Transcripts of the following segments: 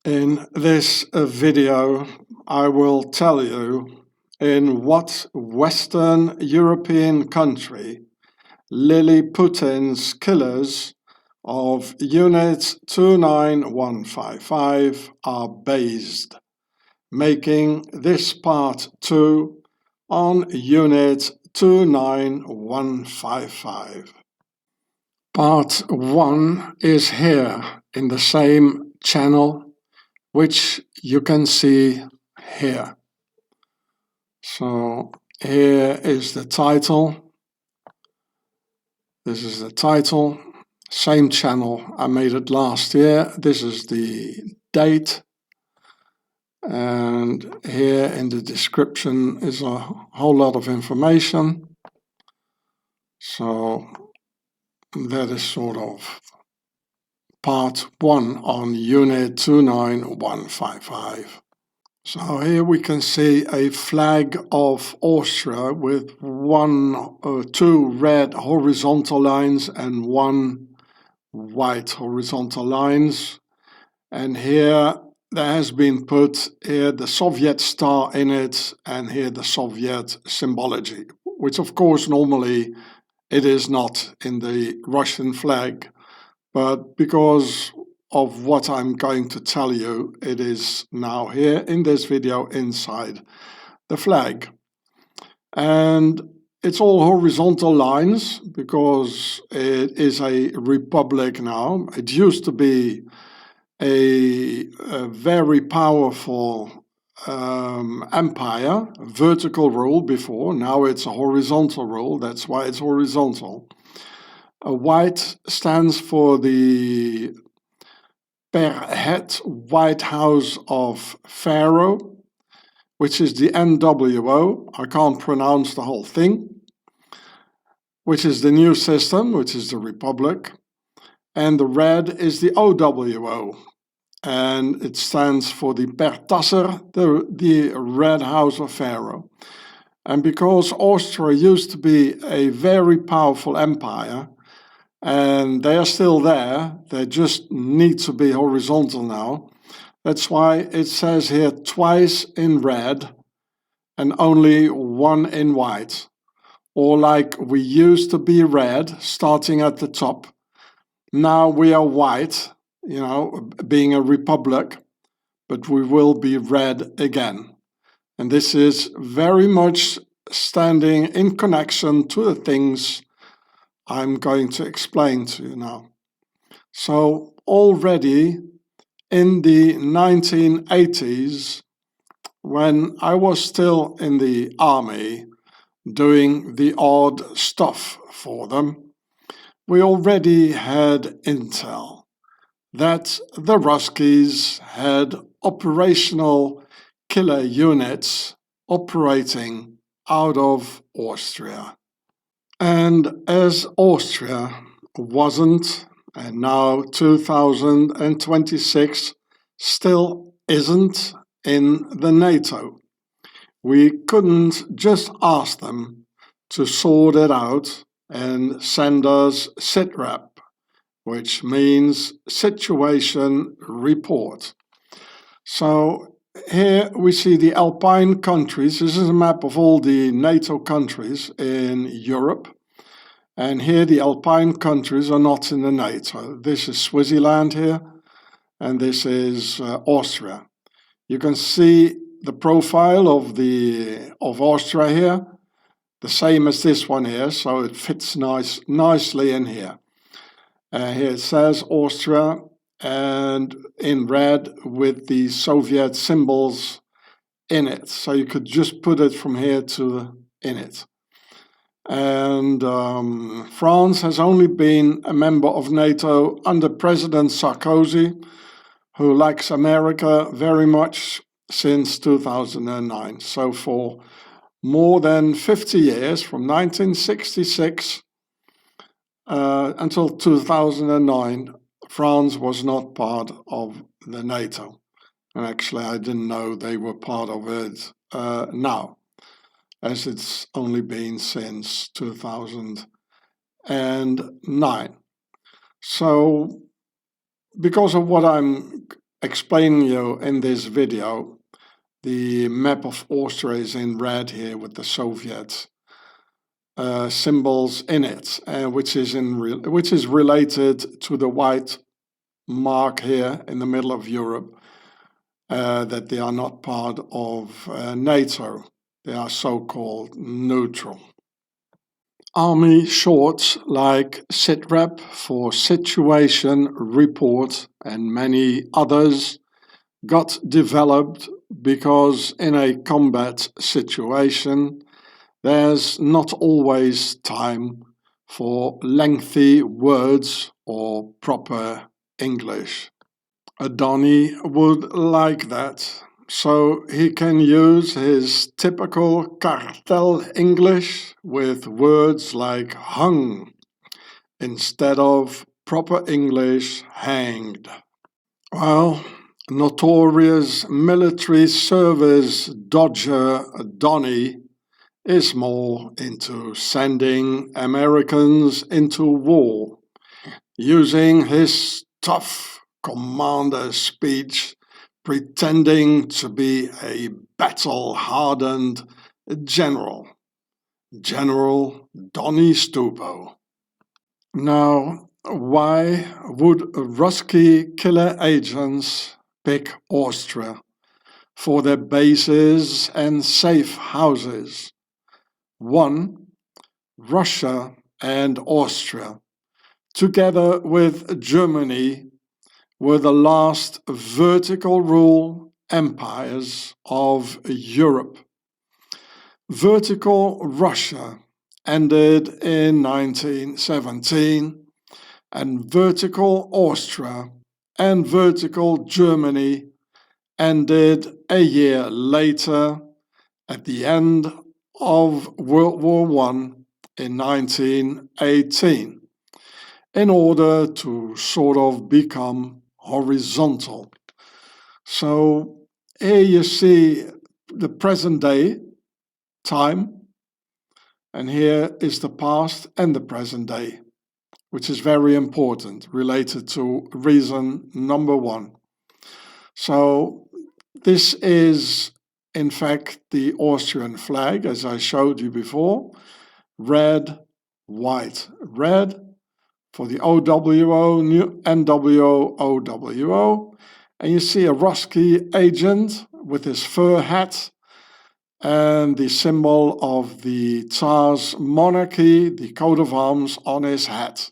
In this video, I will tell you in what Western European country Lily Putin's killers of Unit 29155 are based, making this part 2 on Unit 29155. Part 1 is here in the same channel, which you can see here. So here is the title. This is the title. Same channel. I made it last year. This is the date. And here in the description is a whole lot of information. So that is sort of part 1 on Unit 29155. So here we can see a flag of Austria with two red horizontal lines and one white horizontal lines. And here there has been put here the Soviet star in it and here the Soviet symbology, which of course normally it is not in the Russian flag. But because of what I'm going to tell you, it is now here in this video inside the flag. And it's all horizontal lines because it is a republic now. It used to be a very powerful empire, vertical rule before. Now it's a horizontal rule. That's why it's horizontal. White stands for the per head White House of Pharaoh, which is the NWO. I can't pronounce the whole thing. Which is the new system, which is the Republic. And the red is the OWO. And it stands for the per Tasser, the Red House of Pharaoh. And because Austria used to be a very powerful empire, and they are still there, they just need to be horizontal now. That's why it says here twice in red and only one in white. Or like we used to be red, starting at the top. Now we are white, you know, being a republic, but we will be red again. And this is very much standing in connection to the things I'm going to explain to you now. So already in the 1980s, when I was still in the army doing the odd stuff for them, we already had intel that the Ruskies had operational killer units operating out of Austria. And as Austria wasn't, and now 2026 still isn't in the NATO, we couldn't just ask them to sort it out and send us SITREP, which means Situation Report. So here we see the Alpine countries. This is a map of all the NATO countries in Europe. And here the Alpine countries are not in the NATO. This is Swaziland here, and this is Austria. You can see the profile of Austria here, the same as this one here, so it fits nicely in here. Here it says Austria, and in red with the Soviet symbols in it. So you could just put it from here to in it. And France has only been a member of NATO under President Sarkozy, who likes America very much since 2009. So for more than 50 years, from 1966 until 2009, France was not part of the NATO. And actually, I didn't know they were part of it now, as it's only been since 2009. So, because of what I'm explaining you in this video. The map of Austria is in red here with the Soviet symbols in it, which is related to the white mark here in the middle of Europe, that they are not part of NATO. They are so-called neutral. Army shorts like SITREP for Situation Report and many others got developed because in a combat situation there's not always time for lengthy words or proper English. Donny would like that, so he can use his typical cartel English with words like hung instead of proper English hanged. Well, notorious military service dodger Donny is more into sending Americans into war, using his tough commander speech, pretending to be a battle-hardened general, General Donny Stupo. Now, why would Ruski killer agents pick Austria for their bases and safe houses? 1. Russia and Austria, together with Germany, were the last vertical rule empires of Europe. Vertical Russia ended in 1917, and vertical Austria and vertical Germany ended a year later at the end of World War I in 1918, in order to sort of become horizontal. So here you see the present day time, and here is the past and the present day, which is very important, related to reason number 1. So this is in fact the Austrian flag, as I showed you before. Red, white. Red for the OWO, NWO, OWO. And you see a Ruski agent with his fur hat and the symbol of the Tsar's monarchy, the coat of arms on his hat.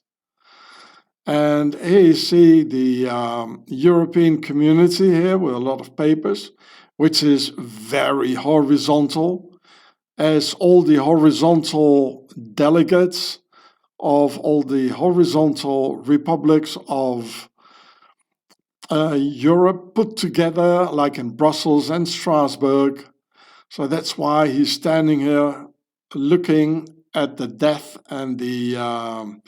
And here you see the European community here with a lot of papers, which is very horizontal, as all the horizontal delegates of all the horizontal republics of Europe put together, like in Brussels and Strasbourg. So that's why he's standing here looking at the death and the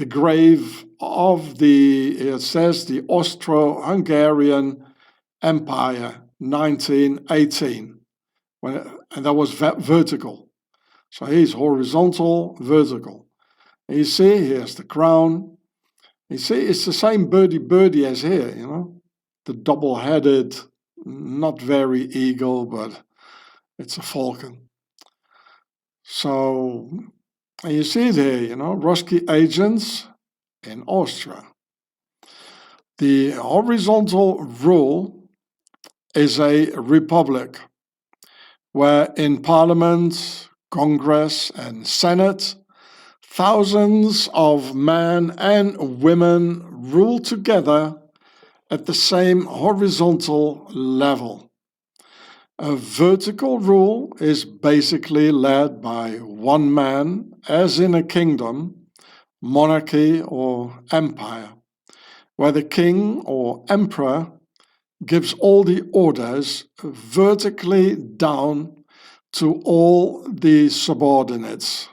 grave of it says the Austro-Hungarian Empire, 1918, and that was vertical. So he's horizontal, vertical. And you see, here's the crown. You see, it's the same birdie as here, you know, the double-headed, not very eagle, but it's a falcon. So, and you see it here, you know, Ruski agents in Austria. The horizontal rule is a republic, where in Parliament, Congress and Senate, thousands of men and women rule together at the same horizontal level. A vertical rule is basically led by one man, as in a kingdom, monarchy or empire, where the king or emperor gives all the orders vertically down to all the subordinates.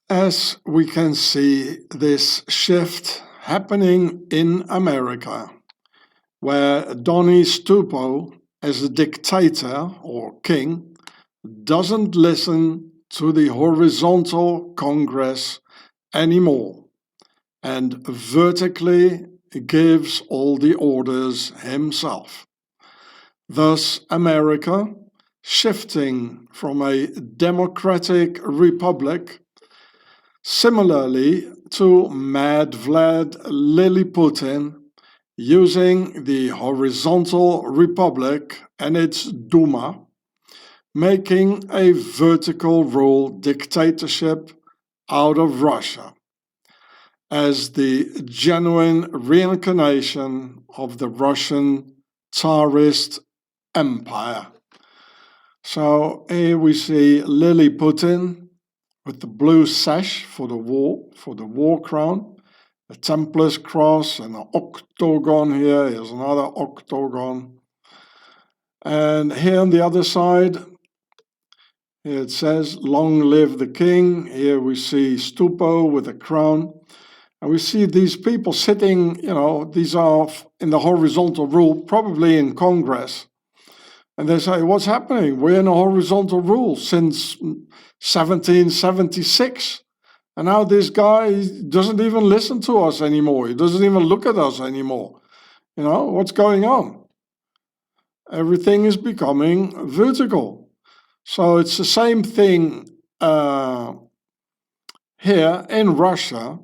As we can see this shift happening in America, where Donny Stupo, as a dictator or king, doesn't listen to the horizontal Congress anymore, and vertically gives all the orders himself. Thus, America, shifting from a democratic republic, similarly to Mad Vlad Lily-Putin, using the horizontal republic and its Duma, making a vertical rule dictatorship out of Russia as the genuine reincarnation of the Russian Tsarist Empire. So here we see Lily-Putin with the blue sash for the war crown, the Templar's cross and an octagon here. Here's another octagon. And here on the other side, here it says, "Long live the king." Here we see Stupo with a crown. And we see these people sitting, these are in the horizontal rule, probably in Congress. And they say, what's happening? We're in a horizontal rule since 1776. And now this guy doesn't even listen to us anymore. He doesn't even look at us anymore. What's going on? Everything is becoming vertical. So it's the same thing here in Russia.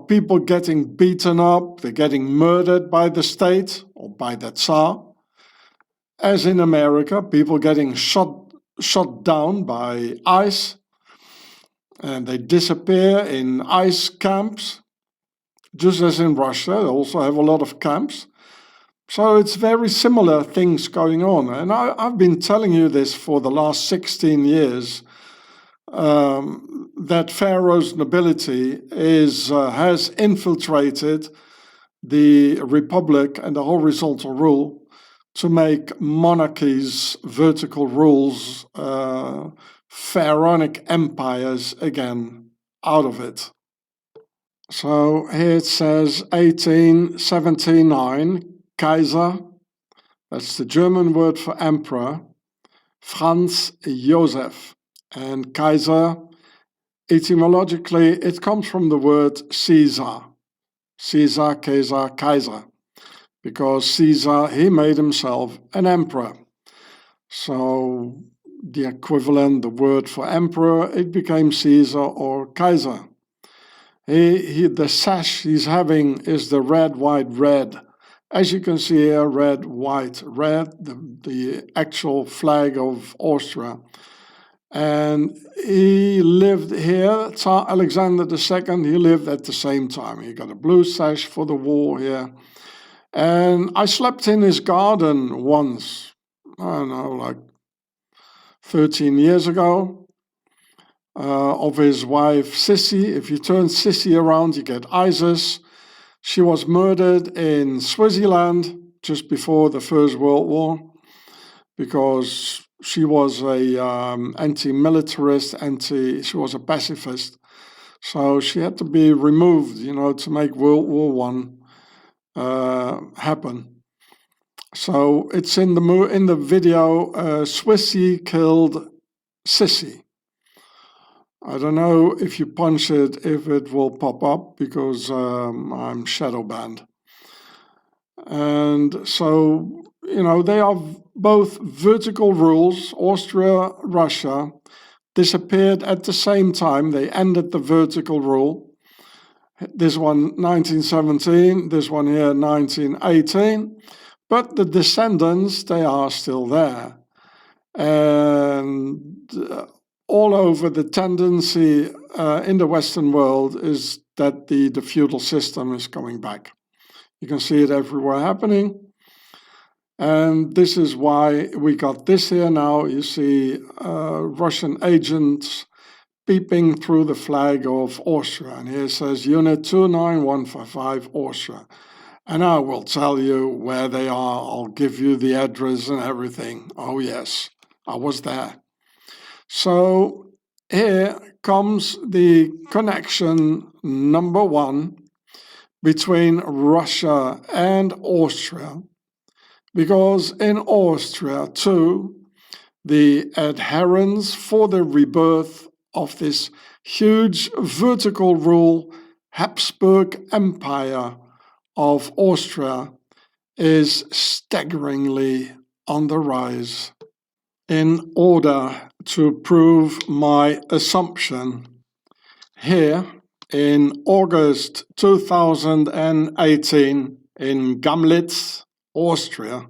People getting beaten up, they're getting murdered by the state or by the Tsar. As in America, people getting shot down by ICE, and they disappear in ICE camps, just as in Russia. They also have a lot of camps. So it's very similar things going on. And I've been telling you this for the last 16 years, that Pharaoh's nobility has infiltrated the republic and the horizontal rule to make monarchies, vertical rules, pharaonic empires again out of it. So here it says 1879, Kaiser, that's the German word for emperor, Franz Joseph. And Kaiser, etymologically, it comes from the word Caesar. Caesar, Kaiser, Kaiser. Because Caesar, he made himself an emperor. So the equivalent, the word for emperor, it became Caesar or Kaiser. The sash he's having is the red, white, red. As you can see here, red, white, red, the actual flag of Austria. And he lived here, Tsar Alexander II, he lived at the same time. He got a blue sash for the war here. And I slept in his garden once, I don't know, like 13 years ago, of his wife Sissi. If you turn Sissi around, you get Isis. She was murdered in Swaziland just before the First World War because she was a anti-militarist, she was a pacifist. So she had to be removed, to make World War I happen. So it's in the video, Swissy killed Sissy. I don't know if you punch it, if it will pop up, because I'm shadow banned. And so, they are both vertical rules. Austria, Russia disappeared at the same time. They ended the vertical rule. This one 1917, this one here 1918. But the descendants, they are still there. And all over the tendency in the Western world is that the feudal system is coming back. You can see it everywhere happening. And this is why we got this here now. You see Russian agents peeping through the flag of Austria. And here it says Unit 29155 Austria. And I will tell you where they are. I'll give you the address and everything. Oh yes, I was there. So here comes the connection number one between Russia and Austria. Because in Austria too, the adherents for the rebirth of this huge vertical rule Habsburg Empire of Austria is staggeringly on the rise. In order to prove my assumption, here in August 2018 in Gamlitz, Austria,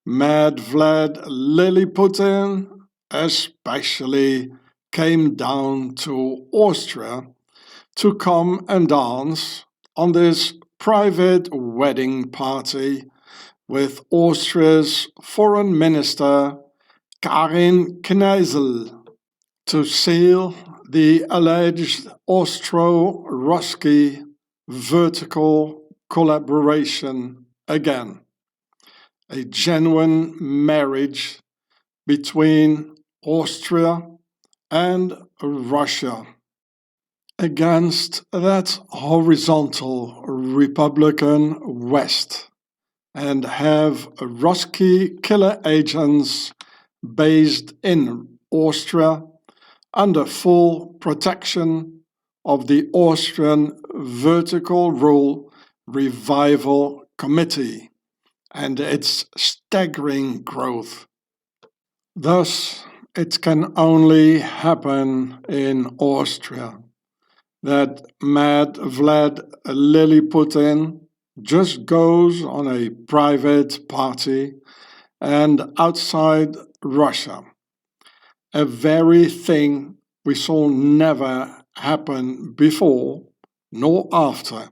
Mad Vlad Liliputin especially came down to Austria to come and dance on this private wedding party with Austria's foreign minister Karin Kneissl to seal the alleged Austro-Ruski vertical collaboration again, a genuine marriage between Austria and Russia against that horizontal Republican West, and have Ruski killer agents based in Austria under full protection of the Austrian Vertical Rule Revival Committee and its staggering growth. Thus, it can only happen in Austria that Mad Vlad Liliputin just goes on a private party and outside Russia, a very thing we saw never happen before nor after,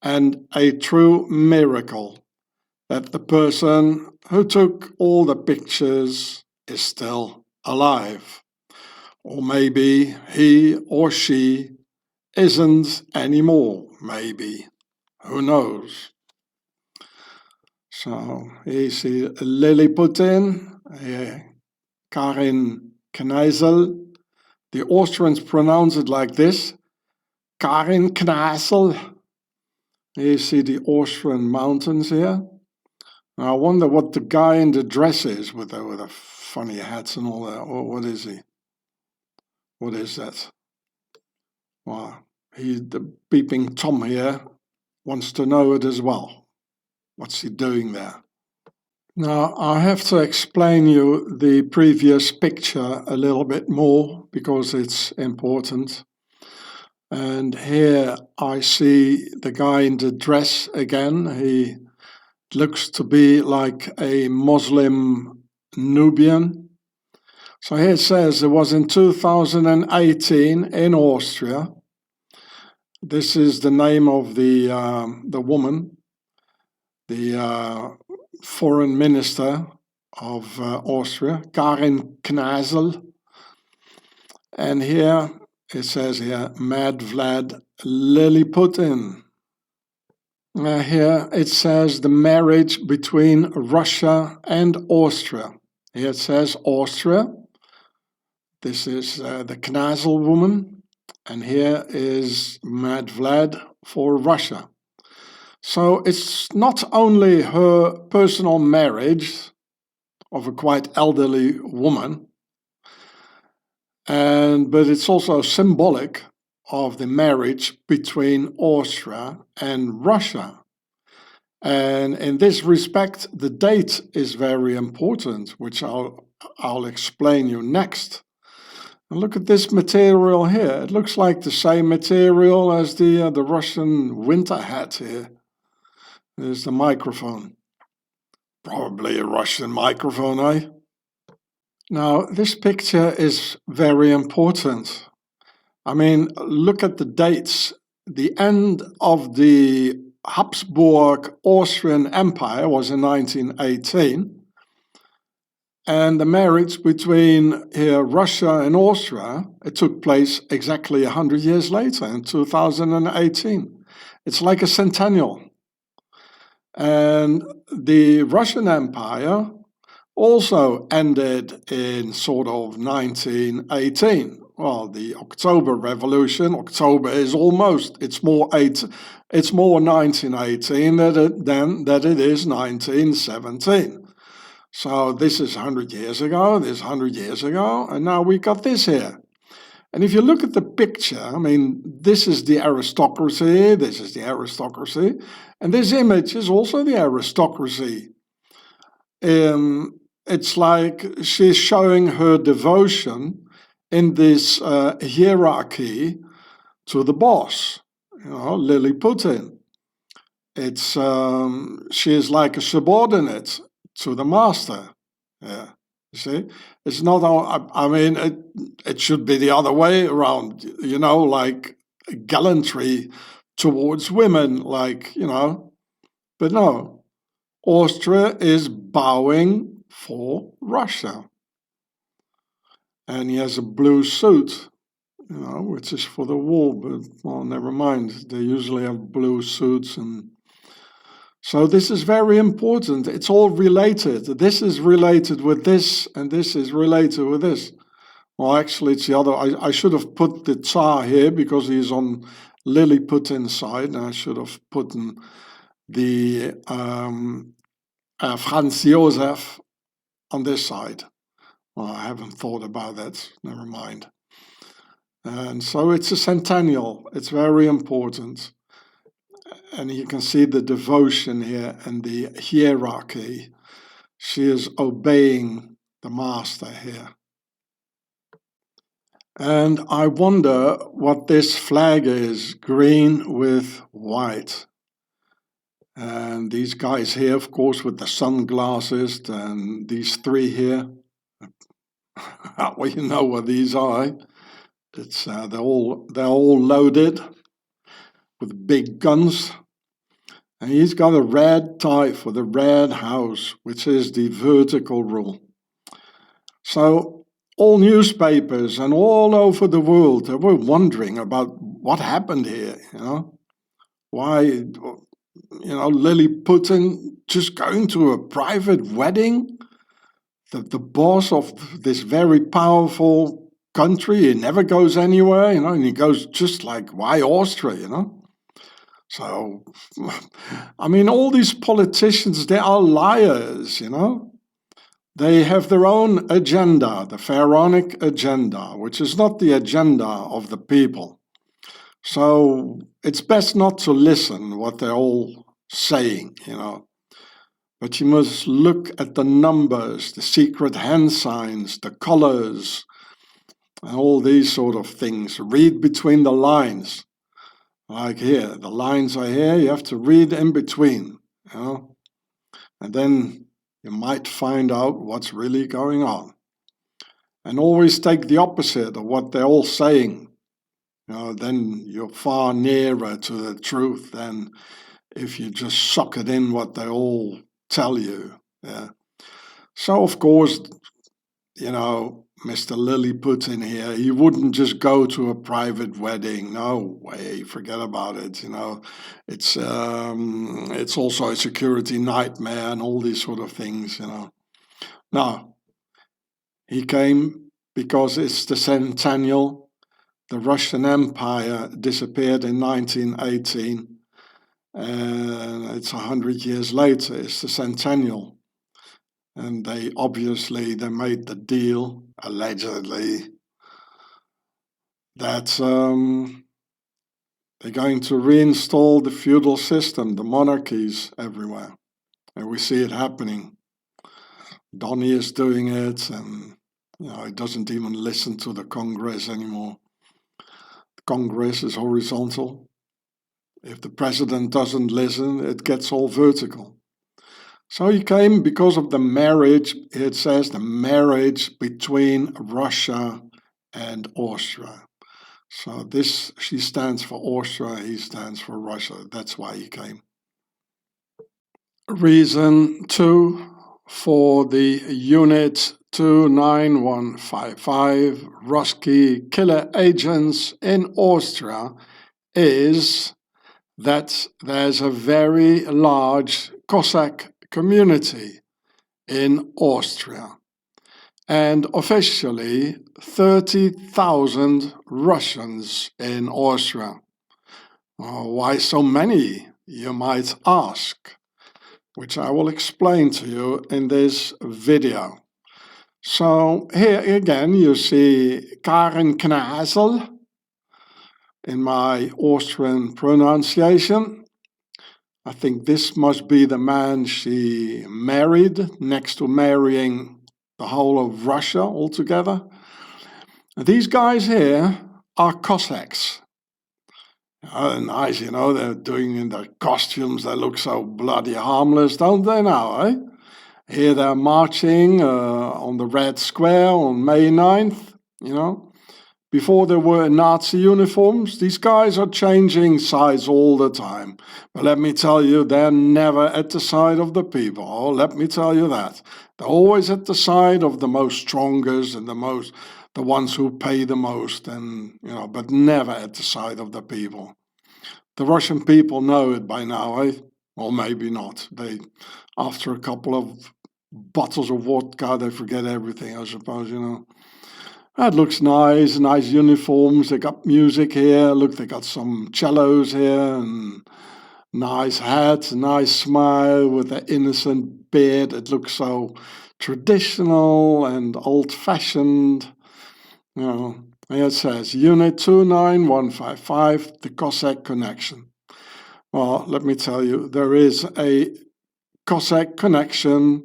and a true miracle that the person who took all the pictures is still alive. Or maybe he or she isn't anymore, maybe. Who knows? So here you see Liliputin, Karin Kneissl. The Austrians pronounce it like this, Karin Kneissl. Here you see the Austrian mountains here. Now I wonder what the guy in the dress is with the funny hats and all that. Or what is he? What is that? Well, the peeping Tom here wants to know it as well. What's he doing there? Now, I have to explain you the previous picture a little bit more because it's important. And here I see the guy in the dress again. He looks to be like a Muslim Nubian. So here it says it was in 2018 in Austria. This is the name of the woman, the foreign minister of Austria, Karin Kneissl. And here it says here, Mad Vlad Liliputin. Here it says the marriage between Russia and Austria. Here it says Austria. This is the Kneissl woman. And here is Mad Vlad for Russia. So it's not only her personal marriage of a quite elderly woman, but it's also symbolic of the marriage between Austria and Russia. And in this respect, the date is very important, which I'll explain you next. And look at this material here. It looks like the same material as the Russian winter hat here. There's the microphone. Probably a Russian microphone, eh? Now, this picture is very important. I mean, look at the dates. The end of the Habsburg Austrian Empire was in 1918. And the marriage between Russia and Austria, it took place exactly 100 years later, in 2018. It's like a centennial. And the Russian Empire also ended in sort of 1918. Well, the October Revolution, October is almost, it's more 1918 than that it is 1917. So this is 100 years ago, this 100 years ago, and now we got this here. And if you look at the picture, I mean, this is the aristocracy, this is the aristocracy, and this image is also the aristocracy. It's like she's showing her devotion in this hierarchy to the boss, Lily Putin. It's she is like a subordinate to the master. Yeah, you see, it's not. I mean, it should be the other way around. Like gallantry towards women, like But no, Austria is bowing for Russia, and he has a blue suit, which is for the war. But well, never mind. They usually have blue suits and. So this is very important. It's all related. This is related with this, and this is related with this. Well, actually, it's the other. I should have put the Tsar here because he's on Lily Putin's side, and I should have put the Franz Josef on this side. Well, I haven't thought about that. Never mind. And so it's a centennial. It's very important. And you can see the devotion here and the hierarchy. She is obeying the master here. And I wonder what this flag is, green with white. And these guys here, of course, with the sunglasses, and these three here. Well, you know what these are. It's they're all loaded with big guns. And he's got a red tie for the red house, which is the vertical rule. So all newspapers and all over the world, they were wondering about what happened here, Why, Lily Putin just going to a private wedding? The boss of this very powerful country, he never goes anywhere, and he goes just like, why Austria, So, I mean, all these politicians, they are liars, They have their own agenda, the pharaonic agenda, which is not the agenda of the people. So it's best not to listen what they're all saying, But you must look at the numbers, the secret hand signs, the colors, and all these sort of things. Read between the lines. Like here, the lines are here, you have to read in between, And then you might find out what's really going on. And always take the opposite of what they're all saying. Then you're far nearer to the truth than if you just suck it in what they all tell you. Yeah. So, of course, Mr. Lily Putin here, he wouldn't just go to a private wedding. No way, forget about it. It's also a security nightmare and all these sort of things. No, he came because it's the centennial. The Russian Empire disappeared in 1918, and it's 100 years later. It's the centennial. And they made the deal, allegedly, that they're going to reinstall the feudal system, the monarchies everywhere. And we see it happening. Donny is doing it, and he doesn't even listen to the Congress anymore. The Congress is horizontal. If the president doesn't listen, it gets all vertical. So he came because of the marriage, it says the marriage between Russia and Austria. So she stands for Austria, he stands for Russia. That's why he came. Reason 2 for the Unit 29155 Ruski killer agents in Austria is that there's a very large Cossack community in Austria, and officially 30,000 Russians in Austria. Why so many, you might ask, which I will explain to you in this video. So here again you see Karen Kneissl in my Austrian pronunciation. I think this must be the man she married, next to marrying the whole of Russia altogether. These guys here are Cossacks. Nice, you know, they're doing in their costumes, they look so bloody harmless, don't they now, eh? Here they're marching on the Red Square on May 9th, you know. Before there were Nazi uniforms, these guys are changing sides all the time. But let me tell you, they're never at the side of the people. Oh, let me tell you that. They're always at the side of the most strongest and the ones who pay the most, and you know, but never at the side of the people. The Russian people know it by now, eh? Or maybe not. They, after a couple of bottles of vodka, they forget everything, I suppose, you know. That looks nice, nice uniforms. They got music here. Look, they got some cellos here and nice hats, nice smile with an innocent beard. It looks so traditional and old-fashioned. You know, here it says Unit 29155, the Cossack connection. Well, let me tell you, there is a Cossack connection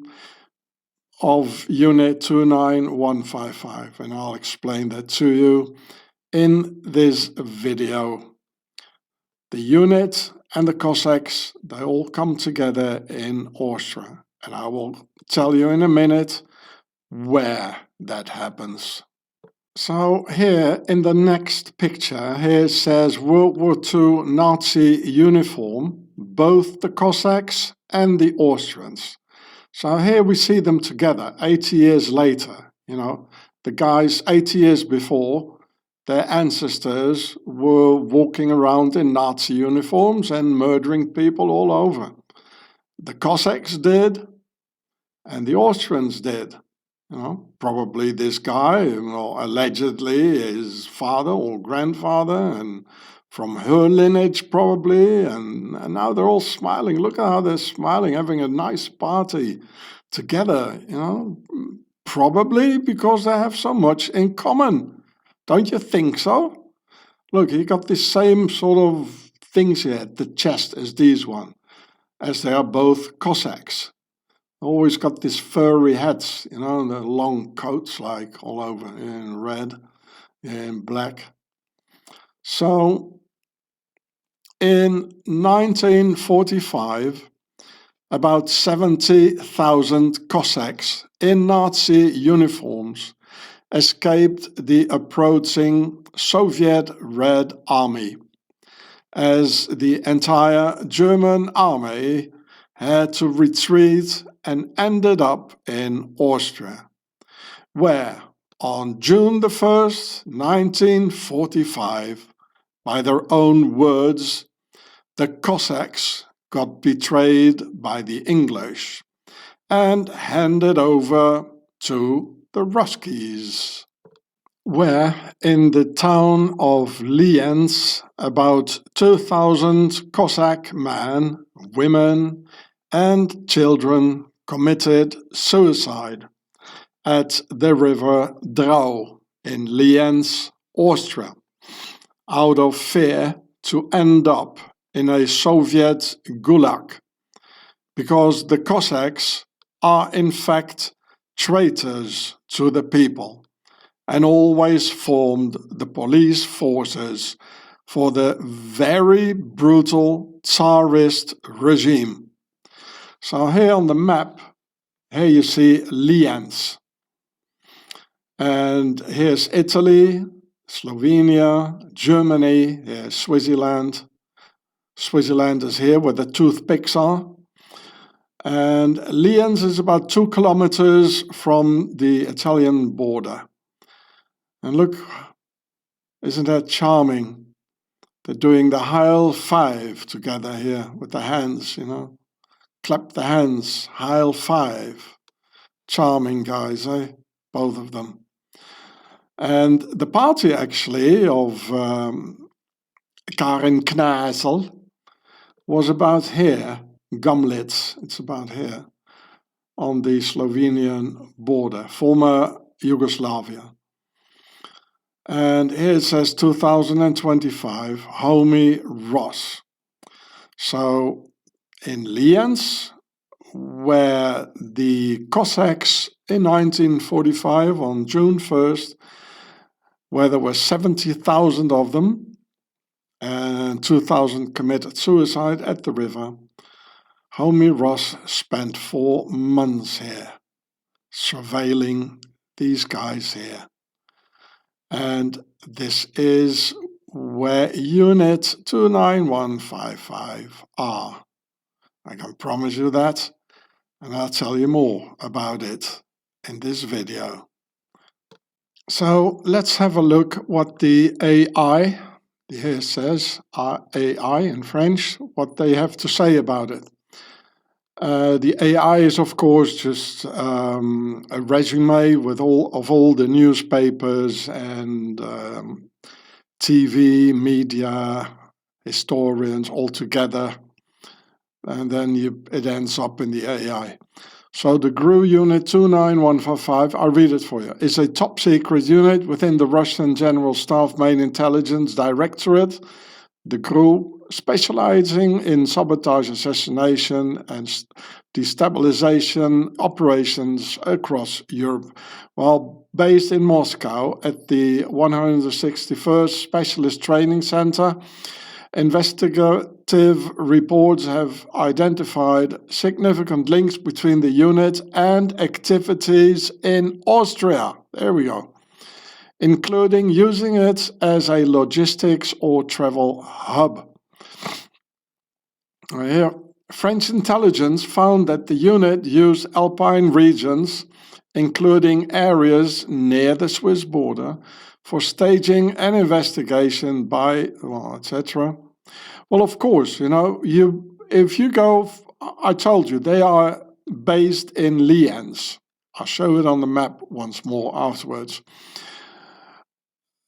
of Unit 29155, and I'll explain that to you in this video. The unit and the Cossacks, they all come together in Austria, and I will tell you in a minute where that happens. So here in the next picture, here it says World War II Nazi uniform, both the Cossacks and the Austrians. So here we see them together 80 years later. You know, the guys 80 years before, their ancestors were walking around in Nazi uniforms and murdering people all over. The Cossacks did, and the Austrians did. You know, probably this guy, you know, allegedly his father or grandfather, and from her lineage probably, and now they're all smiling. Look at how they're smiling, having a nice party together, you know, probably because they have so much in common. Don't you think so? Look, you got the same sort of things here at the chest as these one, as they are both Cossacks. Always got these furry hats, you know, and the long coats like all over in red, in black. So in 1945, about 70,000 Cossacks in Nazi uniforms escaped the approaching Soviet Red Army, as the entire German army had to retreat and ended up in Austria, where on June the 1st, 1945, by their own words, the Cossacks got betrayed by the English and handed over to the Ruskies, where in the town of Lienz about 2,000 Cossack men, women and children committed suicide at the river Drau in Lienz, Austria, out of fear to end up in a Soviet gulag, because the Cossacks are in fact traitors to the people and always formed the police forces for the very brutal Tsarist regime. So here on the map, here you see Lienz. And here's Italy, Slovenia, Germany, here's Switzerland. Switzerland is here where the toothpicks are. And Lienz is about 2 kilometers from the Italian border. And look, isn't that charming? They're doing the Heil 5 together here with the hands, you know. Clap the hands, Heil 5. Charming guys, eh? Both of them. And the party actually of Karin Kneissl was about here, Gumlitz, it's about here. on the Slovenian border, former Yugoslavia. And here it says 2025, homie Ross. So in Lienz, where the Cossacks in 1945 on June 1st, where there were 70,000 of them, and 2,000 committed suicide at the river, homie Ross spent 4 months here, surveilling these guys here. And this is where Unit 29155 are. I can promise you that, and I'll tell you more about it in this video. So let's have a look what the AI, here says AI in French, what they have to say about it. The AI is of course just a resume with all the newspapers and TV, media, historians all together, and then it ends up in the AI. So the G.I.U.R.E.H Unit 29155, I'll read it for you, is a top secret unit within the Russian General Staff Main Intelligence Directorate, the G.I.U.R.E.H, specializing in sabotage, assassination and destabilization operations across Europe. While based in Moscow at the 161st Specialist Training Center, investigative reports have identified significant links between the unit and activities in Austria. There we go. Including using it as a logistics or travel hub. Here, French intelligence found that the unit used alpine regions, including areas near the Swiss border, for staging and investigation by, well, etc. Well, of course, you know, if you go, I told you, they are based in Lienz. I'll show it on the map once more afterwards.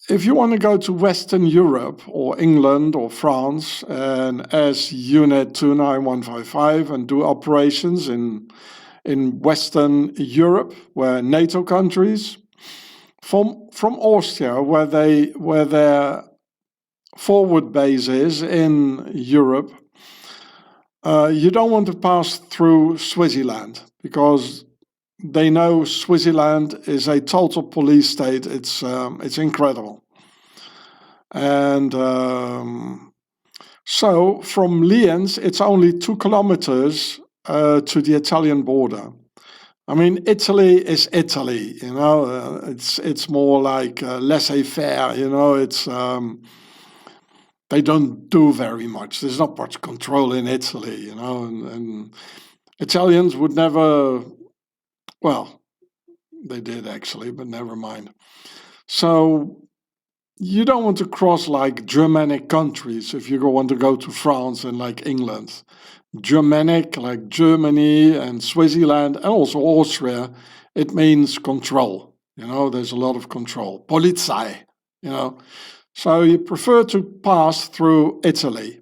If you want to go to Western Europe or England or France and as Unit 29155 and do operations in Western Europe, where NATO countries, from Austria, where their forward base is in Europe, you don't want to pass through Switzerland because they know Switzerland is a total police state. It's incredible. And so from Lienz, it's only 2 kilometers to the Italian border. I mean, Italy is Italy, you know. It's more like laissez-faire, you know. It's they don't do very much. There's not much control in Italy, you know. And Italians would never. Well, they did actually, but never mind. So you don't want to cross like Germanic countries if you want to go to France and like England. Germanic, like Germany and Switzerland and also Austria, it means control. You know, there's a lot of control. Polizei, you know. So you prefer to pass through Italy.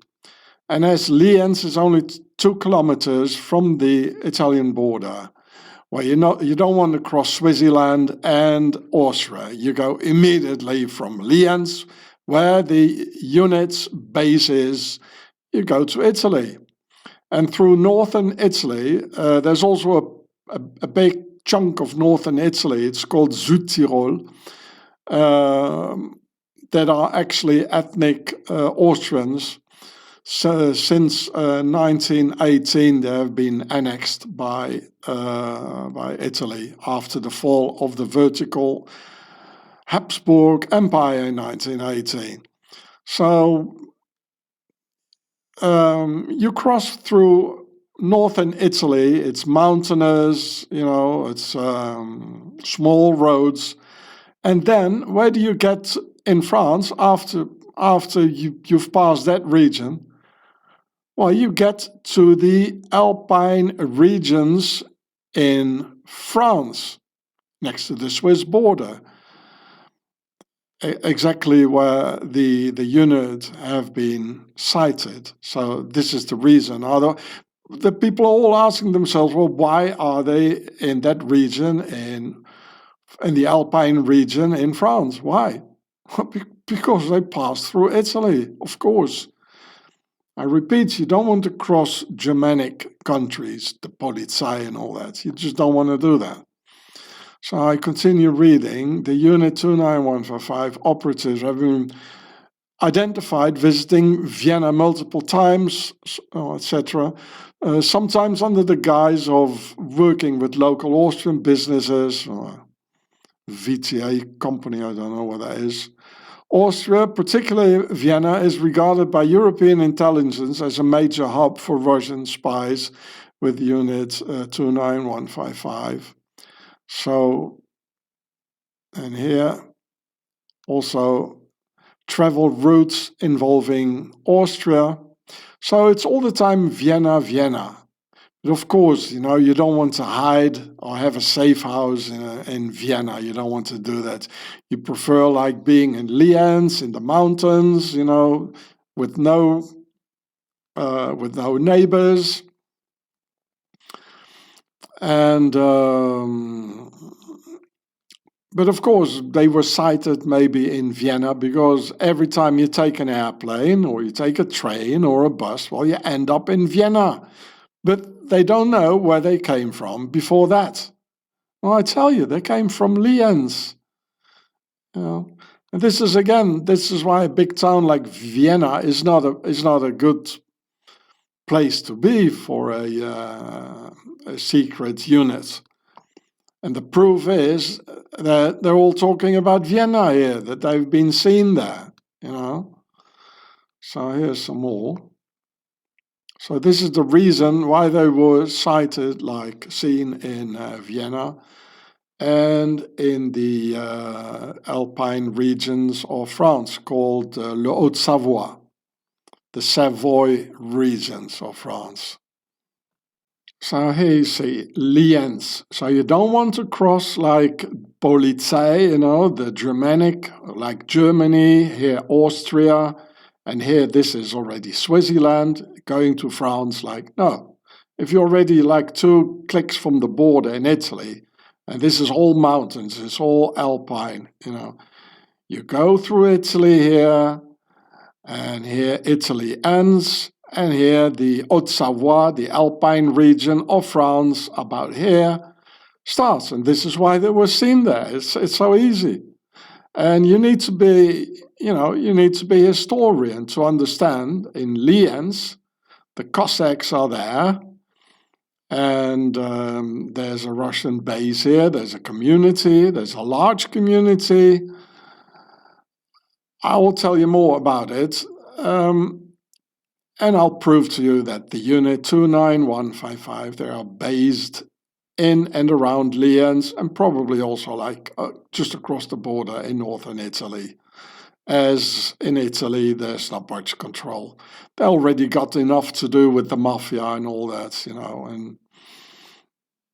And as Lienz is only 2 kilometers from the Italian border, well, you don't want to cross Switzerland and Austria. You go immediately from Lienz, where the unit's base is, you go to Italy. And through northern Italy, there's also a big chunk of northern Italy, it's called Südtirol, that are actually ethnic Austrians. So since 1918, they have been annexed by Italy after the fall of the vertical Habsburg Empire in 1918. So you cross through northern Italy. It's mountainous, you know, it's small roads, and then where do you get in France after you've passed that region? Well, you get to the Alpine regions in France, next to the Swiss border, exactly where the unit have been sighted. So this is the reason. the people are all asking themselves, well, why are they in that region, in the Alpine region in France? Why? Because they passed through Italy, of course. I repeat, you don't want to cross Germanic countries, the Polizei and all that. You just don't want to do that. So I continue reading. The Unit 29155 operatives have been identified visiting Vienna multiple times, etc., sometimes under the guise of working with local Austrian businesses, VTA company, I don't know what that is. Austria, particularly Vienna, is regarded by European intelligence as a major hub for Russian spies with Unit 29155. So, and here also travel routes involving Austria. So it's all the time Vienna, Vienna. But of course, you know, you don't want to hide or have a safe house in Vienna. You don't want to do that. You prefer like being in Lienz, in the mountains, you know, with no neighbors. And but of course, they were sighted maybe in Vienna because every time you take an airplane or you take a train or a bus, well, you end up in Vienna. But they don't know where they came from before that. Well, I tell you, they came from Lienz. You know? And this is why a big town like Vienna is not a good place to be for a secret unit. And the proof is that they're all talking about Vienna here, that they've been seen there, you know. So here's some more. So this is the reason why they were sighted, like seen in Vienna and in the Alpine regions of France called Le Haute-Savoie, the Savoy regions of France. So here you see Lienz. So you don't want to cross like Polizei, you know, the Germanic, like Germany, here Austria, and here this is already Switzerland, going to France, like, no. If you're already like 2 clicks from the border in Italy, and this is all mountains, it's all Alpine, you know. You go through Italy here, and here Italy ends, and here the Haute-Savoie, the Alpine region of France, about here, starts. And this is why they were seen there. It's so easy. And you need to be, you know, you need to be a historian to understand in Lienz, the Cossacks are there, and there's a Russian base here, there's a community, there's a large community. I will tell you more about it, and I'll prove to you that the Unit 29155, they are based in and around Lienz, and probably also like just across the border in northern Italy. As in Italy, there's not much control. They already got enough to do with the mafia and all that, you know, and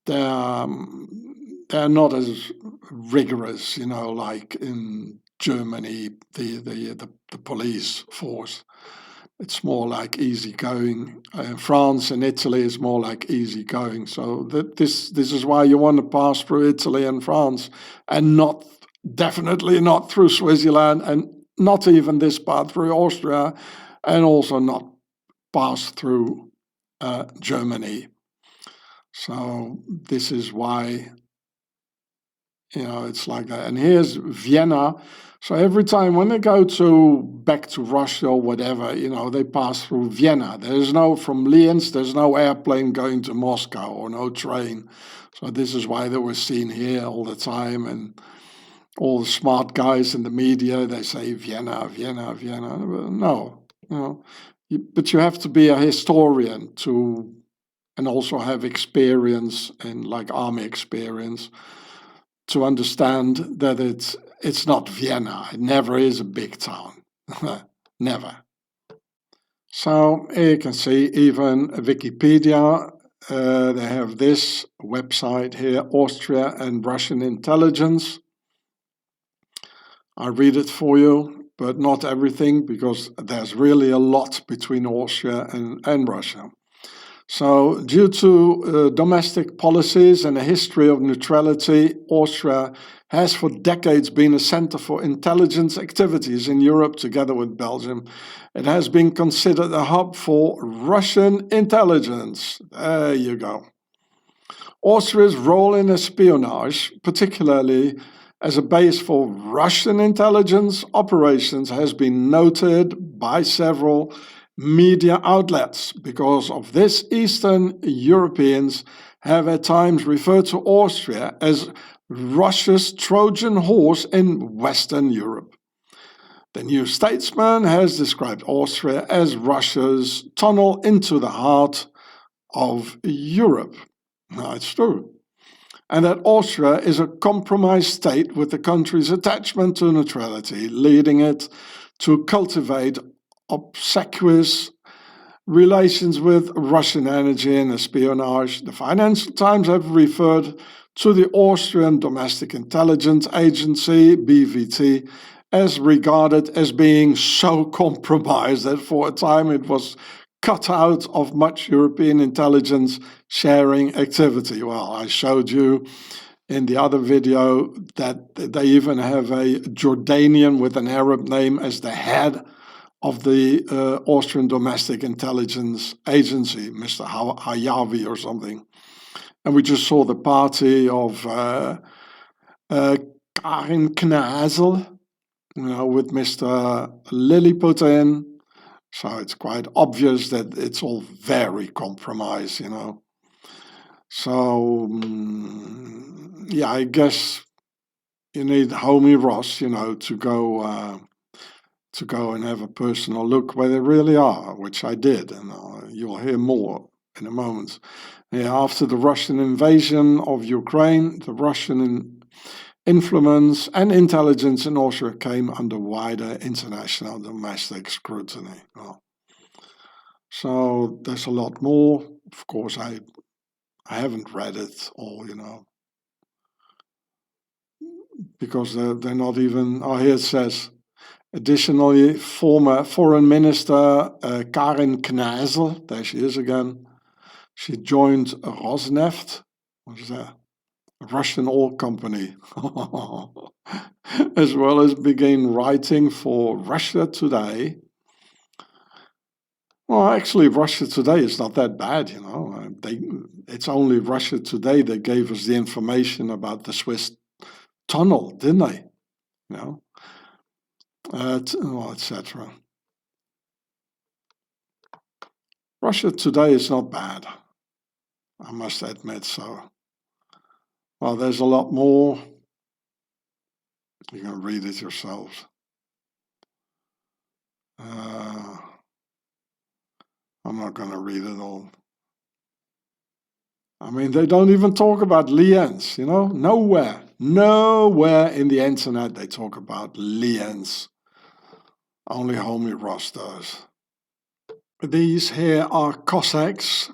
they're not as rigorous, you know, like in Germany, the police force. It's more like easygoing. France and Italy is more like easygoing. So this is why you want to pass through Italy and France, and definitely not through Switzerland, and not even this part through Austria, and also not pass through Germany. So this is why, you know, it's like that. And here's Vienna. So every time when they go back to Russia or whatever, you know, they pass through Vienna. From Lienz, there's no airplane going to Moscow or no train. So this is why they were seen here all the time. And all the smart guys in the media, they say Vienna, Vienna, Vienna. No, you know, but you have to be a historian and also have experience and like army experience to understand that it's not Vienna. It never is a big town. Never. So here you can see even Wikipedia, they have this website here, Austria and Russian intelligence. I read it for you, but not everything, because there's really a lot between Austria and Russia. So, due to domestic policies and a history of neutrality, Austria has for decades been a center for intelligence activities in Europe together with Belgium. It has been considered a hub for Russian intelligence. There you go. Austria's role in espionage, particularly as a base for Russian intelligence operations, has been noted by several media outlets. Because of this, Eastern Europeans have at times referred to Austria as Russia's Trojan horse in Western Europe. The New Statesman has described Austria as Russia's tunnel into the heart of Europe. Now, it's true. And that Austria is a compromised state with the country's attachment to neutrality, leading it to cultivate obsequious relations with Russian energy and espionage. The Financial Times have referred to the Austrian Domestic Intelligence Agency, BVT, as regarded as being so compromised that for a time it was cut out of much European intelligence sharing activity. Well, I showed you in the other video that they even have a Jordanian with an Arab name as the head of the Austrian Domestic Intelligence Agency, Mr. Hayavi or something. And we just saw the party of Karin Kneissl, with Mr. Lilliput. So it's quite obvious that it's all very compromised, So, yeah, I guess you need Homie Ross, to go and have a personal look where they really are, which I did, and you'll hear more in a moment. Yeah, after the Russian invasion of Ukraine, the Russian influence and intelligence in Austria came under wider international domestic scrutiny. Well, so there's a lot more. Of course, I haven't read it all, because they're not even. Oh, here it says. Additionally, former Foreign Minister Karin Kneissl, there she is again, she joined Rosneft, what is that? A Russian oil company, as well as began writing for Russia Today. Well, actually, Russia Today is not that bad, It's only Russia Today that gave us the information about the Swiss tunnel, didn't they? Etc. Russia Today is not bad, I must admit so. Well, there's a lot more. You can read it yourselves. I'm not going to read it all. I mean, they don't even talk about Lienz, Nowhere in the internet they talk about Lienz. Only Homie Ross does. These here are Cossacks,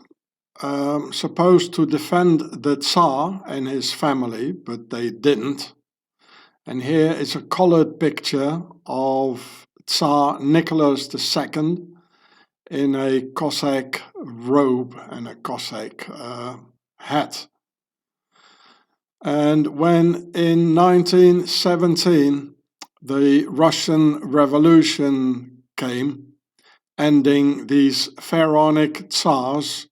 supposed to defend the Tsar and his family, but they didn't. And here is a colored picture of Tsar Nicholas II in a Cossack robe and a Cossack hat. And when in 1917 the Russian Revolution came, ending these pharaonic Tsars,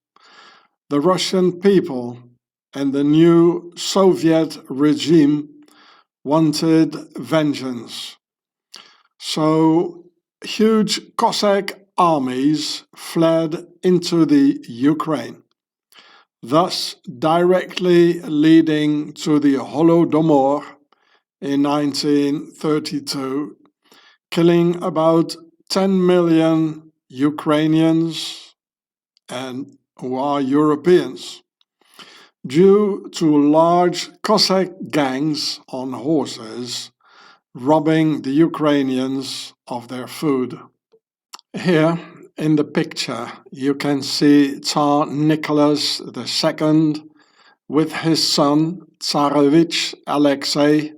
the Russian people and the new Soviet regime wanted vengeance. So huge Cossack armies fled into the Ukraine, thus directly leading to the Holodomor in 1932, killing about 10 million Ukrainians and who are Europeans, due to large Cossack gangs on horses robbing the Ukrainians of their food. Here in the picture you can see Tsar Nicholas II with his son Tsarevich Alexei,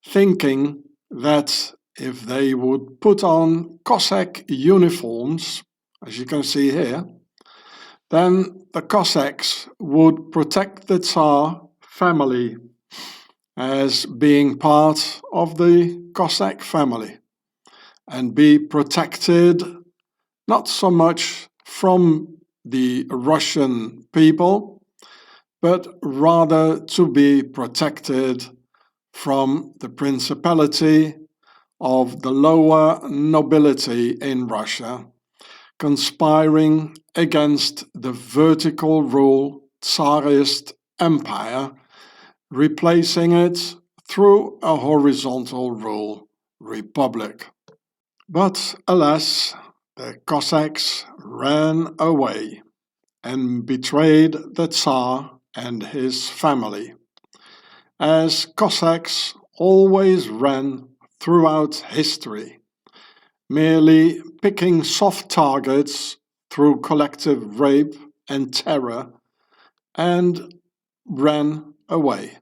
thinking that if they would put on Cossack uniforms, as you can see here, Then the Cossacks would protect the Tsar family as being part of the Cossack family and be protected not so much from the Russian people, but rather to be protected from the principality of the lower nobility in Russia, conspiring against the vertical rule Tsarist empire, replacing it through a horizontal rule republic. But alas, the Cossacks ran away and betrayed the Tsar and his family, as Cossacks always ran throughout history, merely picking soft targets through collective rape and terror, and ran away,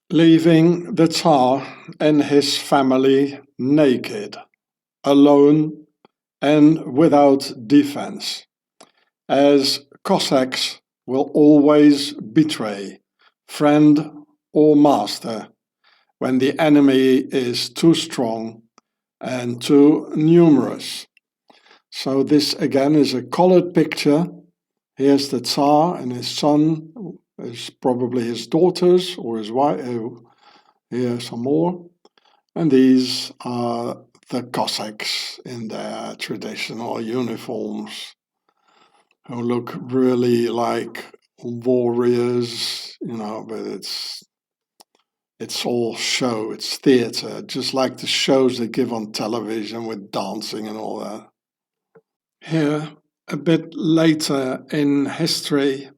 leaving the Tsar and his family naked, alone and without defense, as Cossacks will always betray friend or master when the enemy is too strong and too numerous. So this again is a colored picture. Here's the Tsar and his son, is probably his daughters or his wife. Here some more. And these are the Cossacks in their traditional uniforms, who look really like warriors, but it's all show, it's theater, just like the shows they give on television with dancing and all that. Here, a bit later in history,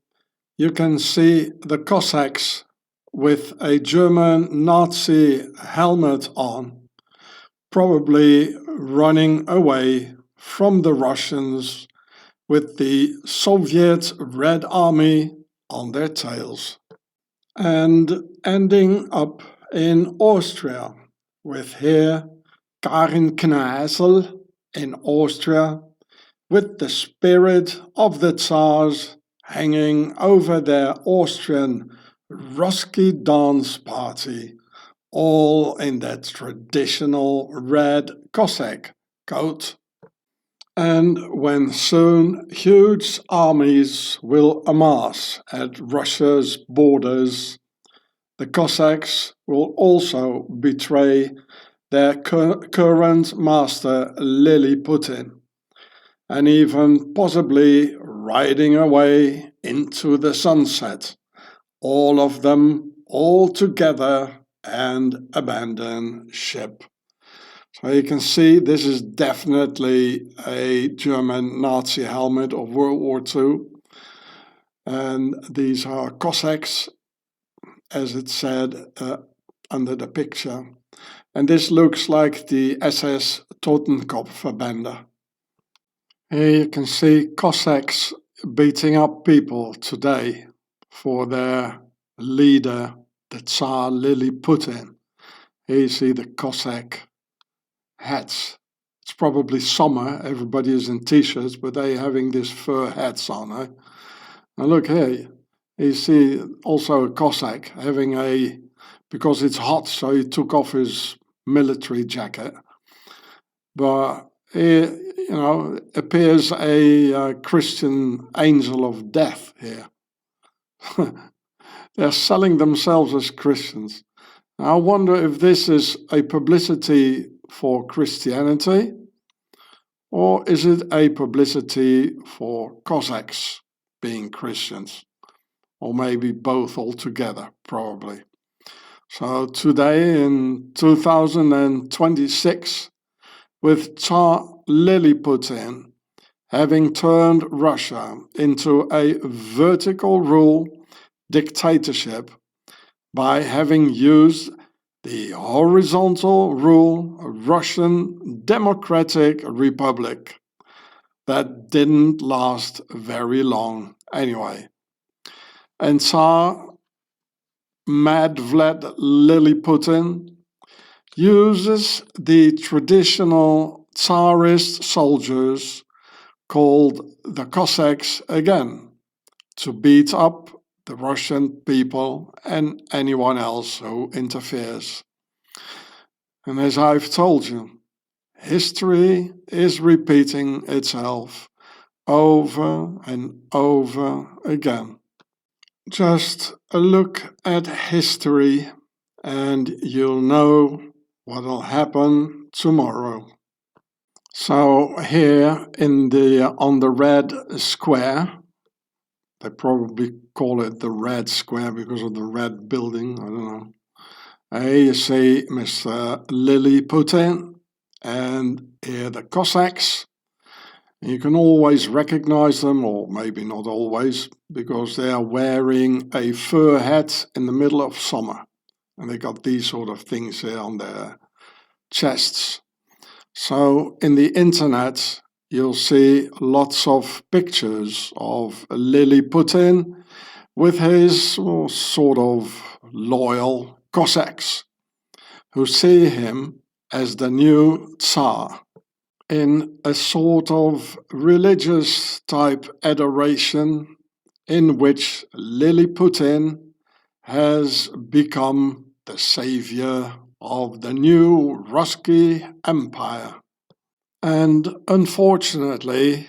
you can see the Cossacks with a German Nazi helmet on, probably running away from the Russians with the Soviet Red Army on their tails, and ending up in Austria, with here Karin Kneissl in Austria, with the spirit of the Tsars hanging over their Austrian Ruski dance party, all in that traditional red Cossack coat. And when soon huge armies will amass at Russia's borders, the Cossacks will also betray their current master Lily Putin, and even possibly riding away into the sunset, all of them all together, and abandon ship. So you can see this is definitely a German Nazi helmet of World War II. And these are Cossacks, as it said under the picture. And this looks like the SS Totenkopfverbände. Here you can see Cossacks beating up people today for their leader, the Tsar Lily Putin. Here you see the Cossack hats. It's probably summer, everybody is in t-shirts, but they're having these fur hats on. Eh? Now look here, you see also a Cossack having because it's hot, so he took off his military jacket. But here, appears a Christian angel of death here. They're selling themselves as Christians. Now, I wonder if this is a publicity for Christianity, or is it a publicity for Cossacks being Christians? Or maybe both altogether, probably. So today in 2026, with Tsar Lily Putin having turned Russia into a vertical rule dictatorship by having used the horizontal rule Russian Democratic Republic. That didn't last very long anyway. And Tsar Mad Vlad Lily Putin uses the traditional Tsarist soldiers called the Cossacks again, to beat up the Russian people and anyone else who interferes. And as I've told you, history is repeating itself over and over again. Just a look at history and you'll know what'll happen tomorrow. So here on the red square, they probably call it the red square because of the red building, I don't know. Here you see Mr. Putin, and here the Cossacks. You can always recognize them, or maybe not always, because they are wearing a fur hat in the middle of summer. And they got these sort of things here on their chests. So in the internet, you'll see lots of pictures of Putin with his sort of loyal Cossacks, who see him as the new Tsar, in a sort of religious type adoration in which Putin has become the savior of the new Ruski Empire. And unfortunately,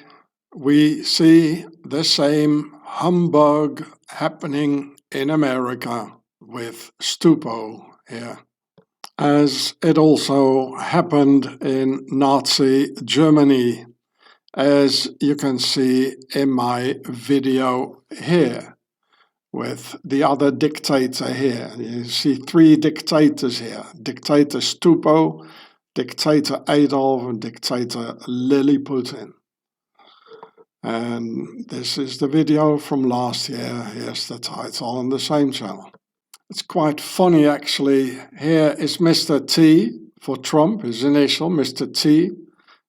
we see the same humbug happening in America with Stupo here, as it also happened in Nazi Germany, as you can see in my video here, with the other dictator here. You see three dictators here: dictator Stupo, dictator Adolf, and dictator Putin. And this is the video from last year. Here's the title on the same channel. It's quite funny, actually. Here is Mr. T for Trump, his initial, Mr. T.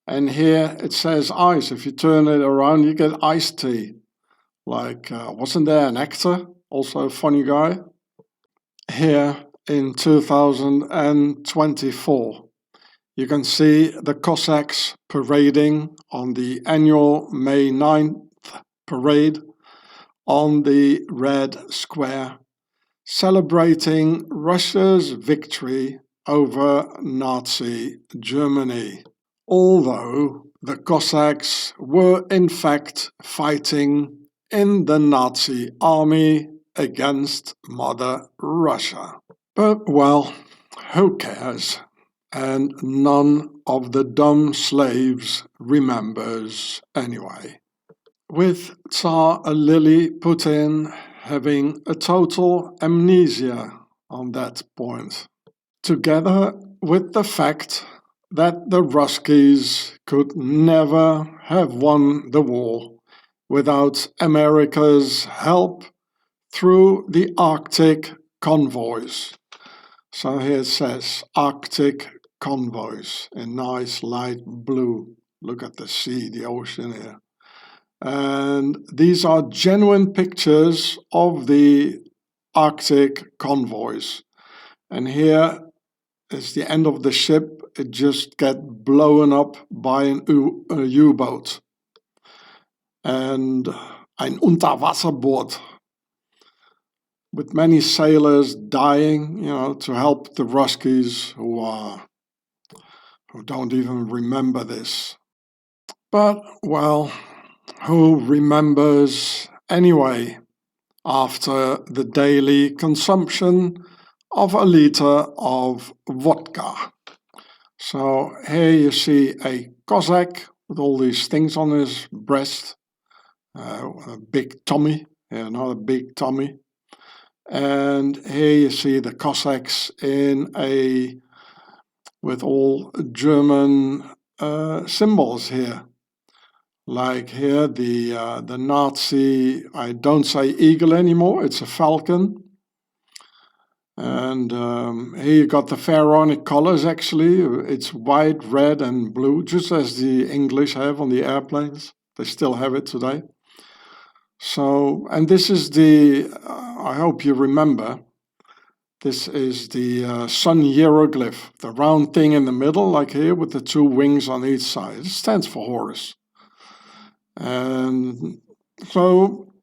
And here it says ice. If you turn it around, you get iced tea. Like, wasn't there an actor, also a funny guy? Here in 2024, you can see the Cossacks parading on the annual May 9th parade on the Red Square, celebrating Russia's victory over Nazi Germany. Although the Cossacks were in fact fighting in the Nazi army against Mother Russia. But well, who cares? And none of the dumb slaves remembers anyway. With Tsar Putin having a total amnesia on that point, together with the fact that the Ruskies could never have won the war without America's help through the Arctic convoys. So here it says Arctic convoys in nice light blue. Look at the sea, the ocean here. And these are genuine pictures of the Arctic convoys. And here is the end of the ship. It just got blown up by an U-boat. And ein Unterwasserboot, with many sailors dying, to help the Ruskies who don't even remember this. But, well, who remembers anyway after the daily consumption of a liter of vodka? So here you see a Cossack with all these things on his breast, a big tummy, not a big tummy. And here you see the Cossacks with all German symbols here. Like here, the Nazi, I don't say eagle anymore, it's a falcon. And here you got the pharaonic colors, actually. It's white, red, and blue, just as the English have on the airplanes. They still have it today. So, and this is I hope you remember, this is the sun hieroglyph, the round thing in the middle, like here, with the two wings on each side. It stands for Horus. And so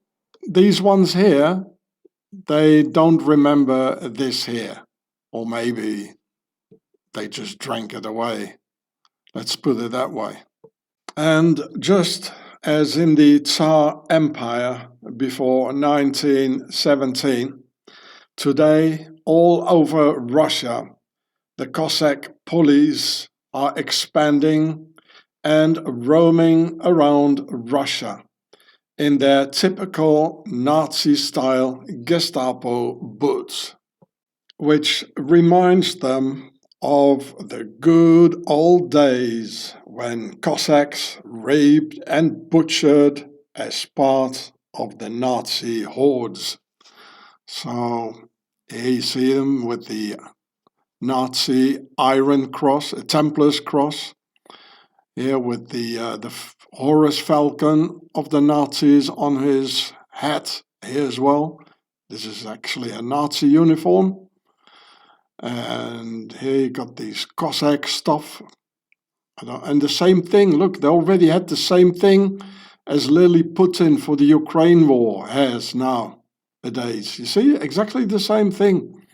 these ones here, they don't remember this here. Or maybe they just drank it away. Let's put it that way. And just as in the Tsar Empire before 1917, today all over Russia, the Cossack police are expanding and roaming around Russia in their typical Nazi-style Gestapo boots, which reminds them of the good old days when Cossacks raped and butchered as part of the Nazi hordes. So here you see them with the Nazi Iron Cross, a Templar's cross, here with the Horus Falcon of the Nazis on his hat here as well. This is actually a Nazi uniform. And here you got these Cossack stuff. And the same thing, look, they already had the same thing as Lily Putin for the Ukraine war has nowadays. You see, exactly the same thing.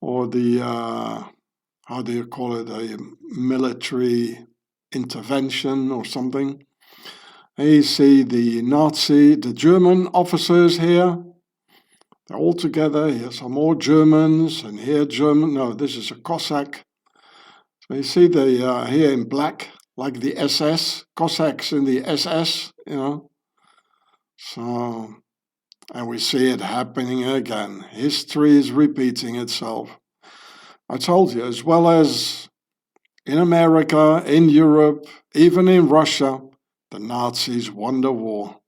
Or the, how do you call it, a military intervention or something. Here you see the German officers here. They're all together. Here's some more Germans, and here German. No, this is a Cossack. So you see the here in black, like the SS, Cossacks in the SS, you know. So, and we see it happening again. History is repeating itself. I told you, as well as in America, in Europe, even in Russia, the Nazis won the war.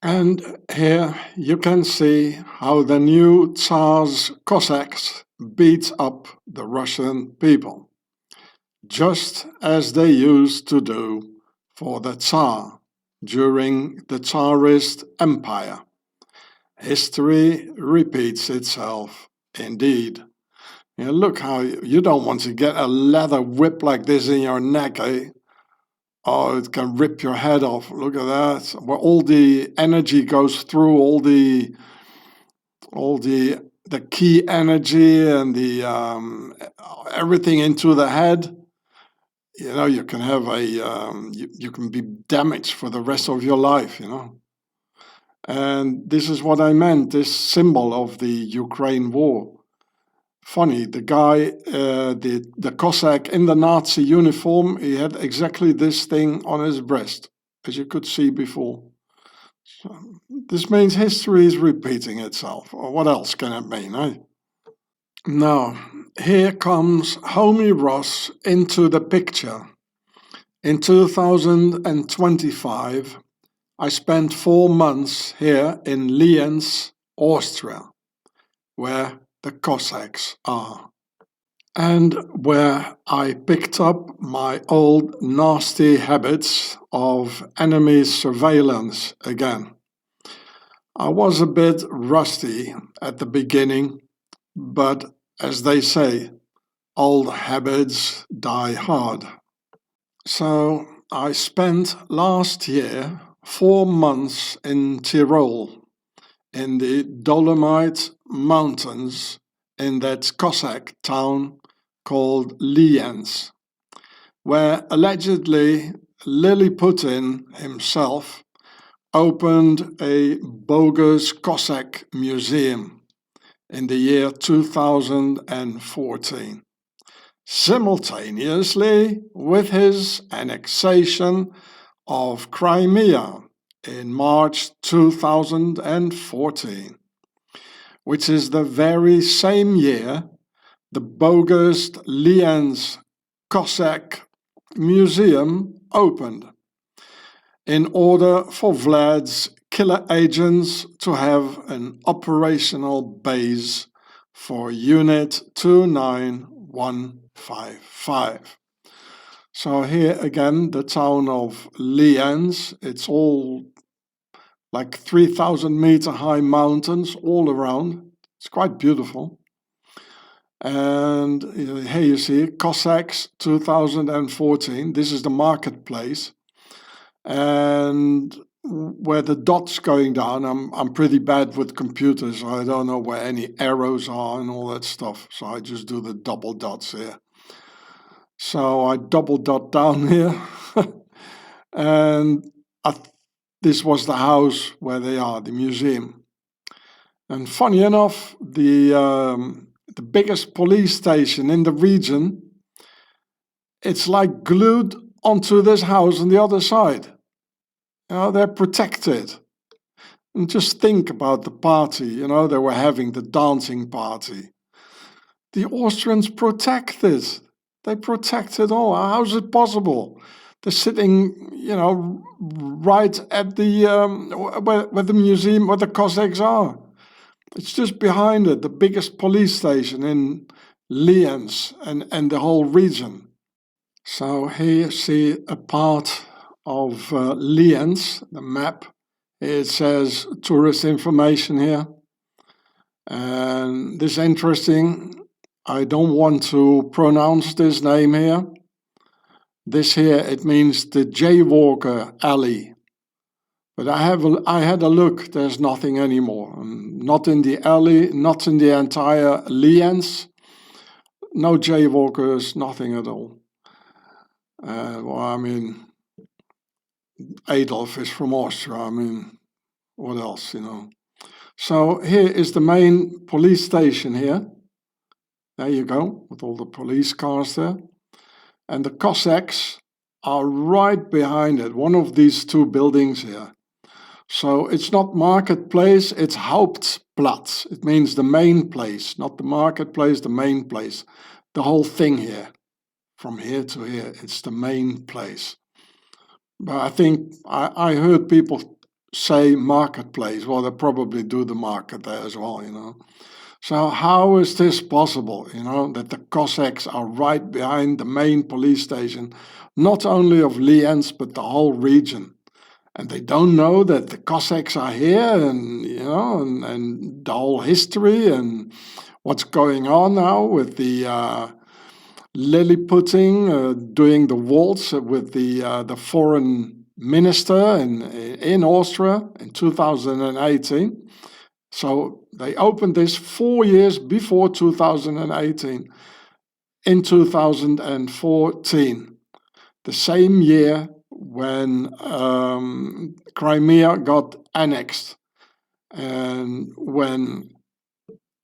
And here you can see how the new Tsar's Cossacks beat up the Russian people, just as they used to do for the Tsar during the Tsarist Empire. History repeats itself indeed. You know, look how you don't want to get a leather whip like this in your neck, eh? Oh, it can rip your head off. Look at that. Where all the energy goes through, all the key energy and the everything into the head. You know, you can have you can be damaged for the rest of your life. You know, and this is what I meant. This symbol of the Ukraine war. Funny, the guy, the Cossack in the Nazi uniform, he had exactly this thing on his breast, as you could see before. So, this means history is repeating itself, or what else can it mean, eh? Now, here comes Homie Ross into the picture. In 2025, I spent 4 months here in Lienz, Austria, where the Cossacks are, and where I picked up my old nasty habits of enemy surveillance again. I was a bit rusty at the beginning, but as they say, old habits die hard. So I spent last year 4 months in Tyrol, in the Dolomite Mountains, in that Cossack town called Lienz, where allegedly Lily Putin himself opened a bogus Cossack museum in the year 2014, simultaneously with his annexation of Crimea in March 2014, which is the very same year the bogus Lienz Cossack Museum opened, in order for Vlad's killer agents to have an operational base for Unit 29155. So here again, the town of Lienz, it's all like 3,000-meter high mountains all around. It's quite beautiful. And here you see Cossacks 2014. This is the marketplace. And where the dot's going down. I'm pretty bad with computers. I don't know where any arrows are and all that stuff. So I just do the double dots here. So I double dot down here. And this was the house where they are, the museum. And funny enough, the biggest police station in the region, it's like glued onto this house on the other side. You know, they're protected. And just think about the party, you know, they were having the dancing party. The Austrians protected. They protected all. How is it possible? They're sitting, you know, right at the where the museum, where the Cossacks are. It's just behind it, the biggest police station in Lienz and the whole region. So here you see a part of Lienz, the map. It says tourist information here. And this is interesting. I don't want to pronounce this name here. This here, it means the Jaywalker Alley. But I had a look, there's nothing anymore. Not in the alley, not in the entire Lienz. No jaywalkers, nothing at all. Well, I mean, Adolf is from Austria, I mean, what else, you know. So here is the main police station here. There you go, with all the police cars there. And the Cossacks are right behind it, one of these two buildings here. So it's not marketplace, it's Hauptplatz. It means the main place, not the marketplace, the main place. The whole thing here, from here to here, it's the main place. But I think I heard people say marketplace. Well, they probably do the market there as well, you know. So how is this possible, you know, that the Cossacks are right behind the main police station, not only of Lienz, but the whole region? And they don't know that the Cossacks are here and, you know, and the whole history and what's going on now with the Lilliputting, doing the waltz with the foreign minister in Austria in 2018. So they opened this 4 years before 2018, in 2014, the same year when Crimea got annexed, and when,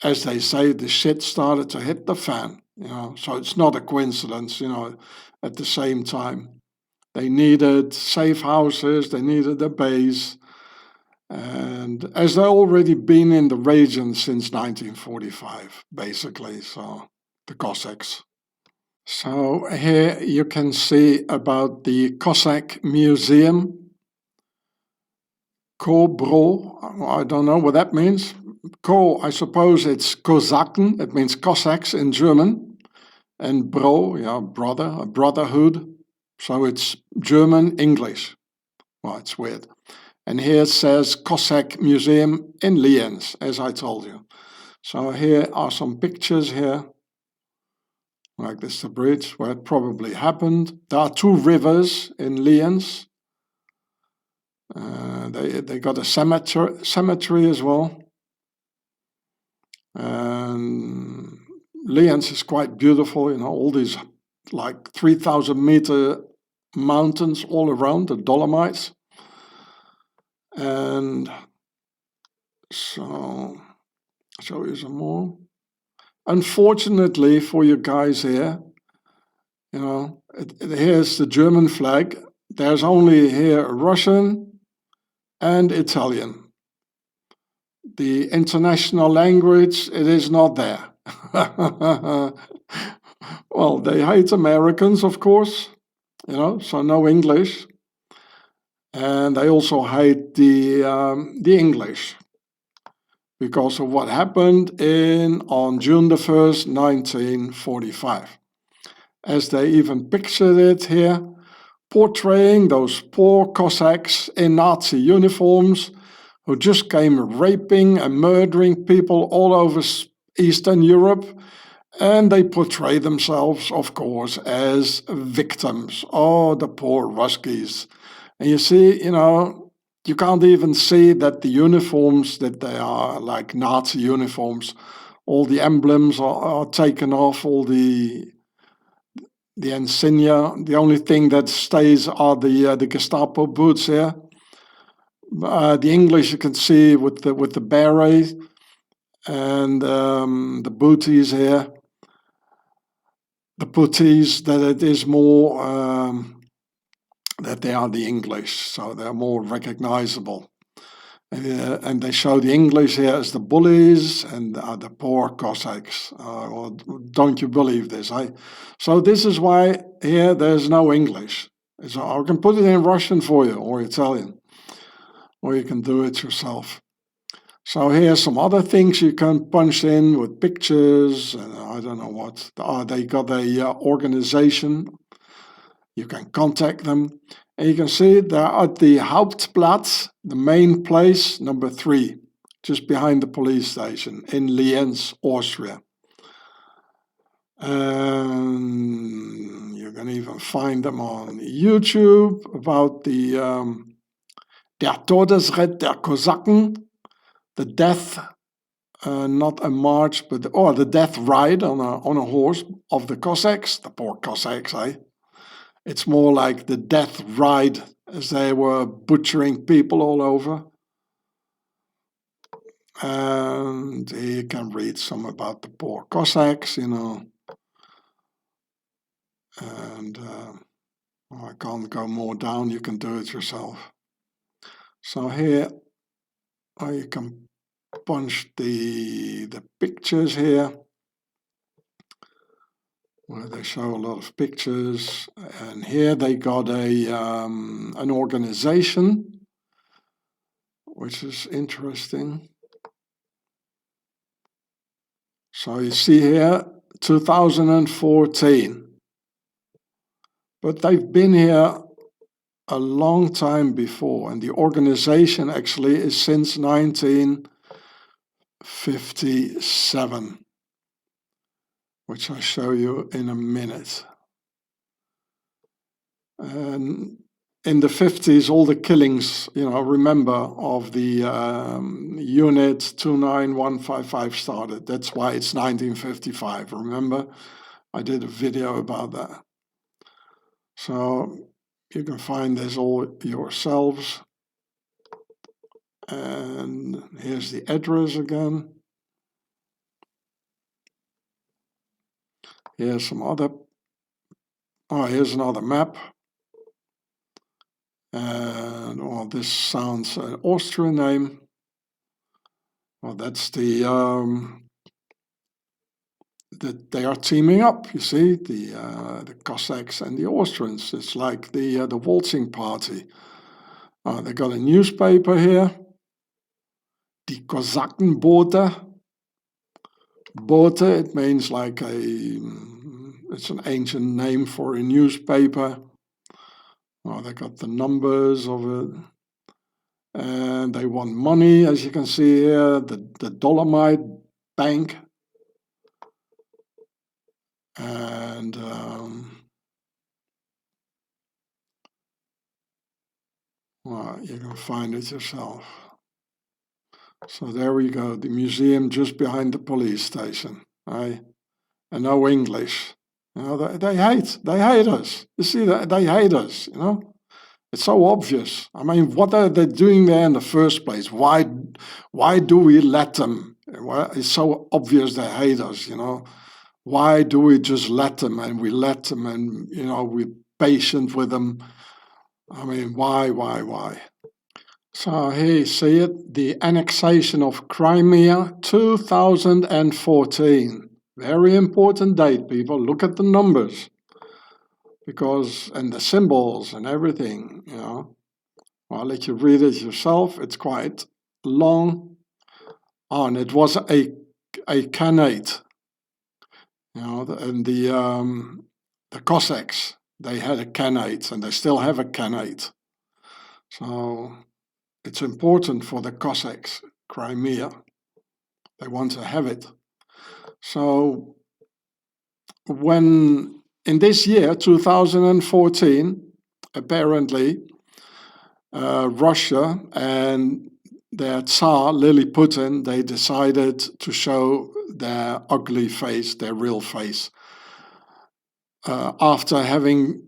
as they say, the shit started to hit the fan, you know. So it's not a coincidence, you know, at the same time. They needed safe houses, they needed a base, and as they've already been in the region since 1945, basically, so the Cossacks. So here you can see about the Cossack Museum. Ko-bro, I don't know what that means. Ko, I suppose it's Kosaken, it means Cossacks in German. And bro, yeah, brother, a brotherhood. So it's German, English. Well, it's weird. And here it says Cossack Museum in Lienz, as I told you. So here are some pictures here. Like this is the bridge where it probably happened. There are two rivers in Lienz. They got a cemetery as well. And Lienz is quite beautiful, you know, all these like 3,000-meter mountains all around, the Dolomites. And so, I'll show you some more. Unfortunately for you guys here, you know, here's the German flag. There's only here Russian and Italian. The international language, it is not there. Well, they hate Americans, of course, you know, so no English. And they also hate the English because of what happened on June the 1st, 1945. As they even pictured it here, portraying those poor Cossacks in Nazi uniforms who just came raping and murdering people all over Eastern Europe, and they portray themselves, of course, as victims. Oh, the poor Ruskies. And you see, you know, you can't even see that the uniforms, that they are like Nazi uniforms. All the emblems are taken off, all the insignia. The only thing that stays are the Gestapo boots here. The English you can see with the beret and the booties here. The puttees, that it is more that they are the English, so they're more recognizable. And they show the English here as the bullies and the poor Cossacks. Or don't you believe this? So this is why here there's no English. So I can put it in Russian for you, or Italian, or you can do it yourself. So here's some other things you can punch in with pictures, and I don't know what. They got a organization. You can contact them. And you can see they're at the Hauptplatz, the main place, number 3, just behind the police station in Lienz, Austria. And you can even find them on YouTube about the Der Todesritt der Kosaken, the death, not a march, but the death ride on a horse of the Cossacks, the poor Cossacks, eh? It's more like the death ride, as they were butchering people all over. And you can read some about the poor Cossacks, you know. And I can't go more down, you can do it yourself. So here you can punch the pictures here, where they show a lot of pictures, and here they got an organization, which is interesting. So you see here, 2014, but they've been here a long time before, and the organization actually is since 1957. Which I'll show you in a minute. And in the 50s, all the killings, you know, remember, of the Unit 29155 started. That's why it's 1955, remember? I did a video about that. So you can find this all yourselves. And here's the address again. Here's some other, here's another map. And this sounds an Austrian name. Well, that's the that they are teaming up, you see, the Cossacks and the Austrians. It's like the waltzing party. They got a newspaper here, Die Kosackenbote. Bote, it means like it's an ancient name for a newspaper. They got the numbers of it. And they want money, as you can see here, the Dolomite Bank. And you can find it yourself. So there we go, the museum just behind the police station, right? And no English. You know, they hate us. You see, they hate us, you know? It's so obvious. I mean, what are they doing there in the first place? Why do we let them? Well, it's so obvious they hate us, you know? Why do we just let them, and we let them, and, you know, we're patient with them? I mean, why? So here you see it, the annexation of Crimea, 2014. Very important date, people. Look at the numbers. And the symbols and everything, you know. Well, I'll let you read it yourself. It's quite long. And it was a khanate. You know, and the Cossacks, they had a khanate, and they still have a khanate. So it's important for the Cossacks, Crimea. They want to have it. So when in this year, 2014, apparently, Russia and their Tsar, Putin, they decided to show their ugly face, their real face. After having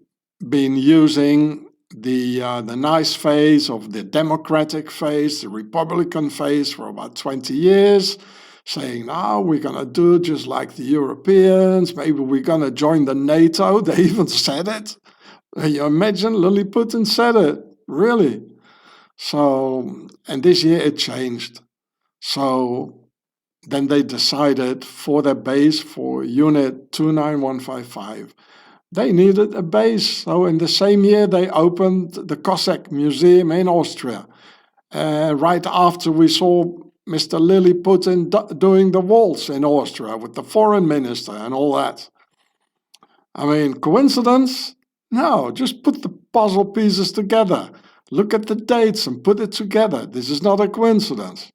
been using the nice face of the democratic face, the Republican face for about 20 years, saying, "Oh, we're going to do just like the Europeans, maybe we're going to join the NATO." They even said it. You imagine, Putin said it, really. So, and this year it changed. So then they decided for their base, for Unit 29155, they needed a base. So in the same year they opened the Cossack Museum in Austria. Right after we saw Mr. Putin doing the waltz in Austria with the foreign minister and all that. I mean, coincidence? No, just put the puzzle pieces together. Look at the dates and put it together. This is not a coincidence.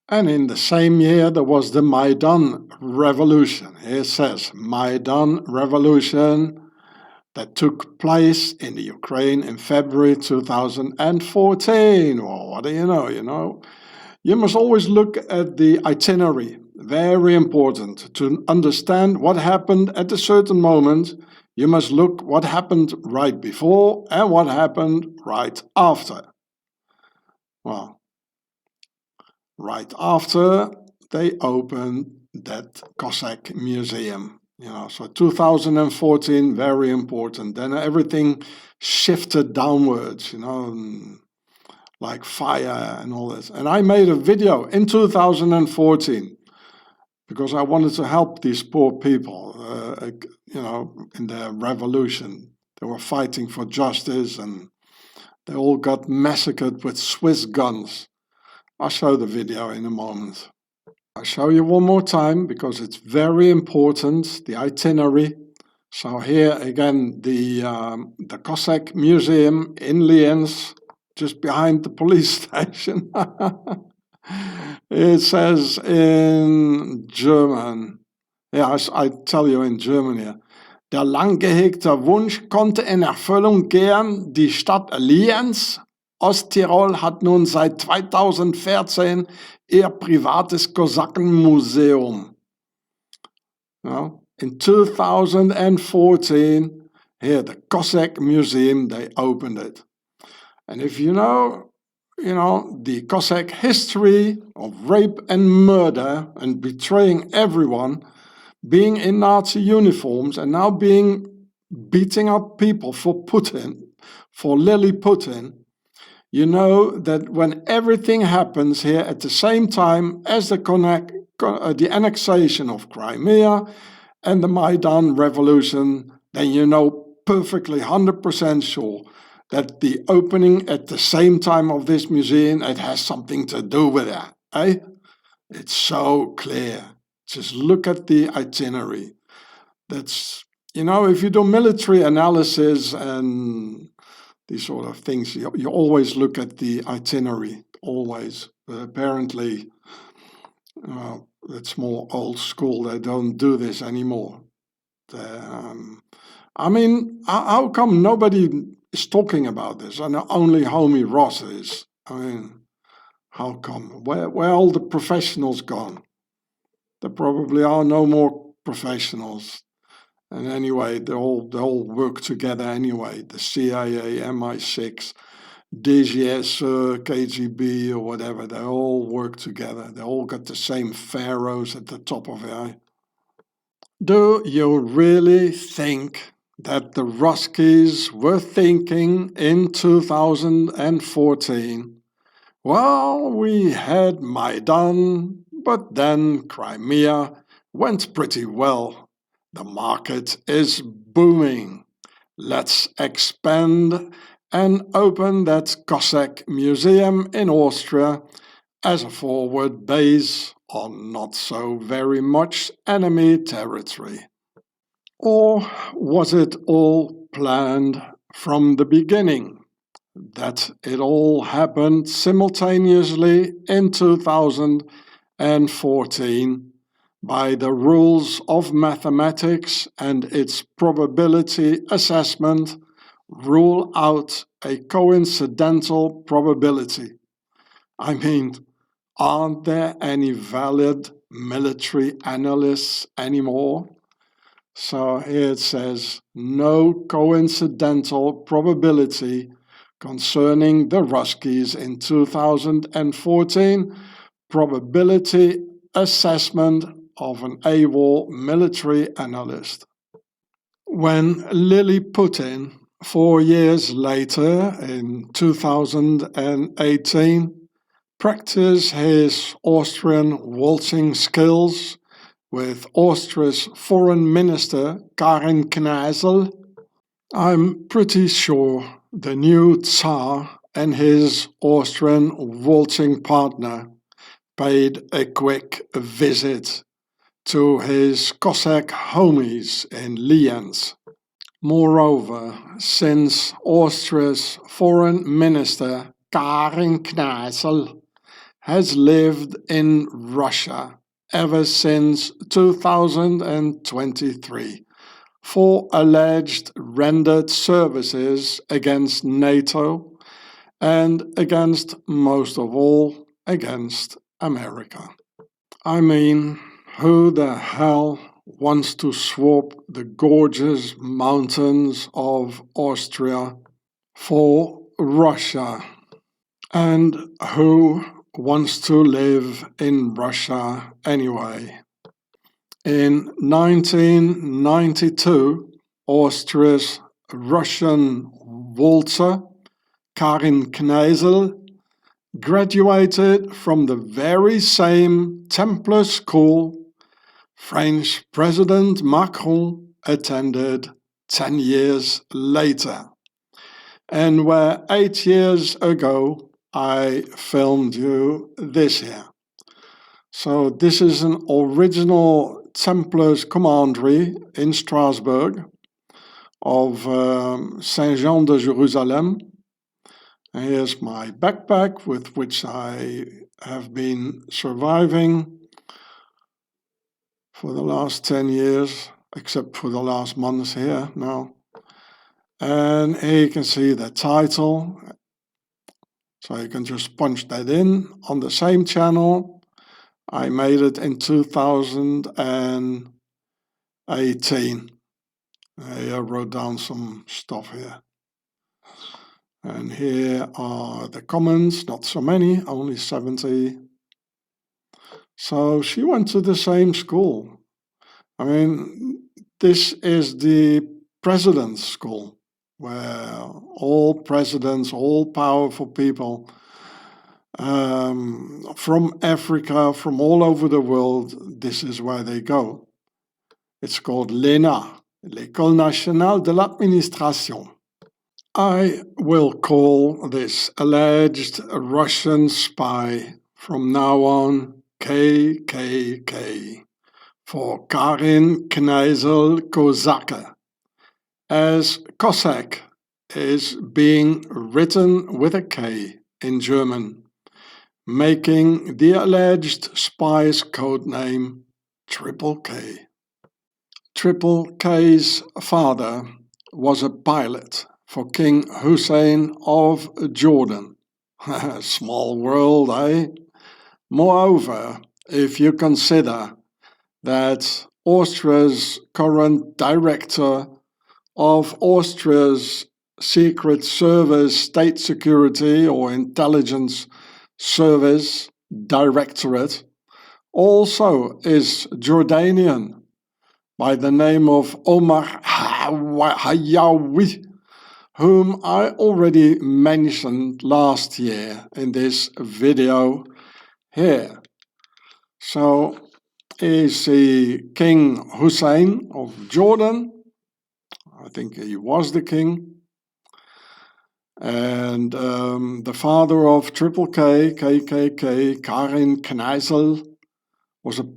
And in the same year, there was the Maidan Revolution. Here it says, Maidan Revolution, that took place in the Ukraine in February 2014. Well, what do you know? You must always look at the itinerary. Very important. To understand what happened at a certain moment, you must look what happened right before and what happened right after. Well, right after they opened that Cossack Museum. So 2014, very important. Then everything shifted downwards, like fire and all this. And I made a video in 2014 because I wanted to help these poor people, in their revolution. They were fighting for justice and they all got massacred with Swiss guns. I'll show the video in a moment. I'll show you one more time because it's very important, the itinerary. So here again, the Cossack Museum in Lienz, just behind the police station. It says in German, I tell you in German here, der lang gehegte Wunsch konnte in Erfüllung gehen, die Stadt Lienz, Osttirol hat nun seit 2014 ihr privates Kosackenmuseum. In 2014, here the Cossack Museum, they opened it. And if you know the Cossack history of rape and murder and betraying everyone, being in Nazi uniforms and now beating up people for Putin, for Putin, you know that when everything happens here at the same time as the annexation of Crimea and the Maidan Revolution, then you know perfectly 100% sure that the opening at the same time of this museum, it has something to do with that, eh? It's so clear. Just look at the itinerary. That's, if you do military analysis and these sort of things, you always look at the itinerary, always. But apparently, it's more old school. They don't do this anymore. How come nobody is talking about this and only Homie Ross is? How come? Where all the professionals gone? There probably are no more professionals. And anyway, they all work together anyway. The CIA, MI6, DGS, KGB or whatever, they all work together. They all got the same pharaohs at the top of it. Do you really think that the Ruskies were thinking in 2014, well, we had Maidan, but then Crimea went pretty well. The market is booming. Let's expand and open that Cossack Museum in Austria as a forward base on not so very much enemy territory. Or was it all planned from the beginning? That it all happened simultaneously in 2014 by the rules of mathematics and its probability assessment, rule out a coincidental probability. I mean, aren't there any valid military analysts anymore? So here it says, no coincidental probability concerning the Ruskies in 2014, probability assessment of an AWOL military analyst. When Lily Putin, 4 years later in 2018, practiced his Austrian waltzing skills with Austria's foreign minister Karin Kneissl, I'm pretty sure the new Tsar and his Austrian waltzing partner paid a quick visit to his Cossack homies in Lienz. Moreover, since Austria's foreign minister Karin Kneissl has lived in Russia ever since 2023 for alleged rendered services against NATO and against, most of all, against America. I mean, who the hell wants to swap the gorgeous mountains of Austria for Russia? And who wants to live in Russia anyway? In 1992, Austria's Russian waltzer, Karin Kneissl, graduated from the very same Templar school French President Macron attended 10 years later, and where 8 years ago I filmed you this here. So this is an original Templars commandery in Strasbourg of Saint-Jean de Jerusalem. And here's my backpack with which I have been surviving for the last 10 years, except for the last months here now. And here you can see the title. So you can just punch that in on the same channel. I made it in 2018. I wrote down some stuff here. And here are the comments, not so many, only 70. So she went to the same school. I mean, this is the president's school, where all presidents, all powerful people from Africa, from all over the world, this is where they go. It's called l'ENA, l'École Nationale de l'Administration. I will call this alleged Russian spy from now on KKK for Karin Kneissl Cossack, as Cossack is being written with a K in German, making the alleged spy's codename Triple K. Triple K's father was a pilot for King Hussein of Jordan. Small world, eh? Moreover, if you consider that Austria's current director of Austria's Secret Service State Security or Intelligence Service Directorate also is Jordanian by the name of Omar Hayawi, whom I already mentioned last year in this video here. So is the King Hussein of Jordan. I think he was the king. And the father of Triple K, KKK, Karin Kneissl, was a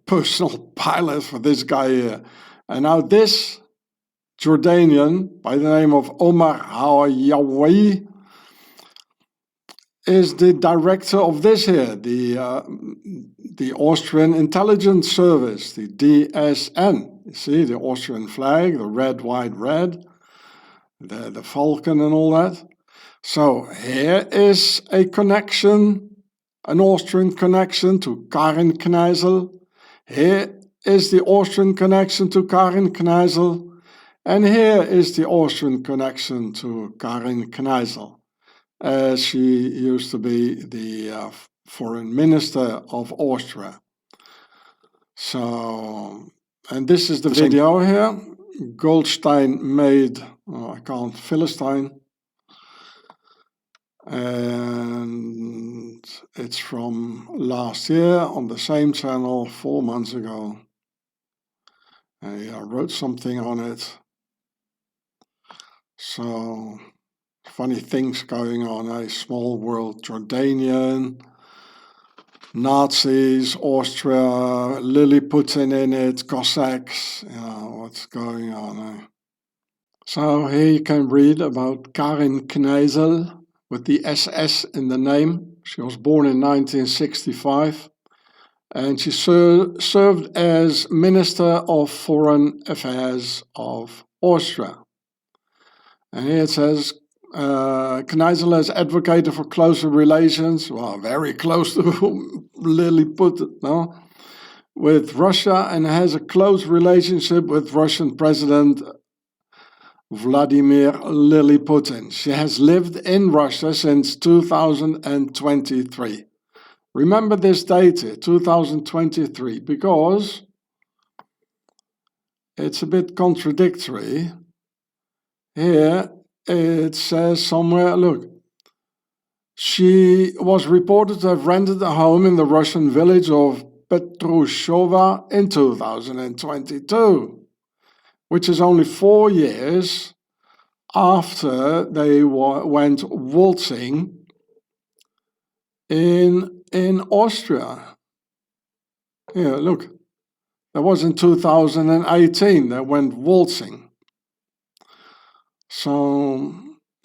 personal pilot for this guy here. And now this Jordanian, by the name of Omar Hayawi, is the director of this here, the Austrian Intelligence Service, the DSN. You see the Austrian flag, the red, white, red. the falcon and all that. So here is a connection, an Austrian connection to Karin Kneissl. Here is the Austrian connection to Karin Kneissl. And here is the Austrian connection to Karin Kneissl. She used to be the foreign minister of Austria. So, and this is the video here. Goldstein made, oh, I can't, Philistine. And it's from last year on the same channel 4 months ago. I wrote something on it. So, funny things going on. A small world, Jordanian, Nazis, Austria, Putin in it, Cossacks, what's going on. So here you can read about Karin Kneissl with the SS in the name. She was born in 1965 and she served as Minister of Foreign Affairs of Austria. And here it says, Kneissl has advocated for closer relations, well, very close to Putin, no? With Russia, and has a close relationship with Russian President Vladimir Putin. She has lived in Russia since 2023. Remember this date here, 2023, because it's a bit contradictory. Here it says somewhere, look, she was reported to have rented a home in the Russian village of Petrushova in 2022, which is only 4 years after they went waltzing in Austria. Here, look, that was in 2018, they went waltzing. So,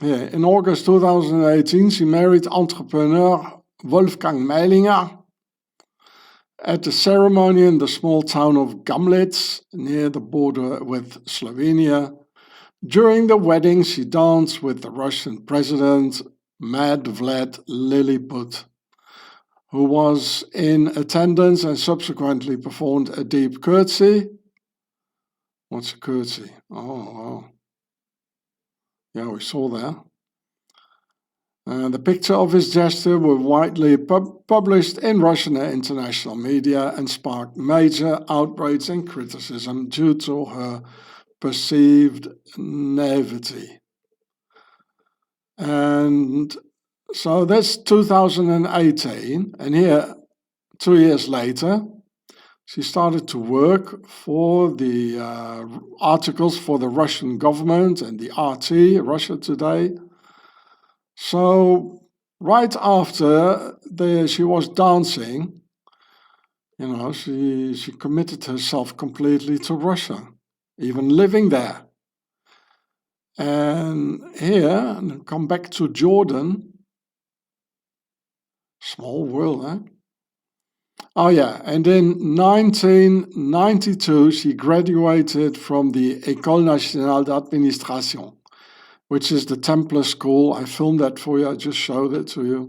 yeah, in August 2018, she married entrepreneur Wolfgang Meilinger at the ceremony in the small town of Gamlitz, near the border with Slovenia. During the wedding, she danced with the Russian president, Mad Vlad Lilliput, who was in attendance and subsequently performed a deep curtsy. What's a curtsy? Oh, wow. Yeah, we saw that. The picture of his gesture were widely published in Russian and international media and sparked major outrage and criticism due to her perceived naivety. And so that's 2018, and here, 2 years later, she started to work for the articles for the Russian government and the RT, Russia Today. So right after she was dancing, she committed herself completely to Russia, even living there. And here, come back to Jordan. Small world, eh? Oh yeah, and in 1992 she graduated from the École Nationale d'Administration, which is the Templar school. I filmed that for you, I just showed it to you,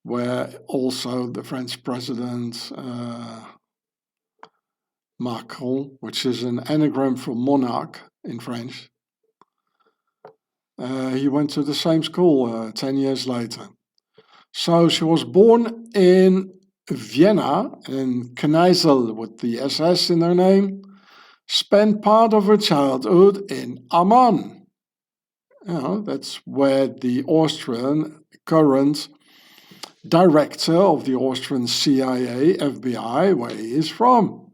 where also the French president Macron, which is an anagram for monarch in French, he went to the same school 10 years later. So she was born in Vienna, and Kneissl, with the SS in her name, spent part of her childhood in Amman. That's where the Austrian current director of the Austrian CIA, FBI, where he is from,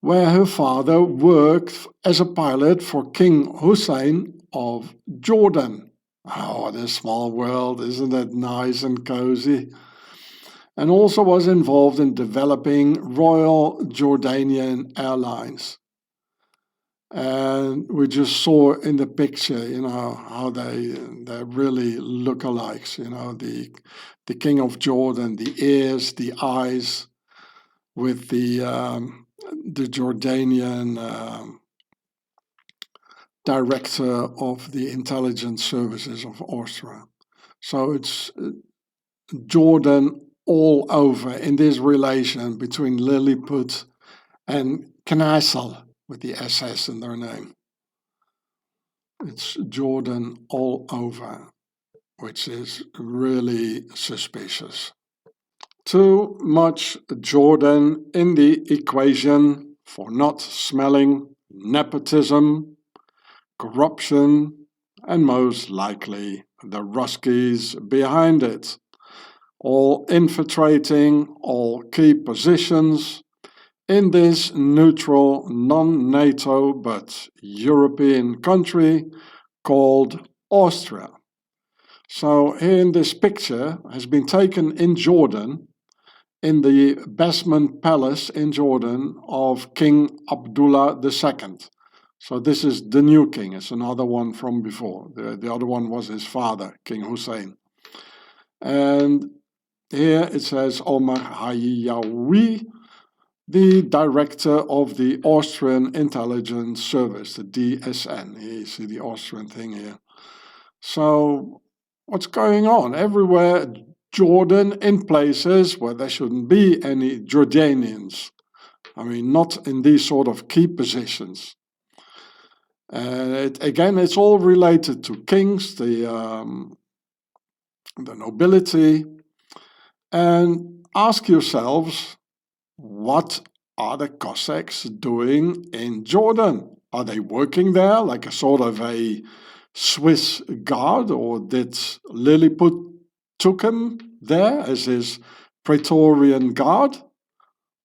where her father worked as a pilot for King Hussein of Jordan. Oh, what a small world, isn't it nice and cozy? And also was involved in developing Royal Jordanian Airlines. And we just saw in the picture, how they're really lookalikes, the King of Jordan, the ears, the eyes, with the Jordanian director of the intelligence services of Austria. So it's Jordan all over in this relation between Lilliput and Kneissl with the SS in their name. It's Jordan all over, which is really suspicious. Too much Jordan in the equation for not smelling nepotism, corruption, and most likely the Ruskies behind it, all infiltrating all key positions in this neutral, non-NATO but European country called Austria. So here in this picture has been taken in Jordan, in the basement palace in Jordan of King Abdullah II. So this is the new king, it's another one from before. The other one was his father, King Hussein. And here it says Omar Hayyawi, the director of the Austrian Intelligence Service, the DSN. Here you see the Austrian thing here. So what's going on? Everywhere Jordan in places where there shouldn't be any Jordanians. I mean, not in these sort of key positions. Again, it's all related to kings, the nobility. And ask yourselves, what are the Cossacks doing in Jordan? Are they working there like a sort of a Swiss guard, or did Lilliput took him there as his Praetorian guard?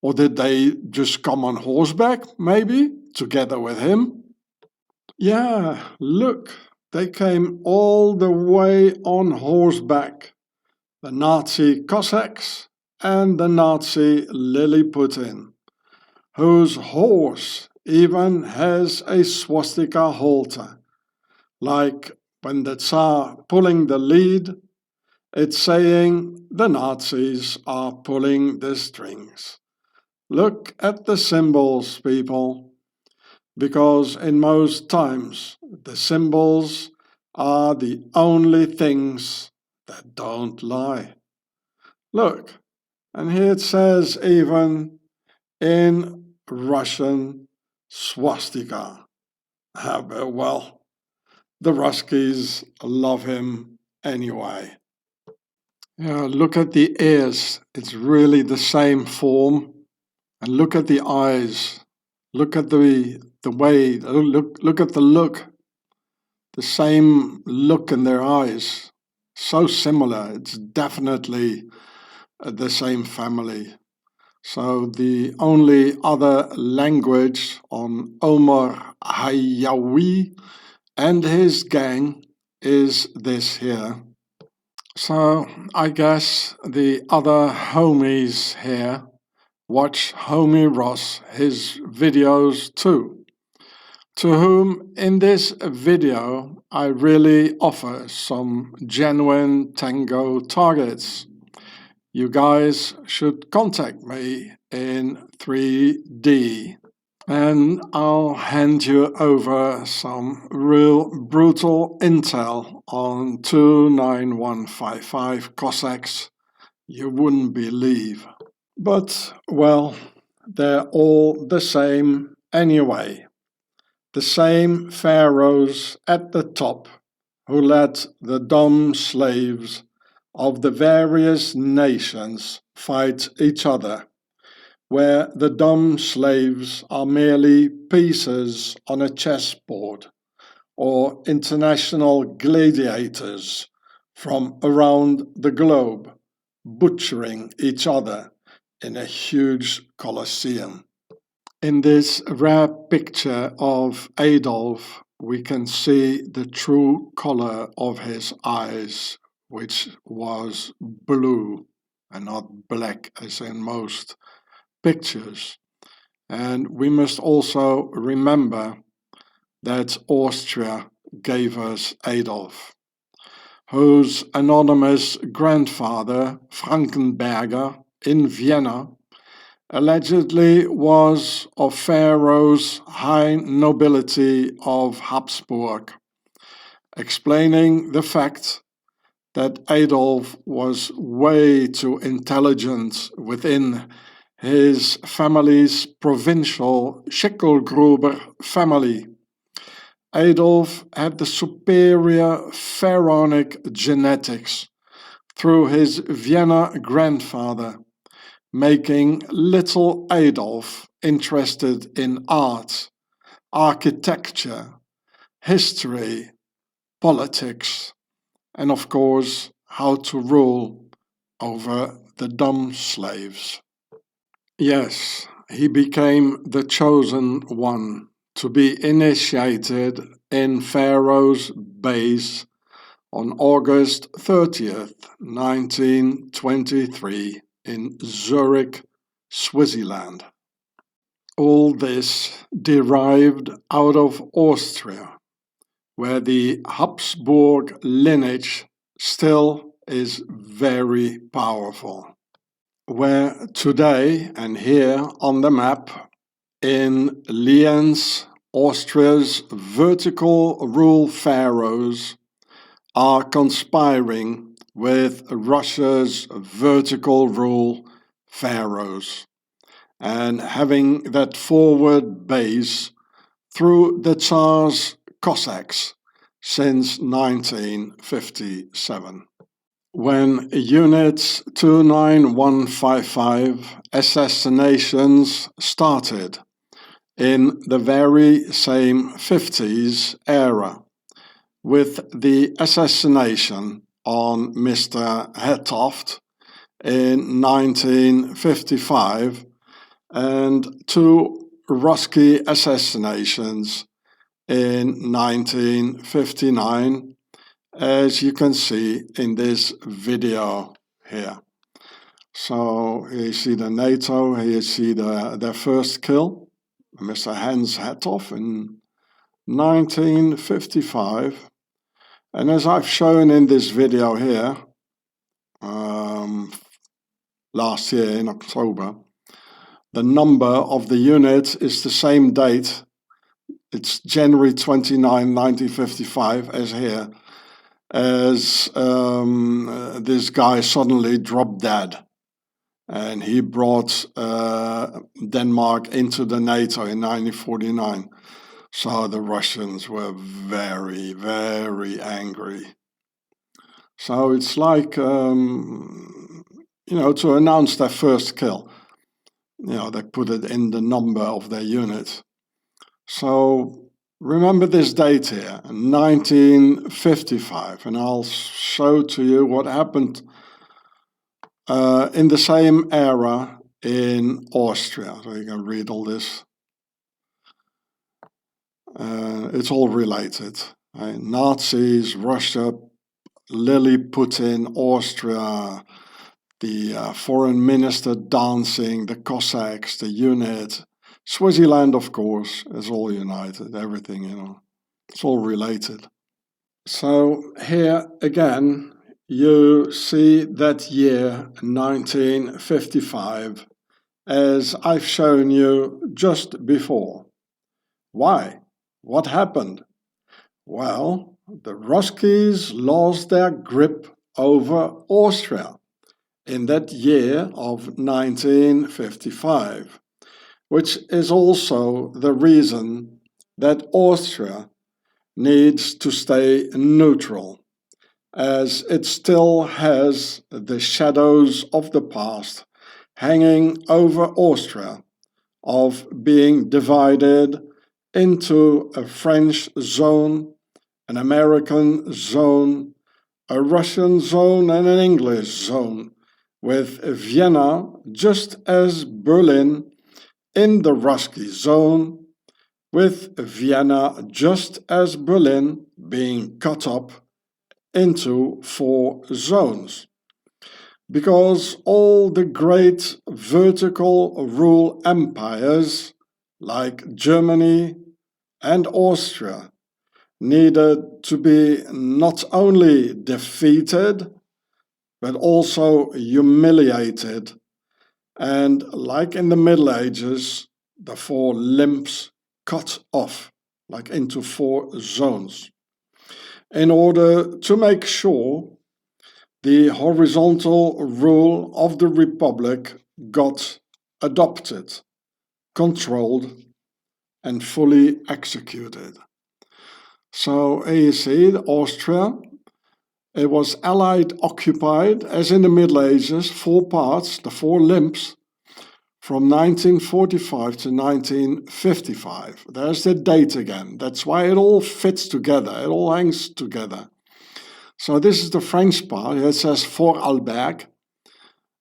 Or did they just come on horseback, maybe, together with him? Yeah, look, they came all the way on horseback. The Nazi Cossacks and the Nazi Lilliputin, whose horse even has a swastika halter. Like when the Tsar pulling the lead, it's saying the Nazis are pulling the strings. Look at the symbols, people, because in most times the symbols are the only things that don't lie. Look, and here it says even in Russian swastika. Well, the Ruskies love him anyway. Yeah, look at the ears. It's really the same form. And look at the eyes. Look at the way, look at the look. The same look in their eyes. So similar. It's definitely the same family. So the only other language on Omar Hayyawi and his gang is this here. So I guess the other homies here watch Homie Ross his videos too, to whom in this video I really offer some genuine tango targets. You guys should contact me in 3D and I'll hand you over some real brutal intel on 29155 Cossacks you wouldn't believe. But, well, they're all the same anyway. The same pharaohs at the top who let the dumb slaves of the various nations fight each other, where the dumb slaves are merely pieces on a chessboard or international gladiators from around the globe, butchering each other in a huge colosseum. In this rare picture of Adolf, we can see the true color of his eyes, which was blue and not black as in most pictures. And we must also remember that Austria gave us Adolf, whose anonymous grandfather, Frankenberger, in Vienna, allegedly was of Pharaoh's high nobility of Habsburg, explaining the fact that Adolf was way too intelligent within his family's provincial Schicklgruber family. Adolf had the superior pharaonic genetics through his Vienna grandfather, making little Adolf interested in art, architecture, history, politics, and of course, how to rule over the dumb slaves. Yes, he became the chosen one to be initiated in Pharaoh's base on August 30th, 1923 in Zurich, Switzerland. All this derived out of Austria, where the Habsburg lineage still is very powerful. Where today, and here on the map, in Lienz, Austria's vertical rule pharaohs are conspiring with Russia's vertical rule pharaohs and having that forward base through the Tsar's Cossacks since 1957. When Unit 29155 assassinations started in the very same 50s era, with the assassination on Mr. Hetoft in 1955 and two Roski assassinations in 1959, as you can see in this video here. So here you see the NATO, here you see their first kill, Mr. Hans Hetoff in 1955. And as I've shown in this video here, last year in October, the number of the unit is the same date. It's January 29, 1955, as here, as this guy suddenly dropped dead. And he brought Denmark into the NATO in 1949. So the Russians were very, very angry. So it's like, to announce their first kill. They put it in the number of their unit. So remember this date here, 1955, and I'll show to you what happened in the same era in Austria. So you can read all this. It's all related. Right? Nazis, Russia, Lily Putin, Austria, the foreign minister dancing, the Cossacks, the unit, Switzerland, of course, is all united, everything, it's all related. So here again, you see that year 1955 as I've shown you just before. Why? What happened? Well, the Ruskies lost their grip over Austria in that year of 1955, which is also the reason that Austria needs to stay neutral, as it still has the shadows of the past hanging over Austria of being divided into a French zone, an American zone, a Russian zone, and an English zone, with Vienna just as Berlin in the Ruski zone, with Vienna just as Berlin being cut up into 4 zones. Because all the great vertical rule empires, like Germany and Austria, needed to be not only defeated, but also humiliated And like in the Middle Ages, the 4 limbs cut off, like into 4 zones, in order to make sure the horizontal rule of the Republic got adopted, controlled, and fully executed. So here you see Austria. It was Allied occupied, as in the Middle Ages, 4 parts, the 4 limbs, from 1945 to 1955. There's the date again. That's why it all fits together. It all hangs together. So this is the French part. It says Vorarlberg.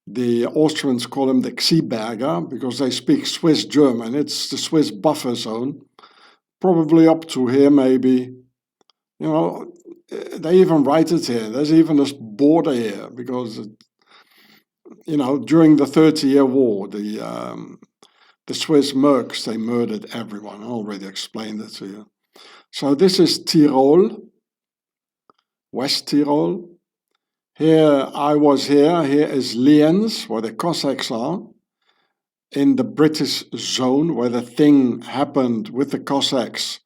The Austrians call him the Xiberger because they speak Swiss German. It's the Swiss buffer zone. Probably up to here, maybe. You know, they even write it here. There's even this border here because, you know, during the 30-Year War, the Swiss mercs, they murdered everyone. I already explained it to you. So this is Tyrol, West Tyrol. Here I was here. Here is Lienz, where the Cossacks are, in the British zone, where the thing happened with the Cossacks,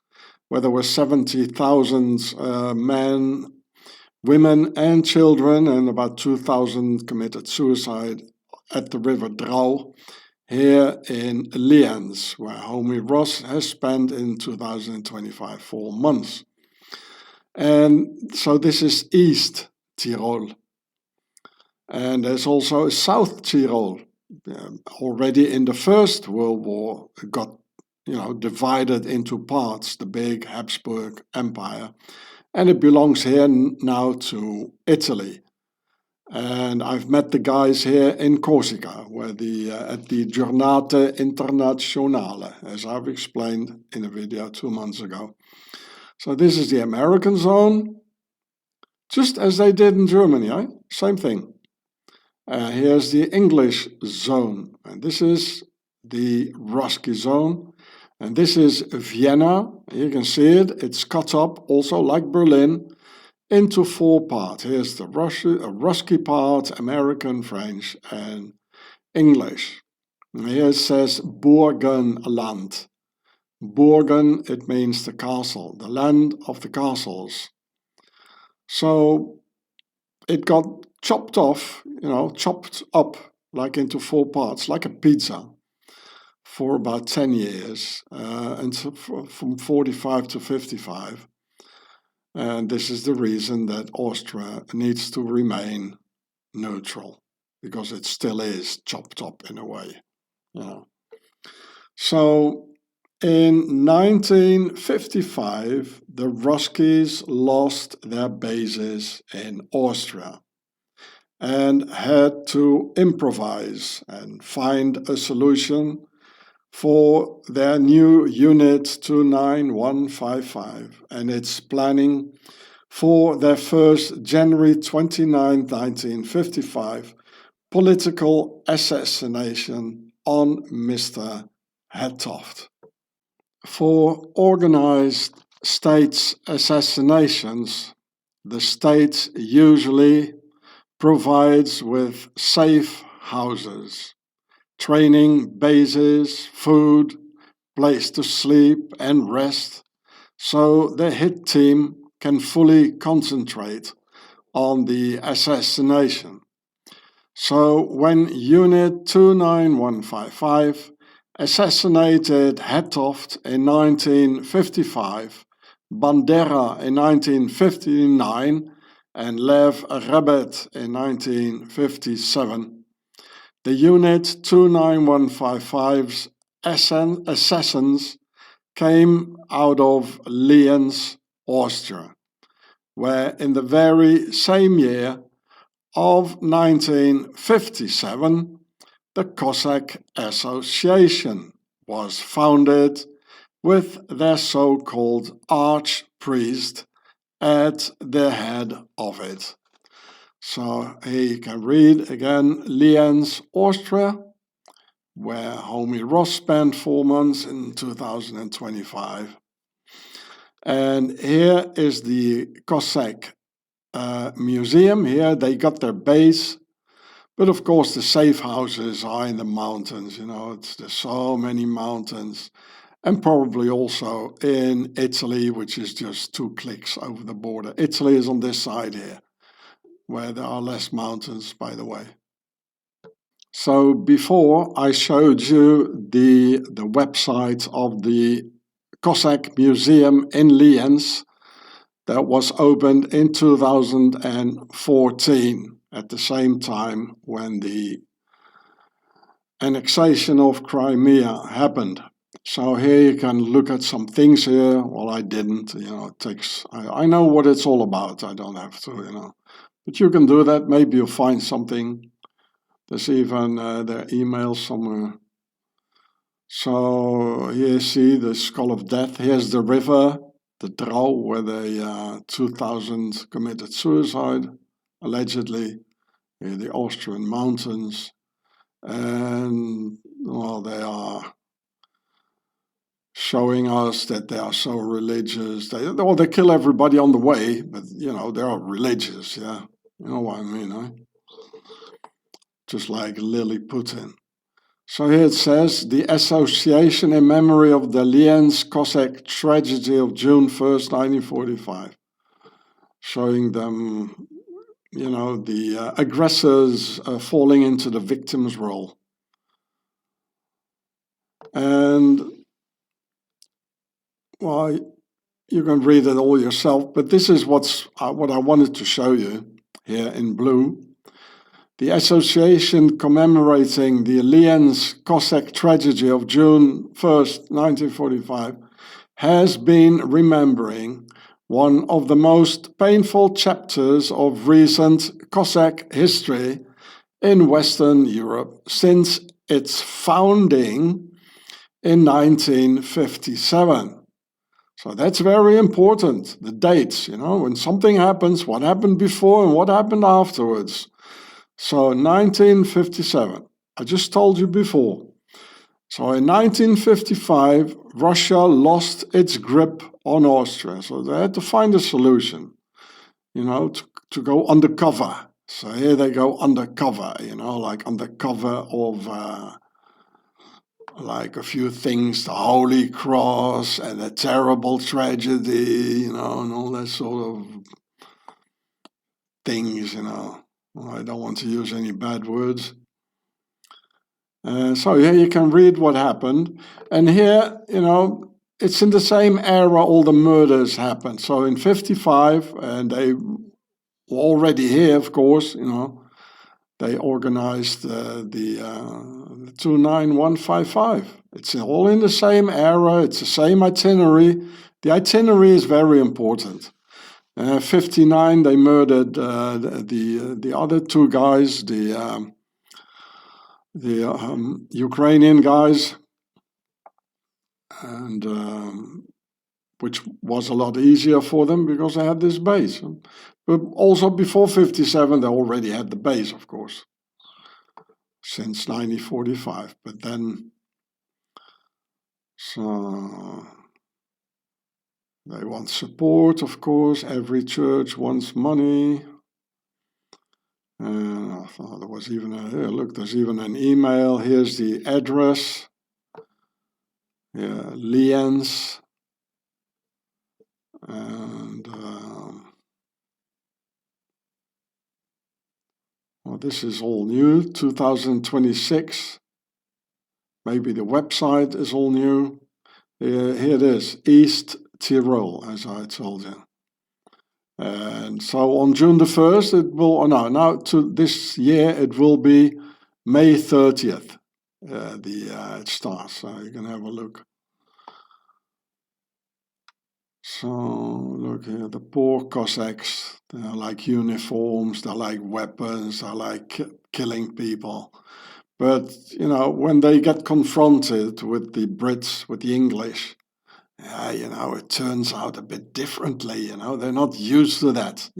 where there were 70,000 men, women and children, and about 2,000 committed suicide at the river Drau, here in Lienz, where homie Ross has spent in 2025 4 months. And so this is East Tyrol. And there's also South Tyrol. Already in the First World War, it got, you know, divided into parts, the big Habsburg Empire. And it belongs here now to Italy. And I've met the guys here in Corsica, where at the Giornate Internazionale, as I've explained in a video 2 months ago. So this is the American zone, just as they did in Germany, eh? Same thing. Here's the English zone, and this is the Ruski zone, and this is Vienna. You can see it, it's cut up, also like Berlin, into 4 parts. Here's the Ruski part, American, French, and English. And here it says Burgenland. Burgen, it means the castle, the land of the castles. So it got chopped off, you know, chopped up like into 4 parts, like a pizza, for about 10 years, and so from 45 to 55. And this is the reason that Austria needs to remain neutral, because it still is chopped up in a way, you know. So in 1955, the Ruskies lost their bases in Austria and had to improvise and find a solution for their new Unit 29155 and its planning for their first January 29, 1955 political assassination on Mr. Hattoft. For organized states assassinations, the state usually provides with safe houses, training bases, food, place to sleep and rest, so the hit team can fully concentrate on the assassination. So when Unit 29155 assassinated Hattoft in 1955, Bandera in 1959, and Lev Rebet in 1957, the Unit 29155's assassins came out of Lienz, Austria, where in the very same year of 1957, the Cossack Association was founded with their so-called archpriest at the head of it. So here you can read again Lienz, Austria, where homie Ross spent 4 months in 2025. And here is the Cossack Museum. Here they got their base, But of course, the safe houses are in the mountains. There's so many mountains. And probably also in Italy, which is just 2 clicks over the border. Italy is on this side here, where there are less mountains, by the way. So before I showed you the website of the Cossack Museum in Lienz that was opened in 2014 at the same time when the annexation of Crimea happened. So here you can look at some things here. Well, I didn't, it takes, I know what it's all about. I don't have to, but you can do that. Maybe you'll find something. There's even their email somewhere. So here you see the Skull of Death. Here's the river, the Tyrol, where the 2,000 committed suicide, allegedly. Here the Austrian mountains. And, well, they are showing us that they are so religious. They kill everybody on the way, but, they are religious, yeah. You know what I mean, eh? Just like Lily Putin. So here it says, the association in memory of the Lienz Cossack tragedy of June 1st, 1945. Showing them, the aggressors falling into the victim's role. And, well, you can read it all yourself, but this is what I wanted to show you here in blue. The association commemorating the Lienz Cossack tragedy of June 1st, 1945, has been remembering one of the most painful chapters of recent Cossack history in Western Europe since its founding in 1957. So that's very important, the dates, when something happens, what happened before and what happened afterwards. So 1957, I just told you before. So in 1955, Russia lost its grip on Austria. So they had to find a solution, to go undercover. So here they go undercover, like undercover of like a few things, the Holy Cross and a terrible tragedy, and all that sort of things, Well, I don't want to use any bad words. So here you can read what happened. And here, it's in the same era all the murders happened. So in 55, and they were already here, of course, they organized the 29155. It's all in the same era. It's the same itinerary. The itinerary is very important. 59, they murdered the other 2 guys, the Ukrainian guys, and which was a lot easier for them because they had this base. But also before 57, they already had the base, of course, since 1945. But then, so they want support, of course. Every church wants money. And I thought there was even look, there's even an email. Here's the address. Yeah, Lienz. And well, this is all new, 2026. Maybe the website is all new. Here it is, East Tyrol, as I told you. And so on June the 1st, it will, now to this year, it will be May 30th. It starts, so you can have a look. So look here, the poor Cossacks, they're like uniforms, they're like weapons, they're like killing people. But, when they get confronted with the Brits, with the English, it turns out a bit differently, they're not used to that,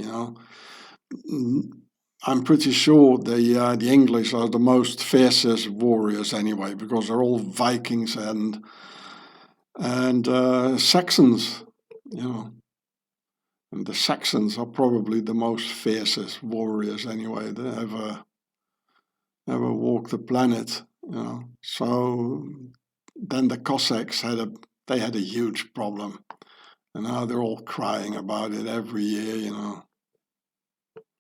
I'm pretty sure the English are the most fiercest warriors anyway, because they're all Vikings and Saxons, And the Saxons are probably the most fiercest warriors anyway that ever never walked the planet, you know. So then the Cossacks had a huge problem, and now they're all crying about it every year, you know.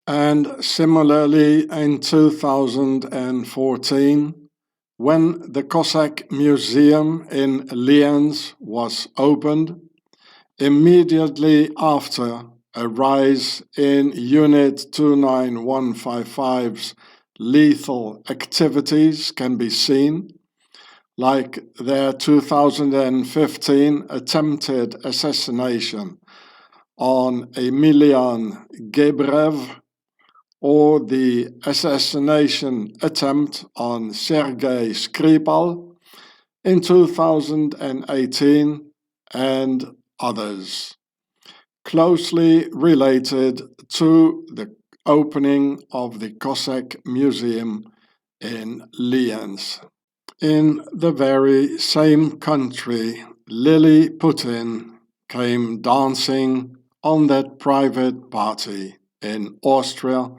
And similarly, in 2014, when the Cossack Museum in Lienz was opened, immediately after, a rise in Unit 29155's lethal activities can be seen, like their 2015 attempted assassination on Emilian Gebrev, or the assassination attempt on Sergei Skripal in 2018, and others, closely related to the opening of the Cossack Museum in Lienz. In the very same country, Lily Putin came dancing on that private party in Austria,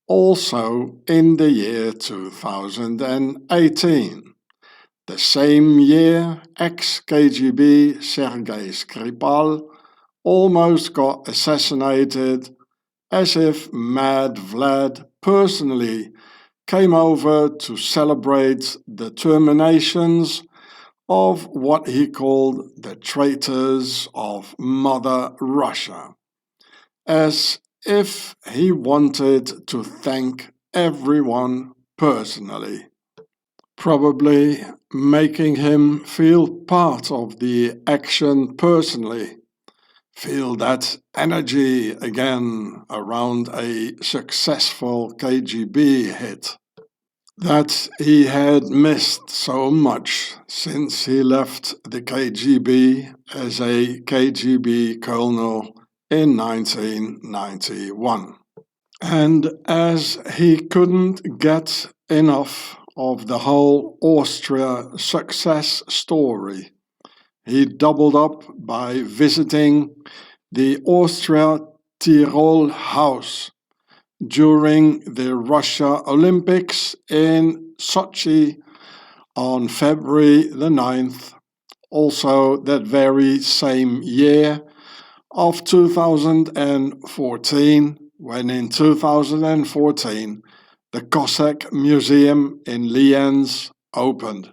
also in the year 2018. The same year, ex-KGB Sergei Skripal almost got assassinated, as if Mad Vlad personally came over to celebrate the terminations of what he called the traitors of Mother Russia, as if he wanted to thank everyone personally, probably making him feel part of the action personally, feel that energy again around a successful KGB hit that he had missed so much since he left the KGB as a KGB colonel in 1991. And as he couldn't get enough of the whole Austria success story, he doubled up by visiting the Austria Tyrol house during the Russia Olympics in Sochi on February the 9th, also that very same year of 2014, when in 2014 the Cossack Museum in Lienz opened.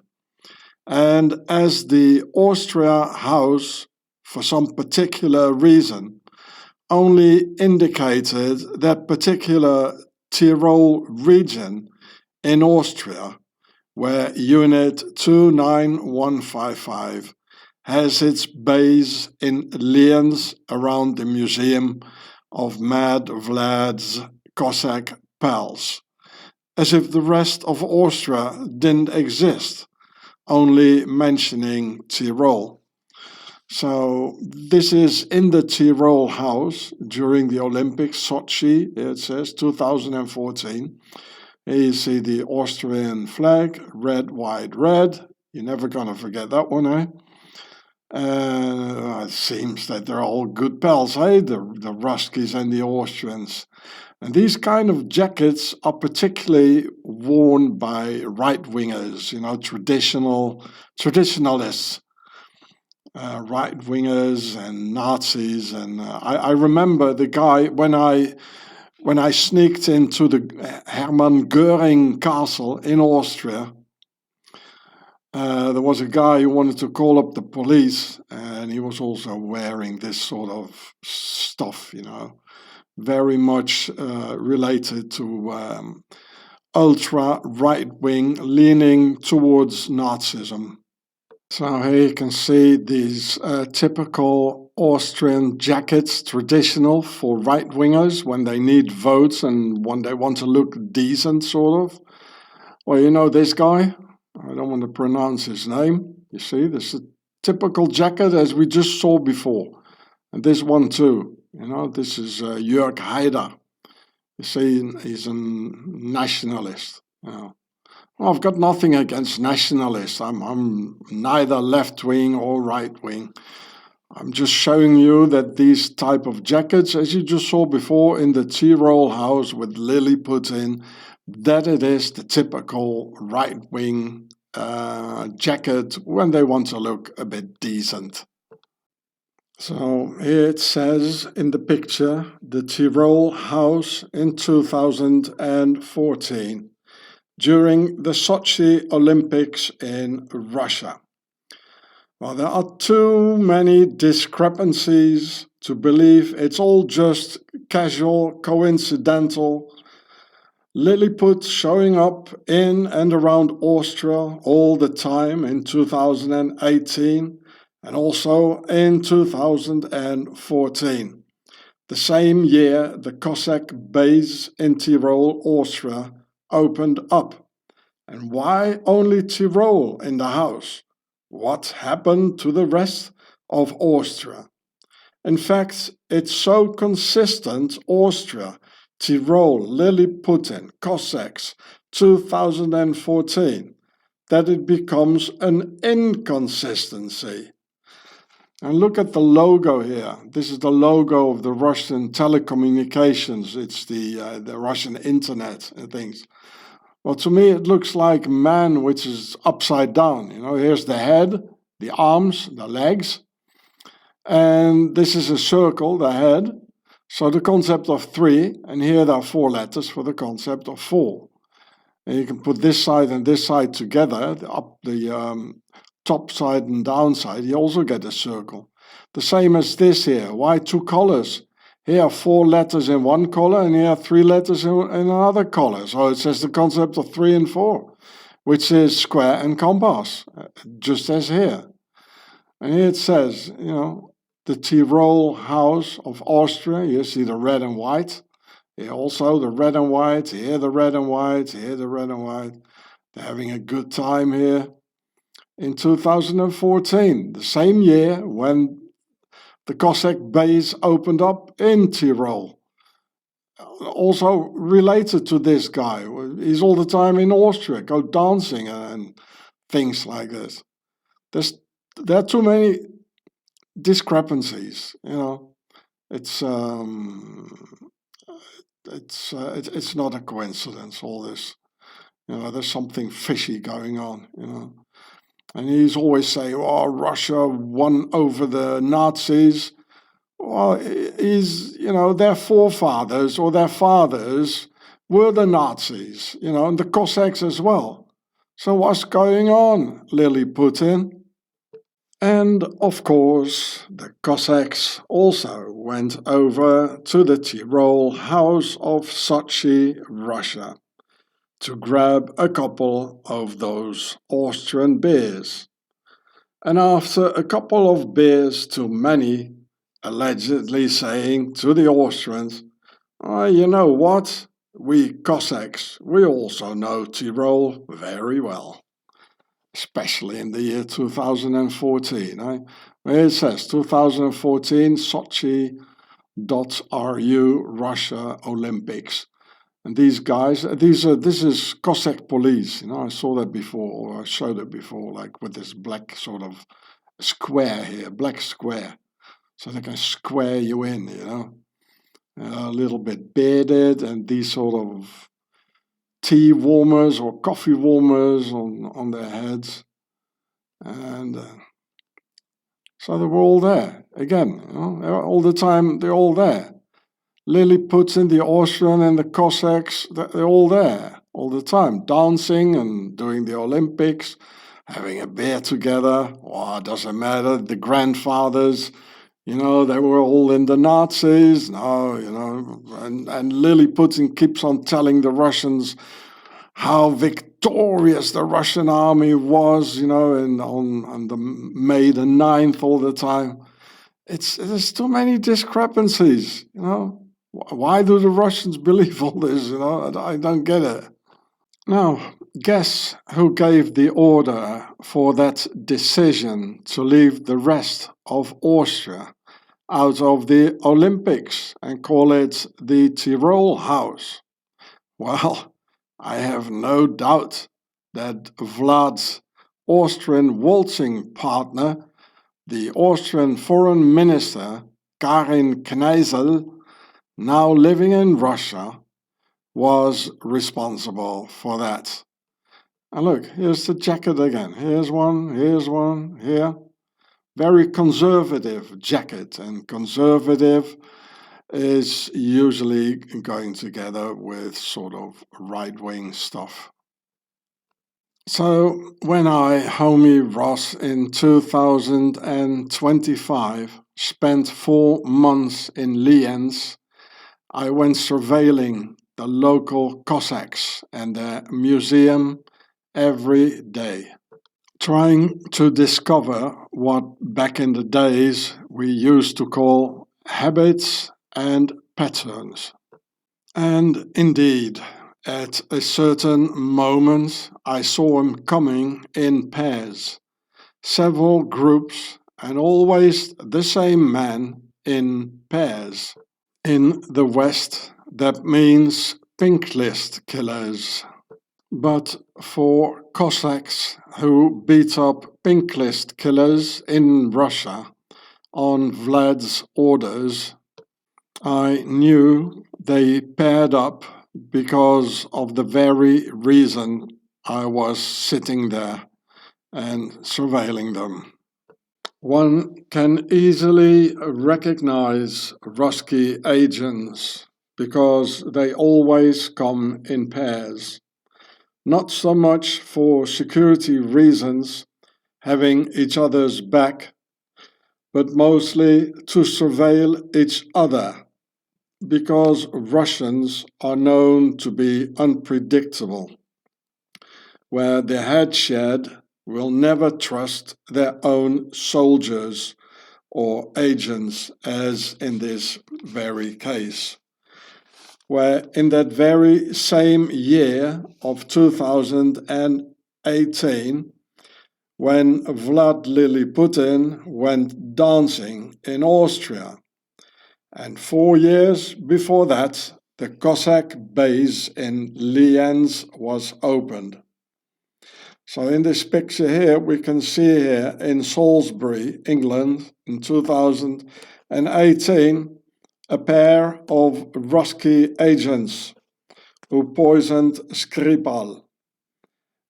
And as the Austria House, for some particular reason, only indicated that particular Tyrol region in Austria, where Unit 29155 has its base in Lienz around the Museum of Mad Vlad's Cossack pals, as if the rest of Austria didn't exist, only mentioning Tyrol. So this is in the Tyrol house during the Olympics, Sochi, it says 2014. Here you see the Austrian flag, red, white, red. You're never going to forget that one, eh? It seems that they're all good pals, eh? The Ruskies and the Austrians. And these kind of jackets are particularly worn by right-wingers, you know, traditionalists. Right-wingers and Nazis, and I remember the guy when I sneaked into the Hermann Göring castle in Austria. There was a guy who wanted to call up the police, and he was also wearing this sort of stuff, you know, very much related to ultra right-wing, leaning towards Nazism. So here you can see these typical Austrian jackets, traditional for right-wingers when they need votes and when they want to look decent, sort of. Well, you know this guy? I don't want to pronounce his name. You see, this is a typical jacket as we just saw before. And this one too. You know, this is G.I.U.R.E.H. You see, he's a nationalist. You know. Well, I've got nothing against nationalists. I'm neither left-wing or right-wing. I'm just showing you that these type of jackets, as you just saw before in the Tyrol house with Lily Putin, that it is the typical right-wing jacket when they want to look a bit decent. So here it says in the picture, the Tyrol house in 2014 during the Sochi Olympics in Russia. Well, there are too many discrepancies to believe it's all just casual, coincidental. Lilliput showing up in and around Austria all the time in 2018 and also in 2014. The same year the Cossack base in Tyrol, Austria opened up. And why only Tyrol in the house? What happened to the rest of Austria? In fact, it's so consistent, Austria, Tyrol, Lilliputian, Cossacks, 2014, that it becomes an inconsistency. And look at the logo here. This is the logo of the Russian telecommunications. It's the Russian internet and things. Well, to me, it looks like man, which is upside down. You know, here's the head, the arms, the legs. And this is a circle, the head. So the concept of 3, and here there are 4 letters for the concept of 4. And you can put this side and this side together, the top side and down side, you also get a circle. The same as this here. Why 2 colors? Here are 4 letters in one color, and here are 3 letters in another color. So it says the concept of 3 and 4, which is square and compass, just as here. And here it says, you know, the Tyrol house of Austria. You see the red and white. Here also the red and white. Here the red and white. Here the red and white. They're having a good time here. In 2014, the same year when the Cossack base opened up in Tyrol. Also related to this guy. He's all the time in Austria, go dancing and things like this. There are too many discrepancies, you know. It's not a coincidence, all this. You know, there's something fishy going on, you know. And he's always saying, oh, Russia won over the Nazis. Well, you know, their forefathers or their fathers were the Nazis, you know, and the Cossacks as well. So what's going on, Lily Putin? And of course, the Cossacks also went over to the Tyrol house of Sochi, Russia, to grab a couple of those Austrian beers. And after a couple of beers too many, allegedly saying to the Austrians, oh, you know what, we Cossacks, we also know Tyrol very well, especially in the year 2014. It says 2014 Sochi.ru Russia Olympics. And these guys, this is Cossack police, you know, I saw that before, or I showed it before, like with this black sort of square here, black square. So they can square you in, you know. A little bit bearded, and these sort of tea warmers or coffee warmers on their heads. And so they were all there, again, you know, all the time they're all there. Lily Putin, the Austrian and the Cossacks, they're all there all the time, dancing and doing the Olympics, having a beer together. Oh, it doesn't matter. The grandfathers, you know, they were all in the Nazis. No, you know, and Lily Putin keeps on telling the Russians how victorious the Russian army was, you know, and on the May the 9th all the time. There's too many discrepancies, you know. Why do the Russians believe all this? You know, I don't get it. Now, guess who gave the order for that decision to leave the rest of Austria out of the Olympics and call it the Tyrol House? Well, I have no doubt that Vlad's Austrian waltzing partner, the Austrian foreign minister, Karin Kneissl, now living in Russia, was responsible for that. And look, here's the jacket again. Here's one, here. Very conservative jacket, and conservative is usually going together with sort of right-wing stuff. So when I, homie Ross, in 2025 spent 4 months in Lienz, I went surveilling the local Cossacks and their museum every day, trying to discover what back in the days we used to call habits and patterns. And indeed, at a certain moment, I saw them coming in pairs, several groups, and always the same man in pairs. In the West, that means pink list killers. But for Cossacks who beat up pink list killers in Russia on Vlad's orders, I knew they paired up because of the very reason I was sitting there and surveilling them. One can easily recognize Ruski agents because they always come in pairs. Not so much for security reasons, having each other's back, but mostly to surveil each other, because Russians are known to be unpredictable, where the headshed will never trust their own soldiers or agents, as in this very case, where in that very same year of 2018, when Vladimir Putin went dancing in Austria, and 4 years before that, the Cossack base in Lienz was opened. So in this picture here, we can see here in Salisbury, England, in 2018, a pair of Ruski agents who poisoned Skripal.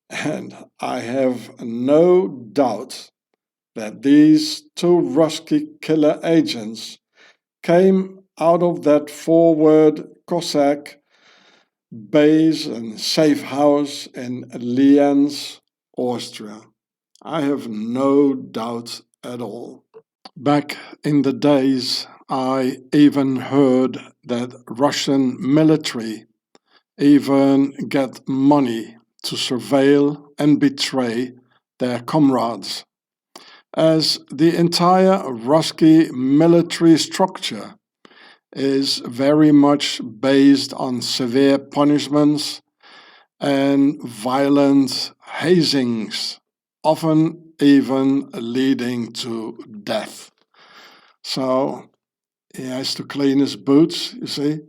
And I have no doubt that these 2 Ruski killer agents came out of that forward Cossack base and safe house in Lienz, Austria. I have no doubt at all. Back in the days, I even heard that Russian military even get money to surveil and betray their comrades, as the entire Ruski military structure is very much based on severe punishments and violent hazings, often even leading to death. So he has to clean his boots, you see.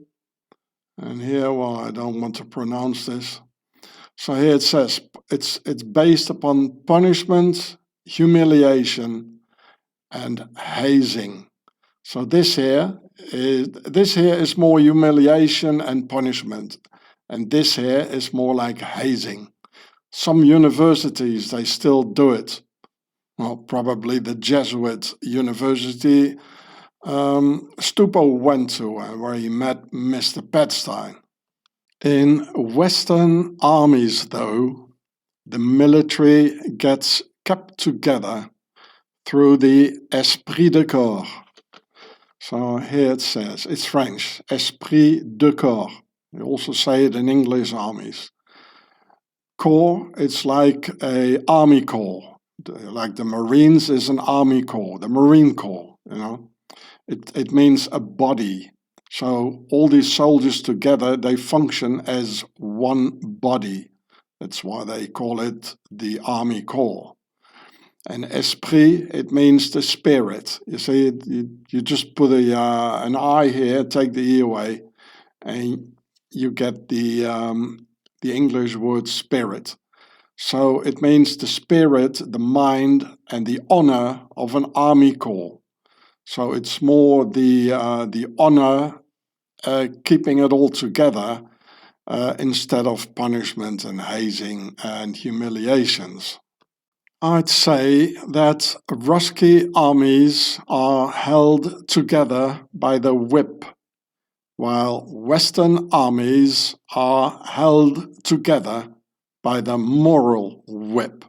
And here, well, I don't want to pronounce this. So here it says it's based upon punishment, humiliation, and hazing. So this here is more humiliation and punishment, and this here is more like hazing. Some universities, they still do it. Well, probably the Jesuit university Stupo went to, where he met Mr. Petstein. In Western armies, though, the military gets kept together through the esprit de corps. So here it says, it's French, esprit de corps. You also say it in English armies. Corps, it's like a army corps. Like the Marines is an army corps, the Marine Corps, you know. It means a body. So all these soldiers together, they function as one body. That's why they call it the Army Corps. And esprit, it means the spirit. You see, you just put an I here, take the E away, and you get the English word spirit. So it means the spirit, the mind, and the honor of an army corps. So it's more the honor, keeping it all together, instead of punishment and hazing and humiliations. I'd say that Ruski armies are held together by the whip, while Western armies are held together by the moral whip,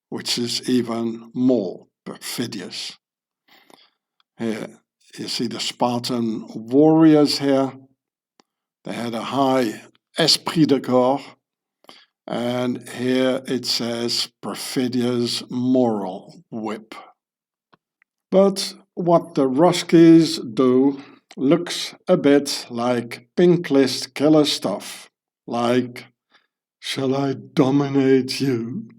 which is even more perfidious. Here you see the Spartan warriors here. They had a high esprit de corps, and here it says perfidious moral whip. But what the Ruskies do looks a bit like pink list killer stuff, like, shall I dominate you,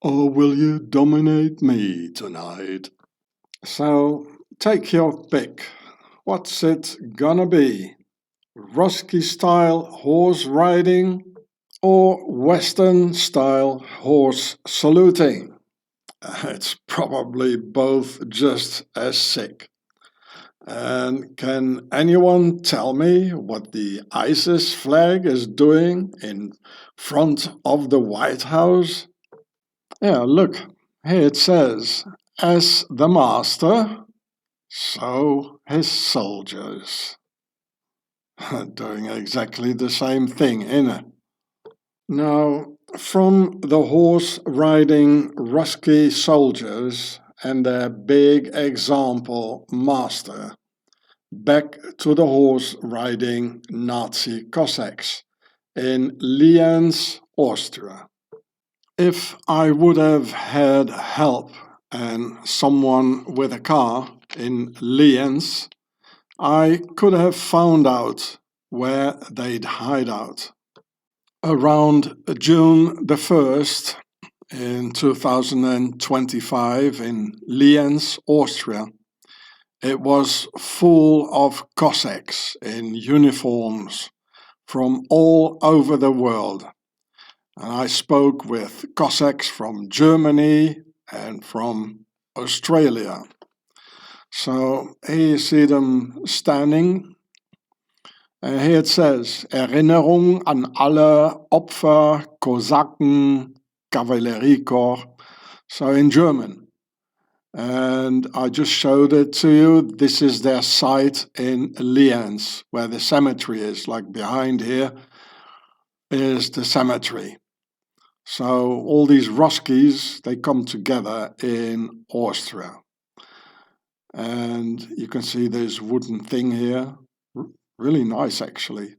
or will you dominate me tonight? So take your pick. What's it gonna be? Rusky style horse riding or Western style horse saluting? It's probably both just as sick. And can anyone tell me what the ISIS flag is doing in front of the White House? Yeah, look, here it says, as the master, so his soldiers. Doing exactly the same thing, innit? Now, from the horse-riding Rusky soldiers and their big example master, back to the horse-riding Nazi Cossacks in Lienz, Austria. If I would have had help and someone with a car in Lienz, I could have found out where they'd hide out. Around June the 1st in 2025 in Lienz, Austria, it was full of Cossacks in uniforms from all over the world. And I spoke with Cossacks from Germany and from Australia. So here you see them standing. Here it says, Erinnerung an alle Opfer, Kosaken, Kavalleriekorps. So in German. And I just showed it to you. This is their site in Lienz, where the cemetery is. Like behind here is the cemetery. So all these Ruskies, they come together in Austria. And you can see this wooden thing here. Really nice, actually.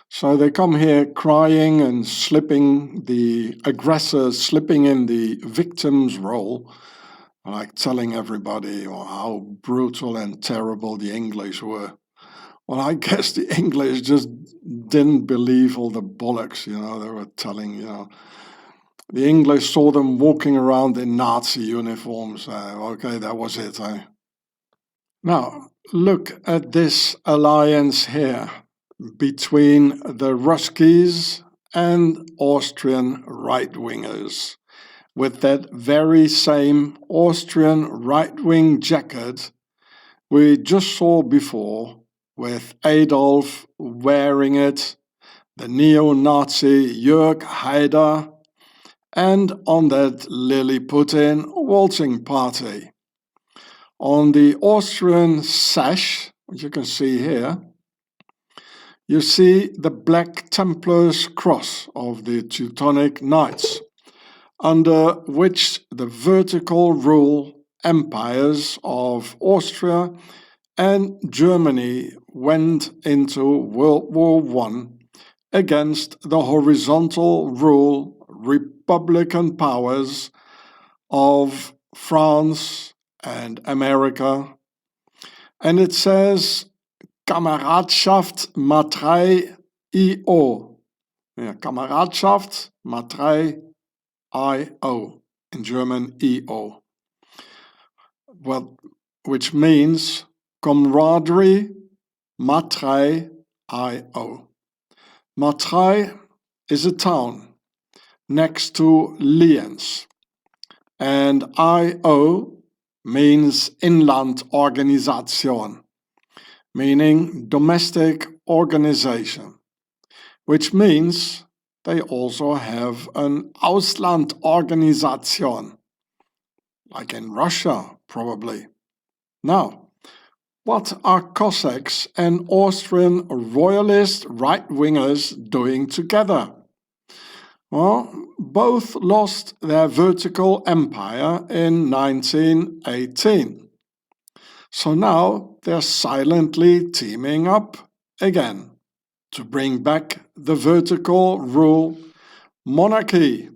So they come here crying and slipping, the aggressor slipping in the victim's role, like telling everybody how brutal and terrible the English were. Well, I guess the English just didn't believe all the bollocks, they were telling, The English saw them walking around in Nazi uniforms. Okay, that was it. Now, look at this alliance here between the Ruskies and Austrian right-wingers, with that very same Austrian right-wing jacket we just saw before, with Adolf wearing it, the neo-Nazi G.I.U.R.E.H, and on that Lily-Putin waltzing party. On the Austrian sash, which you can see here, you see the Black Templars cross of the Teutonic Knights, under which the vertical rule empires of Austria and Germany went into World War I against the horizontal rule republican powers of France and America. And it says Kameradschaft Matrei I.O. Yeah, Kameradschaft Matrei I.O. in German E.O. Well, which means camaraderie Matrei I.O. Matrei is a town next to Lienz. And IO means Inlandorganisation, meaning domestic organization, which means they also have an Auslandorganisation, like in Russia, probably. Now, what are Cossacks and Austrian Royalist right-wingers doing together? Well, both lost their vertical empire in 1918. So now they're silently teaming up again to bring back the vertical rule monarchy,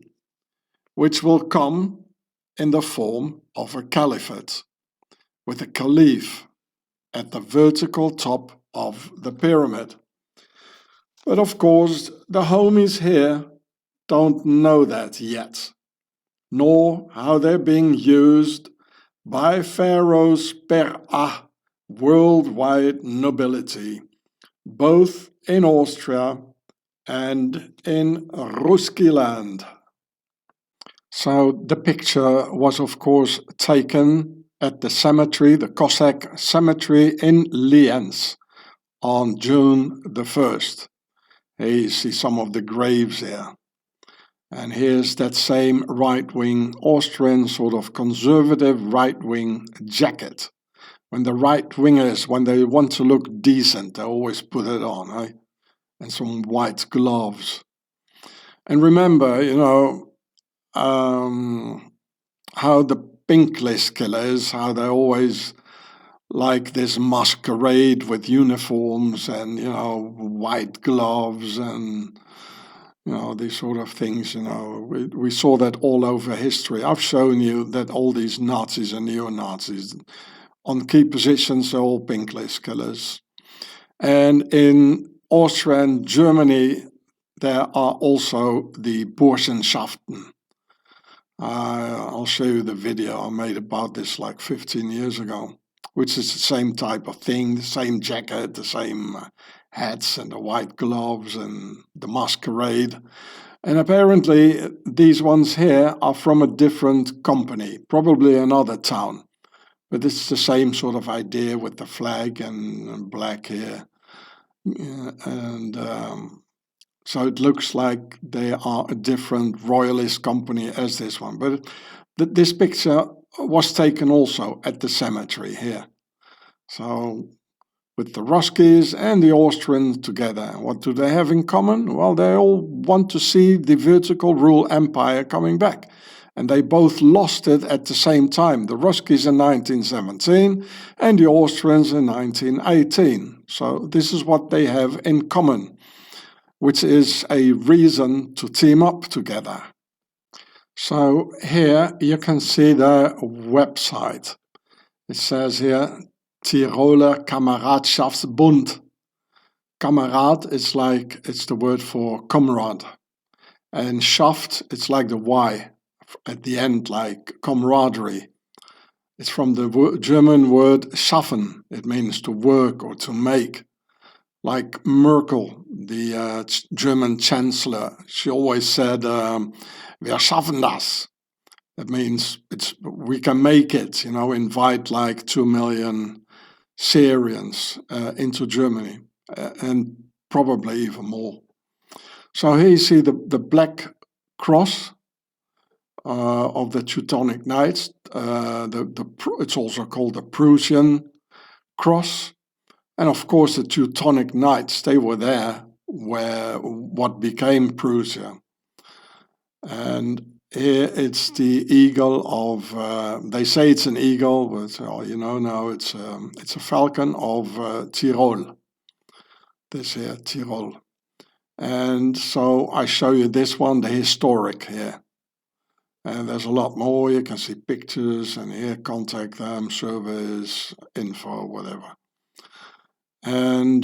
which will come in the form of a caliphate, with a caliph at the vertical top of the pyramid. But of course, the homies here don't know that yet, nor how they're being used by pharaohs per worldwide nobility, both in Austria and in Ruski land. So the picture was of course taken at the cemetery, the Cossack cemetery in Lienz on June the 1st. Here you see some of the graves here. And here's that same right-wing Austrian sort of conservative right-wing jacket. When the right-wingers, when they want to look decent, they always put it on, eh? And some white gloves. And remember, you know, how the pink list killers, how they always like this masquerade with uniforms and, you know, white gloves and, you know, these sort of things, you know. We saw that all over history. I've shown you that all these Nazis and neo-Nazis on key positions are all pink list killers. And in Austria and Germany, there are also the Burschenschaften. I'll show you the video I made about this like 15 years ago, which is the same type of thing, the same jacket, the same hats and the white gloves and the masquerade. And apparently these ones here are from a different company, probably another town. But it's the same sort of idea with the flag and black here. So it looks like they are a different royalist company as this one. But this picture was taken also at the cemetery here. So with the Ruskies and the Austrians together. What do they have in common? Well, they all want to see the vertical rule empire coming back. And they both lost it at the same time. The Ruskies in 1917 and the Austrians in 1918. So this is what they have in common, which is a reason to team up together. So here you can see their website. It says here, Tiroler Kameradschaftsbund. Kamerad is like, it's the word for comrade. And Schaft, it's like the Y at the end, like camaraderie. It's from the German word schaffen. It means to work or to make. Like Merkel, the German chancellor, she always said, "Wir schaffen das." That means we can make it, you know, invite like 2 million Syrians into Germany, and probably even more. So here you see the black cross of the Teutonic Knights. It's also called the Prussian cross. And of course, the Teutonic Knights, they were there where what became Prussia. And here it's the eagle of, they say it's an eagle, but you know, no, it's a falcon of Tyrol. This here, Tyrol. And so I show you this one, the historic here. And there's a lot more. You can see pictures and here, contact them, service, info, whatever. And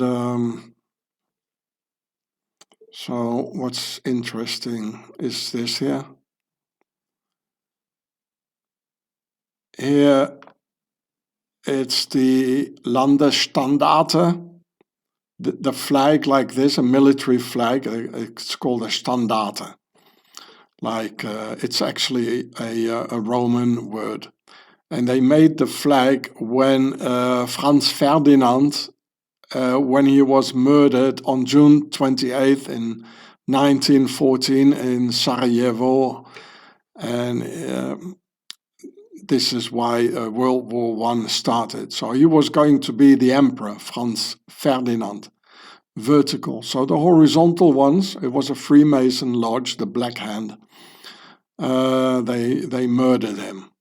so what's interesting is this here. Here it's the Landesstandarte, the flag like this, a military flag. It's called a Standarte. like it's actually a Roman word. And they made the flag when Franz Ferdinand, when he was murdered on June 28th in 1914 in Sarajevo. And this is why World War I started. So he was going to be the emperor, Franz Ferdinand, vertical. So the horizontal ones, it was a Freemason lodge, the Black Hand. They murdered him.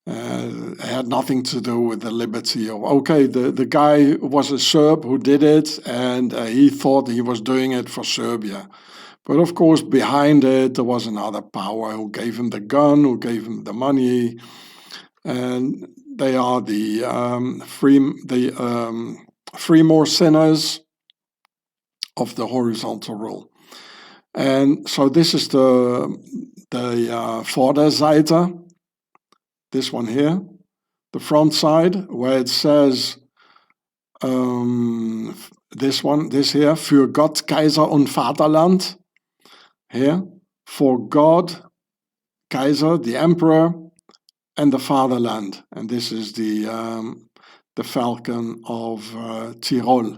It had nothing to do with the liberty of, okay, the guy was a Serb who did it, and he thought he was doing it for Serbia. But of course, behind it, there was another power who gave him the gun, who gave him the money, and they are the Freemore sinners of the horizontal rule. And so this is the Vorderseite, this one here, the front side, where it says this here, für Gott, Kaiser und Vaterland. Here, for God, Kaiser, the emperor, and the fatherland. And this is the falcon of Tyrol.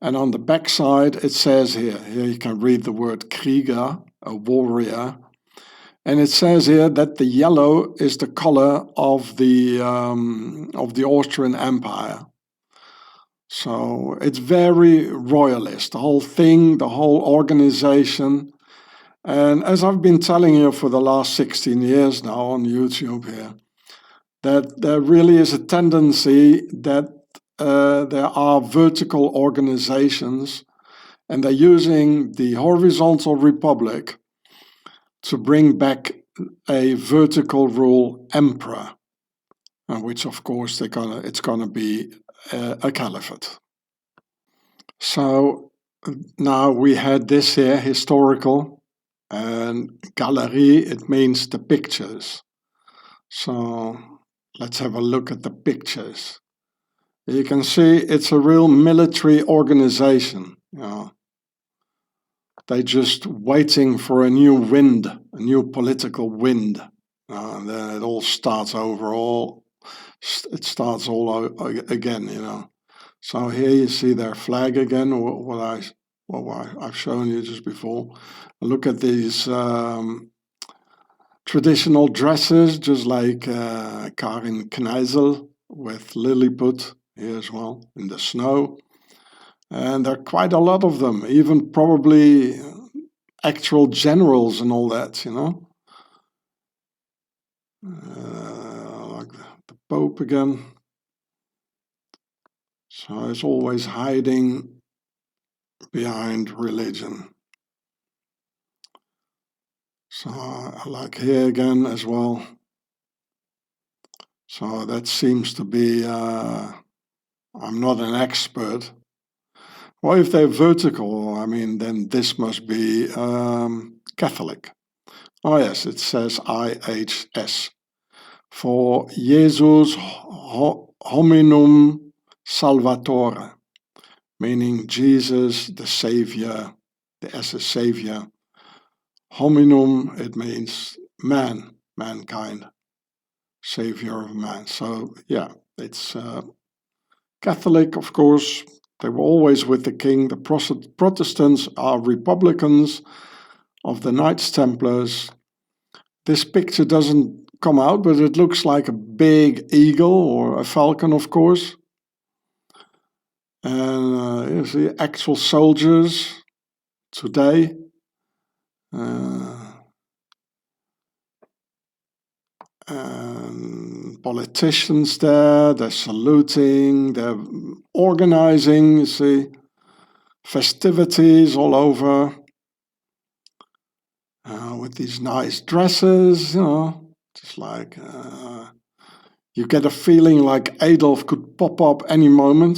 And on the back side, it says here you can read the word Krieger, a warrior. And it says here that the yellow is the color of the Austrian Empire. So it's very royalist, the whole thing, the whole organization. And as I've been telling you for the last 16 years now on YouTube here, that there really is a tendency that there are vertical organizations, and they're using the horizontal republic to bring back a vertical rule emperor, which of course it's gonna be a caliphate. So now we had this here, historical, and Galerie, it means the pictures. So let's have a look at the pictures. You can see it's a real military organization. They're just waiting for a new wind, a new political wind. And then it all starts over. It starts all again, So here you see their flag again, what I've shown you just before. Look at these traditional dresses, just like Karin Kneissl with Lilliput here as well, in the snow. And there are quite a lot of them, even probably actual generals and all that, like the Pope again. So it's always hiding behind religion. So like here again as well. So that seems to be, I'm not an expert. Well, if they're vertical, then this must be Catholic. Oh yes, it says IHS. For Jesus hominum salvatore, meaning Jesus, the Savior, the S is Savior. Hominum, it means man, mankind, Savior of man. So yeah, it's Catholic, of course. They were always with the king. The Protestants are Republicans of the Knights Templars. This picture doesn't come out, but it looks like a big eagle or a falcon, of course. And you see actual soldiers today. And politicians there, they're saluting, they're organizing, you see, festivities all over, with these nice dresses, just like, you get a feeling like Adolf could pop up any moment,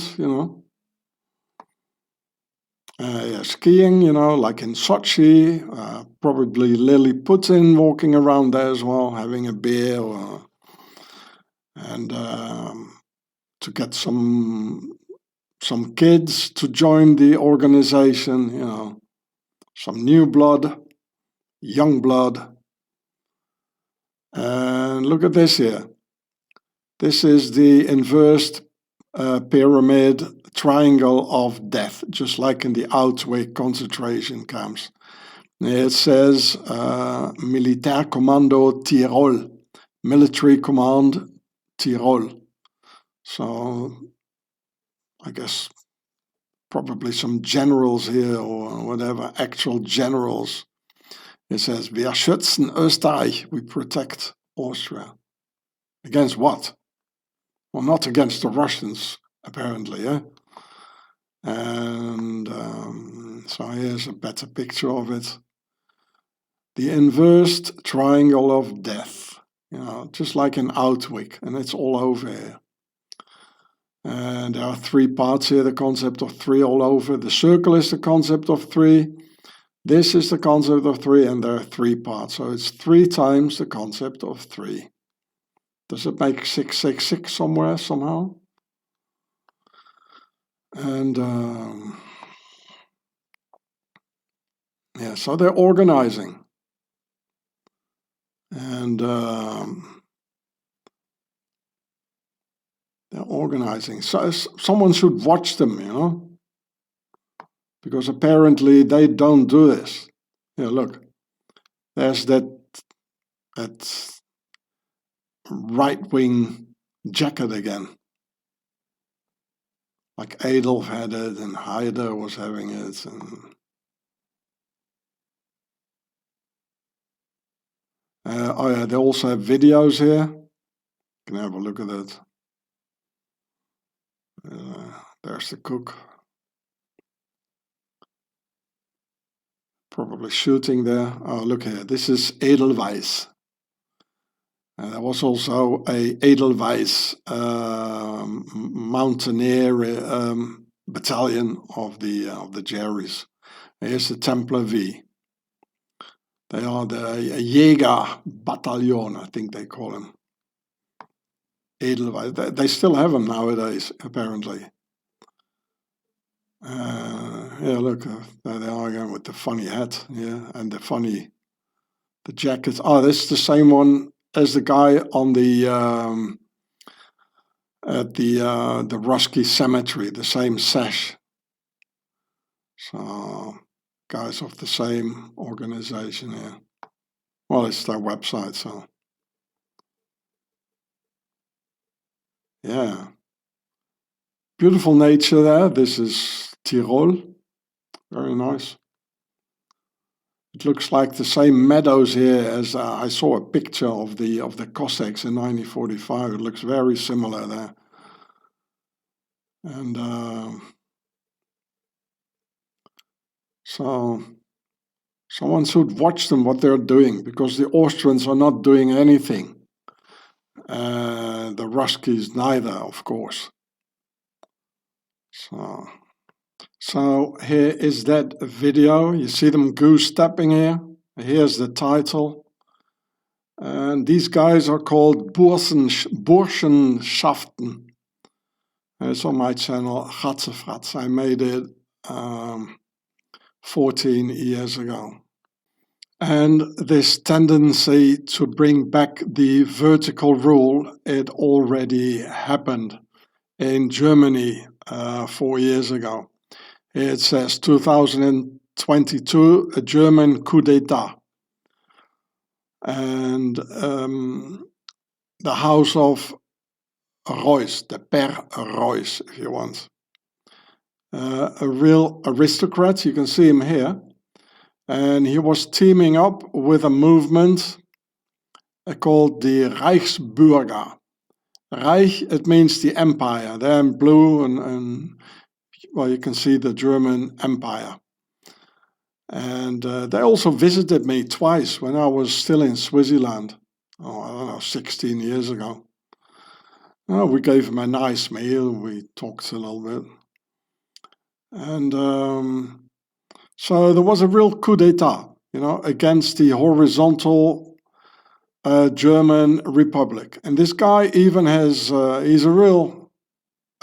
skiing, like in Sochi, probably Lily Putin walking around there as well, having a beer, and to get some kids to join the organization, some new blood, young blood. And look at this here. This is the inversed pyramid triangle of death, just like in the Auschwitz concentration camps. It says Militärkommando Tirol, military command Tirol. So I guess probably some generals here or whatever, actual generals. It says, Wir schützen Österreich, we protect Austria. Against what? Well, not against the Russians, apparently, yeah? And so here's a better picture of it. The inversed triangle of death, you know, just like in Auschwitz, and it's all over here. And there are 3 parts here, the concept of 3 all over. The circle is the concept of 3. This is the concept of 3, and there are 3 parts. So it's 3 times the concept of 3. Does it make 666 somewhere, somehow? And yeah, so they're organizing. And they're organizing. So someone should watch them, you know? Because apparently they don't do this. Yeah, look. There's that right-wing jacket again. Like Adolf had it, and Haider was having it, and oh yeah, they also have videos here. You can have a look at it. There's the cook. Probably shooting there. Oh, look here. This is Edelweiss. There was also a Edelweiss mountaineer battalion of the Jerry's. Here's the Templar V. They are the Jäger battalion, I think they call them. Edelweiss. They still have them nowadays, apparently. Yeah, look, there they are again with the funny hat, yeah, and the jacket. Oh, this is the same one as the guy on the at the Rusky Cemetery, the same sash. So guys of the same organization here. Well, it's their website, so yeah. Beautiful nature there. This is Tyrol. Very nice. It looks like the same meadows here as I saw a picture of the Cossacks in 1945. It looks very similar there. And so someone should watch them, what they're doing, because the Austrians are not doing anything. The Ruskies neither, of course. So here is that video. You see them goose-stepping here. Here's the title. And these guys are called Burschenschaften. It's on my channel, Gatzefratz. I made it 14 years ago. And this tendency to bring back the vertical rule, it already happened in Germany 4 years ago. It says 2022, a German coup d'etat. And the House of Reuss, the Per Reuss, if you want. A real aristocrat, you can see him here. And he was teaming up with a movement called the Reichsbürger. Reich, it means the empire. They're in blue and well, you can see the German Empire. And they also visited me twice when I was still in Switzerland. Oh, I don't know, 16 years ago. We gave them a nice meal. We talked a little bit. And so there was a real coup d'etat, you know, against the horizontal German Republic. And this guy even has, he's a real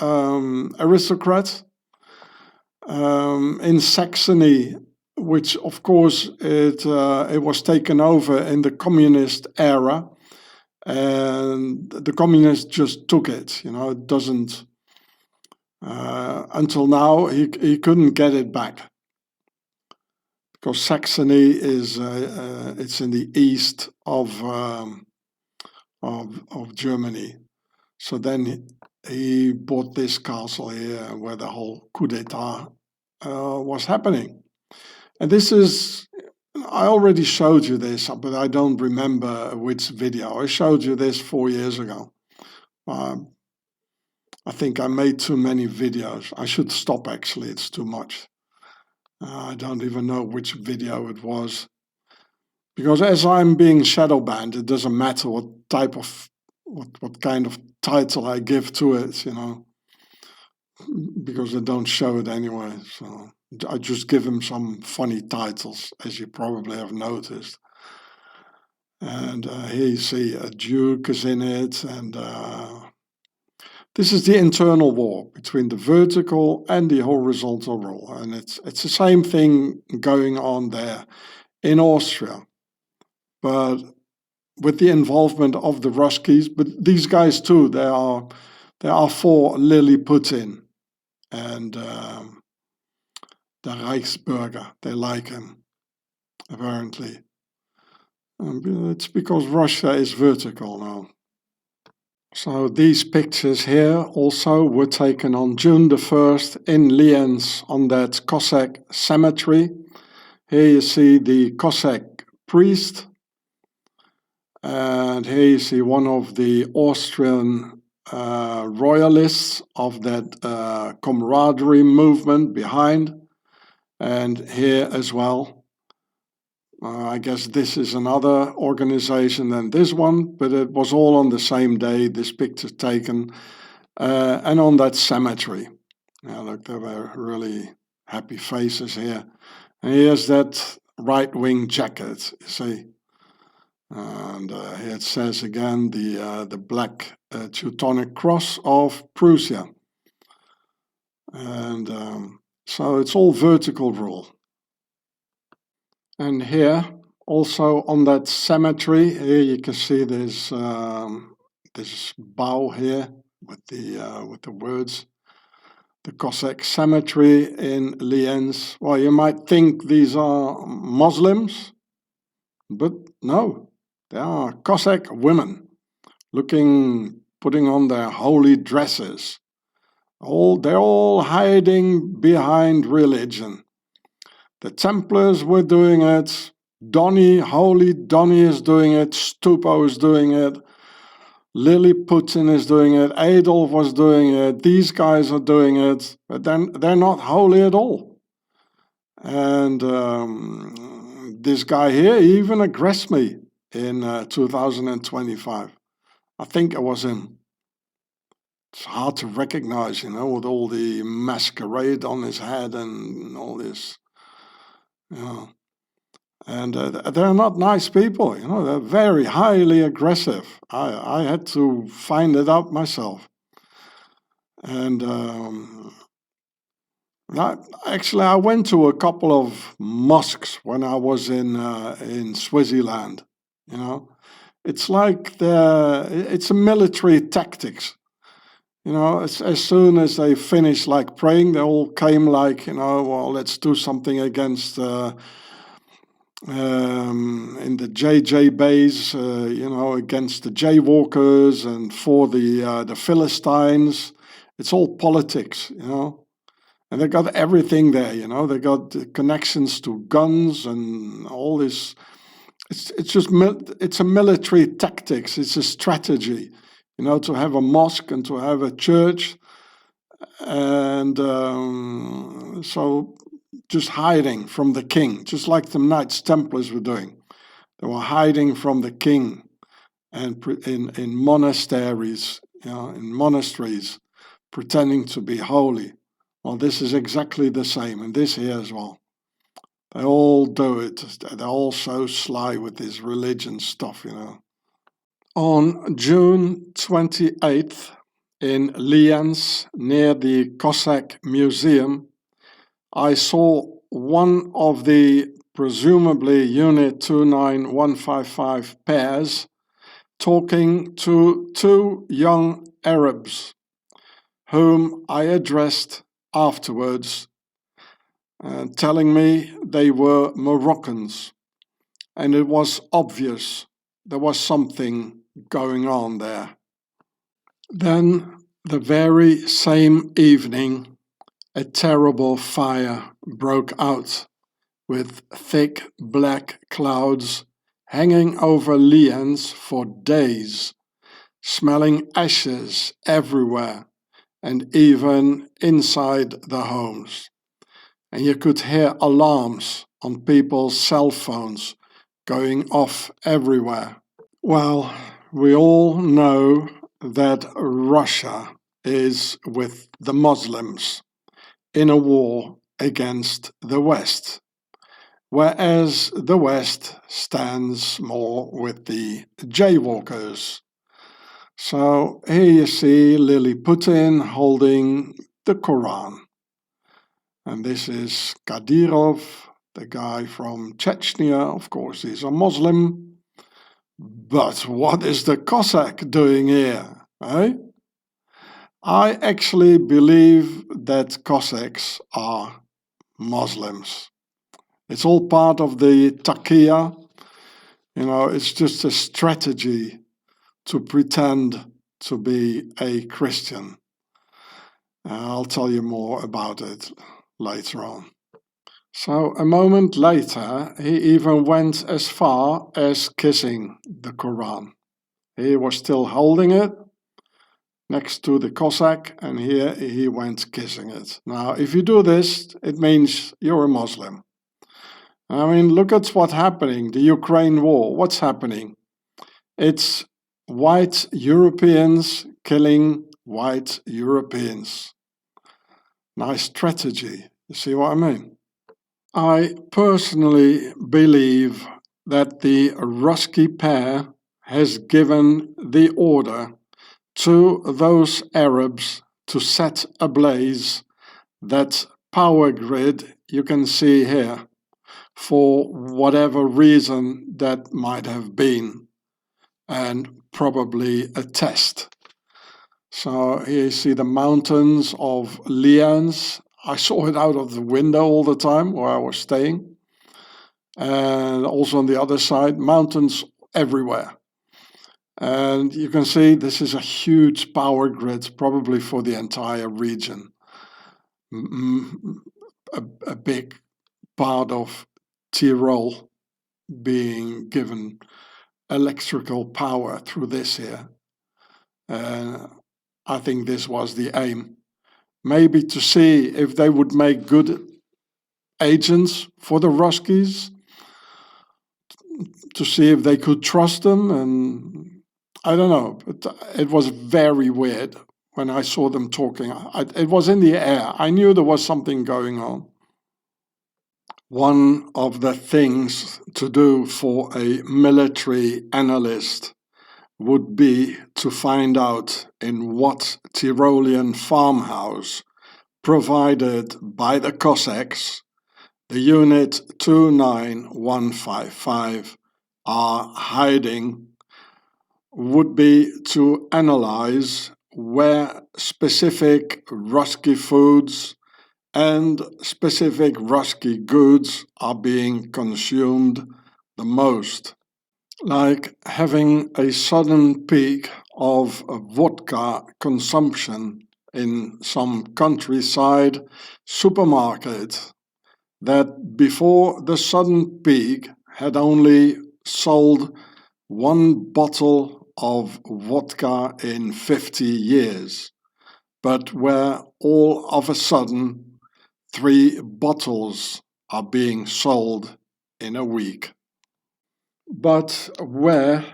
aristocrat. In Saxony, which of course it was taken over in the communist era, and the communists just took it. It doesn't. Until now, he couldn't get it back, because Saxony is it's in the east of Germany. So then he bought this castle here, where the whole coup d'état was happening. And this is, I already showed you this, but I don't remember which video. I showed you this 4 years ago. I think I made too many videos. I should stop, actually, it's too much. I don't even know which video it was. Because as I'm being shadow banned, it doesn't matter what type of, what kind of title I give to it, because I don't show it anyway. So I just give him some funny titles, as you probably have noticed. And here you see a Duke is in it, and this is the internal war between the vertical and the horizontal rule. And it's the same thing going on there in Austria, but with the involvement of the Ruskies. But these guys too, they are for Lily Putin and the Reichsbürger. They like him, apparently. It's because Russia is vertical now. So these pictures here also were taken on June the 1st in Lienz on that Cossack cemetery. Here you see the Cossack priest. And here you see one of the Austrian Royalists of that camaraderie movement behind. And here as well. I guess this is another organization than this one, but it was all on the same day, this picture taken, and on that cemetery. Now look, there were really happy faces here. And here's that right-wing jacket, you see. And here it says again, the black Teutonic Cross of Prussia. And so it's all vertical rule. And here, also on that cemetery, here you can see this bow here with the words, the Cossack cemetery in Lienz. Well, you might think these are Muslims, but no, they are Cossack women putting on their holy dresses. They're all hiding behind religion. The Templars were doing it, Holy Donny is doing it, Stupo is doing it, Lily Putin is doing it, Adolf was doing it, these guys are doing it, but they're not holy at all. And this guy here, he even aggressed me in 2025. I think it was him. It's hard to recognize, with all the masquerade on his head and all this. And they're not nice people, they're very highly aggressive. I had to find it out myself. And I went to a couple of mosques when I was in Swaziland. It's like it's a military tactics. As soon as they finished praying, they all came well, let's do something against in the JJ base, against the jaywalkers and for the Philistines. It's all politics, and they got everything there, they got the connections to guns and all this. It's a military tactics. It's a strategy. To have a mosque and to have a church, and so just hiding from the king, just like the Knights Templars were doing. They were hiding from the king, and in monasteries, in monasteries, pretending to be holy. Well, this is exactly the same, and this here as well. They all do it. They're all so sly with this religion stuff, On June 28th, in Lienz, near the Cossack Museum, I saw one of the presumably Unit 29155 pairs talking to two young Arabs whom I addressed afterwards, telling me they were Moroccans, and it was obvious there was something going on there. Then, the very same evening, a terrible fire broke out with thick black clouds hanging over Lienz for days, smelling ashes everywhere and even inside the homes. And you could hear alarms on people's cell phones going off everywhere. Well, we all know that Russia is with the Muslims in a war against the West, whereas the West stands more with the jaywalkers. So here you see Lily Putin holding the Quran. And this is Kadyrov, the guy from Chechnya. Of course, he's a Muslim. But what is the Cossack doing here, eh? I actually believe that Cossacks are Muslims. It's all part of the taqiyya. It's just a strategy to pretend to be a Christian. I'll tell you more about it later on. So a moment later, he even went as far as kissing the Quran. He was still holding it next to the Cossack, and here he went kissing it. Now, if you do this, it means you're a Muslim. I mean, look at what's happening, the Ukraine war. What's happening? It's white Europeans killing white Europeans. Nice strategy. You see what I mean? I personally believe that the Rusky pair has given the order to those Arabs to set ablaze that power grid you can see here, for whatever reason that might have been, and probably a test. So here you see the mountains of Lienz. I saw it out of the window all the time where I was staying. And also on the other side, mountains everywhere. And you can see this is a huge power grid, probably for the entire region. A big part of Tyrol being given electrical power through this here. I think this was the aim. Maybe to see if they would make good agents for the Ruskies, to see if they could trust them, and I don't know, but it was very weird when I saw them talking. It was in the air. I knew there was something going on. One of the things to do for a military analyst would be to find out in what Tyrolean farmhouse provided by the Cossacks, the Unit 29155 are hiding, would be to analyze where specific Rusky foods and specific Rusky goods are being consumed the most. Like having a sudden peak of vodka consumption in some countryside supermarket that before the sudden peak had only sold one bottle of vodka in 50 years, but where all of a sudden 3 bottles are being sold in a week. But where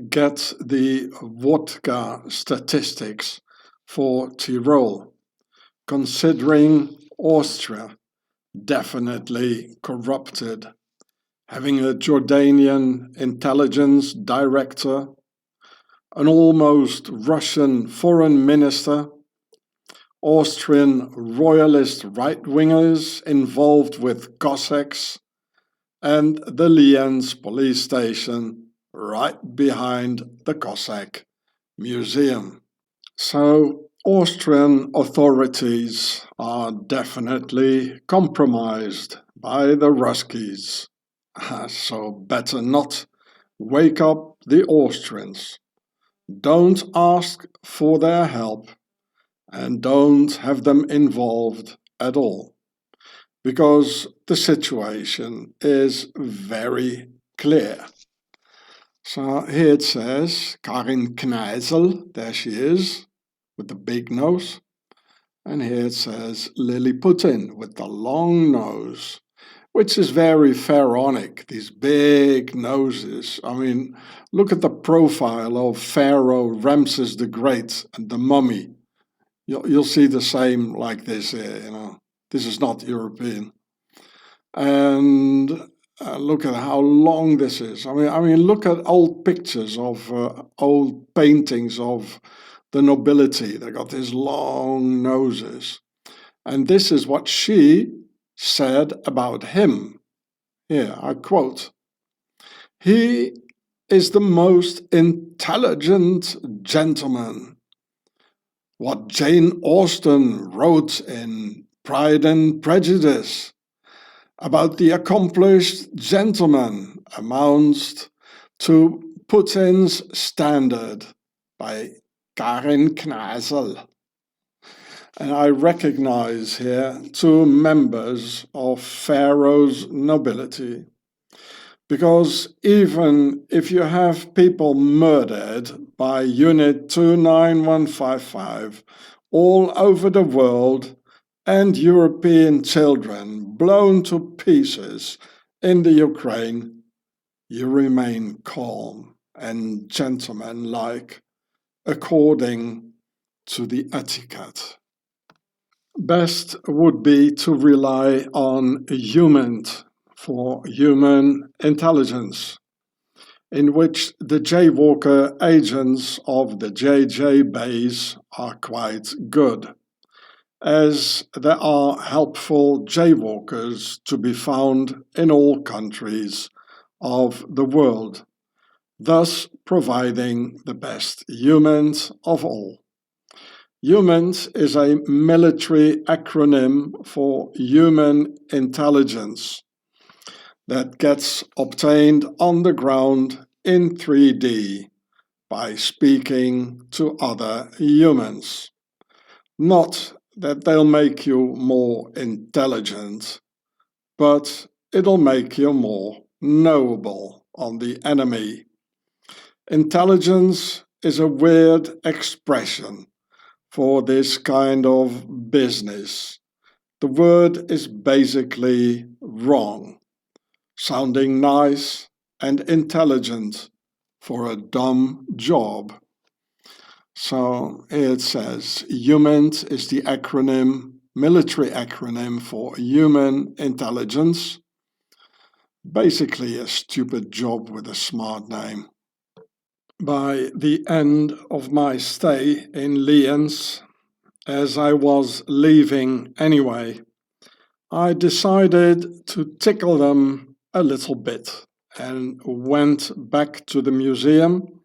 get the vodka statistics for Tyrol, considering Austria definitely corrupted, having a Jordanian intelligence director, an almost Russian foreign minister, Austrian Royalist right-wingers involved with Cossacks, and the Lienz police station right behind the Cossack museum. So Austrian authorities are definitely compromised by the Ruskies. So better not wake up the Austrians. Don't ask for their help and don't have them involved at all, because the situation is very clear. So here it says Karin Kneissl, there she is, with the big nose. And here it says Lily Putin with the long nose, which is very pharaonic, these big noses. I mean, look at the profile of Pharaoh Ramses the Great and the mummy. You'll see the same like this here, you know. This is not European. And look at how long this is. I mean, look at old pictures of old paintings of the nobility. They got these long noses. And this is what she said about him. Here, I quote, "He is the most intelligent gentleman. What Jane Austen wrote in Pride and Prejudice about the accomplished gentleman amounts to Putin's standard," by Karin Kneissl. And I recognize here two members of Pharaoh's nobility, because even if you have people murdered by Unit 29155 all over the world and European children blown to pieces in the Ukraine, you remain calm and gentlemanlike according to the etiquette. Best would be to rely on G.I.U.R.E.H for human intelligence, in which the jaywalker agents of the JJ base are quite good, as there are helpful jaywalkers to be found in all countries of the world, thus providing the best G.I.U.R.E.H of all. G.I.U.R.E.H is a military acronym for human intelligence that gets obtained on the ground in 3D by speaking to other humans. Not that they'll make you more intelligent, but it'll make you more knowable on the enemy. Intelligence is a weird expression for this kind of business. The word is basically wrong, sounding nice and intelligent for a dumb job. So here it says G.I.U.R.E.H is the military acronym for human intelligence. Basically a stupid job with a smart name. By the end of my stay in Lienz, as I was leaving anyway, I decided to tickle them a little bit and went back to the museum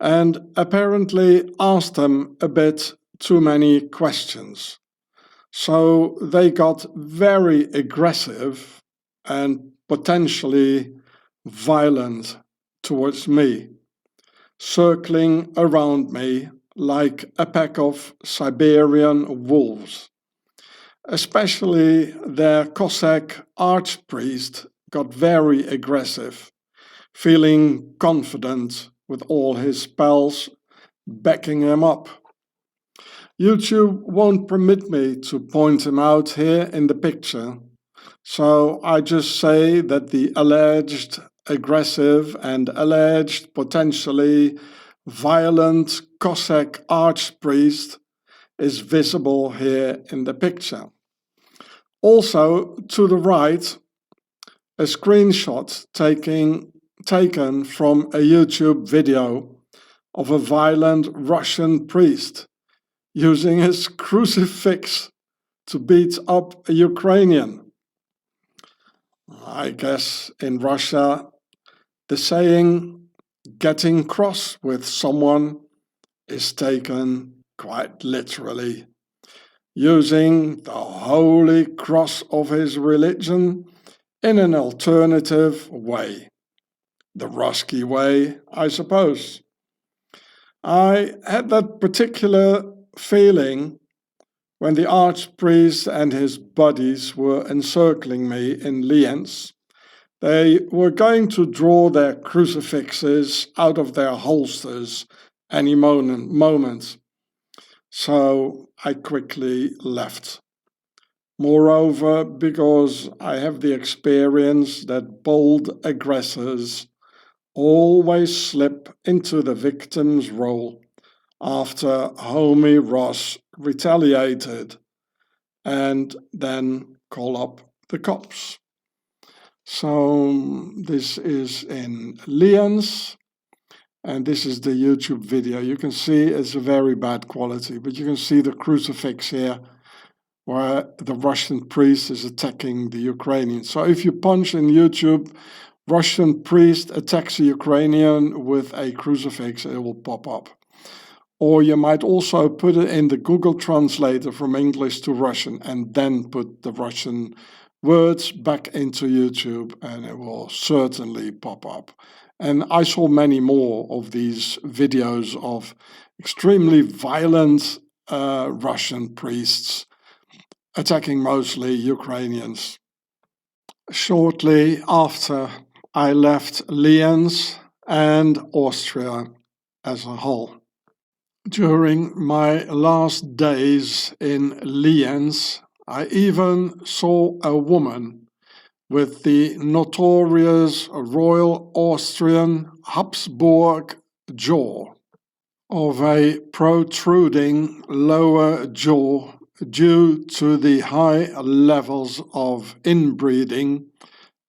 and apparently asked them a bit too many questions. So they got very aggressive and potentially violent towards me, circling around me like a pack of Siberian wolves. Especially their Cossack archpriest got very aggressive, feeling confident with all his pals backing him up. YouTube won't permit me to point him out here in the picture, so I just say that the alleged aggressive and alleged potentially violent Cossack archpriest is visible here in the picture. Also, to the right, a screenshot taken from a YouTube video of a violent Russian priest using his crucifix to beat up a Ukrainian. I guess in Russia, the saying, getting cross with someone, is taken quite literally, using the holy cross of his religion in an alternative way. The Rusky way, I suppose. I had that particular feeling when the archpriest and his buddies were encircling me in Lienz. They were going to draw their crucifixes out of their holsters any moment. So I quickly left. Moreover, because I have the experience that bold aggressors always slip into the victim's role after homie Ross retaliated and then call up the cops. So this is in Lienz, and this is the YouTube video. You can see it's a very bad quality, but you can see the crucifix here where the Russian priest is attacking the Ukrainian. So if you punch in YouTube, Russian priest attacks a Ukrainian with a crucifix, it will pop up. Or you might also put it in the Google Translator from English to Russian and then put the Russian words back into YouTube and it will certainly pop up. And I saw many more of these videos of extremely violent Russian priests attacking mostly Ukrainians. Shortly after I left Lienz and Austria as a whole. During my last days in Lienz, I even saw a woman with the notorious Royal Austrian Habsburg jaw, of a protruding lower jaw due to the high levels of inbreeding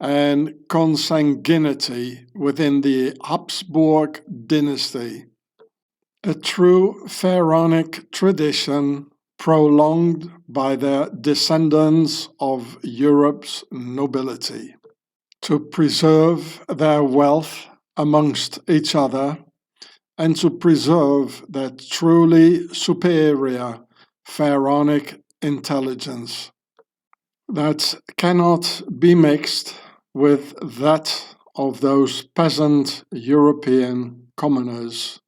and consanguinity within the Habsburg dynasty. A true pharaonic tradition prolonged by the descendants of Europe's nobility, to preserve their wealth amongst each other and to preserve their truly superior pharaonic intelligence that cannot be mixed with that of those peasant European commoners.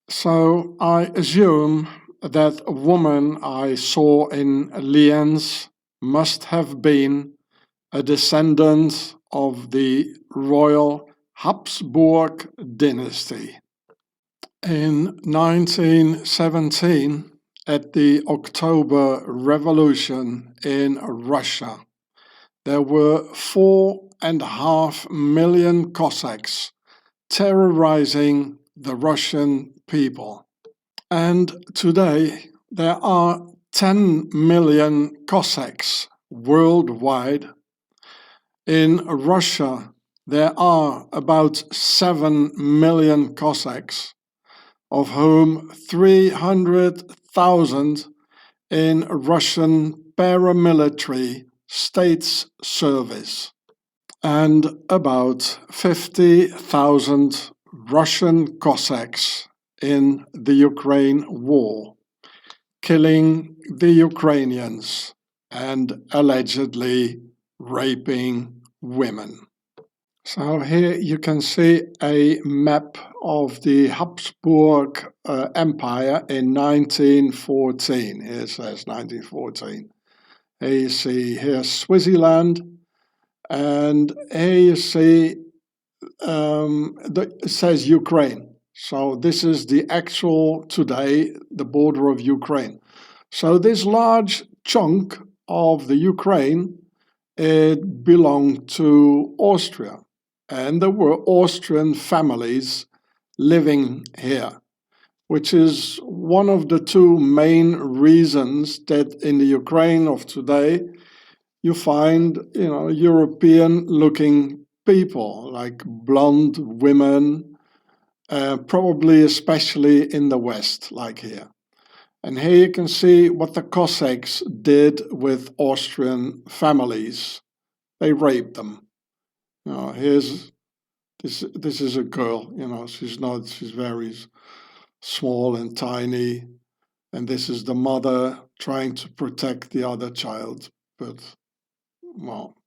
So I assume that woman I saw in Lienz must have been a descendant of the Royal Habsburg dynasty. In 1917, at the October Revolution in Russia, there were 4.5 million Cossacks terrorizing the Russian people. And today there are 10 million Cossacks worldwide. In Russia there are about 7 million Cossacks, of whom 300,000 in Russian paramilitary states service, and about 50,000 Russian Cossacks in the Ukraine war, killing the Ukrainians and allegedly raping women. So here you can see a map of the Habsburg Empire in 1914. Here it says 1914. Here you see here's Swaziland, and here you see it says Ukraine. So this is the actual, today, the border of Ukraine. So this large chunk of the Ukraine, it belonged to Austria. And there were Austrian families living here, which is one of the two main reasons that in the Ukraine of today you find, European-looking people, like blonde women, probably especially in the West, like here. And here you can see what the Cossacks did with Austrian families. They raped them. You know, here's this is a girl. You know, she's very small and tiny, and this is the mother trying to protect the other child. But well,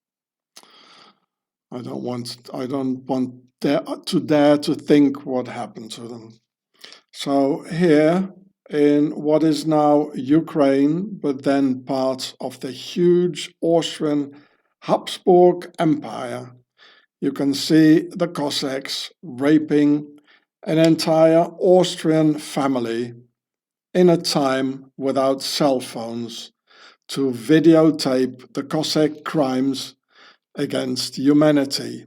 I don't want to dare to think what happened to them. So here in what is now Ukraine, but then part of the huge Austrian Habsburg Empire, you can see the Cossacks raping an entire Austrian family in a time without cell phones to videotape the Cossack crimes against humanity.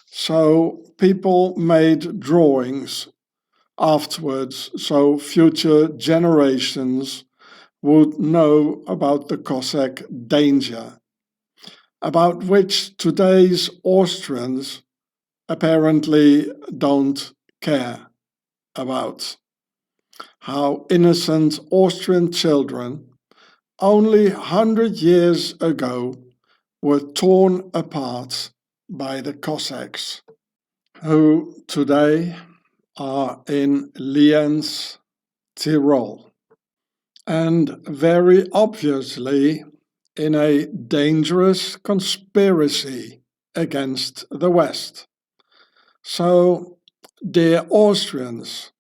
So people made drawings afterwards so future generations would know about the Cossack danger, about which today's Austrians apparently don't care about. How innocent Austrian children only 100 years ago were torn apart by the Cossacks, who today are in Lienz, Tyrol, and very obviously in a dangerous conspiracy against the West. So, dear Austrians,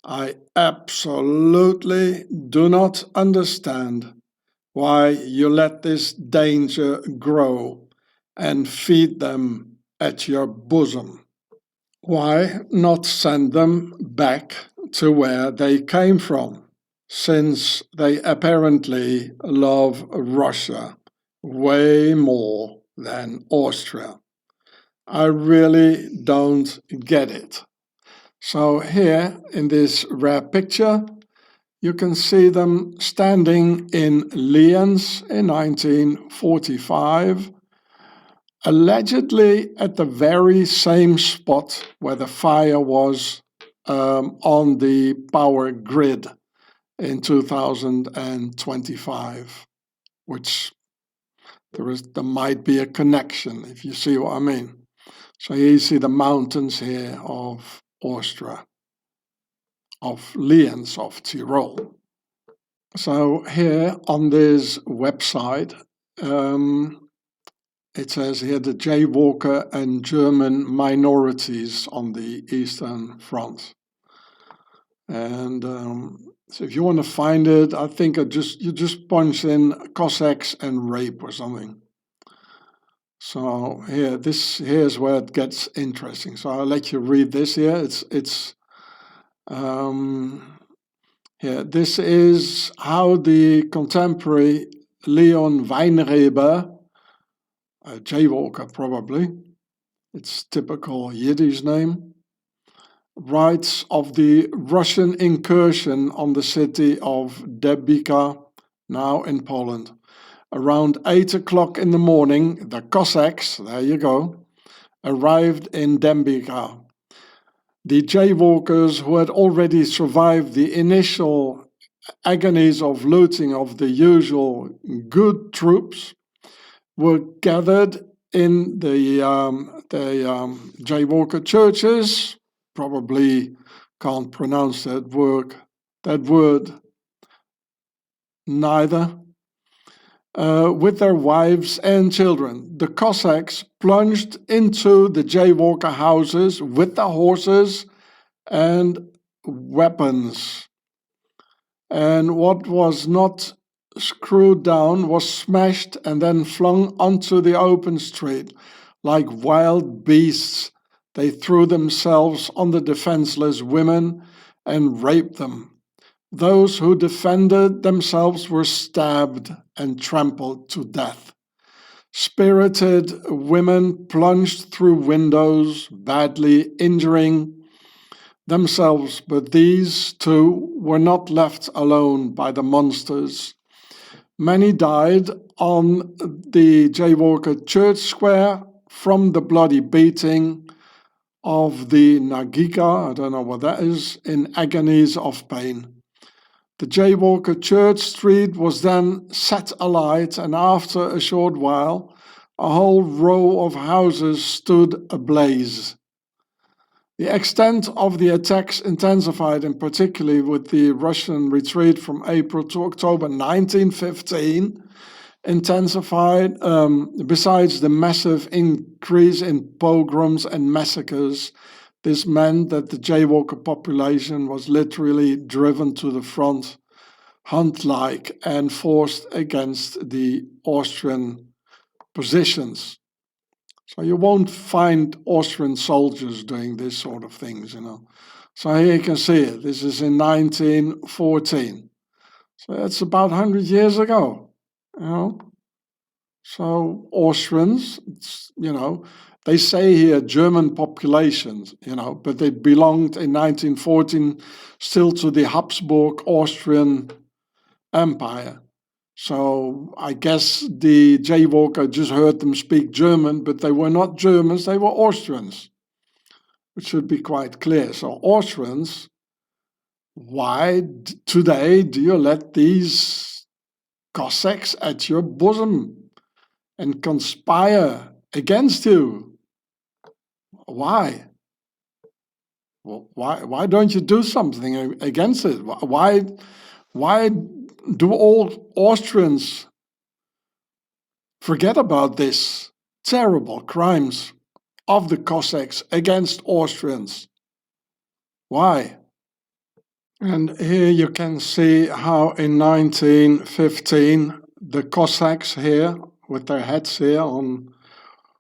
I absolutely do not understand why you let this danger grow and feed them at your bosom. Why not send them back to where they came from, since they apparently love Russia way more than Austria? I really don't get it. So here in this rare picture, you can see them standing in Lienz in 1945, allegedly at the very same spot where the fire was on the power grid in 2025, which there might be a connection, if you see what I mean. So here you see the mountains here of Austria, of Lienz, of Tyrol. So here on this website, it says here the Jaywalker and German minorities on the Eastern Front. And so if you want to find it, I think you just punch in Cossacks and rape or something. So here's where it gets interesting. So I'll let you read this here. Here, this is how the contemporary Leon Weinreber, a jaywalker probably, it's typical Yiddish name, writes of the Russian incursion on the city of Dębica, now in Poland. Around 8 o'clock in the morning, the Cossacks, there you go, arrived in Dębica. The jaywalkers who had already survived the initial agonies of looting of the usual good troops were gathered in the jaywalker churches, probably can't pronounce that word neither, with their wives and children. The Cossacks plunged into the jaywalker houses with the horses and weapons. And what was not screwed down was smashed and then flung onto the open street. Like wild beasts, they threw themselves on the defenseless women and raped them. Those who defended themselves were stabbed and trampled to death. Spirited women plunged through windows, badly injuring themselves, but these too were not left alone by the monsters. Many died on the Jaywalker church square from the bloody beating of the Nagika, I don't know what that is, in agonies of pain. The Jaywalker Church Street was then set alight, and after a short while, a whole row of houses stood ablaze. The extent of the attacks intensified, in particular with the Russian retreat from April to October 1915, intensified. Besides the massive increase in pogroms and massacres, this meant that the Jaywalker population was literally driven to the front, hunt-like, and forced against the Austrian positions. So you won't find Austrian soldiers doing this sort of things, you know. So here you can see it. This is in 1914. So that's about 100 years ago, you know. So Austrians, you know, they say here German populations, you know, but they belonged in 1914 still to the Habsburg Austrian Empire. So I guess the Jaywalker just heard them speak German, but they were not Germans, they were Austrians, which should be quite clear. So Austrians, why today do you let these Cossacks at your bosom and conspire against you? Why? Well, why don't you do something against it? Why do all Austrians forget about this terrible crimes of the Cossacks against Austrians? Why? And here you can see how in 1915 the Cossacks here, with their heads here on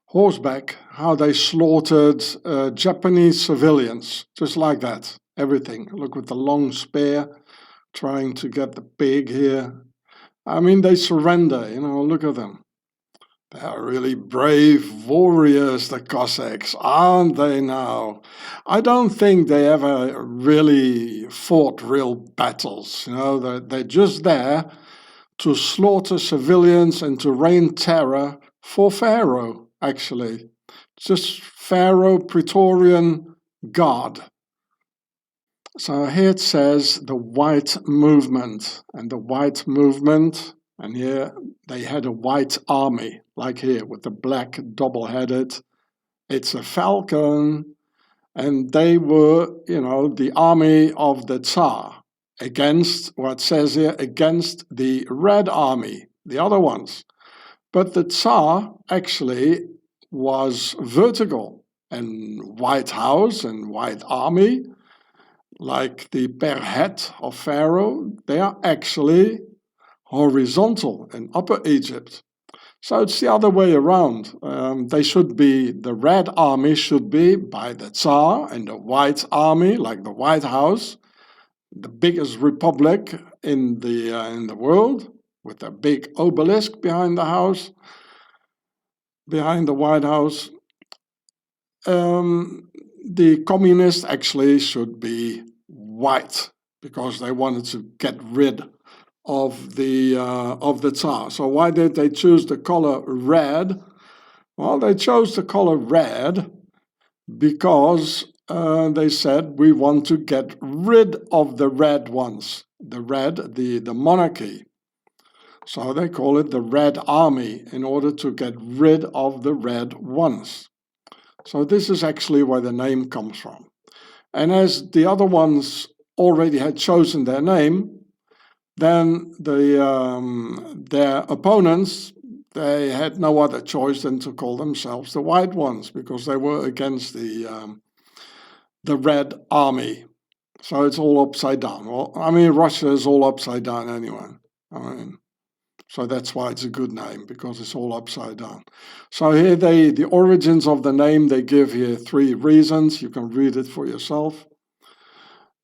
horseback, how they slaughtered Japanese civilians, just like that, everything. Look, with the long spear, trying to get the pig here. I mean, they surrender, you know, look at them. They are really brave warriors, the Cossacks, aren't they now? I don't think they ever really fought real battles, you know, they're just there to slaughter civilians and to rain terror for Pharaoh, actually. Just Pharaoh, Praetorian God. So here it says the White Movement, and the White Movement, and here they had a white army, like here with the black double-headed. It's a falcon, and they were, you know, the army of the Tsar against, what says here, against the Red Army, the other ones. But the Tsar actually was vertical, and White House and White Army, like the per head of Pharaoh, they are actually horizontal in Upper Egypt. So it's the other way around. They should be, the Red Army should be by the Tsar, and the White Army, like the White House, the biggest republic in the world, with a big obelisk behind the house, behind the White House. The communists actually should be white, because they wanted to get rid of the Tsar. So why did they choose the color red? Well, they chose the color red because they said we want to get rid of the red ones, the monarchy. So they call it the Red Army, in order to get rid of the red ones. So this is actually where the name comes from. And as the other ones already had chosen their name, then their opponents, they had no other choice than to call themselves the White Ones, because they were against the Red Army. So it's all upside down. Well, I mean, Russia is all upside down anyway. I mean, so that's why it's a good name, because it's all upside down. So here the origins of the name, they give here 3 reasons. You can read it for yourself.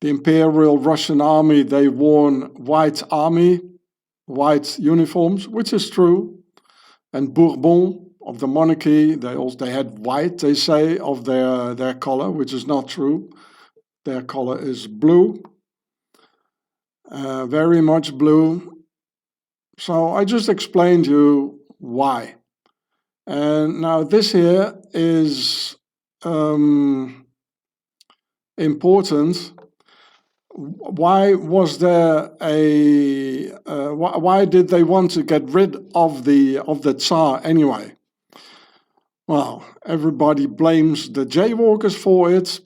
The Imperial Russian Army, they wore white uniforms, which is true. And Bourbon of the monarchy, they had white, they say, of their color, which is not true. Their color is blue, very much blue. So I just explained to you why. And now this here is important, why was there a why did they want to get rid of the Tsar anyway? Well, everybody blames the jaywalkers for it.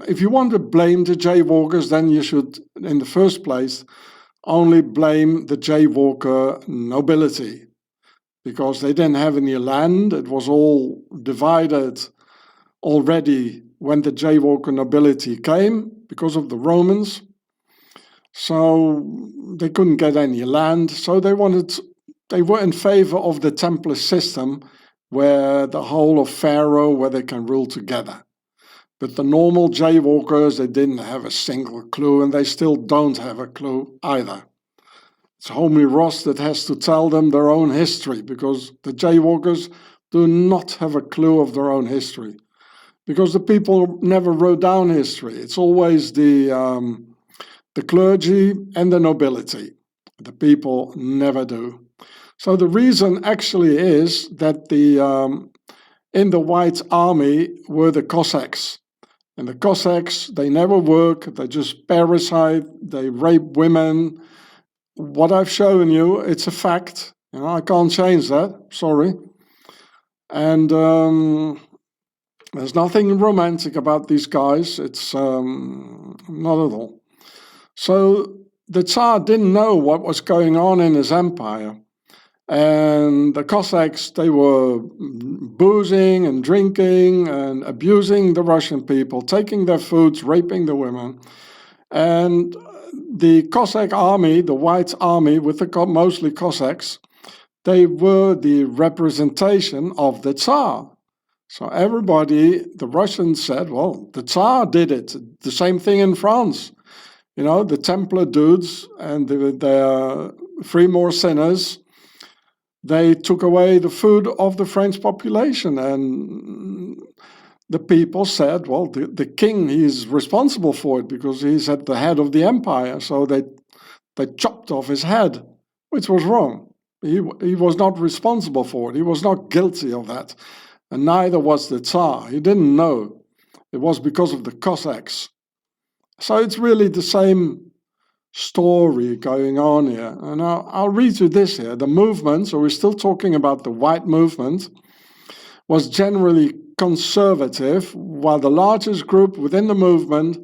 If you want to blame the jaywalkers, then you should, in the first place, only blame the jaywalker nobility, because they didn't have any land. It was all divided already when the jaywalker nobility came because of the Romans. So they couldn't get any land. So they were in favor of the Templar system, where the whole of Pharaoh, where they can rule together. But the normal jaywalkers, they didn't have a single clue, and they still don't have a clue either. It's Homie Ross that has to tell them their own history, because the jaywalkers do not have a clue of their own history. Because the people never wrote down history. It's always the clergy and the nobility. The people never do. So the reason actually is that in the White Army were the Cossacks. And the Cossacks, they never work, they just parasite, they rape women. What I've shown you, it's a fact. I can't change that, sorry. And there's nothing romantic about these guys. It's not at all. So the Tsar didn't know what was going on in his empire. And the Cossacks, they were boozing and drinking and abusing the Russian people, taking their foods, raping the women. And the Cossack army, the White Army, with the mostly Cossacks, they were the representation of the Tsar. So everybody, the Russians said, well, the Tsar did it. The same thing in France. The Templar dudes and their three more sinners, they took away the food of the French population, and the people said, well, the king, he's responsible for it because he's at the head of the empire. So they chopped off his head, which was wrong. He was not responsible for it. He was not guilty of that. And neither was the Tsar. He didn't know. It was because of the Cossacks. So it's really the same story going on here. And I'll read you this here. The movement, so we're still talking about the white movement, was generally conservative, while the largest group within the movement,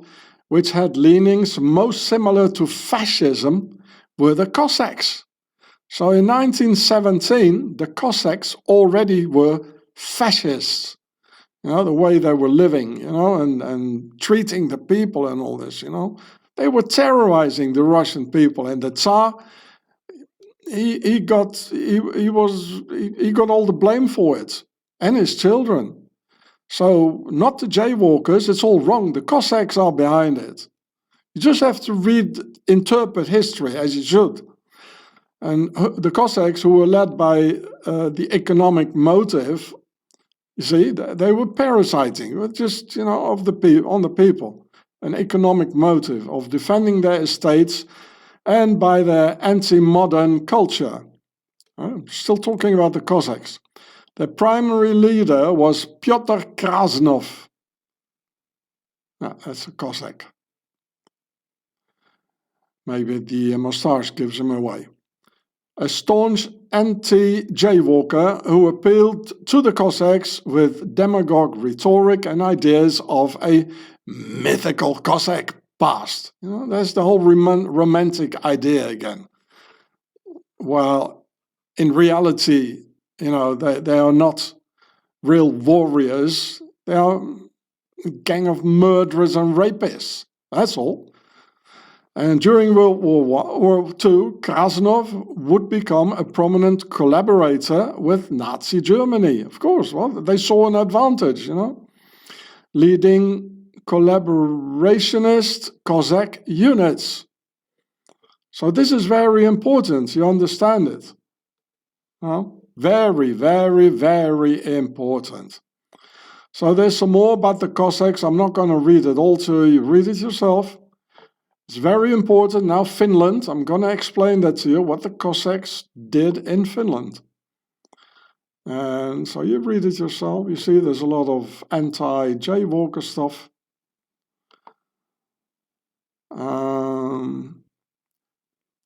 which had leanings most similar to fascism, were the Cossacks. So in 1917, the Cossacks already were fascists. The way they were living, and treating the people and all this, They were terrorizing the Russian people, and the Tsar, he got all the blame for it, and his children. So not the jaywalkers, it's all wrong. The Cossacks are behind it. You just have to interpret history as you should. And the Cossacks, who were led by the economic motive, you see, they were parasiting, just, on the people. An economic motive of defending their estates and by their anti-modern culture. I'm still talking about the Cossacks. Their primary leader was Pyotr Krasnov. That's a Cossack. Maybe the moustache gives him away. A staunch anti-jaywalker who appealed to the Cossacks with demagogue rhetoric and ideas of a mythical Cossack past. That's the whole romantic idea again. Well, in reality, they are not real warriors. They are a gang of murderers and rapists. That's all. And during World War II, Krasnov would become a prominent collaborator with Nazi Germany. Of course, well, they saw an advantage, leading collaborationist Cossack units. So this is very important, you understand it? Very, very, very important. So there's some more about the Cossacks. I'm not going to read it all to you. Read it yourself. It's very important. Now Finland, I'm going to explain that to you, what the Cossacks did in Finland. And so you read it yourself. You see there's a lot of anti-jaywalker stuff. I'm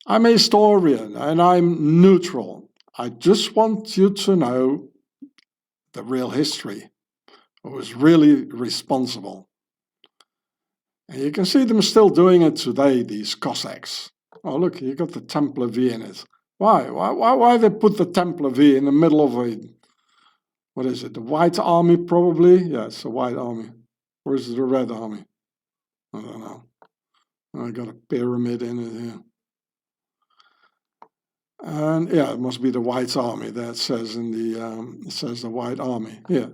a historian and I'm neutral. I just want you to know the real history, who was really responsible. And you can see them still doing it today, these Cossacks. Oh, look, you got the Templar V in it. Why they put the Templar V in the middle of a, what is it, the White Army probably? Yeah, it's the White Army. Or is it the Red Army? I don't know. I got a pyramid in it here. And yeah, it must be the White Army. That says in the, it says the White Army. Yeah.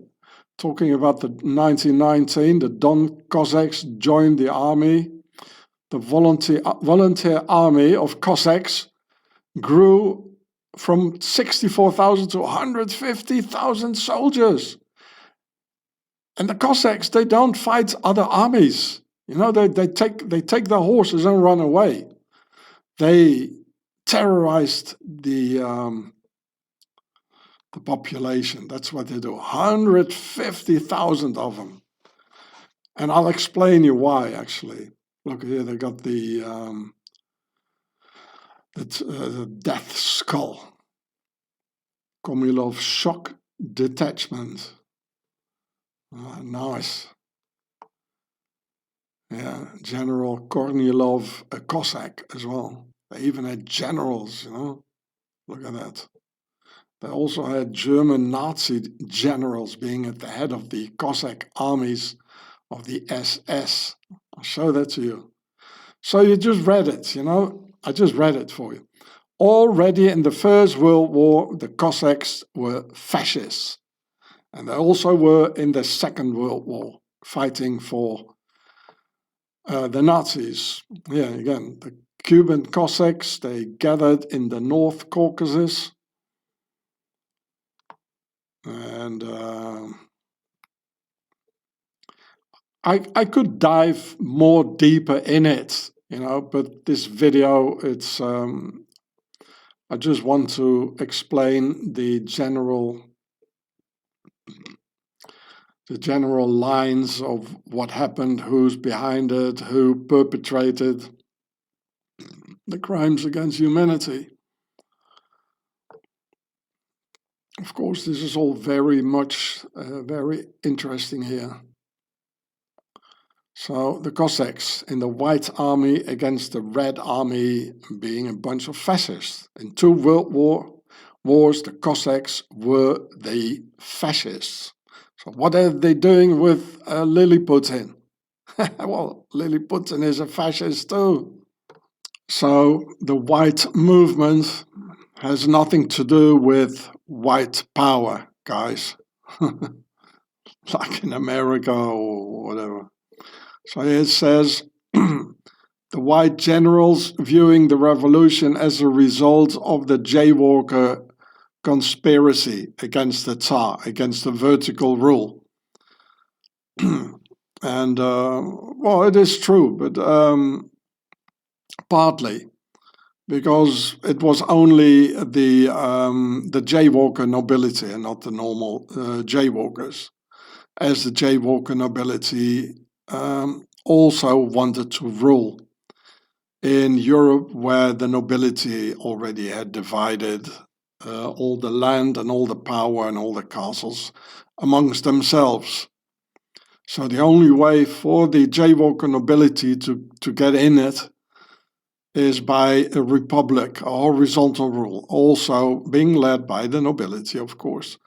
Talking about the 1919, the Don Cossacks joined the army. The volunteer army of Cossacks grew from 64,000 to 150,000 soldiers. And the Cossacks, they don't fight other armies. You know, they take their horses and run away. They terrorized the population. That's what they do. 150,000 of them. And I'll explain you why, actually. Look here, they got the death skull. Kornilov shock detachment. Nice. Yeah, General Kornilov, a Cossack as well. They even had generals, you know. Look at that. They also had German Nazi generals being at the head of the Cossack armies of the SS. I'll show that to you. So you just read it, you know. I just read it for you. Already in the First World War, the Cossacks were fascists. And they also were in the Second World War, fighting for the Nazis. Yeah, again, the Cuban Cossacks, they gathered in the North Caucasus. And I could dive more deeper in it, you know, but this video, it's I just want to explain the general lines of what happened, who's behind it, who perpetrated the crimes against humanity. Of course, this is all very much very interesting here. So the Cossacks in the White Army against the Red Army being a bunch of fascists. In 2 world wars, the Cossacks were the fascists. So what are they doing with Putin? Well, Putin is a fascist too. So the white movement has nothing to do with white power, guys. Like in America or whatever. So it says, the white generals viewing the revolution as a result of the G.I.U.R.E.H conspiracy against the Tsar, against the vertical rule. And, well, it is true, but partly, because it was only the G.I.U.R.E nobility and not the normal Jaywalkers, as the G.I.U.R.E nobility also wanted to rule in Europe, where the nobility already had divided all the land and all the power and all the castles amongst themselves. So the only way for the G.I.U.R.E nobility to get in it is by a republic, a horizontal rule, also being led by the nobility, of course.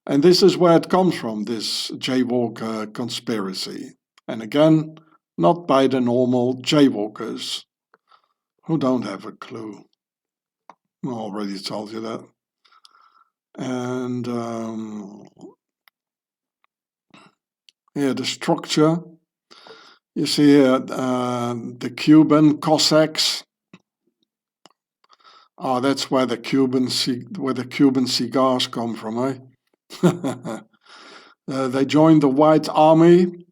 And this is where it comes from, this G.I.U.R.E conspiracy. And again, not by the normal Jaywalkers, who don't have a clue. I already told you that. And yeah, the structure. You see here the Cuban Cossacks. Oh, that's where the Cuban cigars come from, eh? They joined the White Army.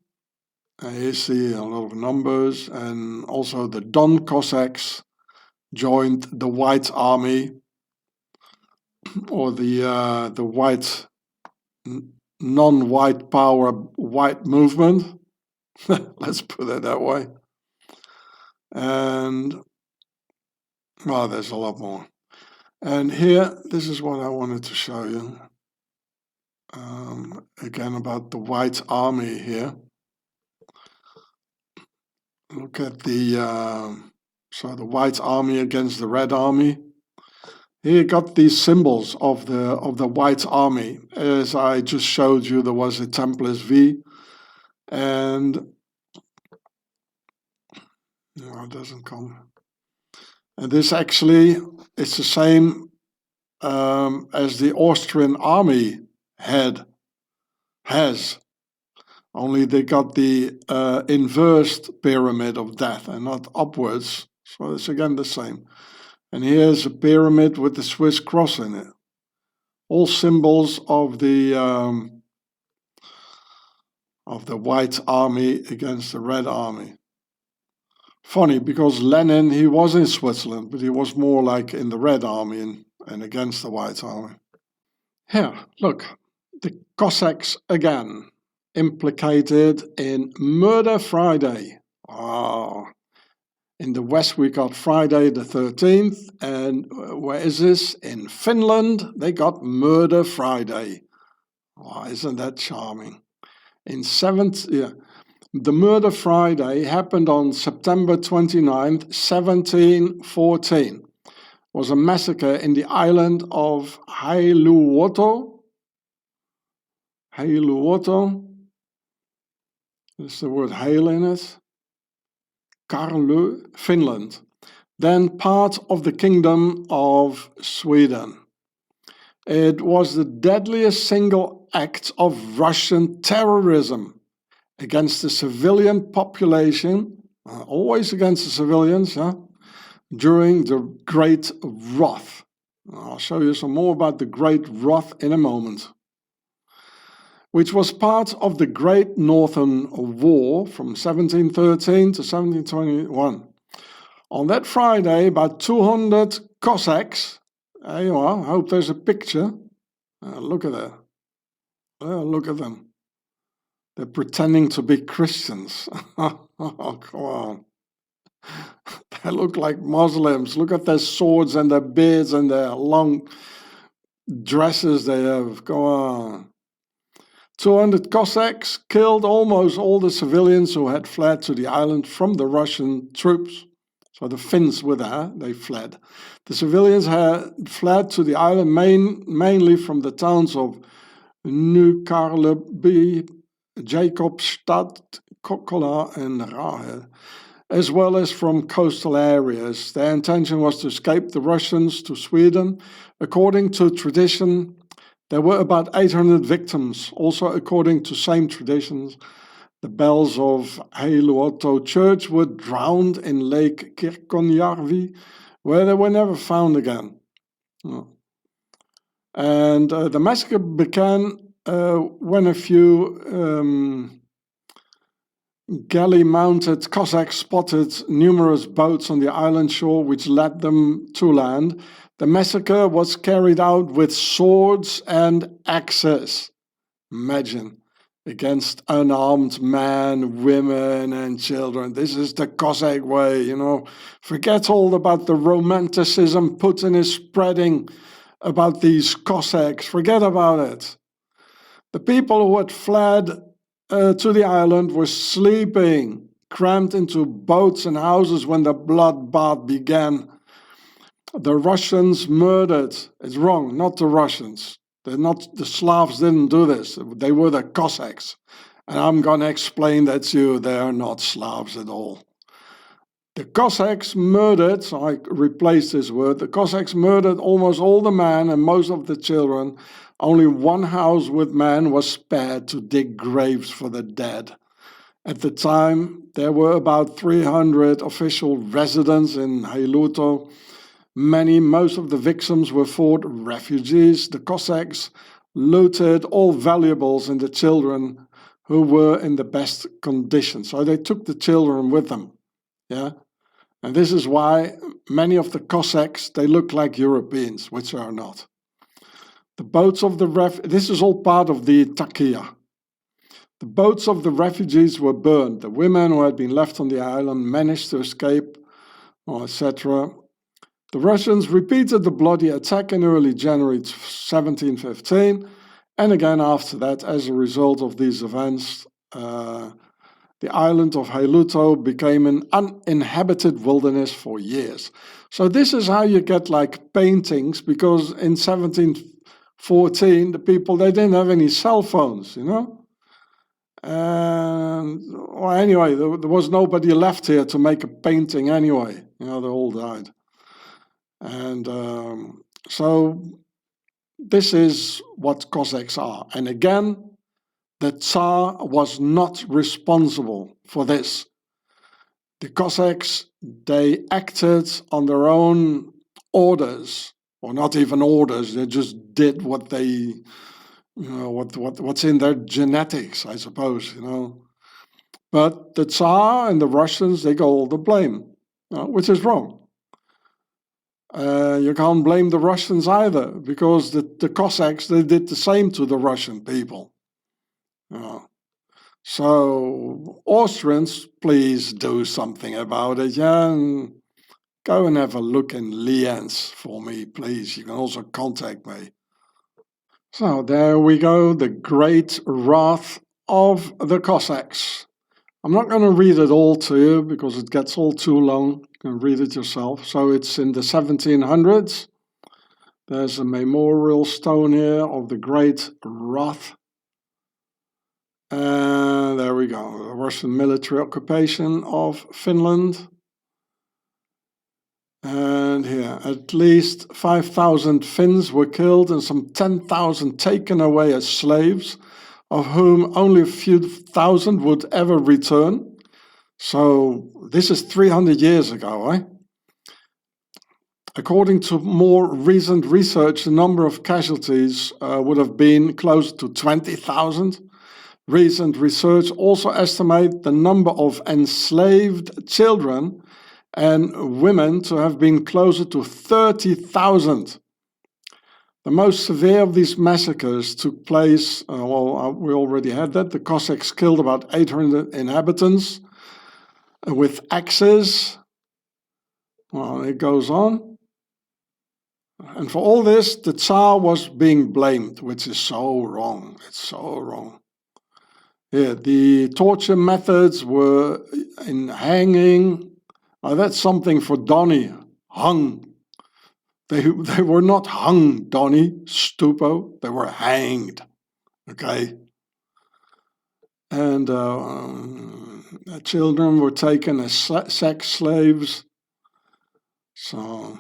You see a lot of numbers, and also the Don Cossacks joined the White Army, or the white, non-white power white movement. Let's put it that way. And, well, there's a lot more. And here, this is what I wanted to show you. Again, about the White Army here. Look at the, so the White Army against the Red Army. Here you got these symbols of the White Army. As I just showed you, there was a Templars V. And, no, it doesn't come. And this actually, it's the same as the Austrian army has. Only they got the inversed pyramid of death and not upwards. So it's again the same. And here's a pyramid with the Swiss cross in it. All symbols of the White Army against the Red Army. Funny, because Lenin, he was in Switzerland, but he was more like in the Red Army and against the White Army. Here, look, the Cossacks again, implicated in Murder Friday. Oh. In the West, we got Friday the 13th, and where is this? In Finland, they got Murder Friday. Oh, isn't that charming? The Murder Friday happened on September 29th, 1714. It was a massacre in the island of Hailuoto. There's the word hail in it. Karlu, Finland, then part of the Kingdom of Sweden. It was the deadliest single act of Russian terrorism against the civilian population, always against the civilians, during the Great Wrath. I'll show you some more about the Great Wrath in a moment, which was part of the Great Northern War from 1713 to 1721. On that Friday, about 200 Cossacks, there you are, I hope there's a picture. Look at that. Look at them. They're pretending to be Christians. Oh, come on. They look like Muslims. Look at their swords and their beards and their long dresses they have. Go on. 200 Cossacks killed almost all the civilians who had fled to the island from the Russian troops. So the Finns were there, they fled. The civilians had fled to the island mainly from the towns of Nykarleby, Jacobstad, Kokkola and Rahe, as well as from coastal areas. Their intention was to escape the Russians to Sweden. According to tradition, there were about 800 victims. Also, according to same traditions, the bells of Hailuoto Church were drowned in Lake Kirkonjärvi, where they were never found again. And the massacre began when a few galley-mounted Cossacks spotted numerous boats on the island shore, which led them to land. The massacre was carried out with swords and axes. Imagine, against unarmed men, women and children. This is the Cossack way, you know. Forget all about the romanticism Putin is spreading about these Cossacks. Forget about it. The people who had fled to the island were sleeping, crammed into boats and houses when the bloodbath began. The Russians murdered. It's wrong, not the Russians. They're not, the Slavs didn't do this. They were the Cossacks. And I'm going to explain that to you. They are not Slavs at all. The Cossacks murdered, so I replaced this word, the Cossacks murdered almost all the men and most of the children. Only one house with men was spared to dig graves for the dead. At the time, there were about 300 official residents in Hailuoto. Most of the victims were fought refugees. The Cossacks looted all valuables and the children who were in the best condition. So they took the children with them. Yeah, and this is why many of the Cossacks, they look like Europeans, which are not. The boats of the this is all part of the Takia. The boats of the refugees were burned. The women who had been left on the island managed to escape etc. The Russians repeated the bloody attack in early January 1715, and again after that, as a result of these events, the island of Hailuto became an uninhabited wilderness for years. So this is how you get like paintings, because in 1714 the people, they didn't have any cell phones, you know. And well, anyway, there was nobody left here to make a painting anyway. You know, they all died. And so this is what Cossacks are. And again, the Tsar was not responsible for this. The Cossacks, they acted on their own orders, or not even orders, they just did what they, you know, what's in their genetics, I suppose, you know. But the Tsar and the Russians, they got all the blame, which is wrong. You can't blame the Russians either, because the Cossacks, they did the same to the Russian people. So Austrians, please do something about it, yeah, and go and have a look in Lienz for me, please. You can also contact me. So there we go, the great wrath of the Cossacks. I'm not going to read it all to you because it gets all too long. You can read it yourself. So it's in the 1700s. There's a memorial stone here of the great wrath. And there we go, the Russian military occupation of Finland. And here, at least 5,000 Finns were killed and some 10,000 taken away as slaves, of whom only a few thousand would ever return. So this is 300 years ago, eh? According to more recent research, the number of casualties would have been close to 20,000. Recent research also estimates the number of enslaved children and women to have been closer to 30,000. The most severe of these massacres took place, we already had that. The Cossacks killed about 800 inhabitants with axes. Well, it goes on. And for all this, the Tsar was being blamed, which is so wrong. It's so wrong. Yeah, the torture methods were in hanging. That's something for Donny. Hung. They were not hung, Donny, stupo. They were hanged. Okay. And children were taken as sex slaves. So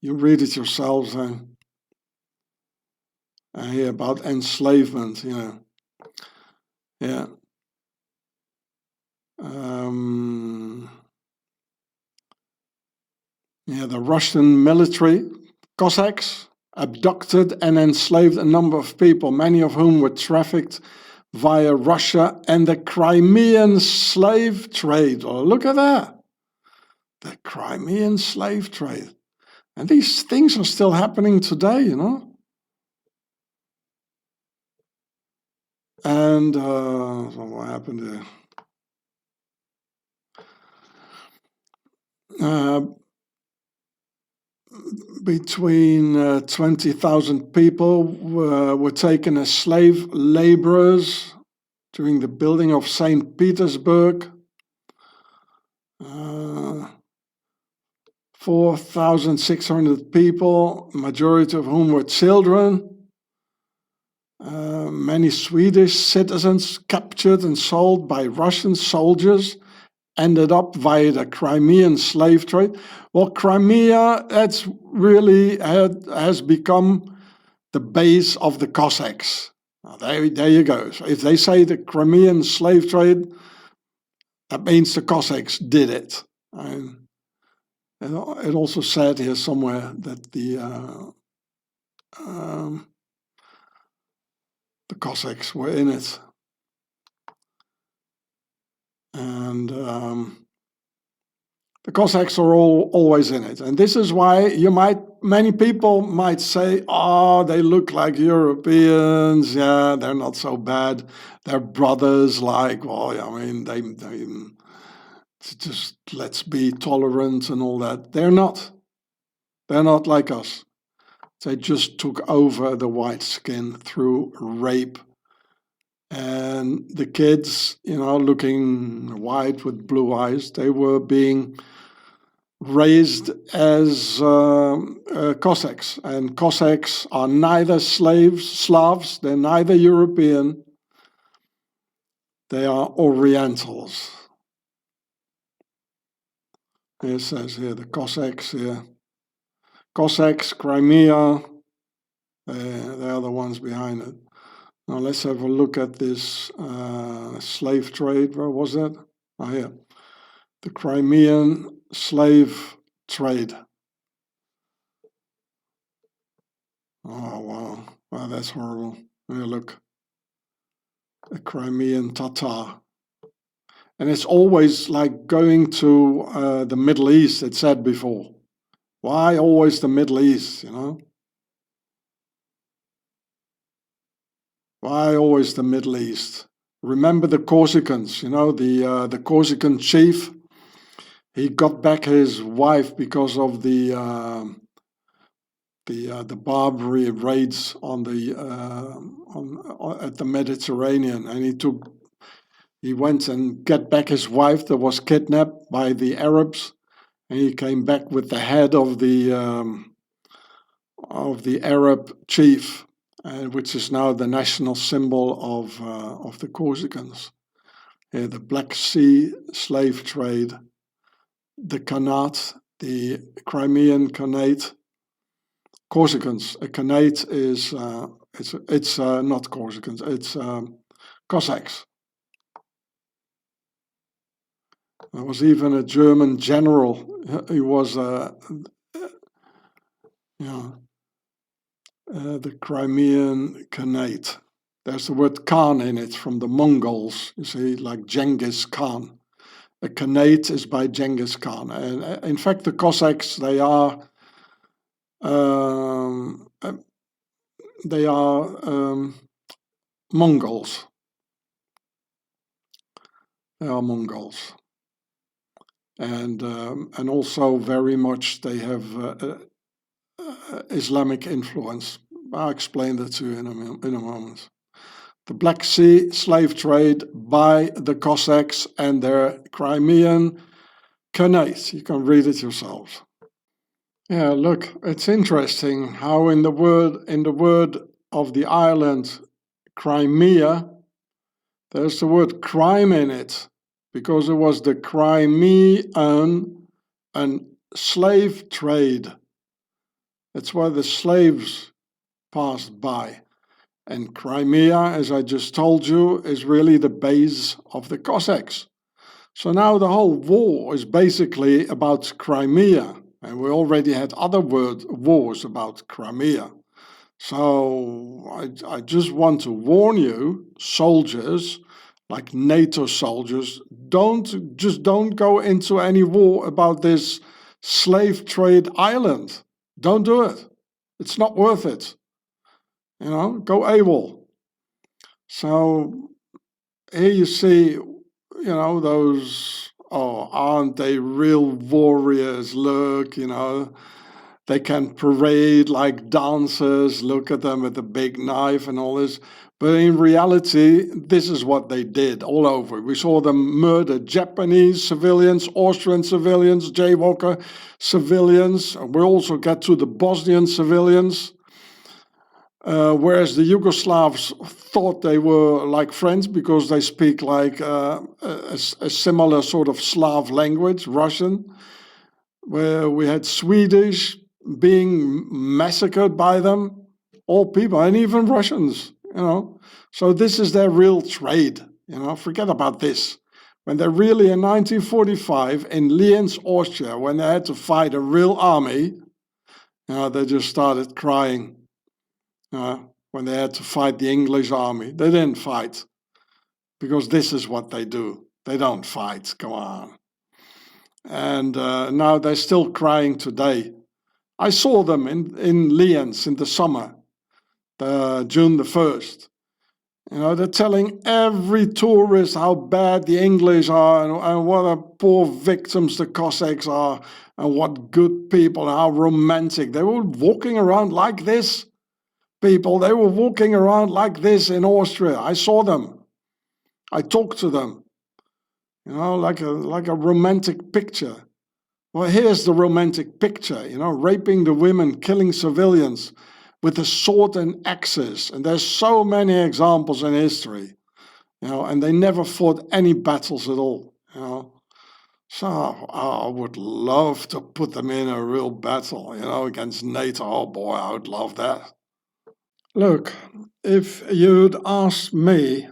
you read it yourselves. I hear about enslavement, you know. Yeah. The Russian military, Cossacks, abducted and enslaved a number of people, many of whom were trafficked via Russia and the Crimean slave trade. Oh, look at that. The Crimean slave trade. And these things are still happening today, you know. And so what happened there? Between 20,000 people were taken as slave laborers during the building of St. Petersburg. 4,600 people, majority of whom were children. Many Swedish citizens captured and sold by Russian soldiers ended up via the Crimean slave trade. Well, Crimea, that's really has become the base of the Cossacks. There you go. So if they say the Crimean slave trade, that means the Cossacks did it. And it also said here somewhere that the Cossacks were in it. And the Cossacks are always in it. And this is why many people might say, oh, they look like Europeans. Yeah, they're not so bad. They're brothers, like, well, I mean, just let's be tolerant and all that. They're not. They're not like us. They just took over the white skin through rape. And the kids, looking white with blue eyes, they were being raised as Cossacks. And Cossacks are neither Slavs, they're neither European, they are Orientals. It says here, the Cossacks here. Cossacks, Crimea, they are the ones behind it. Now let's have a look at this slave trade. Where was it? Oh, here. The Crimean slave trade. Oh, wow. Wow, that's horrible. Here, look. A Crimean Tatar. And it's always like going to the Middle East, it said before. Why always the Middle East, Why always the Middle East? Remember the Corsicans, the Corsican chief? He got back his wife because of the Barbary raids on at the Mediterranean, and he went and got back his wife that was kidnapped by the Arabs, and he came back with the head of the Arab chief, which is now the national symbol of the Corsicans. The Black Sea slave trade, the Khanate, the Crimean Khanate, Corsicans. A Khanate is it's not Corsicans, it's Cossacks. There was even a German general. He was the Crimean Khanate. There's the word Khan in it from the Mongols, you see, like Genghis Khan. A Khanate is by Genghis Khan. And in fact, the Cossacks, they are Mongols. They are Mongols. And also very much they have Islamic influence. I'll explain that to you in a moment. The Black Sea slave trade by the Cossacks and their Crimean Khanate. You can read it yourselves. Yeah, look, it's interesting how in the word of the island Crimea, there's the word crime in it, because it was the Crimean and slave trade. That's where the slaves passed by. And Crimea, as I just told you, is really the base of the Cossacks. So now the whole war is basically about Crimea. And we already had other wars about Crimea. So I just want to warn you, soldiers, like NATO soldiers, don't go into any war about this slave trade island. Don't do it. It's not worth it. Go AWOL. So here you see, those, aren't they real warriors? Look, they can parade like dancers. Look at them with the big knife and all this. But in reality, this is what they did all over. We saw them murder Japanese civilians, Austrian civilians, jaywalker civilians. We also get to the Bosnian civilians. Whereas the Yugoslavs thought they were like friends because they speak like a similar sort of Slav language, Russian, where we had Swedish being massacred by them, all people, and even Russians, So this is their real trade, forget about this. When they really, in 1945, in Lienz, Austria, when they had to fight a real army, they just started crying. When they had to fight the English army. They didn't fight, because this is what they do. They don't fight, come on. And now they're still crying today. I saw them in Lienz in the summer, June the 1st. You know, they're telling every tourist how bad the English are and what a poor victims the Cossacks are and what good people and how romantic. They were walking around like this, people. They were walking around like this in Austria. I saw them. I talked to them. You know, like a romantic picture. Well, here's the romantic picture, you know, raping the women, killing civilians with a sword and axes. And there's so many examples in history, you know, and they never fought any battles at all, you know. So I would love to put them in a real battle, you know, against NATO. Oh boy, I would love that. Look, if you'd asked me,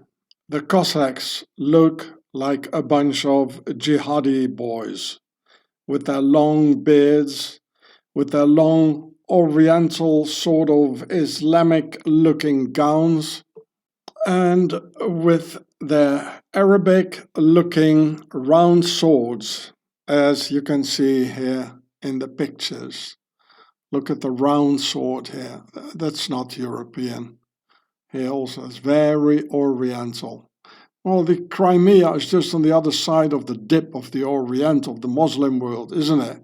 the Cossacks look like a bunch of jihadi boys with their long beards, with their long oriental sort of Islamic looking gowns, and with their Arabic looking round swords, as you can see here in the pictures. Look at the round sword here. That's not European. Here also it's very oriental. Well, the Crimea is just on the other side of the dip of the Orient, of the Muslim world, isn't it?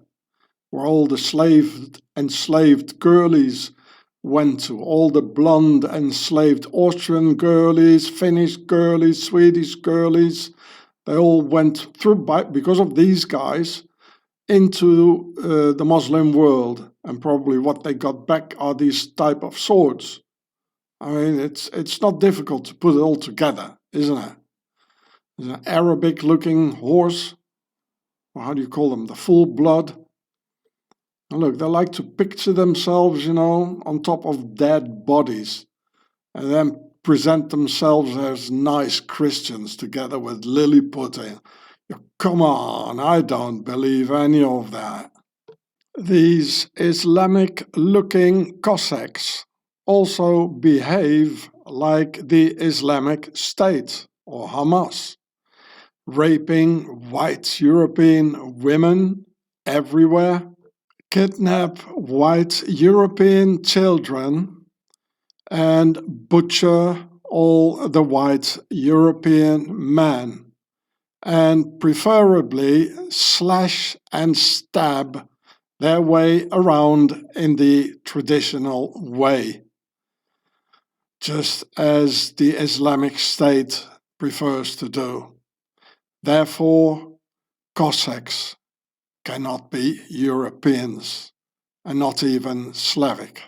Where all the enslaved girlies went to, all the blonde enslaved Austrian girlies, Finnish girlies, Swedish girlies, they all went through, because of these guys, into the Muslim world. And probably what they got back are these type of swords. I mean, it's not difficult to put it all together, isn't it? There's an Arabic-looking horse, or how do you call them, the full blood. And look, they like to picture themselves, you know, on top of dead bodies, and then present themselves as nice Christians together with Lilliput. Come on, I don't believe any of that. These Islamic-looking Cossacks also behave like the Islamic State or Hamas, raping white European women everywhere, kidnap white European children, and butcher all the white European men, and preferably slash and stab their way around in the traditional way, just as the Islamic State prefers to do. Therefore, Cossacks cannot be Europeans, and not even Slavic.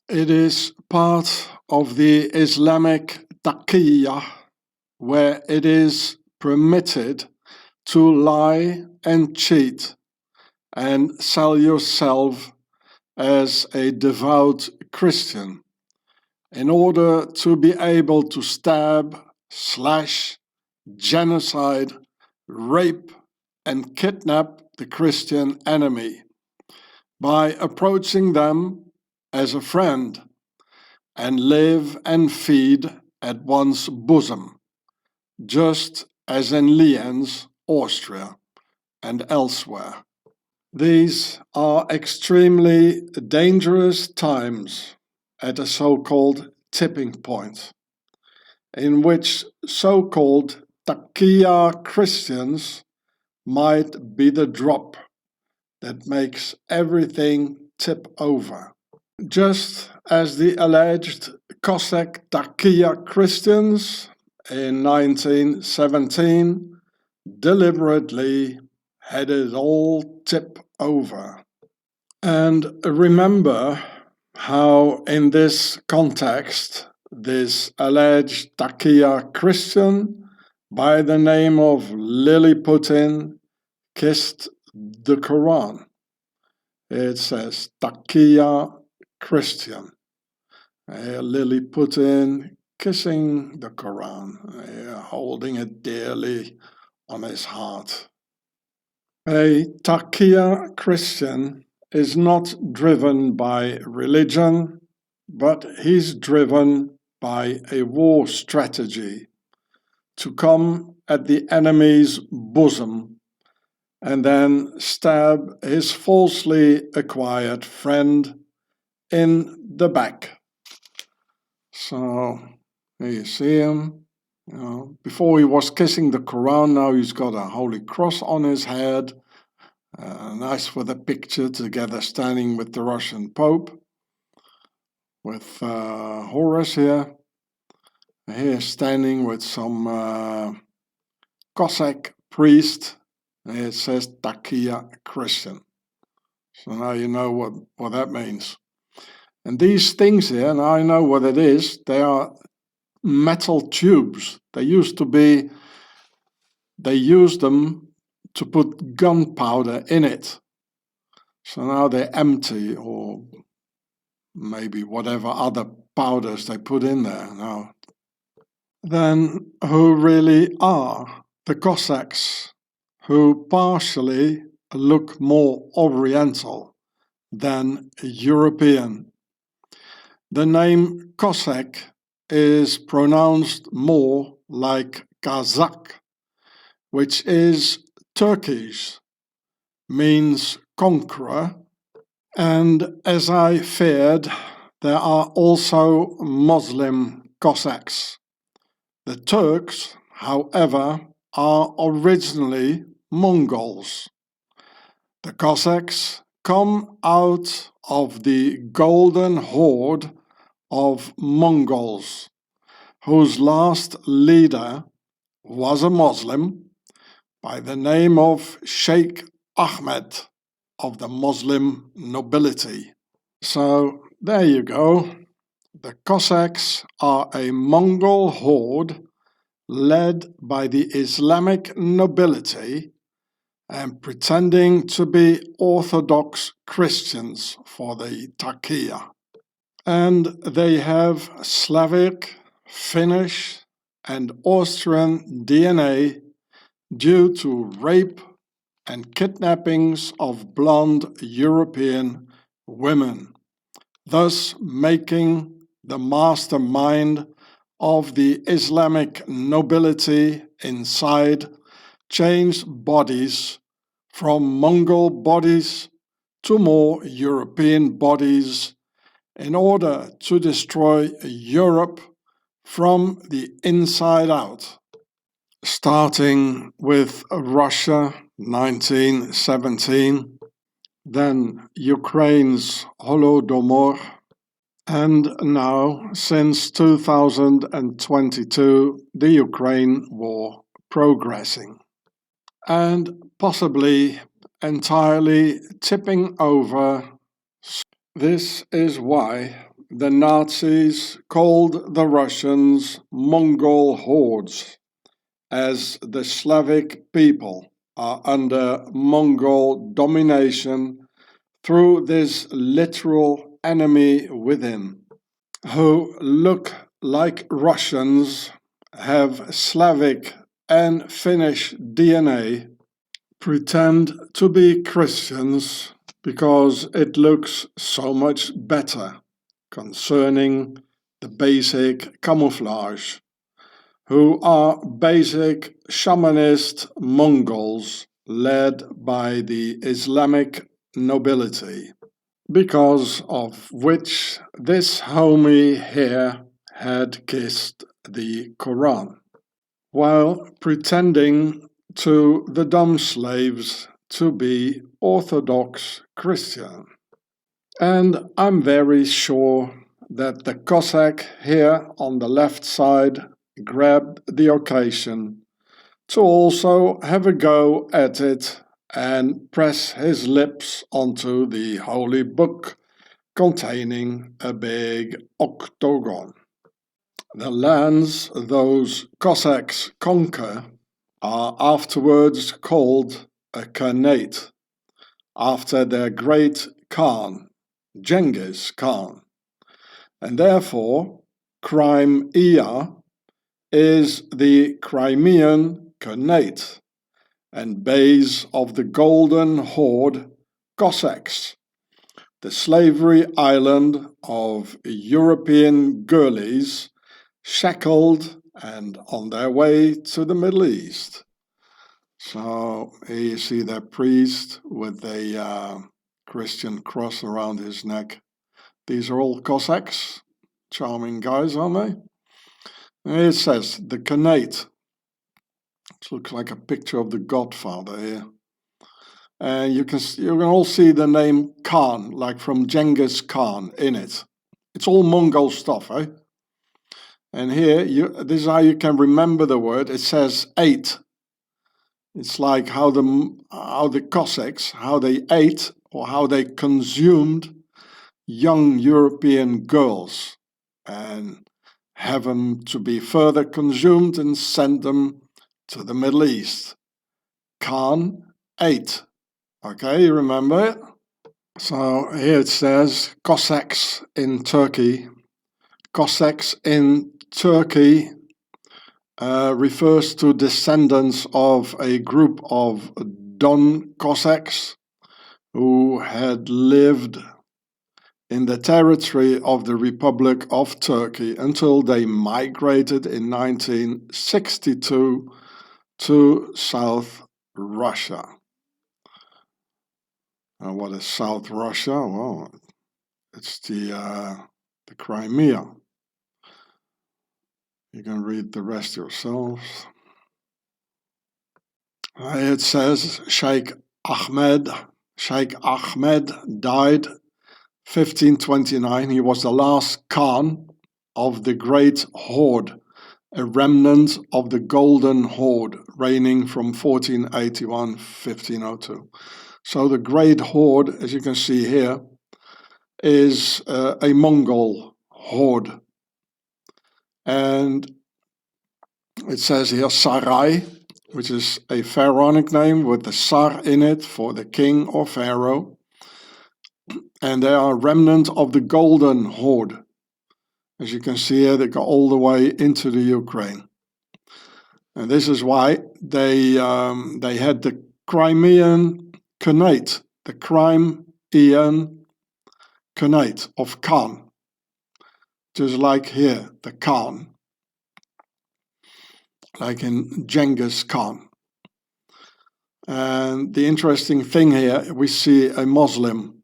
It is part of the Islamic taqiyya, where it is permitted to lie and cheat and sell yourself as a devout Christian in order to be able to stab, slash, genocide, rape, and kidnap the Christian enemy by approaching them as a friend and live and feed at one's bosom, just as in Lienz, Austria, and elsewhere. These are extremely dangerous times at a so-called tipping point, in which so-called Taqiyya Christians might be the drop that makes everything tip over. Just as the alleged Cossack Taqiyya Christians in 1917 deliberately had it all tip over. And remember how in this context this alleged Taqiyya Christian by the name of Putin kissed the Quran. It says Taqiyya Christian. Putin kissing the Quran, holding it dearly on his heart. A Taqiyya Christian is not driven by religion, but he's driven by a war strategy to come at the enemy's bosom and then stab his falsely acquired friend in the back. So There you see him. You know, before he was kissing the Quran, now he's got a holy cross on his head. Nice with a picture together standing with the Russian Pope, with Horus here. Here standing with some Cossack priest. It says Takia Christian. So now you know what that means. And these things here, now I know what it is, they are metal tubes. They used them to put gunpowder in it. So now they're empty, or maybe whatever other powders they put in there now. Then who really are the Cossacks, who partially look more Oriental than European? The name Cossack is pronounced more like Kazakh, which is Turkish, means conqueror, and as I feared, there are also Muslim Cossacks. The Turks, however, are originally Mongols. The Cossacks come out of the golden horde of Mongols, whose last leader was a Muslim by the name of Sheikh Ahmed of the Muslim nobility. So there you go. The Cossacks are a Mongol horde led by the Islamic nobility and pretending to be Orthodox Christians for the Takia. And they have Slavic, Finnish, and Austrian DNA due to rape and kidnappings of blonde European women, thus making the mastermind of the Islamic nobility inside change bodies from Mongol bodies to more European bodies in order to destroy Europe from the inside out. Starting with Russia, 1917, then Ukraine's Holodomor, and now, since 2022, the Ukraine war progressing, and possibly entirely tipping over. This is why the Nazis called the Russians Mongol hordes, as the Slavic people are under Mongol domination through this literal enemy within, who look like Russians, have Slavic and Finnish DNA, pretend to be Christians because it looks so much better concerning the basic camouflage, who are basic shamanist Mongols led by the Islamic nobility, because of which this homie here had kissed the Quran, while pretending to the dumb slaves to be Orthodox Christian. And I'm very sure that the Cossack here on the left side grabbed the occasion to also have a go at it and press his lips onto the holy book containing a big octagon. The lands those Cossacks conquer are afterwards called a Khanate, after their great Khan, Genghis Khan, and therefore Crimea is the Crimean Khanate and base of the Golden Horde Cossacks, the slavery island of European girlies shackled and on their way to the Middle East. So here you see that priest with a Christian cross around his neck. These are all Cossacks. Charming guys, aren't they? And it says the Khanate. It looks like a picture of the Godfather here. And you can all see the name Khan, like from Genghis Khan, in it. It's all Mongol stuff, eh? And here, this is how you can remember the word. It says ate. It's like how the Cossacks, how they ate or how they consumed young European girls and have them to be further consumed and send them to the Middle East. Khan ate. Okay, you remember it? So here it says Cossacks in Turkey. Cossacks in Turkey refers to descendants of a group of Don Cossacks who had lived in the territory of the Republic of Turkey until they migrated in 1962 to South Russia. And what is South Russia? Well, it's the Crimea. You can read the rest yourselves. It says Sheikh Ahmed died 1529. He was the last Khan of the Great Horde, a remnant of the Golden Horde, reigning from 1481-1502. So the Great Horde, as you can see here, is a Mongol horde. And it says here Sarai, which is a pharaonic name with the Sar in it for the king or pharaoh. And they are a remnant of the Golden Horde. As you can see here, they go all the way into the Ukraine. And this is why they had the Crimean Khanate, the Crimean Khanate of Khan. Just like here, the Khan, like in Genghis Khan. And the interesting thing here, we see a Muslim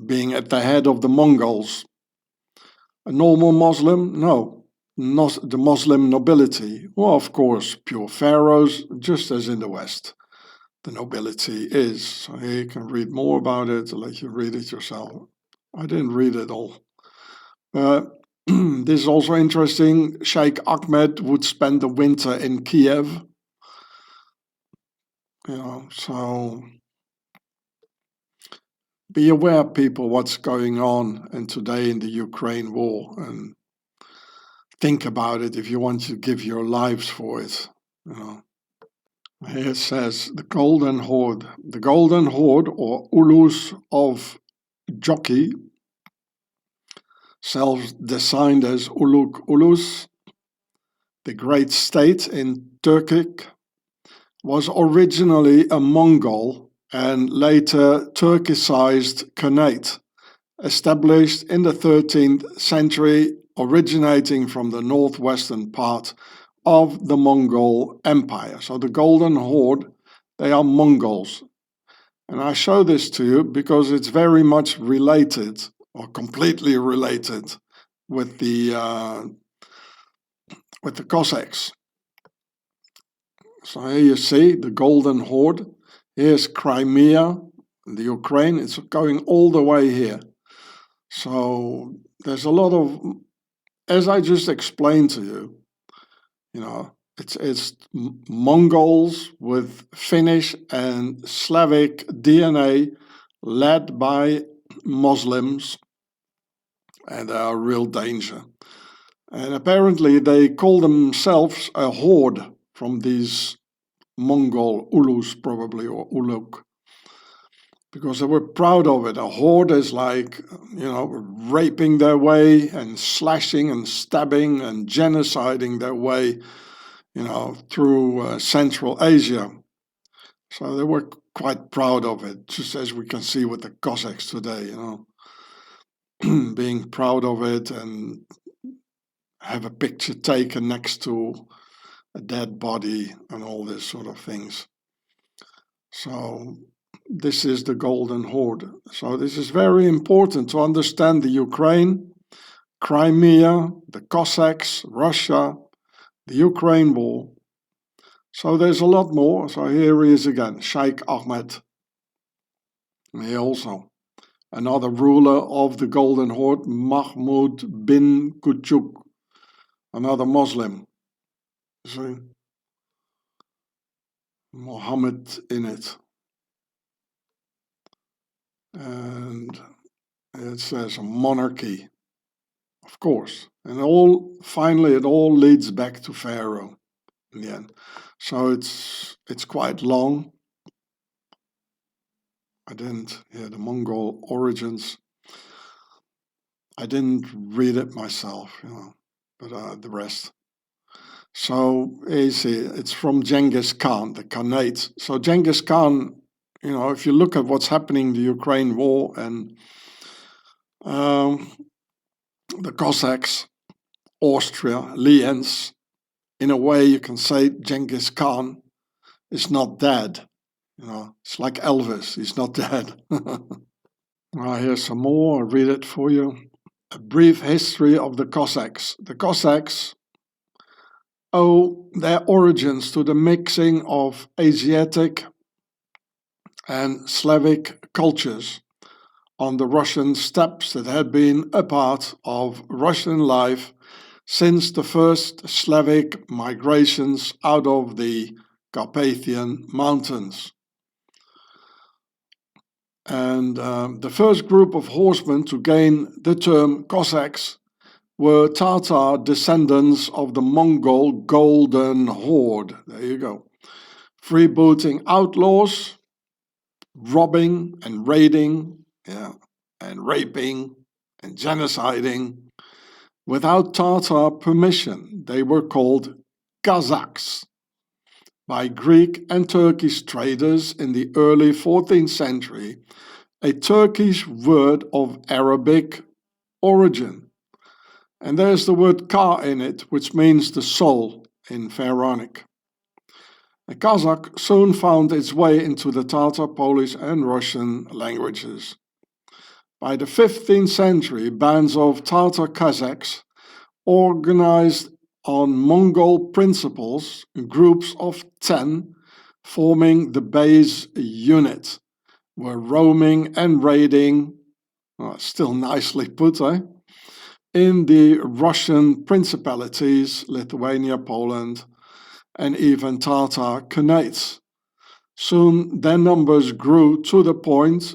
being at the head of the Mongols. A normal Muslim? No, not the Muslim nobility. Well, of course, pure pharaohs, just as in the West. The nobility is. So here you can read more about it. I'll let you read it yourself. I didn't read it all. This is also interesting. Sheikh Ahmed would spend the winter in Kiev. So be aware, people, what's going on and today in the Ukraine war, and think about it if you want to give your lives for it. Here it says the Golden Horde. The Golden Horde, or Ulus of Jockey, self-designed as Uluk Ulus, the great state in Turkic, was originally a Mongol and later Turkicized Khanate, established in the 13th century, originating from the northwestern part of the Mongol Empire. So the Golden Horde, they are Mongols. And I show this to you because it's very much related, or completely related, with the Cossacks. So here you see the Golden Horde. Here's Crimea, the Ukraine. It's going all the way here. So there's a lot of, as I just explained to you, it's Mongols with Finnish and Slavic DNA, led by Muslims, and they are a real danger. And apparently they call themselves a horde from these Mongol Ulus, probably, or Uluk, because they were proud of it. A horde is like, raping their way and slashing and stabbing and genociding their way, through Central Asia. So they were quite proud of it, just as we can see with the Cossacks today, being proud of it and have a picture taken next to a dead body and all this sort of things. So this is the Golden Horde. So this is very important to understand the Ukraine, Crimea, the Cossacks, Russia, the Ukraine War. So there's a lot more. So here he is again, Sheikh Ahmed. And here also another ruler of the Golden Horde, Mahmud bin Kuchuk, another Muslim. See? Muhammad in it. And it says monarchy, of course. And finally it all leads back to Pharaoh in the end. So it's quite long. The Mongol origins. I didn't read it myself, but the rest. So it's from Genghis Khan, the Khanate. So Genghis Khan, if you look at what's happening in the Ukraine war and the Cossacks, Austria, Lienz, in a way you can say Genghis Khan is not dead. It's like Elvis, he's not dead. Here's some more, I'll read it for you. A brief history of the Cossacks. The Cossacks owe their origins to the mixing of Asiatic and Slavic cultures on the Russian steppes that had been a part of Russian life since the first Slavic migrations out of the Carpathian Mountains. And the first group of horsemen to gain the term Cossacks were Tatar descendants of the Mongol Golden Horde. There you go. Freebooting outlaws, robbing and raiding, and raping and genociding without Tatar permission. They were called Cossacks by Greek and Turkish traders in the early 14th century, a Turkish word of Arabic origin. And there's the word ka in it, which means the soul in Pharaonic. The Kazakh soon found its way into the Tatar, Polish and Russian languages. By the 15th century, bands of Tatar Cossacks organized on Mongol principles, groups of 10 forming the base unit, were roaming and raiding, still nicely put, in the Russian principalities, Lithuania, Poland, and even Tatar Khanates. Soon their numbers grew to the point,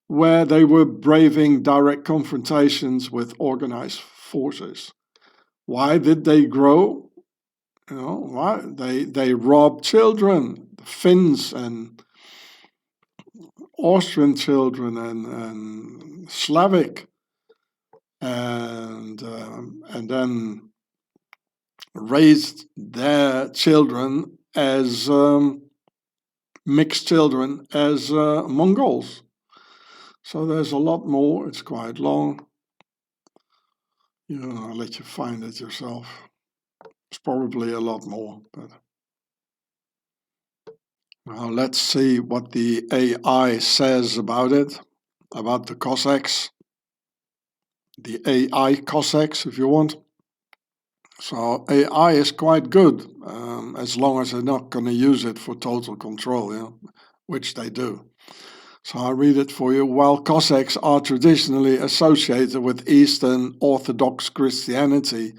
where they were braving direct confrontations with organized forces. Why did they grow? Why? They robbed children, the Finns and Austrian children and Slavic, and then raised their children as mixed children as Mongols. So there's a lot more. It's quite long. I'll let you find it yourself. It's probably a lot more. But now let's see what the AI says about it, about the Cossacks. The AI Cossacks, if you want. So AI is quite good, as long as they're not going to use it for total control, which they do. So I'll read it for you. While Cossacks are traditionally associated with Eastern Orthodox Christianity,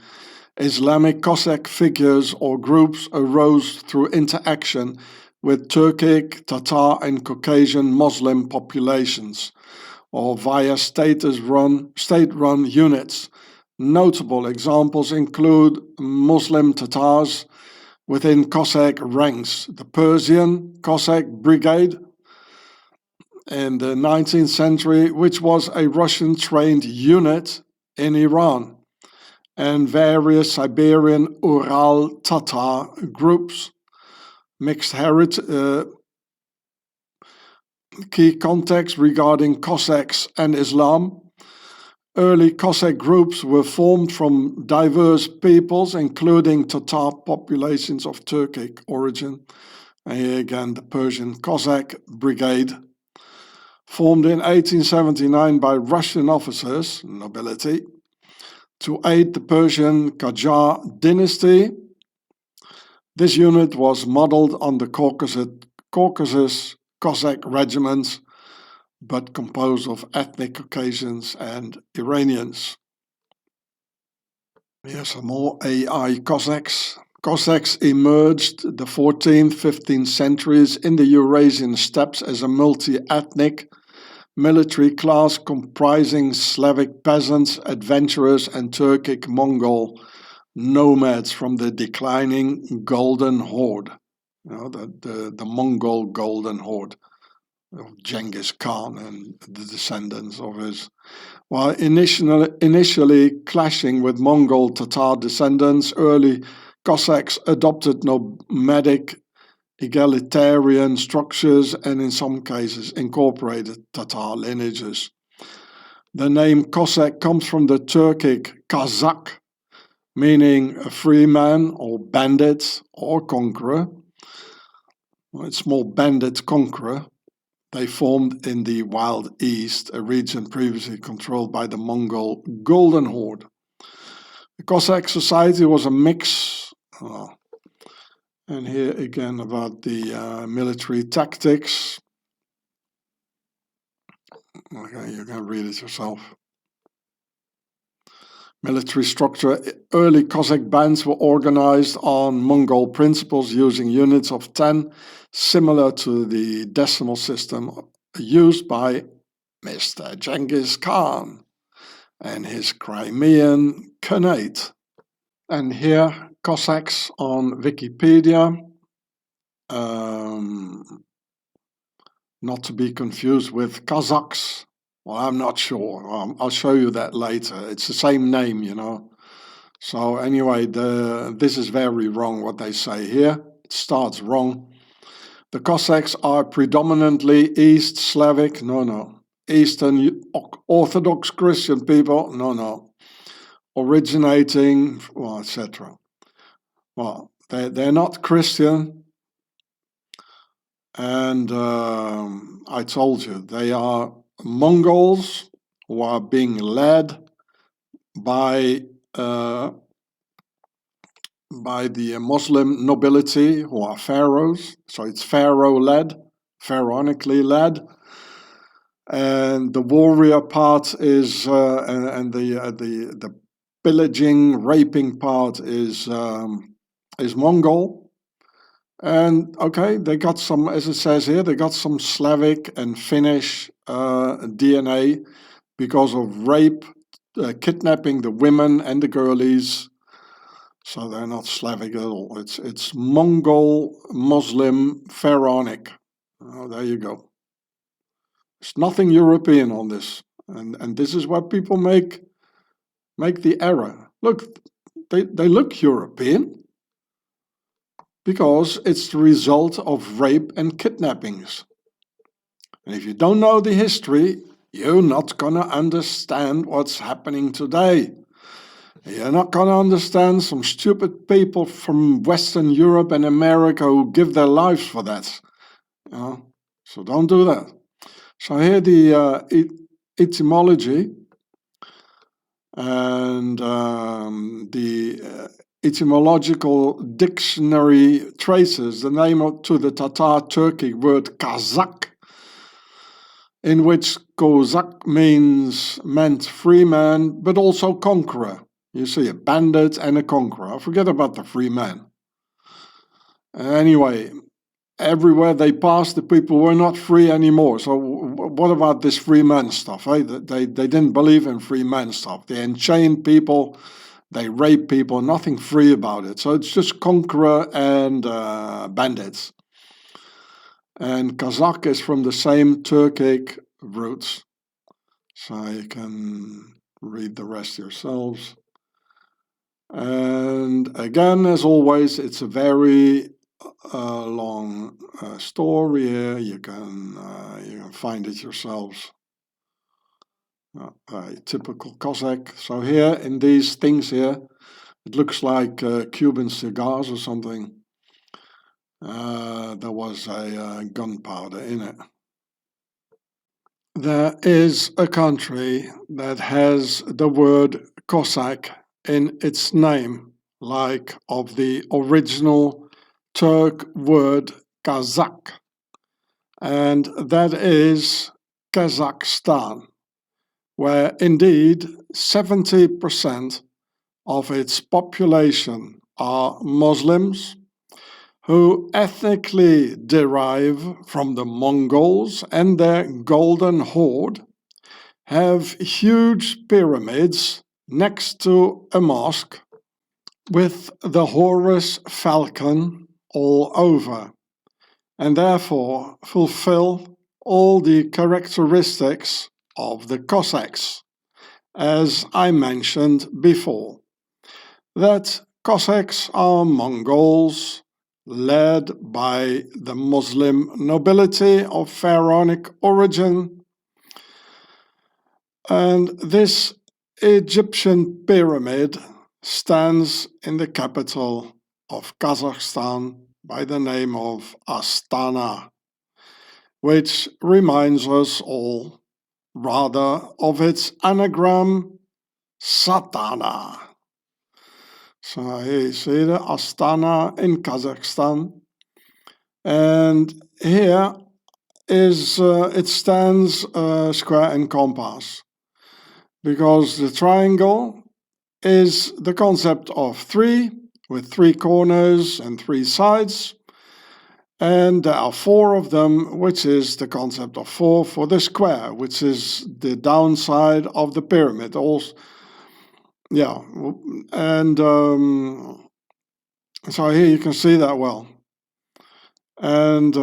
Islamic Cossack figures or groups arose through interaction with Turkic, Tatar and Caucasian Muslim populations, or via state-run units. Notable examples include Muslim Tatars within Cossack ranks, the Persian Cossack Brigade in the 19th century, which was a Russian-trained unit in Iran, and various Siberian Ural Tatar groups. Mixed heritage. Key context regarding Cossacks and Islam. Early Cossack groups were formed from diverse peoples, including Tatar populations of Turkic origin. And here again, the Persian Cossack Brigade. formed in 1879 by Russian officers, nobility, to aid the Persian Qajar dynasty. This unit was modeled on the Caucasus Cossack regiments, but composed of ethnic Caucasians and Iranians. Here's some more AI Cossacks. Cossacks emerged the 14th, 15th centuries in the Eurasian steppes as a multi-ethnic military class comprising Slavic peasants, adventurers, and Turkic Mongol nomads from the declining Golden Horde. The Mongol Golden Horde of Genghis Khan and the descendants of his. While initially clashing with Mongol Tatar descendants, early Cossacks adopted nomadic egalitarian structures and in some cases incorporated Tatar lineages. The name Cossack comes from the Turkic Kazakh, meaning a free man or bandit or conqueror. Well, it's more bandit conqueror. They formed in the Wild East, a region previously controlled by the Mongol Golden Horde. The Cossack society was a mix, and here again about the military tactics. Okay, you can read it yourself. Military structure. Early Cossack bands were organized on Mongol principles using units of 10, similar to the decimal system used by Mr. Genghis Khan and his Crimean Khanate. And here, Cossacks on Wikipedia. Not to be confused with Cossacks. Well, I'm not sure. I'll show you that later. It's the same name, you know. So anyway, this is very wrong what they say here. It starts wrong. The Cossacks are predominantly East Slavic, Eastern Orthodox Christian people, originating, well, etc. Well, they're not Christian, and I told you, they are Mongols who are being led by the Muslim nobility, who are pharaohs. So it's pharaoh-led, pharaonically led, and the warrior part is and the pillaging, raping part is Mongol. And okay, they got some, as it says here, they got some Slavic and Finnish DNA because of rape, kidnapping the women and the girlies. So they're not Slavic at all. It's Mongol, Muslim, Pharaonic. Oh, there you go. There's nothing European on this, and this is where people make the error. Look, they look European, because it's the result of rape and kidnappings. And if you don't know the history, you're not going to understand what's happening today. You're not going to understand some stupid people from Western Europe and America who give their lives for that. So don't do that. So here the etymology and the etymological dictionary traces the name to the Tatar-Turkic word Kazakh, in which Cossack meant free man, but also conqueror. You see, a bandit and a conqueror. Forget about the free man. Anyway, everywhere they passed, the people were not free anymore. So what about this free man stuff? Eh? They didn't believe in free man stuff. They enchained people. They rape people, nothing free about it. So it's just conqueror and bandits. And Kazakh is from the same Turkic roots. So you can read the rest yourselves. And again, as always, it's a very long story here. You can find it yourselves. Typical Cossack. So here in these things here, it looks like Cuban cigars or something. There was a gunpowder in it. There is a country that has the word Cossack in its name, like of the original Turk word Kazakh, and that is Kazakhstan, where indeed 70% of its population are Muslims who ethnically derive from the Mongols and their Golden Horde, have huge pyramids next to a mosque with the Horus falcon all over, and therefore fulfill all the characteristics of the Cossacks, as I mentioned before. That Cossacks are Mongols, led by the Muslim nobility of pharaonic origin, and this Egyptian pyramid stands in the capital of Kazakhstan by the name of Astana, which reminds us all rather of its anagram Satana. So here you see the Astana in Kazakhstan, and here is it stands square and compass, because the triangle is the concept of three, with three corners and three sides, and there are four of them, which is the concept of four for the square, which is the downside of the pyramid. Also, yeah, and so here you can see that well. And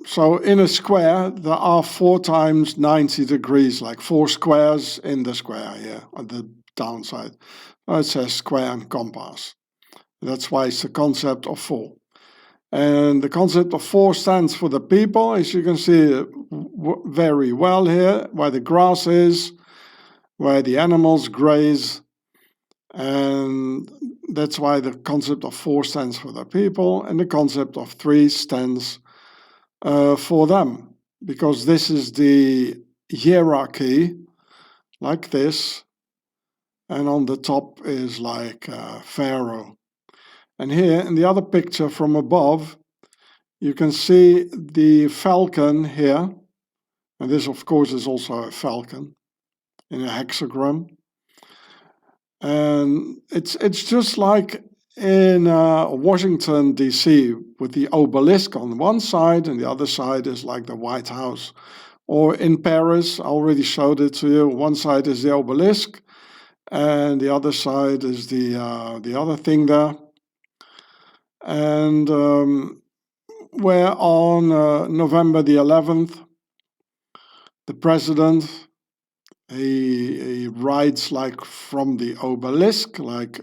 so in a square, there are 4 times 90 degrees, like 4 squares in the square here, on the downside. It says square and compass. That's why it's the concept of 4. And the concept of 4 stands for the people, as you can see very well here, where the grass is, where the animals graze, and that's why the concept of 4 stands for the people, and the concept of 3 stands for them, because this is the hierarchy, like this, and on the top is like Pharaoh. And here in the other picture from above, you can see the falcon here, and this of course is also a falcon in a hexagram. And it's just like in Washington, D.C., with the obelisk on one side, and the other side is like the White House. Or in Paris, I already showed it to you. One side is the obelisk, and the other side is the other thing there. And where on November the 11th, the president, he rides like from the obelisk, like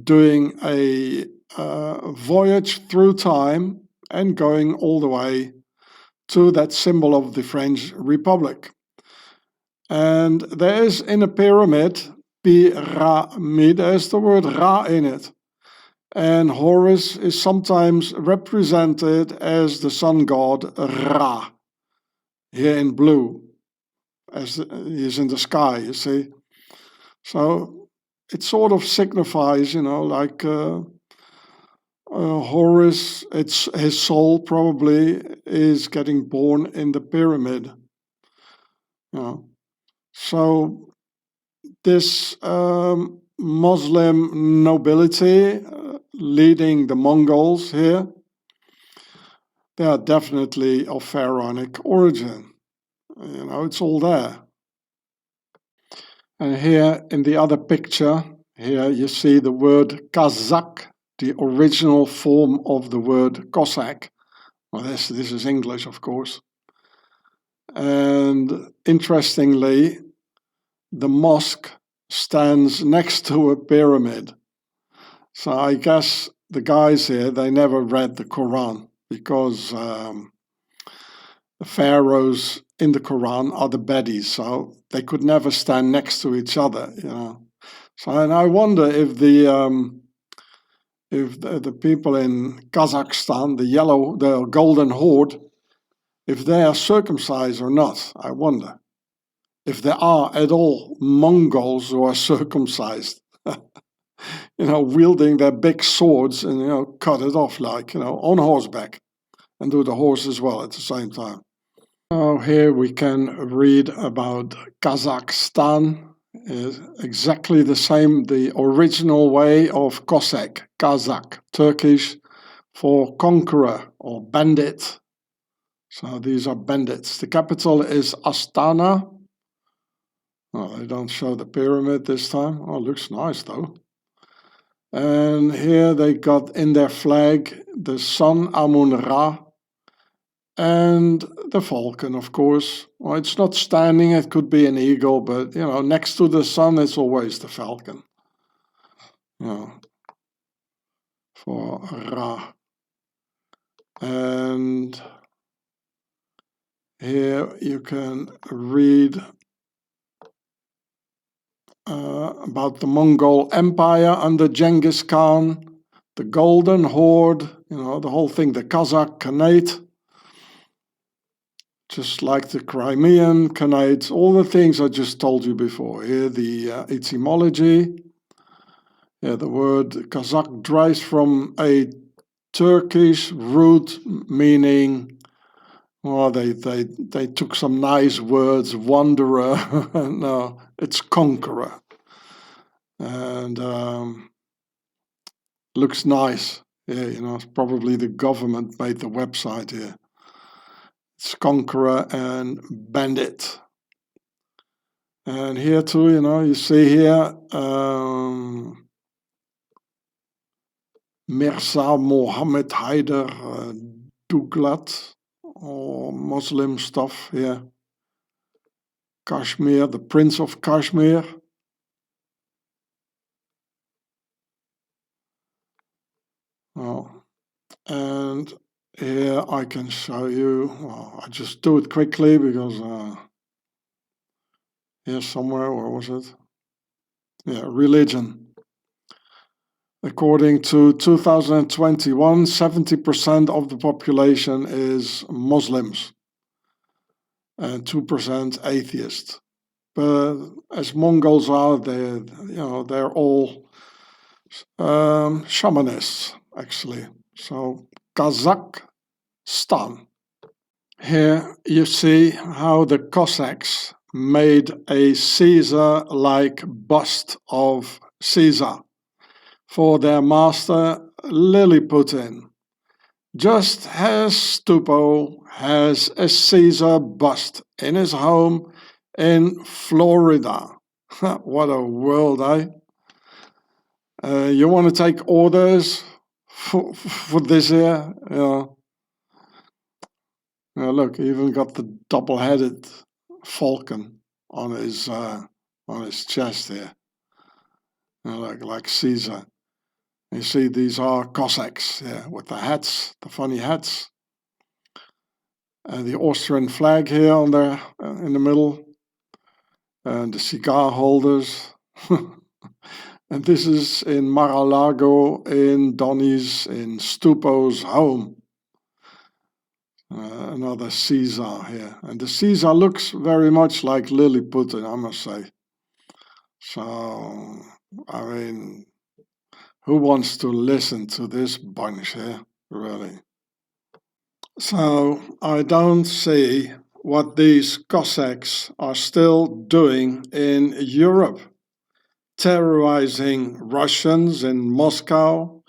doing a voyage through time and going all the way to that symbol of the French Republic. And there is in a pyramid, pyramid, there's the word Ra in it. And Horus is sometimes represented as the sun god Ra, here in blue, as he is in the sky, you see. So it sort of signifies, like Horus, his soul probably is getting born in the pyramid. So this Muslim nobility leading the Mongols here, they are definitely of pharaonic origin. It's all there. And here in the other picture, here you see the word Kazakh, the original form of the word Cossack. Well, this is English, of course. And interestingly, the mosque stands next to a pyramid. So I guess the guys here, they never read the Quran, because the pharaohs in the Quran are the baddies, so they could never stand next to each other, So, and I wonder if the people in Kazakhstan, the Golden Horde, if they are circumcised or not, I wonder. If there are at all Mongols who are circumcised, wielding their big swords and, cut it off like, on horseback and do the horse as well at the same time. So here we can read about Kazakhstan. Is exactly the same, the original way of Cossack, Kazakh, Turkish for conqueror or bandit. So these are bandits. The capital is Astana. Oh, they don't show the pyramid this time. Oh, looks nice though. And here they got in their flag the sun Amun-Ra and the falcon, of course. Well, it's not standing, it could be an eagle, but next to the sun it's always the falcon. For Ra. And here you can read about the Mongol Empire under Genghis Khan, the Golden Horde, the whole thing, the Cossack Khanate, just like the Crimean Khanate, all the things I just told you before. Here the etymology. Yeah, the word Cossack derives from a Turkish root meaning, well, they took some nice words, wanderer. No, it's conqueror. And looks nice. Yeah, it's probably the government made the website here. It's conqueror and bandit. And here too, you see here Mirza Mohammed Haider Duglat, or Muslim stuff here. Kashmir, the Prince of Kashmir. Oh, and here I can show you, I just do it quickly because here somewhere, where was it? Yeah, religion. According to 2021, 70% of the population is Muslims and 2% atheist. But as Mongols are, they're all shamanists, actually. So Kazakhstan. Here you see how the Cossacks made a Caesar-like bust of Caesar for their master Putin. Just as Stupo has a Caesar bust in his home in Florida. What a world, eh? You want to take orders for this here? Look, he even got the double-headed falcon on his chest here. Like Caesar. You see, these are Cossacks, with the hats, the funny hats. The Austrian flag here on there in the middle. And the cigar holders. And this is in Mar-a-Lago, in Donny's, in Stupo's home. Another Caesar here. And the Caesar looks very much like Putin, I must say. So, I mean, who wants to listen to this bunch here, really? So, I don't see what these Cossacks are still doing in Europe. Terrorizing Russians in Moscow,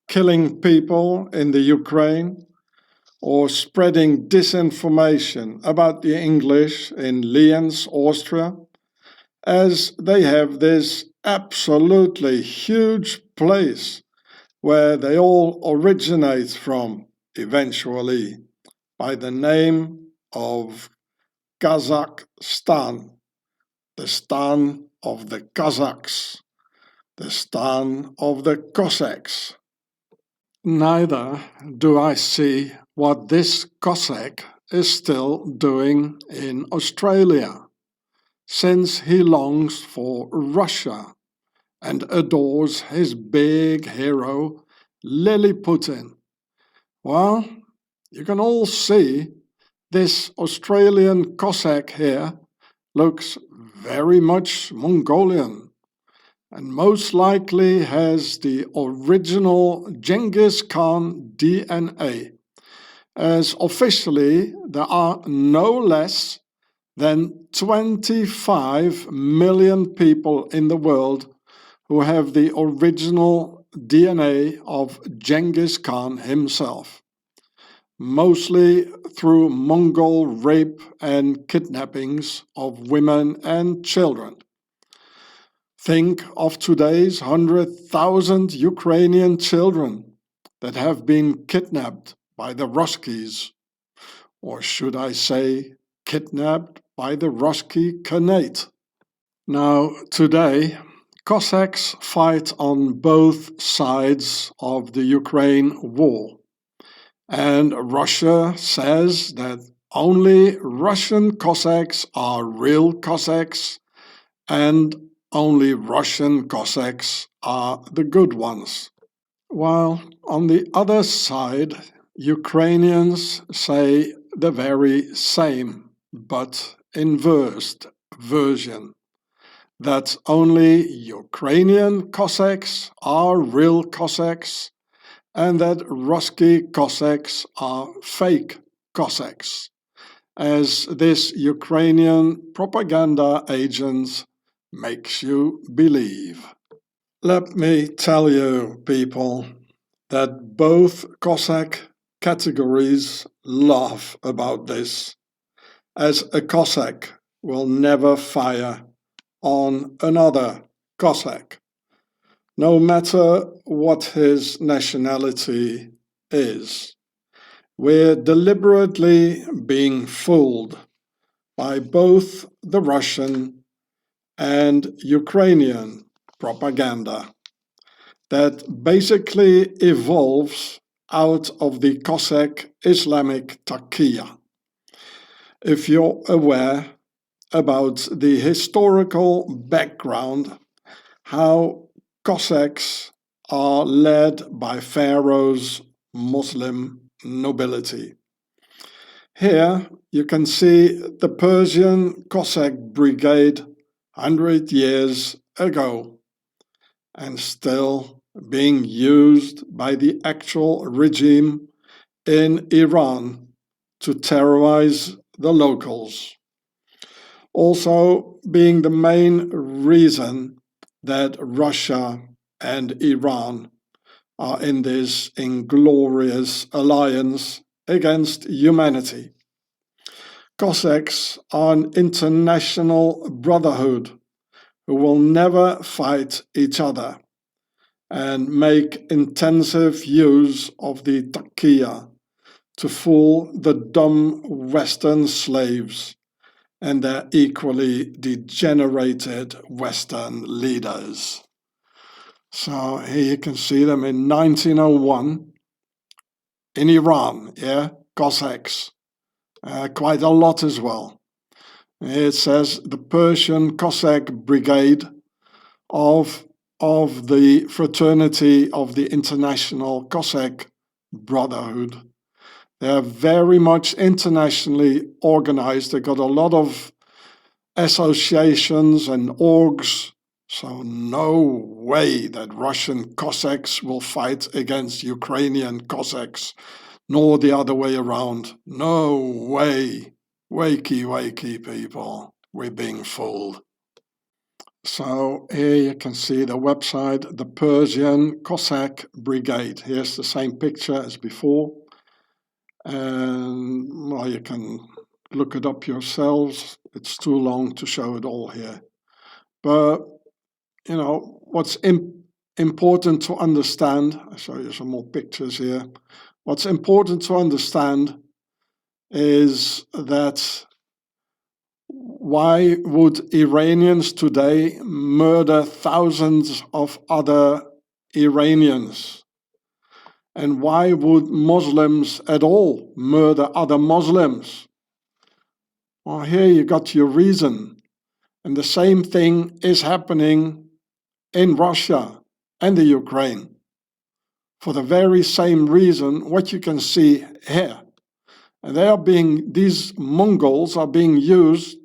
killing people in the Ukraine, or spreading disinformation about the English in Lienz, Austria, as they have this absolutely huge place where they all originate from, eventually, by the name of Kazakhstan, the Stan of the Cossacks, the Stan of the Cossacks. Neither do I see what this Cossack is still doing in Australia, since he longs for Russia and adores his big hero, Putin. Well, you can all see This Australian Cossack here looks very much Mongolian and most likely has the original Genghis Khan DNA, as officially there are no less than 25 million people in the world who have the original DNA of Genghis Khan himself, mostly through Mongol rape and kidnappings of women and children. Think of today's 100,000 Ukrainian children that have been kidnapped by the Ruskies, or should I say, kidnapped by the Ruski Khanate. Now, today, Cossacks fight on both sides of the Ukraine war, and Russia says that only Russian Cossacks are real Cossacks and only Russian Cossacks are the good ones. While on the other side, Ukrainians say the very same, but inversed version, that only Ukrainian Cossacks are real Cossacks and that Ruski Cossacks are fake Cossacks, as this Ukrainian propaganda agent makes you believe. Let me tell you, people, that both Cossack categories laugh about this, as a Cossack will never fire on another Cossack, no matter what his nationality is. We're deliberately being fooled by both the Russian and Ukrainian propaganda that basically evolves out of the Cossack Islamic taqiyya. If you're aware about the historical background, how Cossacks are led by Pharaoh's Muslim nobility. Here you can see the Persian Cossack brigade 100 years ago, and still being used by the actual regime in Iran to terrorize the locals. Also being the main reason that Russia and Iran are in this inglorious alliance against humanity. Cossacks are an international brotherhood who will never fight each other and make intensive use of the taqiyya to fool the dumb Western slaves and their equally degenerated Western leaders. So here you can see them in 1901 in Iran, Cossacks, quite a lot as well. It says the Persian Cossack Brigade of the fraternity of the International Cossack Brotherhood. They are very much internationally organized. They got a lot of associations and orgs, so no way that Russian Cossacks will fight against Ukrainian Cossacks, nor the other way around. No way. Wakey, wakey, people. We're being fooled. So here you can see the website, the Persian Cossack Brigade. Here's the same picture as before. And well, you can look it up yourselves. It's too long to show it all here. But, you know, what's important to understand, I'll show you some more pictures here. What's important to understand is that why would Iranians today murder thousands of other Iranians? And why would Muslims at all murder other Muslims? Well, here you got your reason. And the same thing is happening in Russia and the Ukraine. For the very same reason, what you can see here. And these Mongols are being used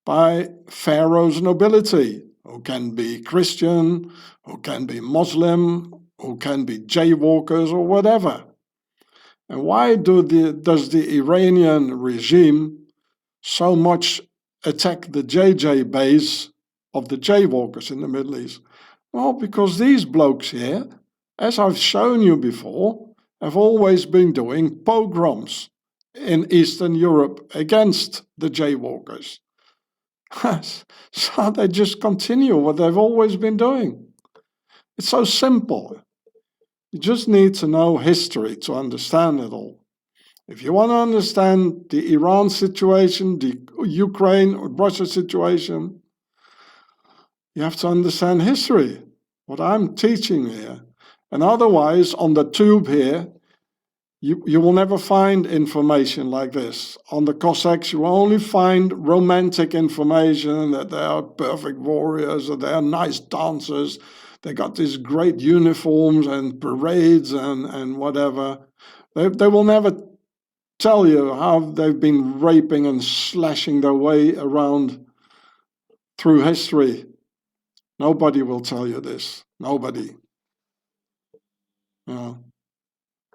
by Pharaoh's nobility, who can be Christian, who can be Muslim, who can be jaywalkers or whatever. And why does the Iranian regime so much attack the JJ base of the jaywalkers in the Middle East? Well, because these blokes here, as I've shown you before, have always been doing pogroms in Eastern Europe against the jaywalkers. So they just continue what they've always been doing. It's so simple. You just need to know history to understand it all. If you want to understand the Iran situation, the Ukraine or Russia situation, you have to understand history, what I'm teaching here. And otherwise, on the tube here, you will never find information like this. On the Cossacks, you will only find romantic information that they are perfect warriors, that they are nice dancers, they got these great uniforms and parades and whatever. They will never tell you how they've been raping and slashing their way around through history. Nobody will tell you this. Nobody.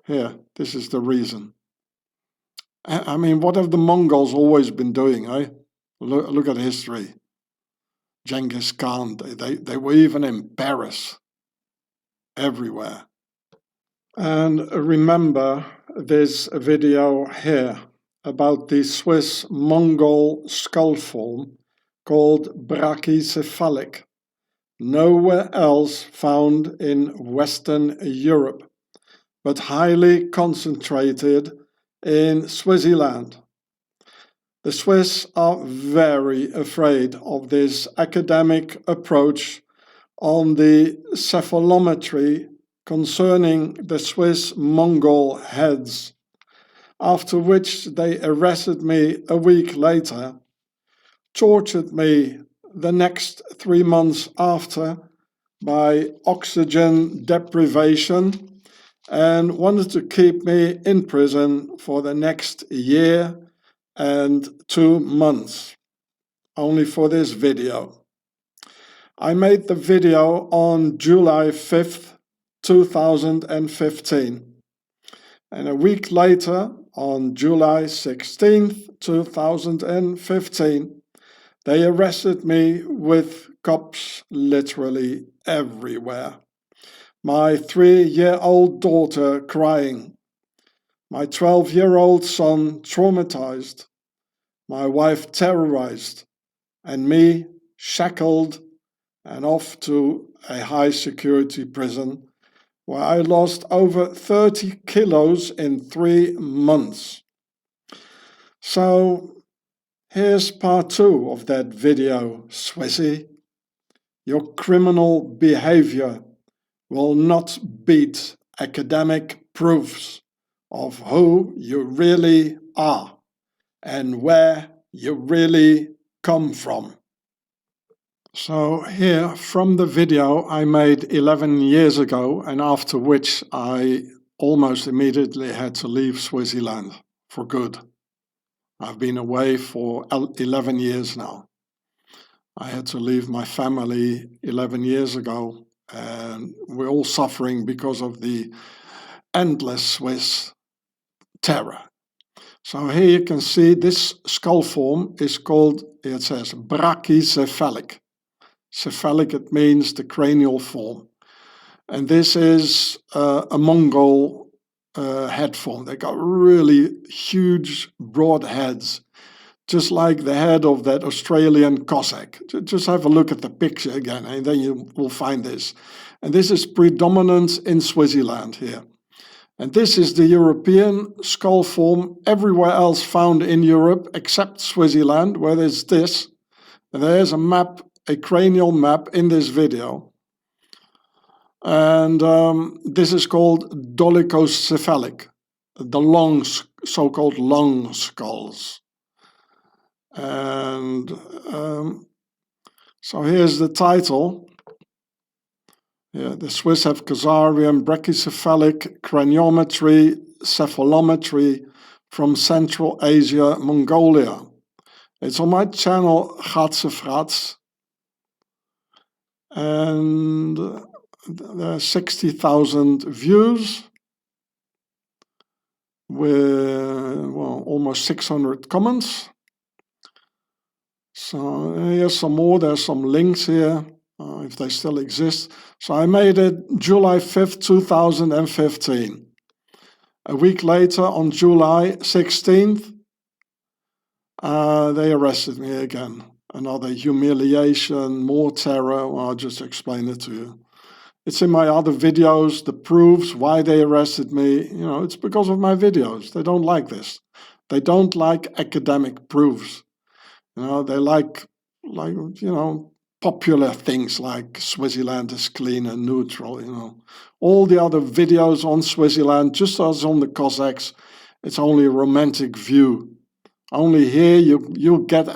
Here, this is the reason. I mean, what have the Mongols always been doing, eh? Look at history. Genghis Khan, they were even in Paris, everywhere. And remember this video here about the Swiss Mongol skull form called brachycephalic, nowhere else found in Western Europe, but highly concentrated in Swaziland. The Swiss are very afraid of this academic approach on the cephalometry concerning the Swiss Mongol heads, after which they arrested me a week later, tortured me the next 3 months after by oxygen deprivation, and wanted to keep me in prison for the next year and 2 months, only for this video. I made the video on July 5th, 2015, and a week later, on July 16th, 2015, they arrested me with cops literally everywhere. My 3-year-old daughter crying, my 12-year-old son traumatized, my wife terrorized, and me shackled and off to a high-security prison where I lost over 30 kilos in 3 months. So here's part 2 of that video, Swissy. Your criminal behavior will not beat academic proofs of who you really are and where you really come from. So here from the video I made 11 years ago, and after which I almost immediately had to leave Swaziland for good. I've been away for 11 years now. I had to leave my family 11 years ago, and we're all suffering because of the endless Swiss terror. So here you can see this skull form is called, it says, brachycephalic. Cephalic, it means the cranial form. And this is a Mongol head form. They got really huge, broad heads, just like the head of that Australian Cossack. Just have a look at the picture again, and then you will find this. And this is predominant in Swaziland here. And this is the European skull form everywhere else found in Europe except Swaziland, where there's this. And there's a map, a cranial map in this video. And this is called dolichocephalic, the long, so-called long skulls. And so here's the title. Yeah, the Swiss have Khazarian brachycephalic craniometry, cephalometry from Central Asia, Mongolia. It's on my channel, G.I.U.R.E.H, and there are 60,000 views with, well, almost 600 comments. So here's some more. There's some links here, if they still exist. So I made it July 5th, 2015. A week later, on July 16th, they arrested me again. Another humiliation, more terror. Well, I'll just explain it to you. It's in my other videos, the proofs why they arrested me. You know, it's because of my videos. They don't like this. They don't like academic proofs. You know, they like, you know, popular things like Swaziland is clean and neutral, you know. All the other videos on Swaziland, just as on the Cossacks, it's only a romantic view. Only here you get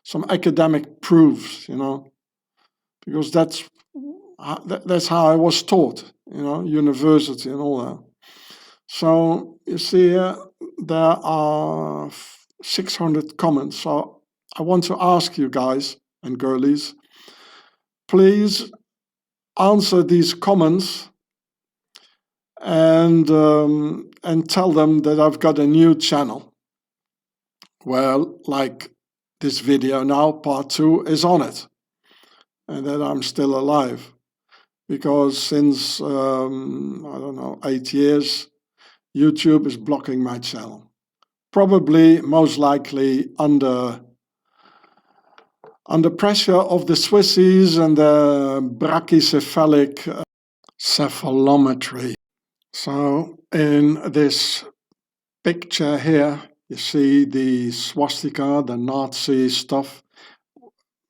some academic proofs, you know, because that's how I was taught, you know, university and all that. So you see here, there are 600 comments. So I want to ask you guys and girlies, please answer these comments and tell them that I've got a new channel. Well, like this video now, part 2 is on it, and that I'm still alive, because since I don't know, 8 years, YouTube is blocking my channel. Probably, most likely, under pressure of the Swissies and the brachycephalic cephalometry. So in this picture here, you see the swastika, the Nazi stuff,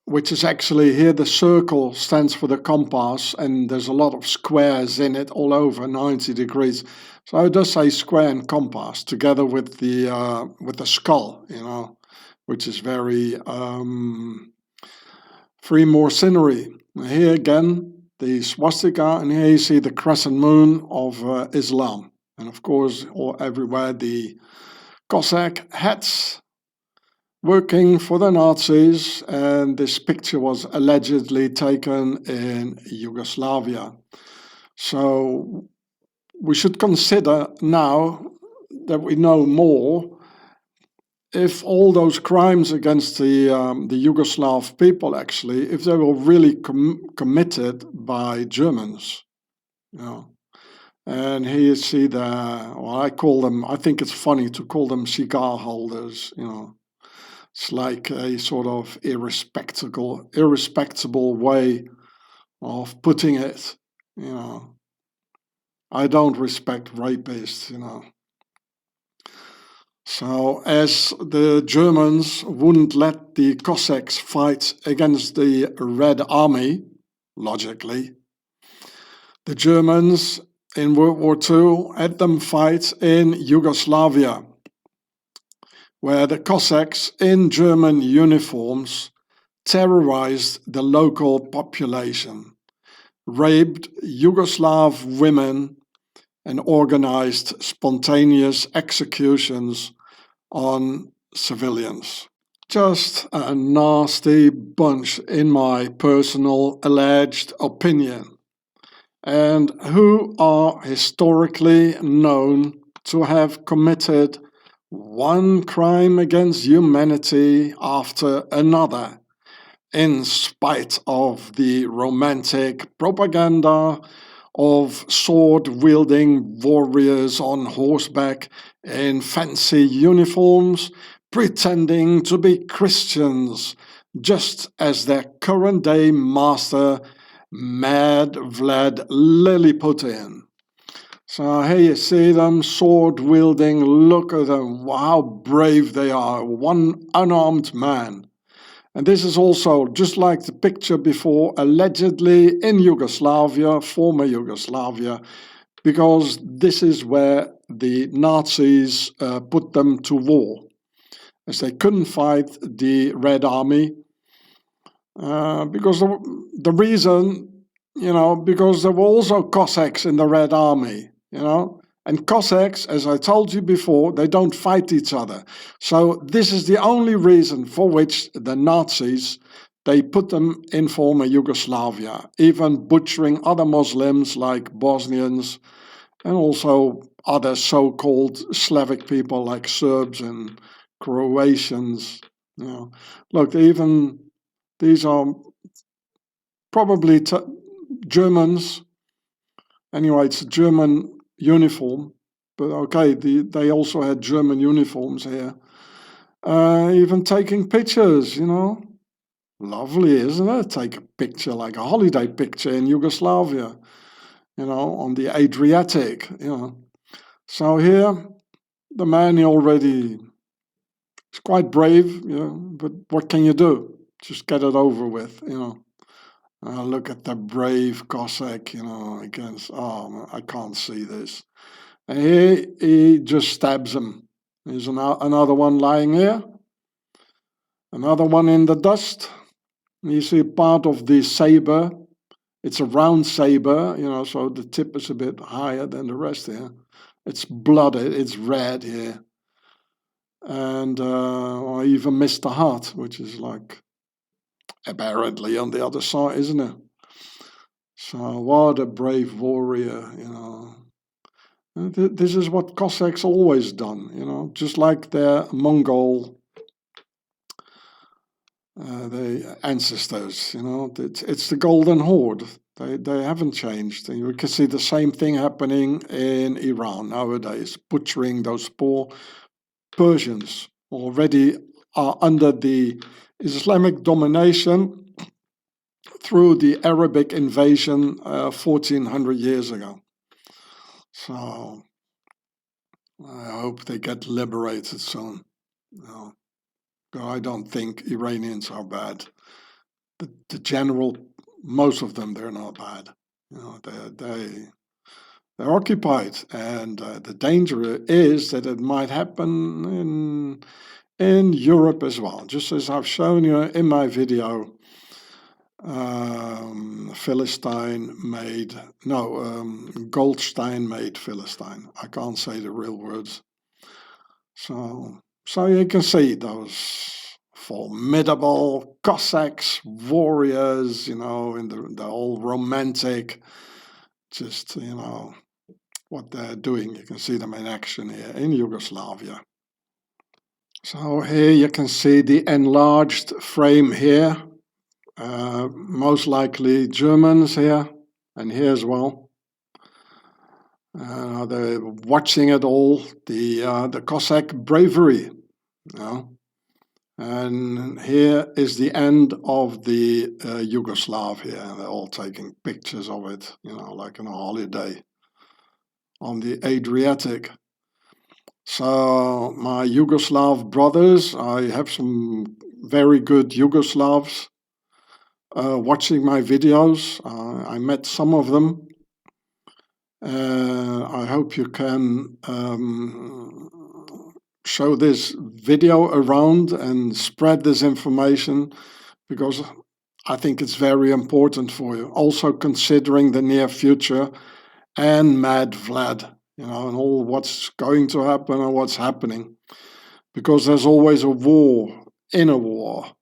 which is actually here the circle stands for the compass, and there's a lot of squares in it all over 90 degrees. So it does say square and compass together with the skull, you know, which is very Freemasonry. Here again, the swastika, and here you see the crescent moon of Islam. And of course, everywhere the Cossack hats working for the Nazis, and this picture was allegedly taken in Yugoslavia. So we should consider now that we know more, if all those crimes against the Yugoslav people, actually, if they were really committed by Germans, you know. And here you see I call them, I think it's funny to call them cigar holders, you know. It's like a sort of irrespectable way of putting it, you know. I don't respect rapists, you know. So as the Germans wouldn't let the Cossacks fight against the Red Army, logically, the Germans in World War II had them fight in Yugoslavia, where the Cossacks in German uniforms terrorized the local population, raped Yugoslav women, and organized spontaneous executions on civilians. Just a nasty bunch, in my personal alleged opinion, and who are historically known to have committed one crime against humanity after another, in spite of the romantic propaganda of sword-wielding warriors on horseback in fancy uniforms, pretending to be Christians, just as their current-day master, Mad Vlad Liliputin. So here you see them, sword-wielding, look at them, how brave they are, one unarmed man. And this is also, just like the picture before, allegedly in Yugoslavia, former Yugoslavia, because this is where the Nazis put them to war, as they couldn't fight the Red Army, because the reason, you know, because there were also Cossacks in the Red Army, you know, And Cossacks, as I told you before, they don't fight each other. So this is the only reason for which the Nazis, they put them in former Yugoslavia, even butchering other Muslims like Bosnians and also other so-called Slavic people like Serbs and Croatians. You know, look, even these are probably Germans. Anyway, it's a German uniform, but okay, they also had German uniforms here. Even taking pictures, you know. Lovely, isn't it? Take a picture, like a holiday picture in Yugoslavia, you know, on the Adriatic, you know. So here, the man, he already is quite brave, you know, but what can you do? Just get it over with, you know. Look at the brave Cossack, you know, against, oh, I can't see this. And he just stabs him. There's another one lying here. Another one in the dust. You see part of the saber. It's a round saber, you know, so the tip is a bit higher than the rest here. It's blooded, it's red here. And I even missed the heart, which is like apparently on the other side, isn't it? So what a brave warrior, you know. This is what Cossacks always done, you know, just like their Mongol the ancestors, you know. It's the Golden Horde. They haven't changed. And you can see the same thing happening in Iran nowadays, butchering those poor Persians already are under the Islamic domination through the Arabic invasion 1400 years ago. So I hope they get liberated soon. You know, I don't think Iranians are bad. The general, most of them, they're not bad. You know, they're occupied, and the danger is that it might happen in Europe as well. Just as I've shown you in my video, Philistine made, Goldstein made Philistine. I can't say the real words. So you can see those formidable Cossacks, warriors, you know, in the all romantic, just, you know, what they're doing. You can see them in action here in Yugoslavia. So here you can see the enlarged frame here. Most likely Germans here and here as well. They're watching it all, the Cossack bravery, you know. And here is the end of the Yugoslav here. They're all taking pictures of it, you know, like on a holiday on the Adriatic. So my Yugoslav brothers, I have some very good Yugoslavs watching my videos. I met some of them. I hope you can show this video around and spread this information, because I think it's very important for you. Also considering the near future and Mad Vlad, you know, and all what's going to happen and what's happening. Because there's always a war in a war.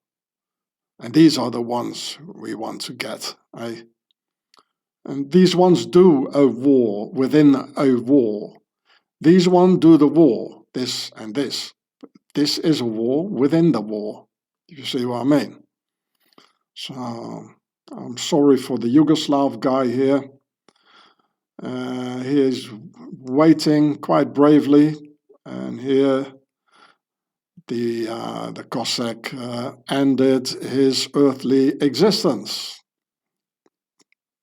And these are the ones we want to get. And these ones do a war within a war. These ones do the war, this and this. This is a war within the war. You see what I mean? So I'm sorry for the Yugoslav guy here. He is waiting quite bravely, and here the Cossack ended his earthly existence.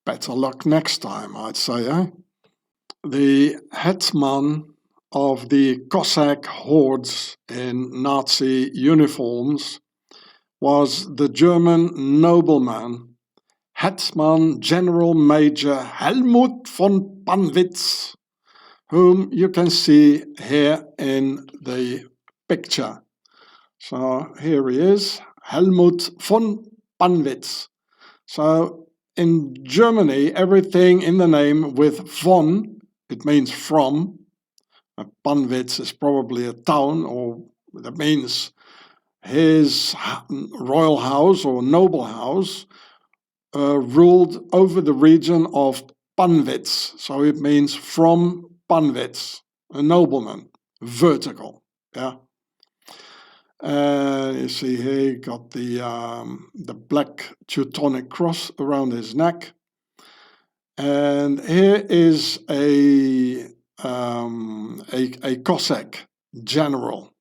Better luck next time, I'd say, eh? The hetman of the Cossack hordes in Nazi uniforms was the German nobleman, Hetman General Major Helmut von Panvitz, whom you can see here in the picture. So here he is, Helmut von Panvitz. So in Germany, everything in the name with von, it means from, Panvitz is probably a town, or that means his royal house or noble house ruled over the region of Panvitz. So it means from Panvitz, a nobleman, vertical. Yeah. You see here he got the black Teutonic cross around his neck. And here is a Cossack general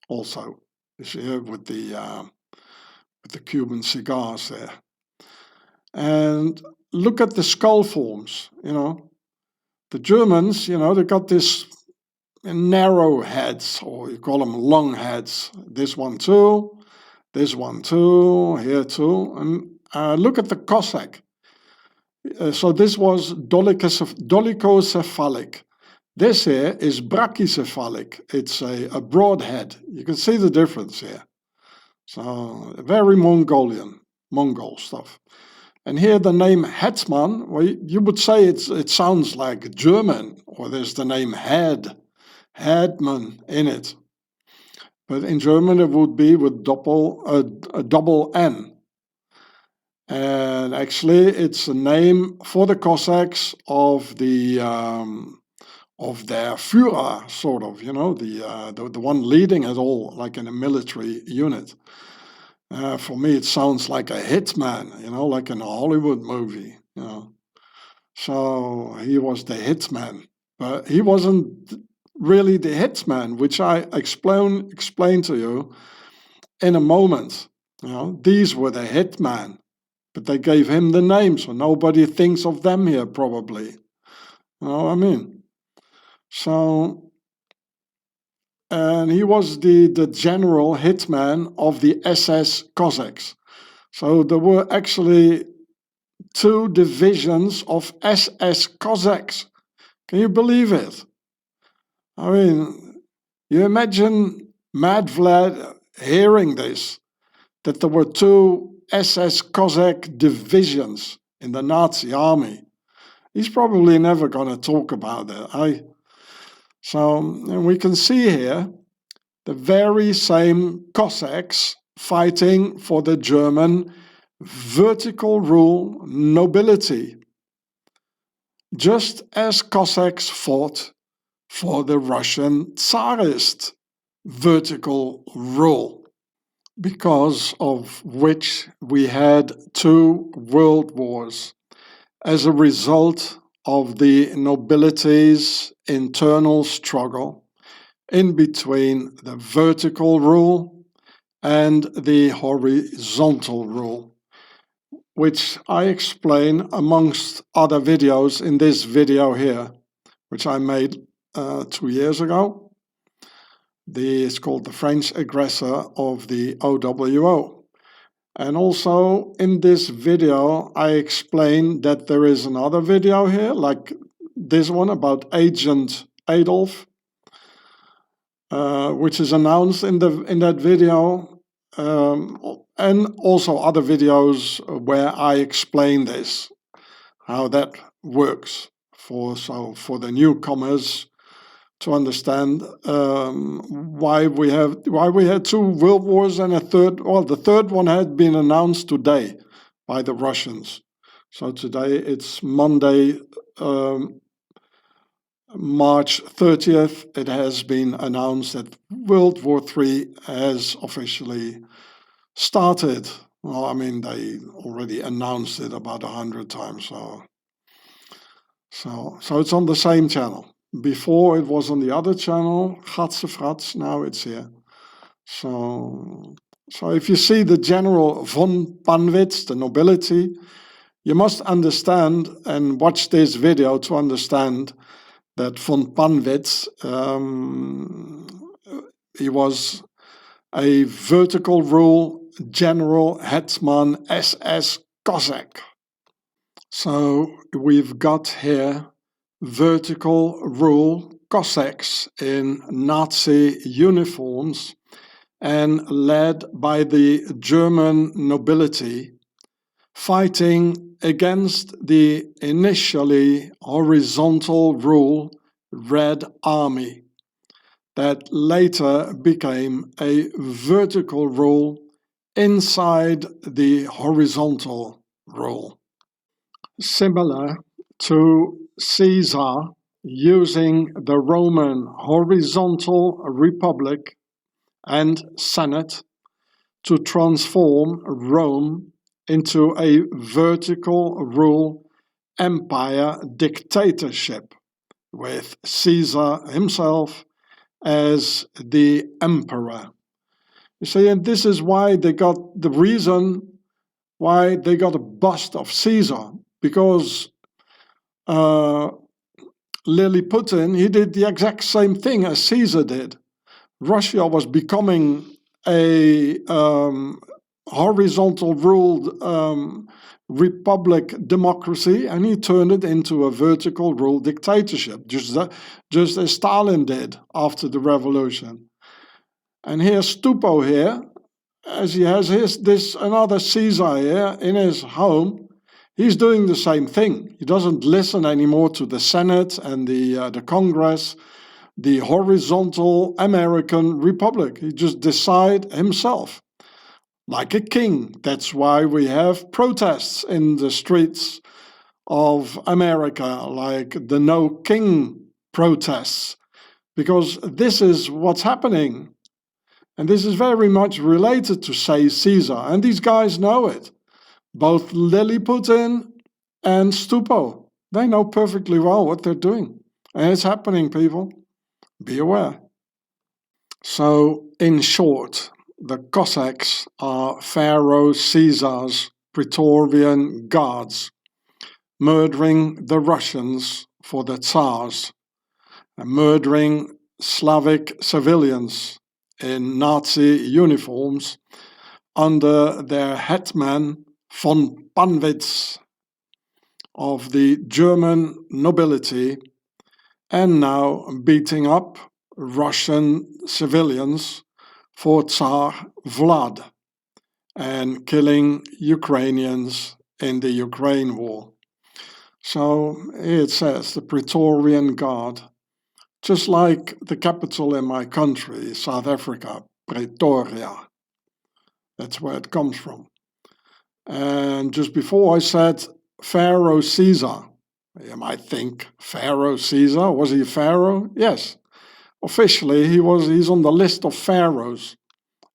also. You see here with the Cuban cigars there. And look at the skull forms, you know. The Germans, you know, they got this narrow heads, or you call them long heads. This one too, here too. And look at the Cossack. So this was dolichocephalic. This here is brachycephalic. It's a broad head. You can see the difference here. So very Mongol stuff. And here the name Hetman, well, you would say it sounds like German, or there's the name Hetman in it. But in German it would be with a double N. And actually it's a name for the Cossacks of their Führer, sort of, you know, the one leading it all, like in a military unit. For me, it sounds like a hitman, you know, like in a Hollywood movie, you know. So he was the hitman, but he wasn't really the hitman, which I explain to you in a moment. You know, these were the hitman, but they gave him the name, so nobody thinks of them here, probably. You know what I mean? So. And he was the general hitman of the SS Cossacks. So there were actually 2 divisions of SS Cossacks. Can you believe it? I mean, you imagine Mad Vlad hearing this, that there were 2 SS Cossack divisions in the Nazi army. He's probably never going to talk about that. So, and we can see here the very same Cossacks fighting for the German vertical rule nobility, just as Cossacks fought for the Russian Tsarist vertical rule, because of which we had 2 world wars as a result of the nobility's internal struggle in between the vertical rule and the horizontal rule, which I explain amongst other videos in this video here, which I made 2 years ago. It's called The French Aggressor of the OWO. And also in this video, I explain that there is another video here, like this one about Agent Adolf, which is announced in that video, and also other videos where I explain this, how that works for the newcomers to understand why we had 2 world wars and a third. Well, the third one had been announced today by the Russians. So today it's Monday, March 30th. It has been announced that World War III has officially started. Well, I mean, they already announced it about 100 times. So it's on the same channel. Before it was on the other channel, Gatsefrats, now it's here. So if you see the general von Panvitz, the nobility, you must understand and watch this video to understand that von Panvitz, he was a vertical rule general hetman SS Cossack. So we've got here vertical rule Cossacks in Nazi uniforms and led by the German nobility, fighting against the initially horizontal rule Red Army, that later became a vertical rule inside the horizontal rule. Similar to Caesar using the Roman horizontal republic and Senate to transform Rome into a vertical rule empire dictatorship, with Caesar himself as the emperor. You see, and this is why they got the reason why they got a bust of Caesar, because Putin, he did the exact same thing as Caesar did. Russia was becoming a horizontal ruled republic democracy, and he turned it into a vertical rule dictatorship, just as Stalin did after the revolution. And here's Stupo here, as he has this another Caesar here in his home. He's doing the same thing. He doesn't listen anymore to the Senate and the Congress, the horizontal American republic. He just decides himself, like a king. That's why we have protests in the streets of America, like the No King protests, because this is what's happening. And this is very much related to, say, Caesar. And these guys know it. Both Putin and Stupo. They know perfectly well what they're doing. And it's happening, people. Be aware. So, in short, the Cossacks are Pharaoh Caesar's Praetorian guards, murdering the Russians for the Tsars, and murdering Slavic civilians in Nazi uniforms under their hetman von Panvitz of the German nobility, and now beating up Russian civilians for Tsar Vlad and killing Ukrainians in the Ukraine war. So here it says the Praetorian Guard, just like the capital in my country, South Africa, Pretoria. That's where it comes from. And just before I said Pharaoh Caesar, you might think Pharaoh Caesar, was he a pharaoh? Yes. Officially, he's on the list of pharaohs,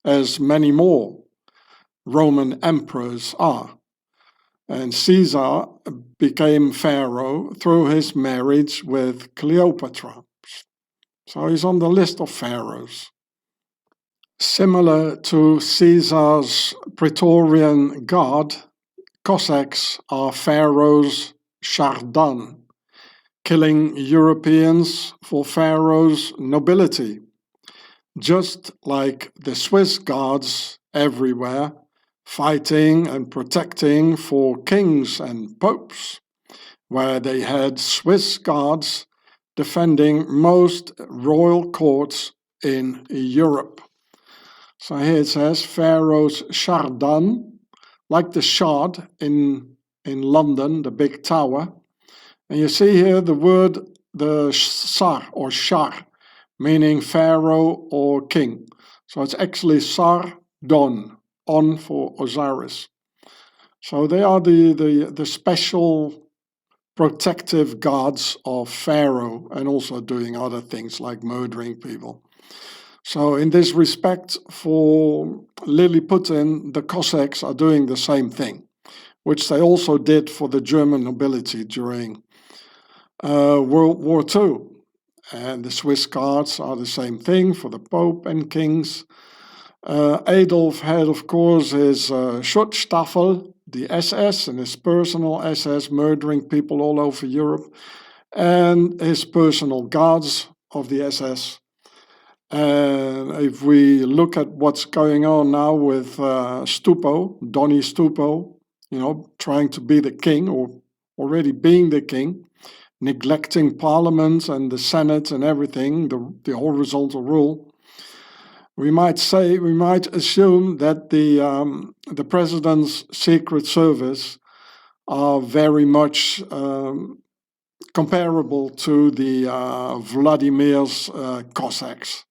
as many more Roman emperors are. And Caesar became pharaoh through his marriage with Cleopatra. So he's on the list of pharaohs. Similar to Caesar's Praetorian Guard, Cossacks are Pharaoh's Chardon, killing Europeans for Pharaoh's nobility, just like the Swiss guards everywhere, fighting and protecting for kings and popes, where they had Swiss guards defending most royal courts in Europe. So here it says Pharaoh's Chardon, like the Shard in London, the big tower. And you see here the word, the Sar or Shar, meaning Pharaoh or king. So it's actually Sardon, on for Osiris. So they are the special protective guards of Pharaoh, and also doing other things like murdering people. So in this respect, for Putin, the Cossacks are doing the same thing, which they also did for the German nobility during World War II. And the Swiss guards are the same thing for the Pope and kings. Adolf had, of course, his Schutzstaffel, the SS, and his personal SS, murdering people all over Europe, and his personal guards of the SS. And if we look at what's going on now with Stupo, Donny Stupo, trying to be the king, or already being the king, neglecting parliament and the Senate and everything, the horizontal rule, we might assume that the president's secret service are very much comparable to the Vladimir's Cossacks.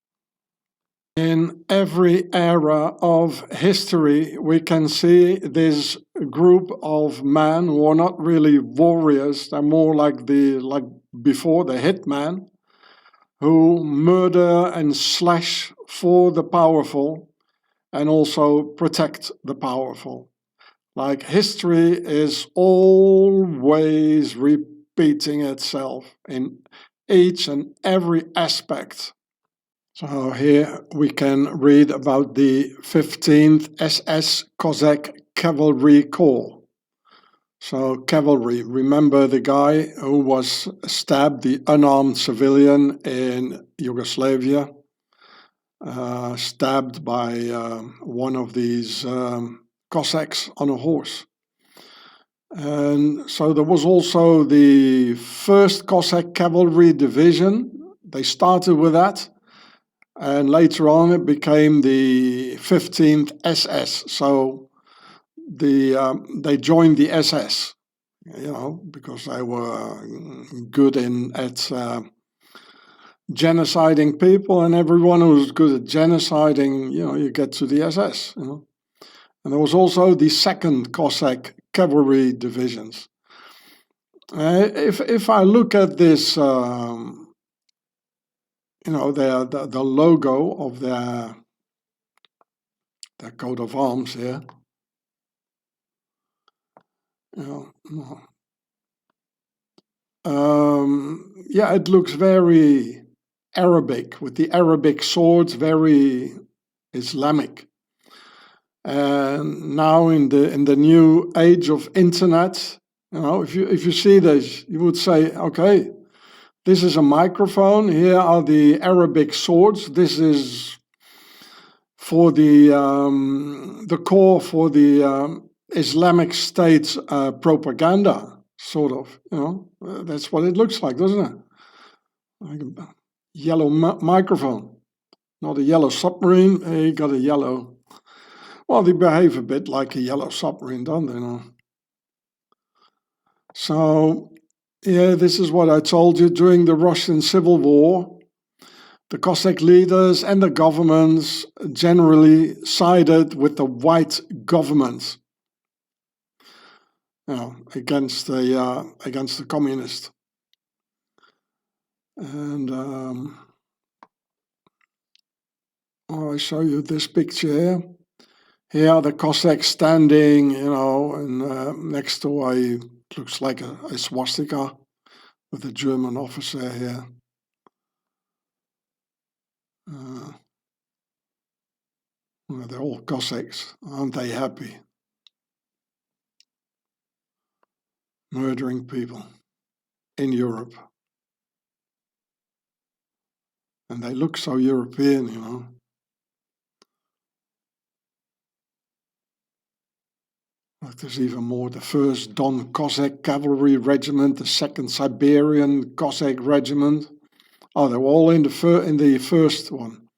In every era of history, we can see this group of men who are not really warriors. They're more like before the hitman, who murder and slash for the powerful and also protect the powerful. Like history is always repeating itself in each and every aspect. So here we can read about the 15th SS Cossack Cavalry Corps. So cavalry, remember the guy who was stabbed, the unarmed civilian in Yugoslavia, stabbed by one of these Cossacks on a horse. And so there was also the 1st Cossack Cavalry Division. They started with that. And later on, it became the 15th SS. So they joined the SS, because they were good at genociding people, and everyone who was good at genociding, you get to the SS. And there was also the 2nd Cossack Cavalry Divisions. If I look at this, the logo of their coat of arms here. It looks very Arabic, with the Arabic swords, very Islamic. And now in the new age of internet, if you see this, you would say, okay, this is a microphone. Here are the Arabic swords. This is for the core for the Islamic State's propaganda, sort of. That's what it looks like, doesn't it? Like a yellow microphone, not a yellow submarine. You got a yellow. Well, they behave a bit like a yellow submarine, don't they? So, this is what I told you. During the Russian Civil War, the Cossack leaders and the governments generally sided with the white government, against the communists. And I'll show you this picture here. Here are the Cossacks standing, and next to looks like a swastika with a German officer here. Well, they're all Cossacks, aren't they happy? Murdering people in Europe. And they look so European, Like there's even more. The 1st Don Cossack Cavalry Regiment, the 2nd Siberian Cossack Regiment. Oh, they were all in the first one.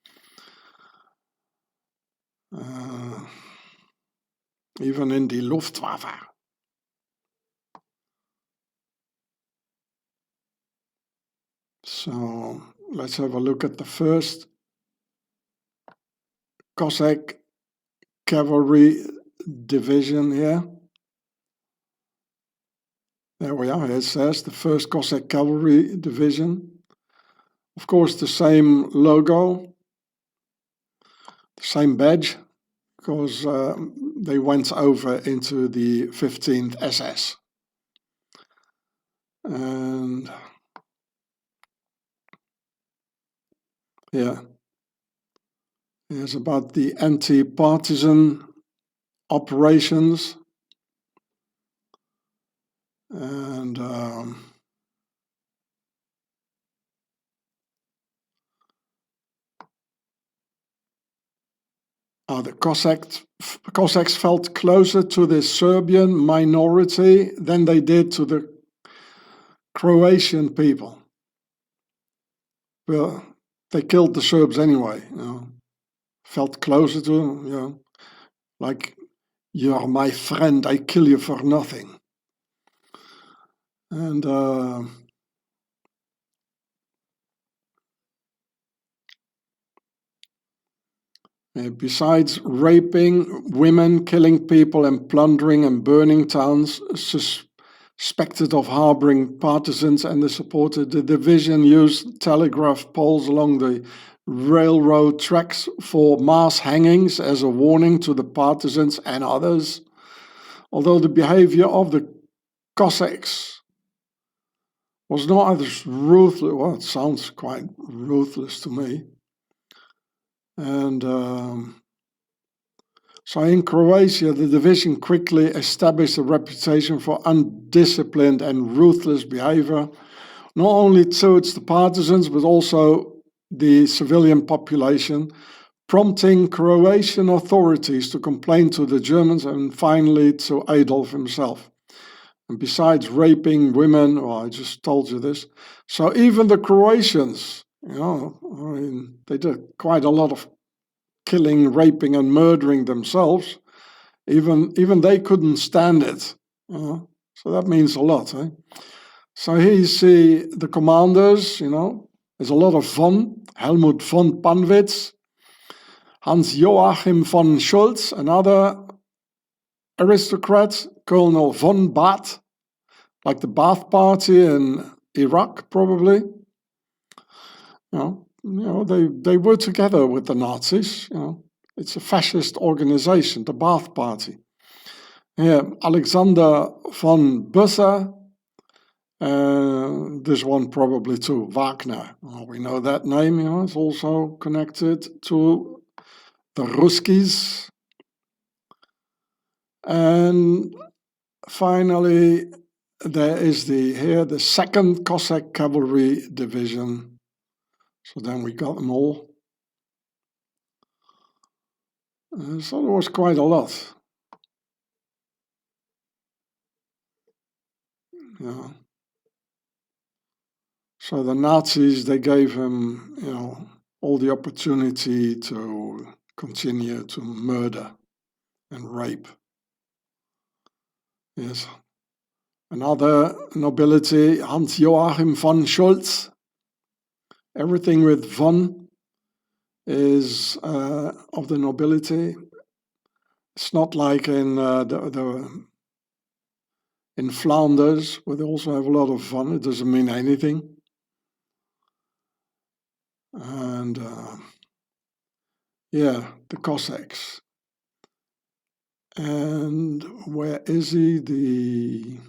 Even in the Luftwaffe. So let's have a look at the 1st Cossack Cavalry Division here. There we are. It says the 1st Cossack Cavalry Division. Of course, the same logo, the same badge, because they went over into the 15th SS. And here's about the anti-partisan operations. And the Cossacks felt closer to the Serbian minority than they did to the Croatian people. Well, they killed the Serbs anyway, felt closer to them, like, you're my friend, I kill you for nothing. And Besides raping women, killing people, and plundering and burning towns suspected of harboring partisans and the supporters, the division used telegraph poles along the railroad tracks for mass hangings as a warning to the partisans and others. Although the behavior of the Cossacks was not as ruthless, well, it sounds quite ruthless to me. And so in Croatia, the division quickly established a reputation for undisciplined and ruthless behavior, not only towards the partisans, but also the civilian population, prompting Croatian authorities to complain to the Germans and finally to Adolf himself. And besides raping women, well, I just told you this, so even the Croatians, they did quite a lot of killing, raping, and murdering themselves. Even they couldn't stand it. So that means a lot. So here you see the commanders. There's a lot of von. Helmut von Panvitz, Hans Joachim von Schulz, another aristocrat, Colonel von Baath, like the Baath Party in Iraq, probably. They were together with the Nazis. It's a fascist organization, the Baath Party. Alexander von Busse, this one probably too, Wagner. Well, we know that name. It's also connected to the Ruskies. And finally, there is the 2nd Cossack Cavalry Division. So then we got them all. So there was quite a lot. So the Nazis, they gave him, all the opportunity to continue to murder and rape. Yes. Another nobility, Hans Joachim von Schulz. Everything with von is of the nobility. It's not like in in Flanders, where they also have a lot of von. It doesn't mean anything. And the Cossacks. And where is he? The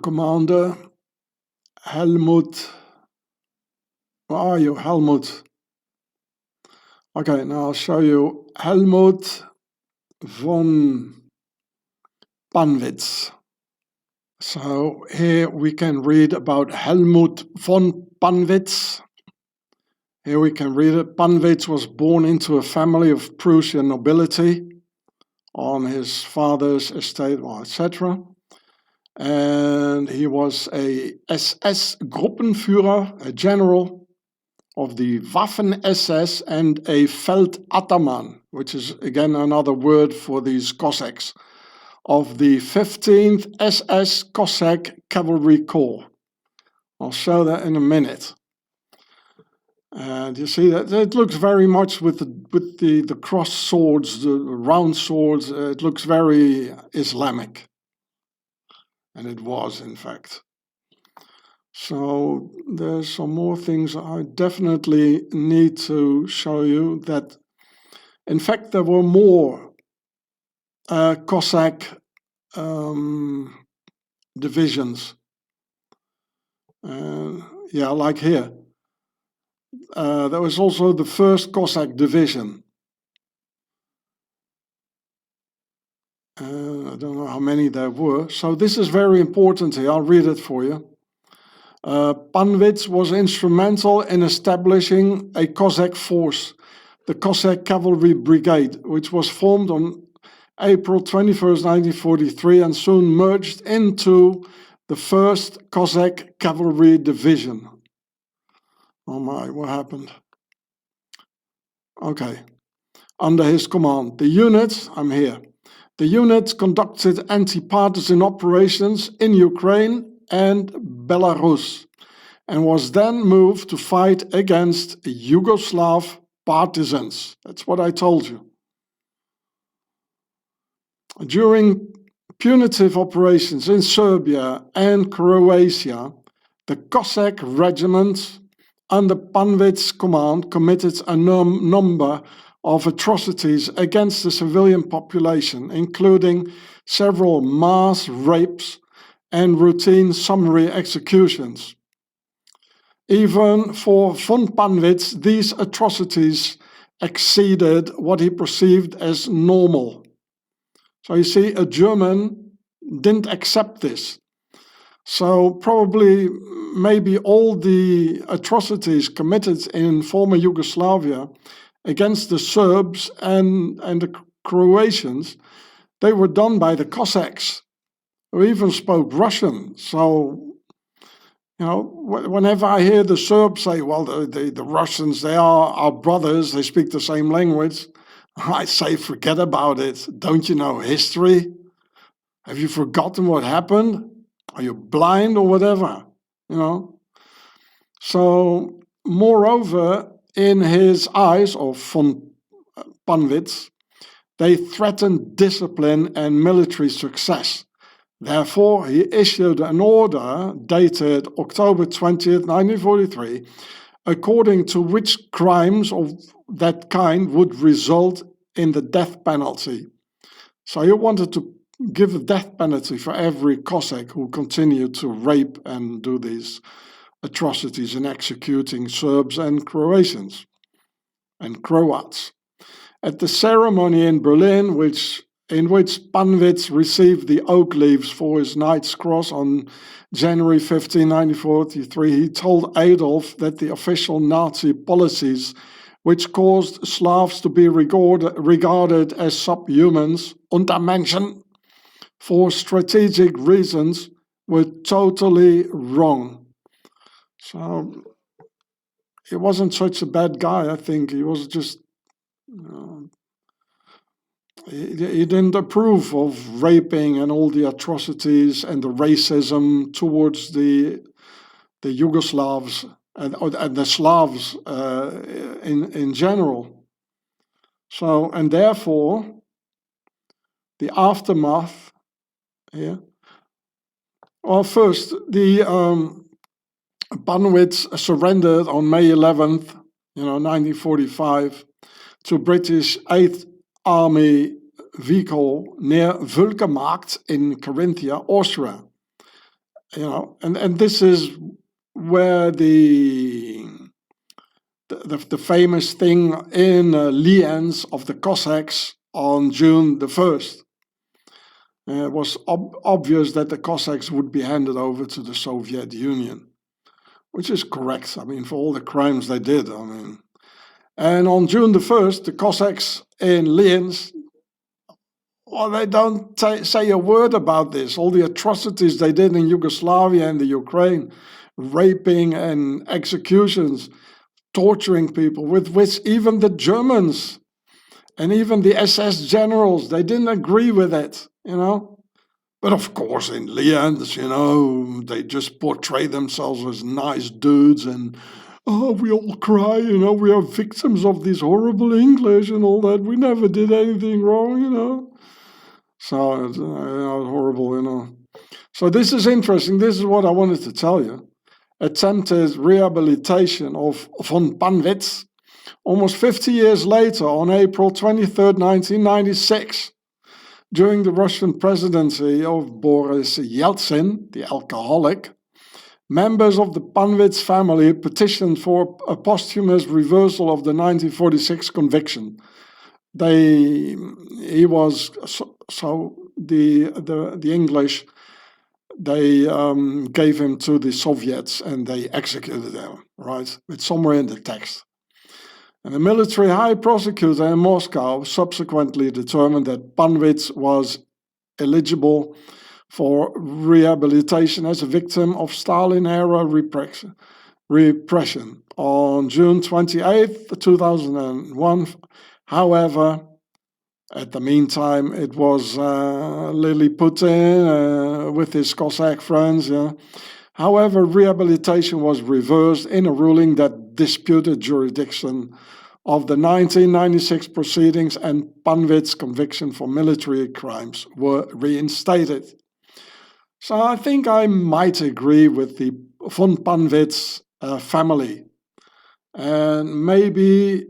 commander, Helmut. Where are you, Helmut? Okay, now I'll show you Helmut von Panvitz. So here we can read about Helmut von Panvitz. Here we can read it. Panvitz was born into a family of Prussian nobility on his father's estate, etc. And he was a SS Gruppenführer, a general of the Waffen-SS, and a Feldataman, which is again another word for these Cossacks, of the 15th SS Cossack Cavalry Corps. I'll show that in a minute. And you see that it looks very much with the cross swords, the round swords. It looks very Islamic, and it was, in fact. So there's some more things I definitely need to show you. That, in fact, there were more Cossack divisions. Like here. There was also the 1st Cossack Division. I don't know how many there were. So this is very important here. I'll read it for you. Panvitz was instrumental in establishing a Cossack force, the Cossack Cavalry Brigade, which was formed on April 21st, 1943, and soon merged into the 1st Cossack Cavalry Division. Oh my, what happened? Okay. Under his command, the unit, I'm here. The unit conducted anti-partisan operations in Ukraine and Belarus, and was then moved to fight against Yugoslav partisans. That's what I told you. During punitive operations in Serbia and Croatia, the Cossack regiment under Panvitz's command committed a number of atrocities against the civilian population, including several mass rapes and routine summary executions. Even for von Panvitz, these atrocities exceeded what he perceived as normal. So you see, a German didn't accept this. So probably, maybe all the atrocities committed in former Yugoslavia against the Serbs and the Croatians, they were done by the Cossacks, who even spoke Russian. So, you know, whenever I hear the Serbs say, well, the Russians, they are our brothers, they speak the same language, I say, forget about it. Don't you know history? Have you forgotten what happened? Are you blind or whatever? You know? So, moreover, in his eyes, of von Panvitz, they threatened discipline and military success. Therefore, he issued an order dated October 20th, 1943, according to which crimes of that kind would result in the death penalty. So he wanted to give a death penalty for every Cossack who continued to rape and do these atrocities in executing Serbs and Croatians and Croats. At the ceremony in Berlin, in which Panvitz received the oak leaves for his Knight's Cross on January 15, 1943, he told Adolf that the official Nazi policies, which caused Slavs to be regarded as subhumans, Untermenschen, for strategic reasons, were totally wrong. So he wasn't such a bad guy, I think. He was just, he didn't approve of raping and all the atrocities and the racism towards the Yugoslavs and the Slavs in general. So, and therefore, the aftermath here. Well, first, the Panvitz surrendered on May 11th, 1945, to British 8th Army vehicle near Völkermarkt in Carinthia, Austria. And this is where the famous thing in Lienz of the Cossacks on June the 1st. It was obvious that the Cossacks would be handed over to the Soviet Union, which is correct, for all the crimes they did, And on June the 1st, the Cossacks in Lienz, well, they don't say a word about this. All the atrocities they did in Yugoslavia and the Ukraine, raping and executions, torturing people, with which even the Germans and even the SS generals, they didn't agree with it, But of course, in Lienz, they just portray themselves as nice dudes and, oh, we all cry, we are victims of this horrible English and all that. We never did anything wrong, So it's horrible, So this is interesting. This is what I wanted to tell you. Attempted rehabilitation of von Panvitz almost 50 years later, on April 23rd, 1996, during the Russian presidency of Boris Yeltsin, the alcoholic, members of the Panvitz family petitioned for a posthumous reversal of the 1946 conviction. The English, they gave him to the Soviets and they executed him, right? It's somewhere in the text. And the military high prosecutor in Moscow subsequently determined that Panvitz was eligible for rehabilitation as a victim of Stalin-era repression. On June 28, 2001, however, at the meantime, it was Putin with his Cossack friends, However, rehabilitation was reversed in a ruling that disputed jurisdiction of the 1996 proceedings, and Panvitz conviction for military crimes were reinstated. So I think I might agree with the von Panvitz family. And maybe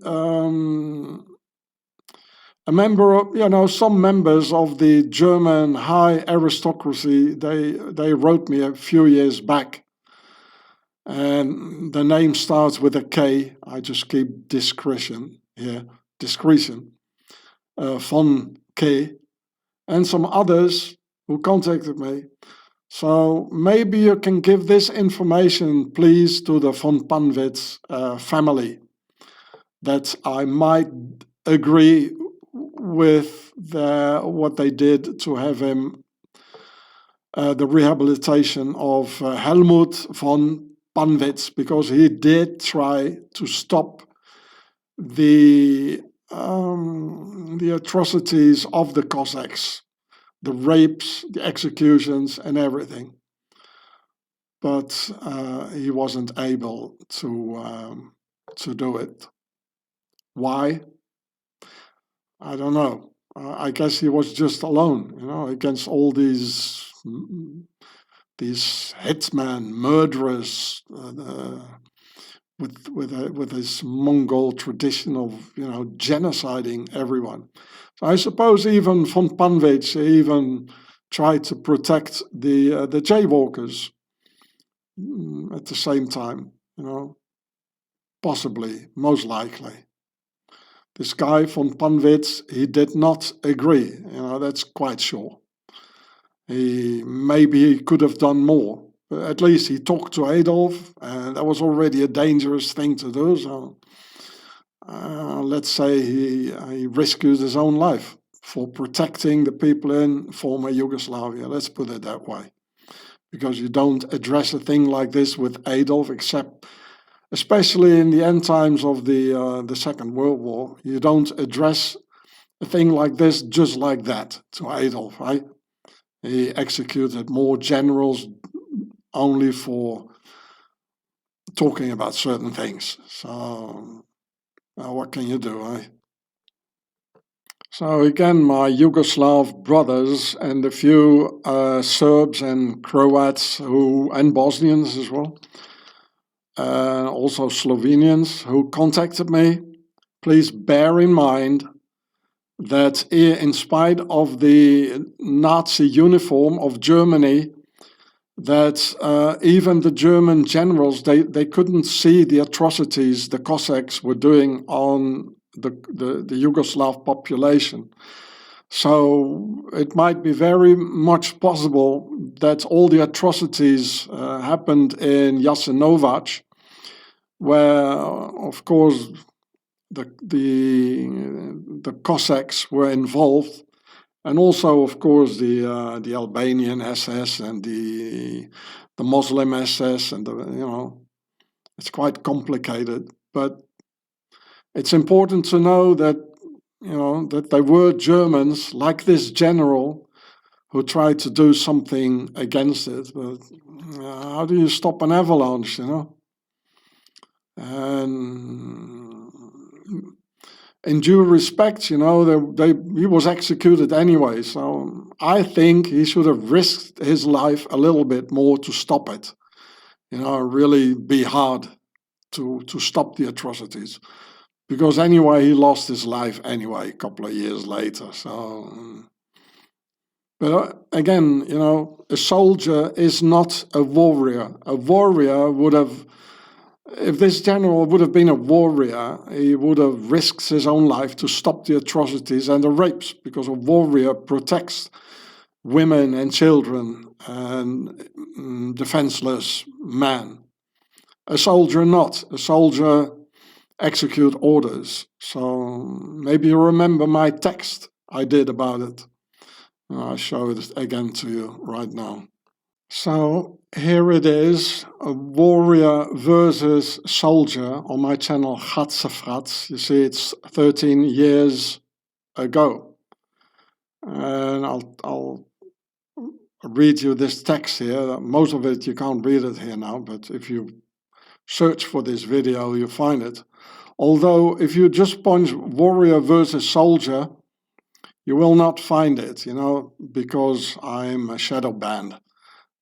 a member of, some members of the German high aristocracy, they wrote me a few years back. And the name starts with a K. I just keep discretion here, discretion, von K. And some others who contacted me. So maybe you can give this information, please, to the von Panvitz family, that I might agree with what they did to have him, the rehabilitation of Helmut von Panvitz, because he did try to stop the atrocities of the Cossacks, the rapes, the executions, and everything. But he wasn't able to do it. Why? I don't know. I guess he was just alone, against all these hitmen, murderers, with this Mongol tradition of genociding everyone. So I suppose even von Panvitz even tried to protect the jaywalkers at the same time, possibly, most likely. This guy von Panvitz, he did not agree, that's quite sure. Maybe he could have done more. But at least he talked to Adolf, and that was already a dangerous thing to do. So let's say he rescued his own life for protecting the people in former Yugoslavia. Let's put it that way. Because you don't address a thing like this with Adolf, except, especially in the end times of the Second World War, you don't address a thing like this just like that to Adolf, right? He executed more generals only for talking about certain things. So, what can you do, eh? So again, my Yugoslav brothers and a few Serbs and Croats and Bosnians as well, also Slovenians who contacted me, please bear in mind that in spite of the Nazi uniform of Germany, that even the German generals, they couldn't see the atrocities the Cossacks were doing on the Yugoslav population. So it might be very much possible that all the atrocities happened in Jasenovac, where, of course, the Cossacks were involved, and also, of course, the Albanian SS and the Muslim SS, and it's quite complicated. But it's important to know that that there were Germans like this general who tried to do something against it. But how do you stop an avalanche? And in due respect, he was executed anyway. So I think he should have risked his life a little bit more to stop it. Really be hard to stop the atrocities. Because anyway, he lost his life anyway a couple of years later. So, but again, a soldier is not a warrior. A warrior would have, if this general would have been a warrior, he would have risked his own life to stop the atrocities and the rapes, because a warrior protects women and children and defenseless men. A soldier not. A soldier execute orders. So maybe you remember my text I did about it. I'll show it again to you right now. So here it is, a warrior versus soldier on my channel Gatsefrats. You see, it's 13 years ago. And read you this text here. Most of it you can't read it here now, but if you search for this video, you find it. Although if you just punch warrior versus soldier, you will not find it, because I'm a shadow banned.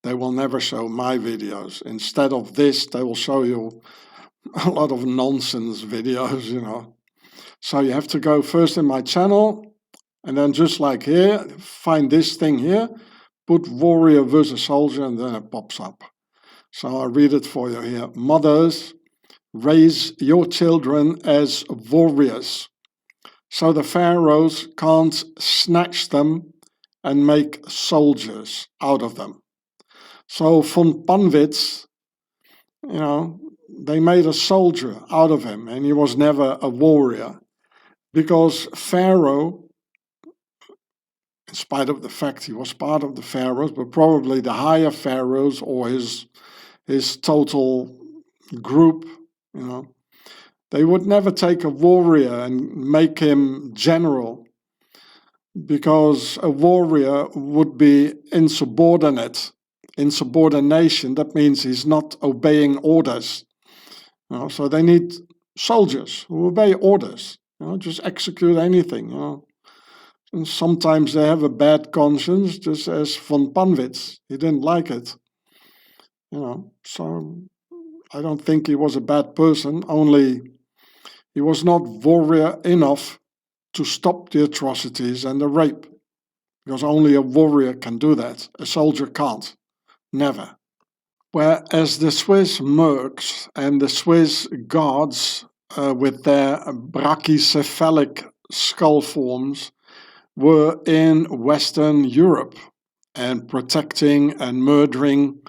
They will never show my videos. Instead of this, they will show you a lot of nonsense videos, So you have to go first in my channel, and then just like here, find this thing here, put warrior versus soldier, and then it pops up. So I'll read it for you here. Mothers, raise your children as warriors, so the pharaohs can't snatch them and make soldiers out of them. So von Panvitz, they made a soldier out of him, and he was never a warrior, because Pharaoh, in spite of the fact he was part of the pharaohs, but probably the higher pharaohs or his total group, they would never take a warrior and make him general, because a warrior would be insubordinate. Insubordination, that means he's not obeying orders. So they need soldiers who obey orders, just execute anything. And sometimes they have a bad conscience, just as von Panvitz. He didn't like it. So I don't think he was a bad person, only he was not warrior enough to stop the atrocities and the rape, because only a warrior can do that. A soldier can't. Never. Whereas the Swiss mercs and the Swiss guards with their brachycephalic skull forms were in Western Europe and protecting and murdering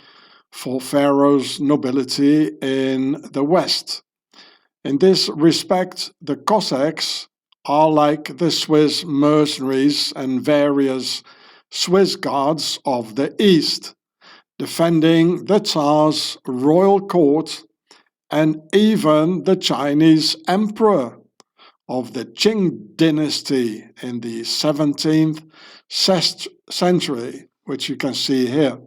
for Pharaoh's nobility in the West. In this respect, the Cossacks are like the Swiss mercenaries and various Swiss guards of the East, defending the Tsar's royal court and even the Chinese emperor of the Qing dynasty in the 17th century, which you can see here.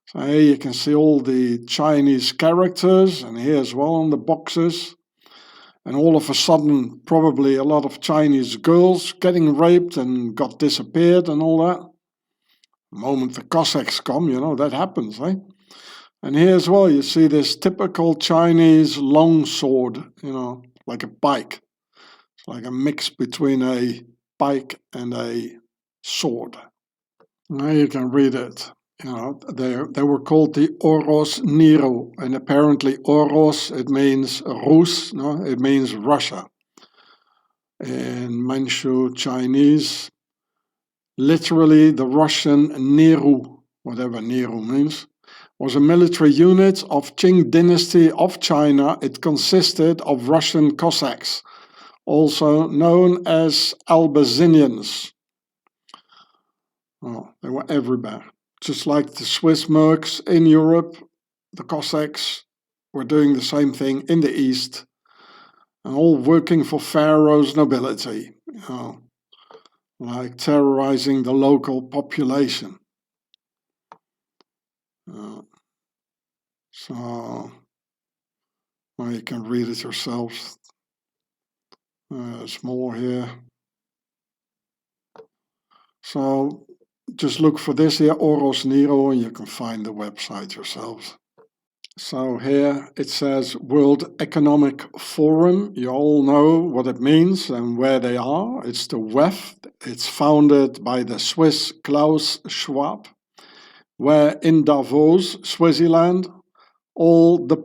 So here you can see all the Chinese characters, and here as well on the boxes. And all of a sudden, probably a lot of Chinese girls getting raped and got disappeared and all that. The moment the Cossacks come, that happens, eh? And here as well, you see this typical Chinese longsword, like a pike. It's like a mix between a pike and a sword. Now you can read it. They were called the Oros Nero, and apparently Oros, it means Rus, it means Russia. In Manchu Chinese, literally the Russian Neru, whatever Neru means, was a military unit of Qing dynasty of China. It consisted of Russian Cossacks, also known as Albazinians. Oh, they were everywhere. Just like the Swiss mercs in Europe, the Cossacks were doing the same thing in the East, and all working for Pharaoh's nobility, like terrorizing the local population. So you can read it yourselves. There's more here. So just look for this here, Oros Nero, and you can find the website yourselves. So here it says World Economic Forum. You all know what it means and where they are. It's the WEF. It's founded by the Swiss Klaus Schwab, where in Davos, Swaziland, all the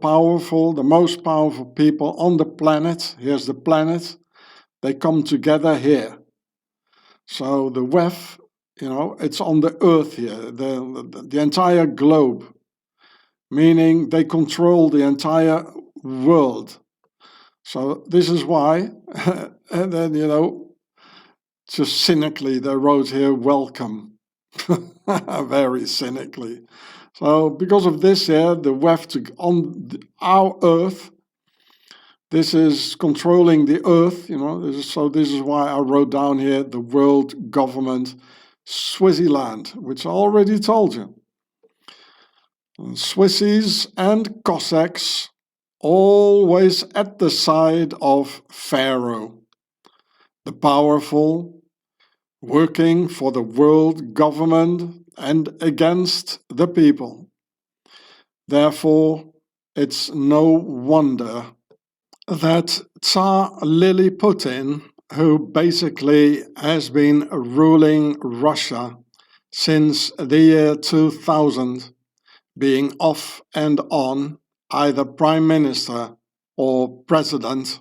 most powerful people on the planet, here's the planet, they come together here. So the WEF, it's on the earth here, the entire globe, meaning they control the entire world. So this is why, and then, just cynically they wrote here, welcome, very cynically. So because of this here, the WEF on our earth, this is controlling the earth, so this is why I wrote down here the world government Swaziland, which I already told you. Swissies and Cossacks always at the side of Pharaoh, the powerful, working for the world government and against the people. Therefore, it's no wonder that Tsar Lily Putin, who basically has been ruling Russia since the year 2000, being off and on either prime minister or president,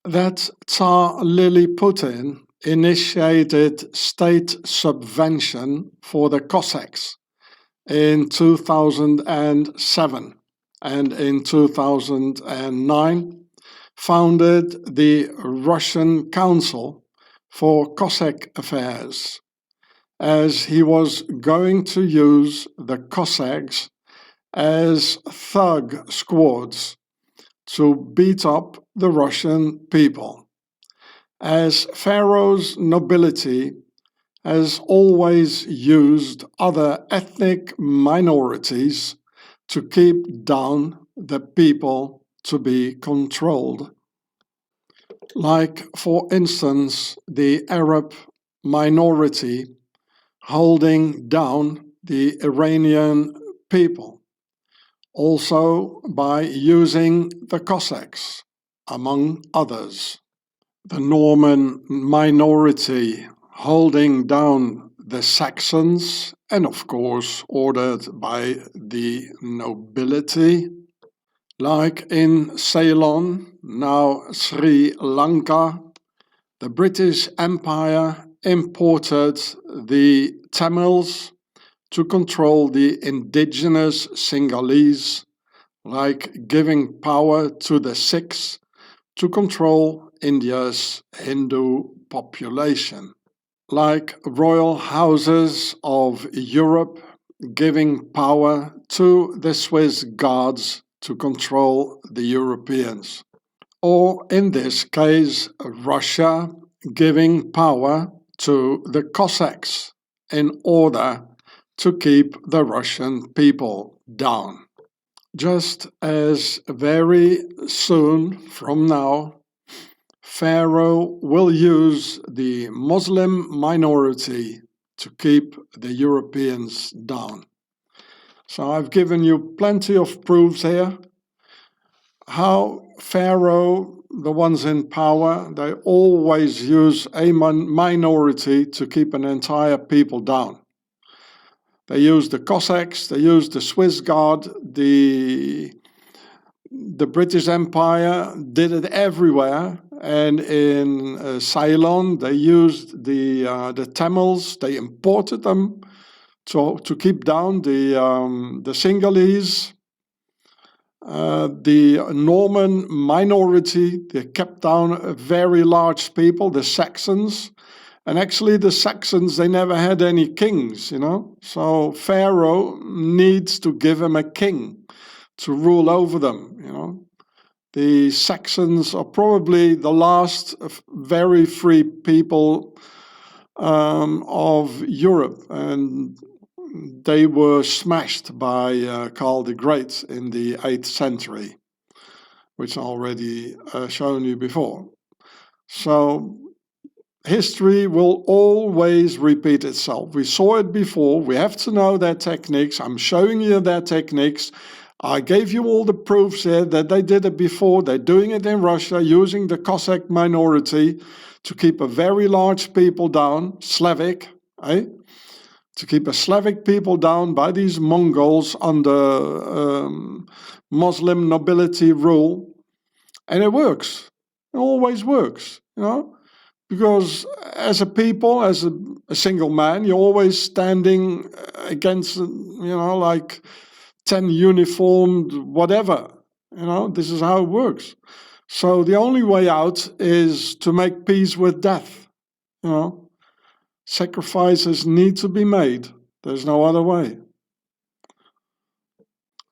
that Tsar Lily Putin initiated state subvention for the Cossacks in 2007, and in 2009 founded the Russian Council for Cossack Affairs, as he was going to use the Cossacks as thug squads to beat up the Russian people, as Pharaoh's nobility has always used other ethnic minorities to keep down the people to be controlled. Like, for instance, the Arab minority holding down the Iranian people, also by using the Cossacks, among others. The Norman minority holding down the Saxons, and of course ordered by the nobility, like in Ceylon, now Sri Lanka. The British Empire imported the Tamils to control the indigenous Sinhalese, like giving power to the Sikhs to control India's Hindu population, like royal houses of Europe giving power to the Swiss Guards to control the Europeans, or in this case Russia giving power to the Cossacks in order to keep the Russian people down. Just as very soon from now, Pharaoh will use the Muslim minority to keep the Europeans down. So I've given you plenty of proofs here how Pharaoh, the ones in power, they always use a minority to keep an entire people down. They use the Cossacks, they use the Swiss Guard, the British Empire did it everywhere, and in Ceylon they used the Tamils. They imported them to keep down the Sinhalese. The Norman minority, they kept down a very large people, the Saxons. And actually the Saxons, they never had any kings, you know. So Pharaoh needs to give him a king to rule over them, you know. The Saxons are probably the last very free people of Europe, and they were smashed by Karl the Great in the 8th century, which I already shown you before. So history will always repeat itself. We saw it before. We have to know their techniques. I'm showing you their techniques. I gave you all the proofs here that they did it before. They're doing it in Russia, using the Cossack minority to keep a very large people down, Slavic, to keep a Slavic people down by these Mongols under Muslim nobility rule. And it works. It always works, you know. Because as a people, as a single man, you're always standing against, you know, like 10 uniformed whatever. You know, this is how it works. So the only way out is to make peace with death. You know, sacrifices need to be made. There's no other way.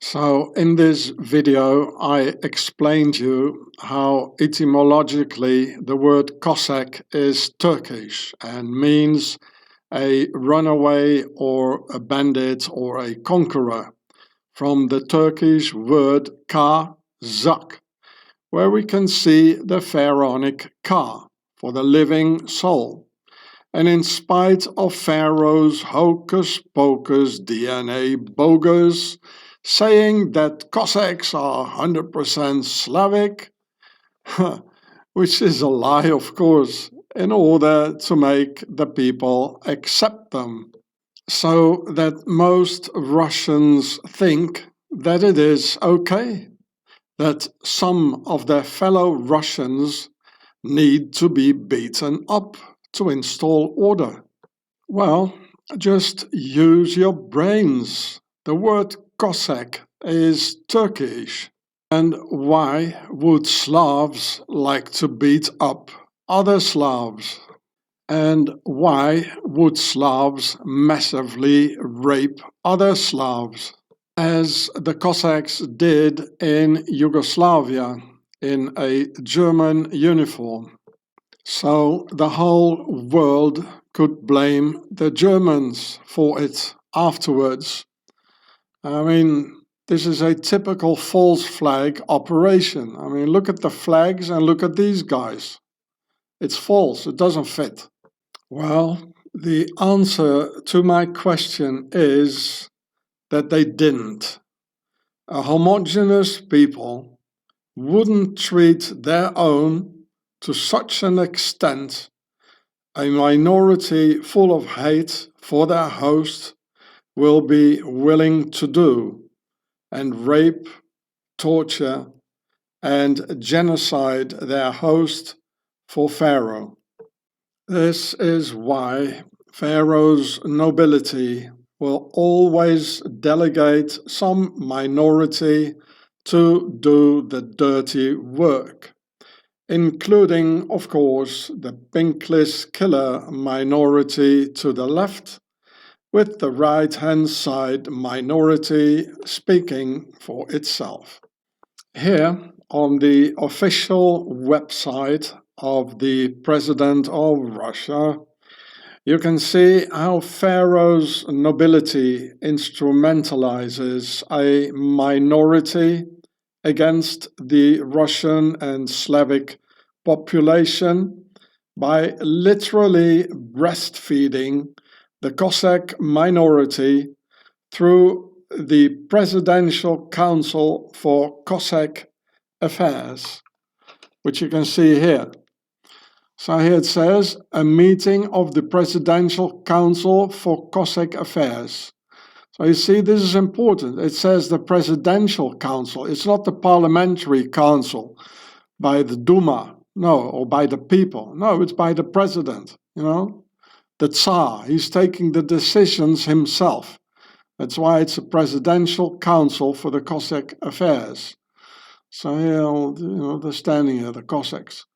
So in this video, I explained you how etymologically the word Cossack is Turkish and means a runaway or a bandit or a conqueror, from the Turkish word Cossack, where we can see the pharaonic Ka for the living soul. And in spite of Pharaoh's hocus-pocus DNA bogus, saying that Cossacks are 100% Slavic, which is a lie, of course, in order to make the people accept them, so that most Russians think that it is okay, that some of their fellow Russians need to be beaten up to install order. Well, just use your brains. The word Cossack is Turkish. And why would Slavs like to beat up other Slavs? And why would Slavs massively rape other Slavs, as the Cossacks did in Yugoslavia in a German uniform? So the whole world could blame the Germans for it afterwards. I mean, this is a typical false flag operation. I mean, look at the flags and look at these guys. It's false, it doesn't fit. Well, the answer to my question is that they didn't. A homogeneous people wouldn't treat their own to such an extent, a minority full of hate for their host will be willing to do, and rape, torture, and genocide their host for Pharaoh. This is why Pharaoh's nobility will always delegate some minority to do the dirty work, including, of course, the pinkless killer minority to the left, with the right-hand side minority speaking for itself. Here, on the official website of the President of Russia, you can see how Pharaoh's nobility instrumentalizes a minority against the Russian and Slavic population by literally breastfeeding the Cossack minority through the Presidential Council for Cossack Affairs, which you can see here. So here it says, a meeting of the Presidential Council for Cossack Affairs. So you see, this is important. It says the Presidential Council. It's not the Parliamentary Council by the Duma, no, or by the people. No, it's by the President, you know, the Tsar. He's taking the decisions himself. That's why it's a Presidential Council for the Cossack Affairs. So here, you know, they're standing here, the Cossacks.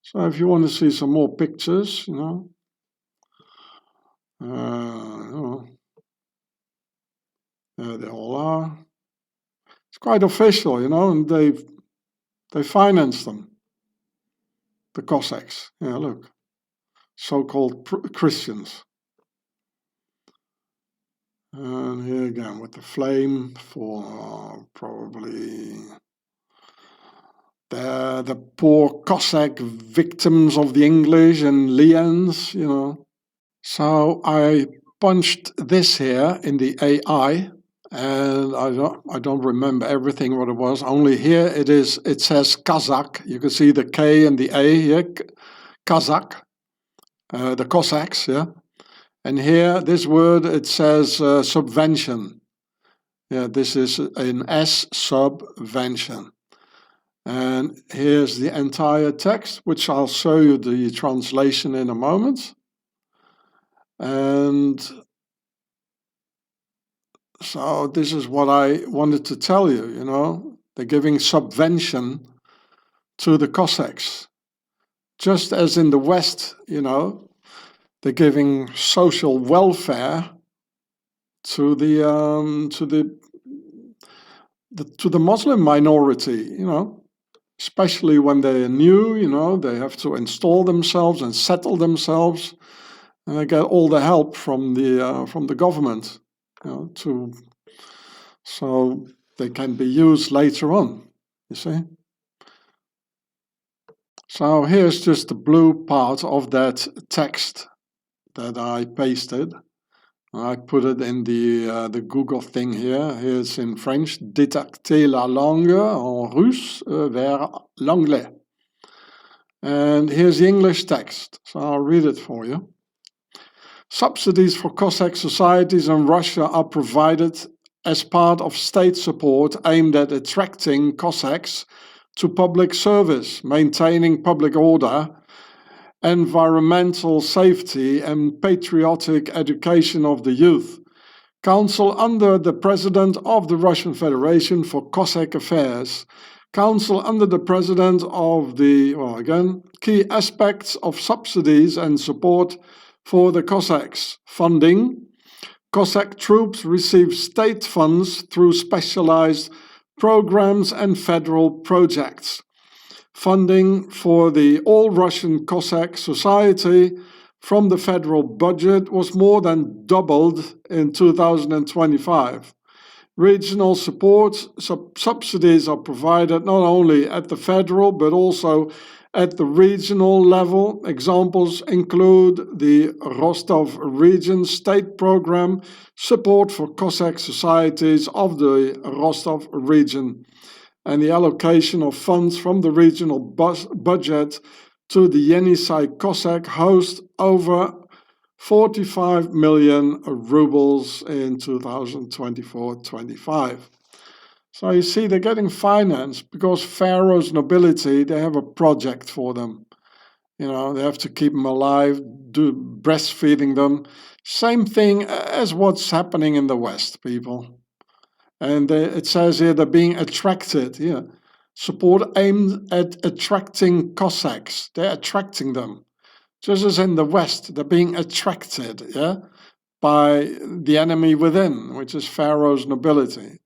So if you want to see some more pictures, you know, there they all are. It's quite official, you know, and they finance them, the Cossacks. Yeah, look, so-called Christians. And here again with the flame for probably the poor Cossack victims of the English in Lienz, you know. So I punched this here in the AI, and I don't remember everything what it was. Only here it says Kazakh. You can see the K and the A here, Kazakh, the Cossacks, yeah. And here, this word, it says subvention. Yeah, this is an S, subvention. And here's the entire text, which I'll show you the translation in a moment. And so this is what I wanted to tell you, you know. They're giving subvention to the Cossacks. Just as in the West, you know, they're giving social welfare to the Muslim minority, you know, especially when they're new, you know, they have to install themselves and settle themselves. and they get all the help from the government, so they can be used later on. You see. So here's just the blue part of that text that I pasted. I put it in the Google thing here. Here's in French. Détecter la langue en russe vers l'anglais. And here's the English text. So I'll read it for you. Subsidies for Cossack societies in Russia are provided as part of state support aimed at attracting Cossacks to public service, maintaining public order, environmental safety, and patriotic education of the youth. Council under the President of the Russian Federation for Cossack Affairs. Council under the President of the, key aspects of subsidies and support for the Cossacks. Funding. Cossack troops receive state funds through specialized programs and federal projects. Funding for the All-Russian Cossack Society from the federal budget was more than doubled in 2025. Regional support subsidies are provided not only at the federal but also at the regional level. Examples include the Rostov region state program, support for Cossack societies of the Rostov region, and the allocation of funds from the regional budget to the Yenisei Cossack host over 45 million rubles in 2024-25. So you see, they're getting financed because Pharaoh's nobility, they have a project for them. They have to keep them alive, do breastfeeding them. Same thing as what's happening in the West, people. And it says here they're being attracted. Yeah. Support aimed at attracting Cossacks. They're attracting them. Just as in the West, they're being attracted, by the enemy within, which is Pharaoh's nobility.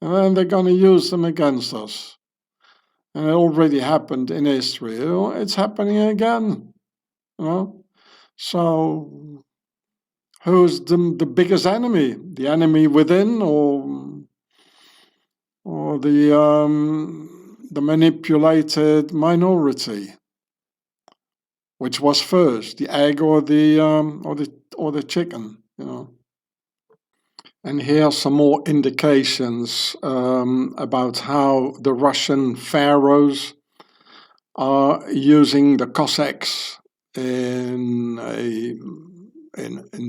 And then they're going to use them against us. And it already happened in history. It's happening again. So who's the biggest enemy? The enemy within, or the manipulated minority? Which was first, the egg or the chicken? And here are some more indications about how the Russian pharaohs are using the Cossacks in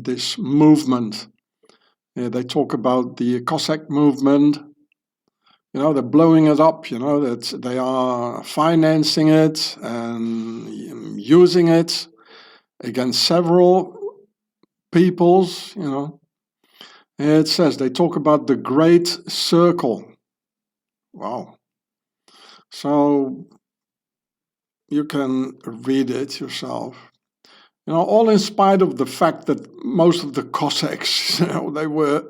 this movement. They talk about the Cossack movement. They're blowing it up. That they are financing it and using it against several peoples. It says they talk about the Great Circle. Wow. So you can read it yourself. All in spite of the fact that most of the Cossacks, they were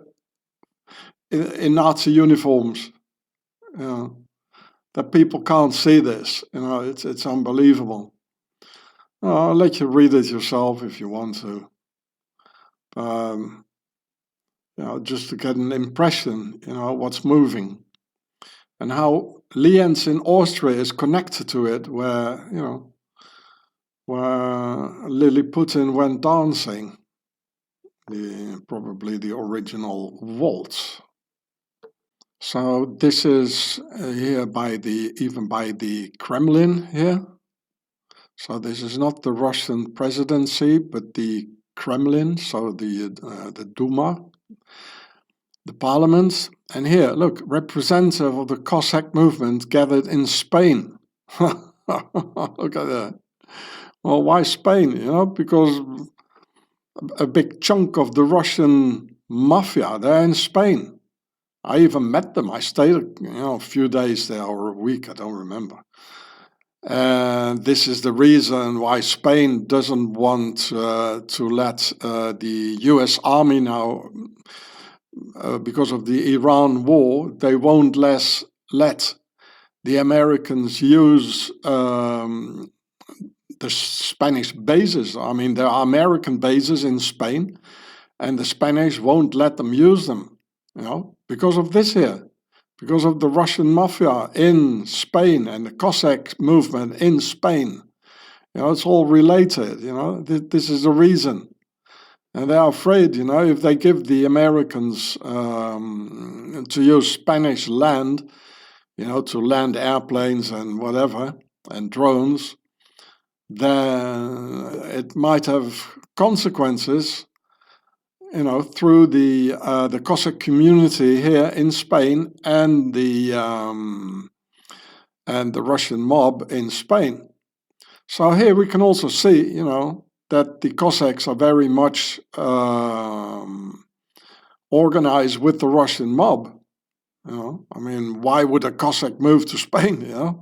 in Nazi uniforms. That people can't see this. It's unbelievable. I'll let you read it yourself if you want to. Just to get an impression, what's moving. And how Lienz in Austria is connected to it, where Lily Putin went dancing. Probably the original waltz. So this is here even by the Kremlin here. So this is not the Russian presidency, but the Kremlin, so the Duma, the parliament. And here, look, representative of the Cossack movement gathered in Spain. Look at that. Well, why Spain? Because a big chunk of the Russian mafia, they're in Spain. I even met them. I stayed, a few days there or a week, I don't remember. And this is the reason why Spain doesn't want to let the US army now, because of the Iran war, they won't let the Americans use the Spanish bases. I mean, there are American bases in Spain, and the Spanish won't let them use them, because of this here, because of the Russian mafia in Spain and the Cossack movement in Spain. It's all related, this is the reason. And they are afraid, if they give the Americans to use Spanish land, to land airplanes and whatever, and drones, then it might have consequences, through the Cossack community here in Spain and the Russian mob in Spain. So here we can also see, that the Cossacks are very much organized with the Russian mob. I mean, why would a Cossack move to Spain? Yeah.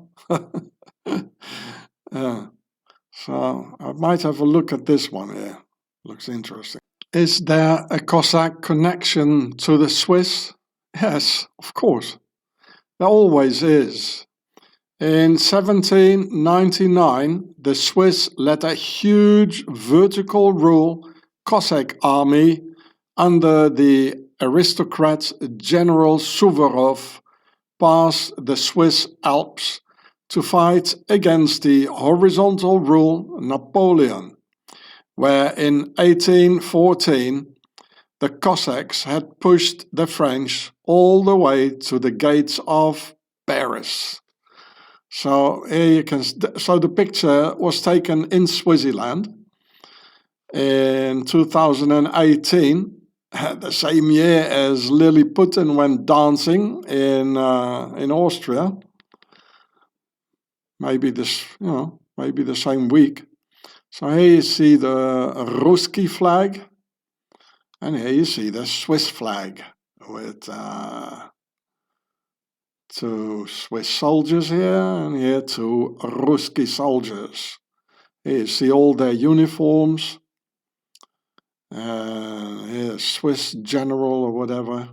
So I might have a look at this one here. Looks interesting. Is there a Cossack connection to the Swiss? Yes, of course. There always is. In 1799, the Swiss led a huge vertical rule Cossack army under the aristocrat General Suvorov past the Swiss Alps to fight against the horizontal rule Napoleon, where in 1814 the Cossacks had pushed the French all the way to the gates of Paris. So here you can. So the picture was taken in Swaziland in 2018, the same year as Lily Putin went dancing in Austria. Maybe maybe the same week. So here you see the Ruski flag, and here you see the Swiss flag with two Swiss soldiers here, and here two Ruski soldiers. Here you see all their uniforms. Here's Swiss general or whatever.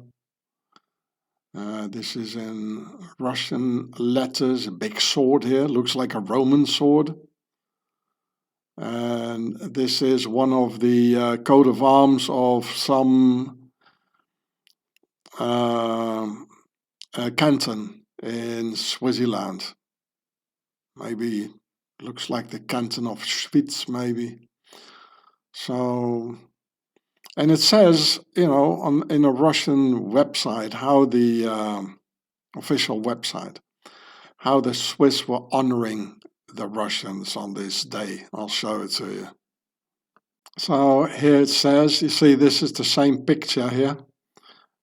This is in Russian letters, a big sword here, looks like a Roman sword. And this is one of the coat of arms of some canton in Swaziland. Maybe looks like the canton of Schwyz, maybe. So, and it says, in a Russian website, how the official website, how the Swiss were honoring the Russians on this day. I'll show it to you. So here it says, you see, this is the same picture here. It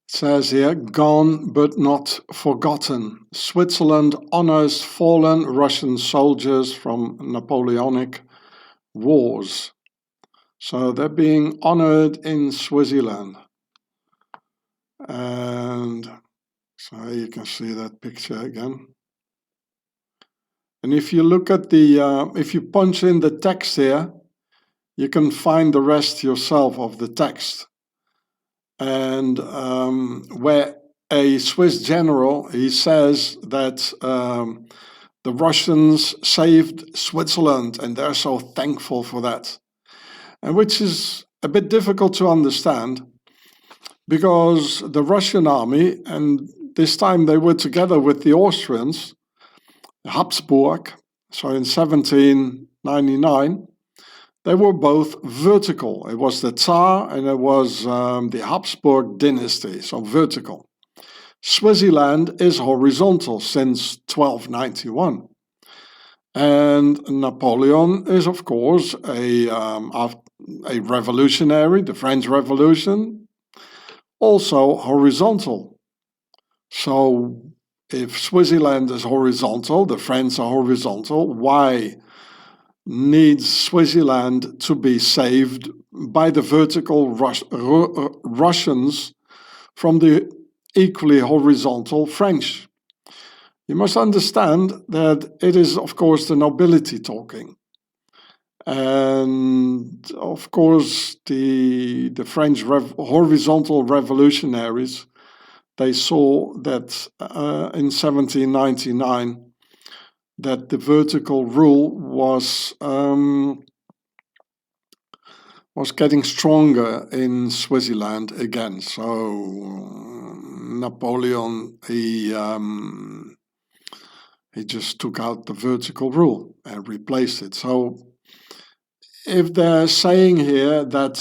says here, gone but not forgotten. Switzerland honors fallen Russian soldiers from Napoleonic wars. So they're being honored in Swaziland. And so you can see that picture again. And if you look at if you punch in the text here, you can find the rest yourself of the text. And where a Swiss general, he says that the Russians saved Switzerland and they're so thankful for that. And which is a bit difficult to understand because the Russian army, and this time they were together with the Austrians, Habsburg, so in 1799, they were both vertical. It was the Tsar and it was the Habsburg dynasty, so vertical. Swaziland is horizontal since 1291. And Napoleon is, of course, a revolutionary, the French Revolution, also horizontal. So if Swaziland is horizontal, the French are horizontal, why needs Swaziland to be saved by the vertical Russians from the equally horizontal French? You must understand that it is, of course, the nobility talking. And, of course, the French horizontal revolutionaries, they saw that in 1799, that the vertical rule was getting stronger in Swaziland again. So Napoleon, he just took out the vertical rule and replaced it. So if they're saying here that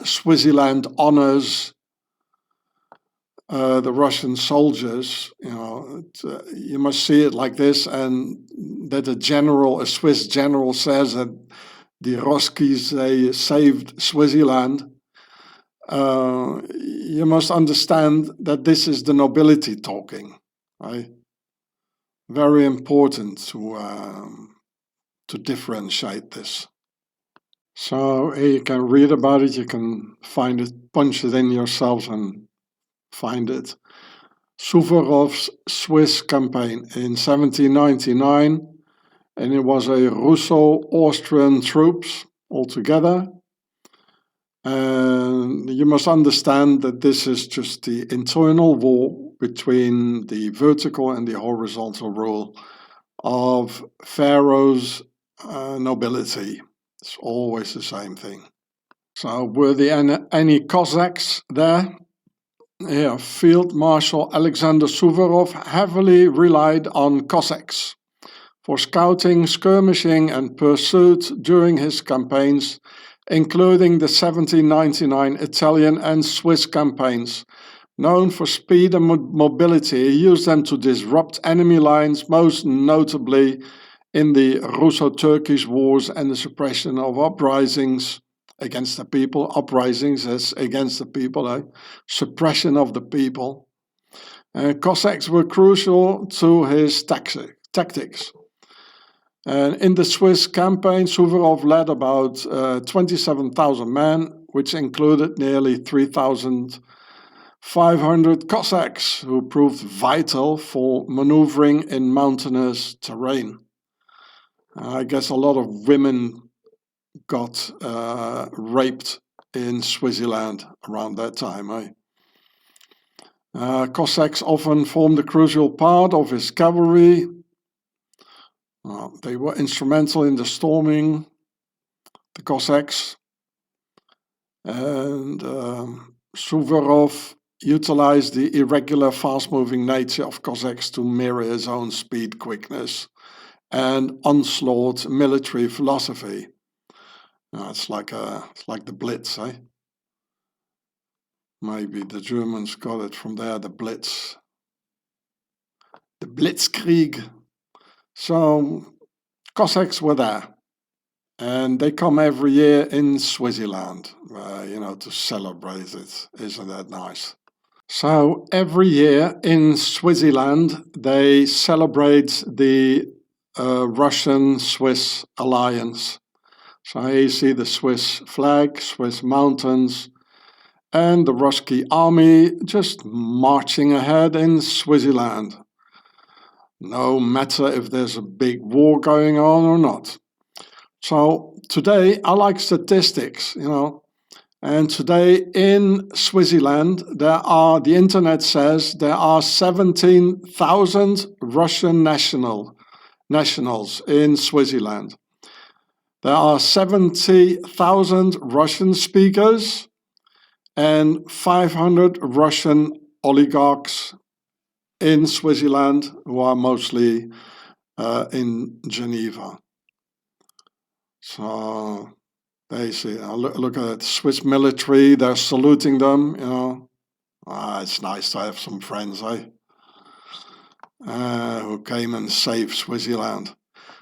Swaziland honors the Russian soldiers, you must see it like this, and that a Swiss general says that the Roskis, they saved Swaziland. You must understand that this is the nobility talking, right? Very important to differentiate this. So you can read about it, you can find it, punch it in yourselves and find it. Suvorov's Swiss campaign in 1799, and it was a Russo-Austrian troops altogether. And you must understand that this is just the internal war between the vertical and the horizontal rule of Pharaoh's nobility. It's always the same thing. So were there any Cossacks there? Yeah, Field Marshal Alexander Suvorov heavily relied on Cossacks for scouting, skirmishing and pursuit during his campaigns, including the 1799 Italian and Swiss campaigns. Known for speed and mobility, he used them to disrupt enemy lines, most notably in the Russo-Turkish wars and the suppression of uprisings against the people. Uprisings as against the people, suppression of the people. Cossacks were crucial to his tactics. And in the Swiss campaign, Suvorov led about 27,000 men, which included nearly 3,500 Cossacks, who proved vital for maneuvering in mountainous terrain. I guess a lot of women got raped in Swaziland around that time. Cossacks often formed a crucial part of his cavalry. They were instrumental in the storming, the Cossacks, and Suvorov utilized the irregular, fast-moving nature of Cossacks to mirror his own speed, quickness, and onslaught military philosophy. It's like the Blitz, eh? Maybe the Germans got it from there, the Blitz. The Blitzkrieg. So Cossacks were there, and they come every year in Swaziland, to celebrate it. Isn't that nice? So every year in Swaziland, they celebrate the Russian-Swiss alliance. So here you see the Swiss flag, Swiss mountains, and the Ruski army just marching ahead in Swaziland. No matter if there's a big war going on or not. So today I like statistics, and today in Swaziland the internet says there are 17,000 Russian nationals in Swaziland. There are 70,000 Russian speakers and 500 Russian oligarchs in Swaziland, who are mostly in Geneva. So they see, look at the Swiss military, they're saluting them, it's nice to have some friends, who came and saved Swaziland.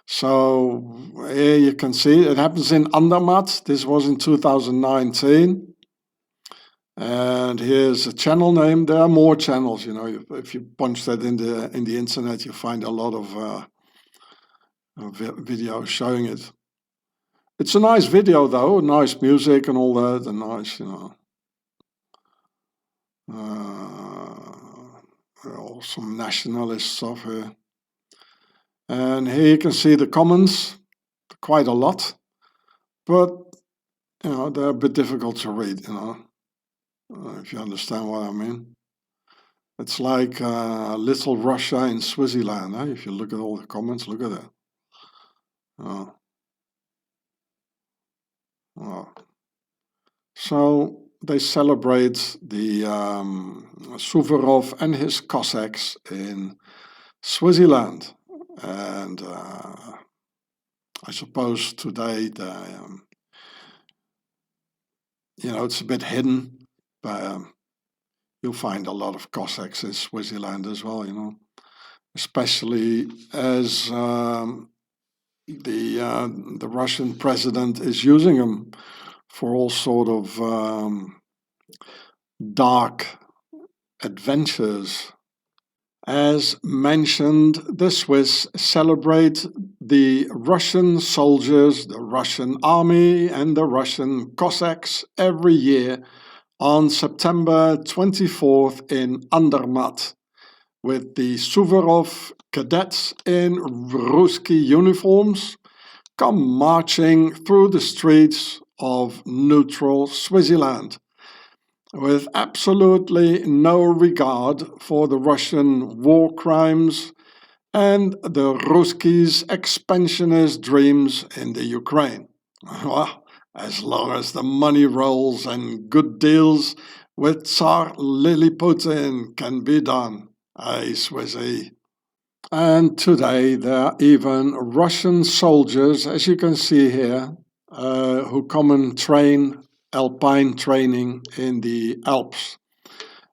So here you can see it happens in Andermatt. This was in 2019. And here's a channel name. There are more channels, if you punch that in the internet, you find a lot of videos showing it. It's a nice video though, nice music and all that, and nice, some nationalist stuff here. And here you can see the comments, quite a lot, but they're a bit difficult to read, if you understand what I mean. It's like Little Russia in Swaziland. If you look at all the comments, look at that. Oh. Oh. So they celebrate the Suvorov and his Cossacks in Swaziland. And I suppose today it's a bit hidden, but you'll find a lot of Cossacks in Swaziland as well, especially as the Russian president is using them for all sort of dark adventures. As mentioned, the Swiss celebrate the Russian soldiers, the Russian army, and the Russian Cossacks every year on September 24th in Andermatt, with the Suvorov cadets in Ruski uniforms come marching through the streets of neutral Swaziland, with absolutely no regard for the Russian war crimes and the Ruskies' expansionist dreams in the Ukraine. Well, as long as the money rolls and good deals with Tsar Putin can be done, Swizzy. And today there are even Russian soldiers, as you can see here, who come and train alpine training in the Alps.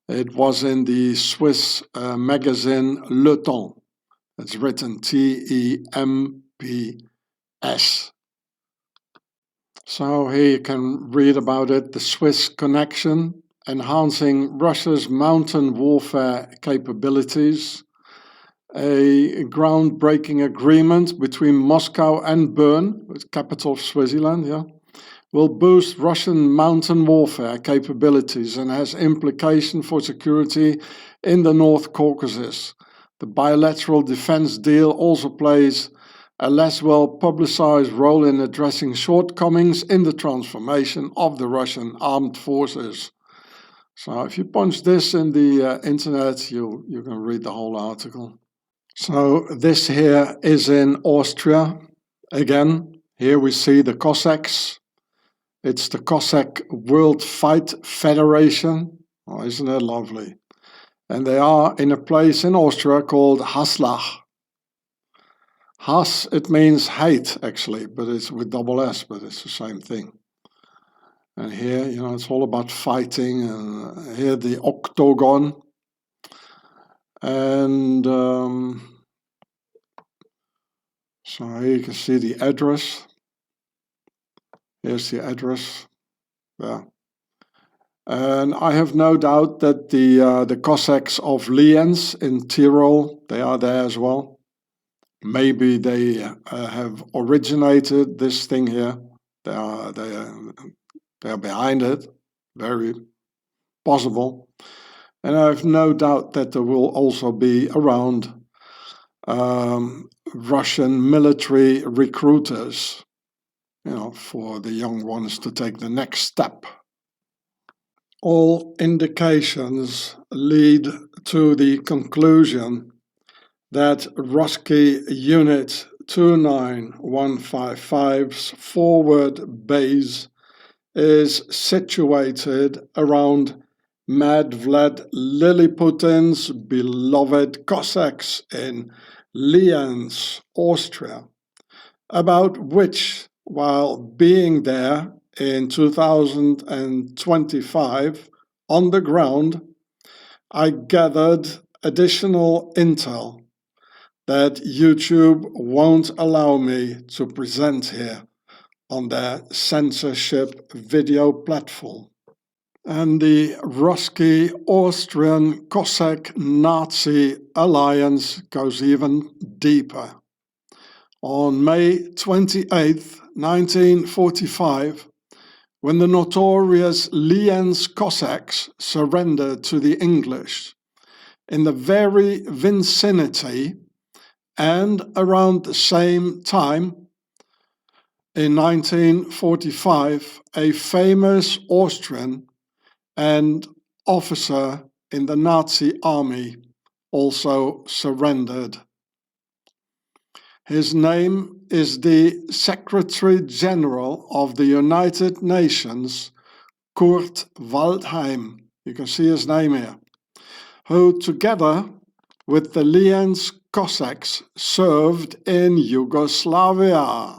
It was in the Swiss magazine Le Temps. It's written T-E-M-P-S. So here you can read about it, the Swiss connection, enhancing Russia's mountain warfare capabilities, a groundbreaking agreement between Moscow and Bern, the capital of Swaziland, will boost Russian mountain warfare capabilities and has implication for security in the North Caucasus. The bilateral defense deal also plays a less well-publicized role in addressing shortcomings in the transformation of the Russian armed forces. So if you punch this in the internet, you can read the whole article. So this here is in Austria. Again, here we see the Cossacks. It's the Cossack World Fight Federation. Oh, isn't that lovely? And they are in a place in Austria called Haslach. Hass, it means hate actually, but it's with double S, but it's the same thing. And here, it's all about fighting, and here the octagon. And so here you can see the address. Here's the address. Yeah. And I have no doubt that the Cossacks of Lienz in Tyrol, they are there as well. Maybe they have originated this thing here. They are behind it. Very possible. And I have no doubt that there will also be around Russian military recruiters, for the young ones to take the next step. All indications lead to the conclusion that Ruski Unit 29155's forward base is situated around Mad Vlad Liliputin's beloved Cossacks in Lienz, Austria, about which, while being there in 2025 on the ground, I gathered additional intel that YouTube won't allow me to present here on their censorship video platform. And the Ruski-Austrian Cossack-Nazi alliance goes even deeper. On May 28, 1945, when the notorious Lienz Cossacks surrendered to the English, in the very vicinity and around the same time, in 1945, a famous Austrian and officer in the Nazi army also surrendered. His name is the Secretary General of the United Nations, Kurt Waldheim. You can see his name here, who together with the Lienz Cossacks served in Yugoslavia,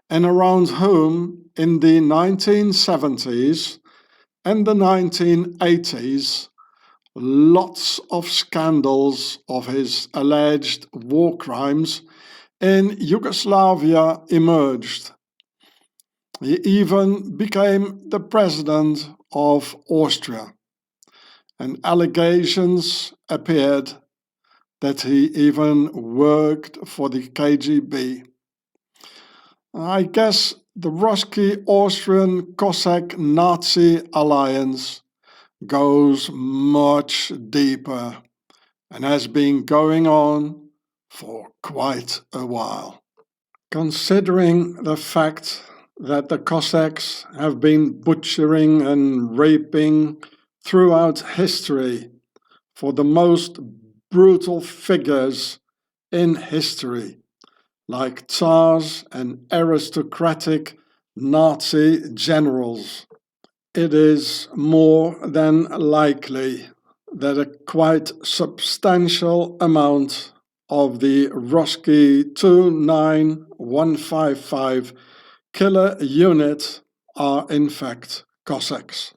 and around whom in the 1970s and the 1980s lots of scandals of his alleged war crimes in Yugoslavia emerged. He even became the president of Austria, and allegations appeared that he even worked for the KGB. I guess the Ruski-Austrian Cossack Nazi alliance goes much deeper and has been going on for quite a while. Considering the fact that the Cossacks have been butchering and raping throughout history for the most brutal figures in history, like Tsars and aristocratic Nazi generals, it is more than likely that a quite substantial amount of the Roski 29155 killer unit are in fact Cossacks.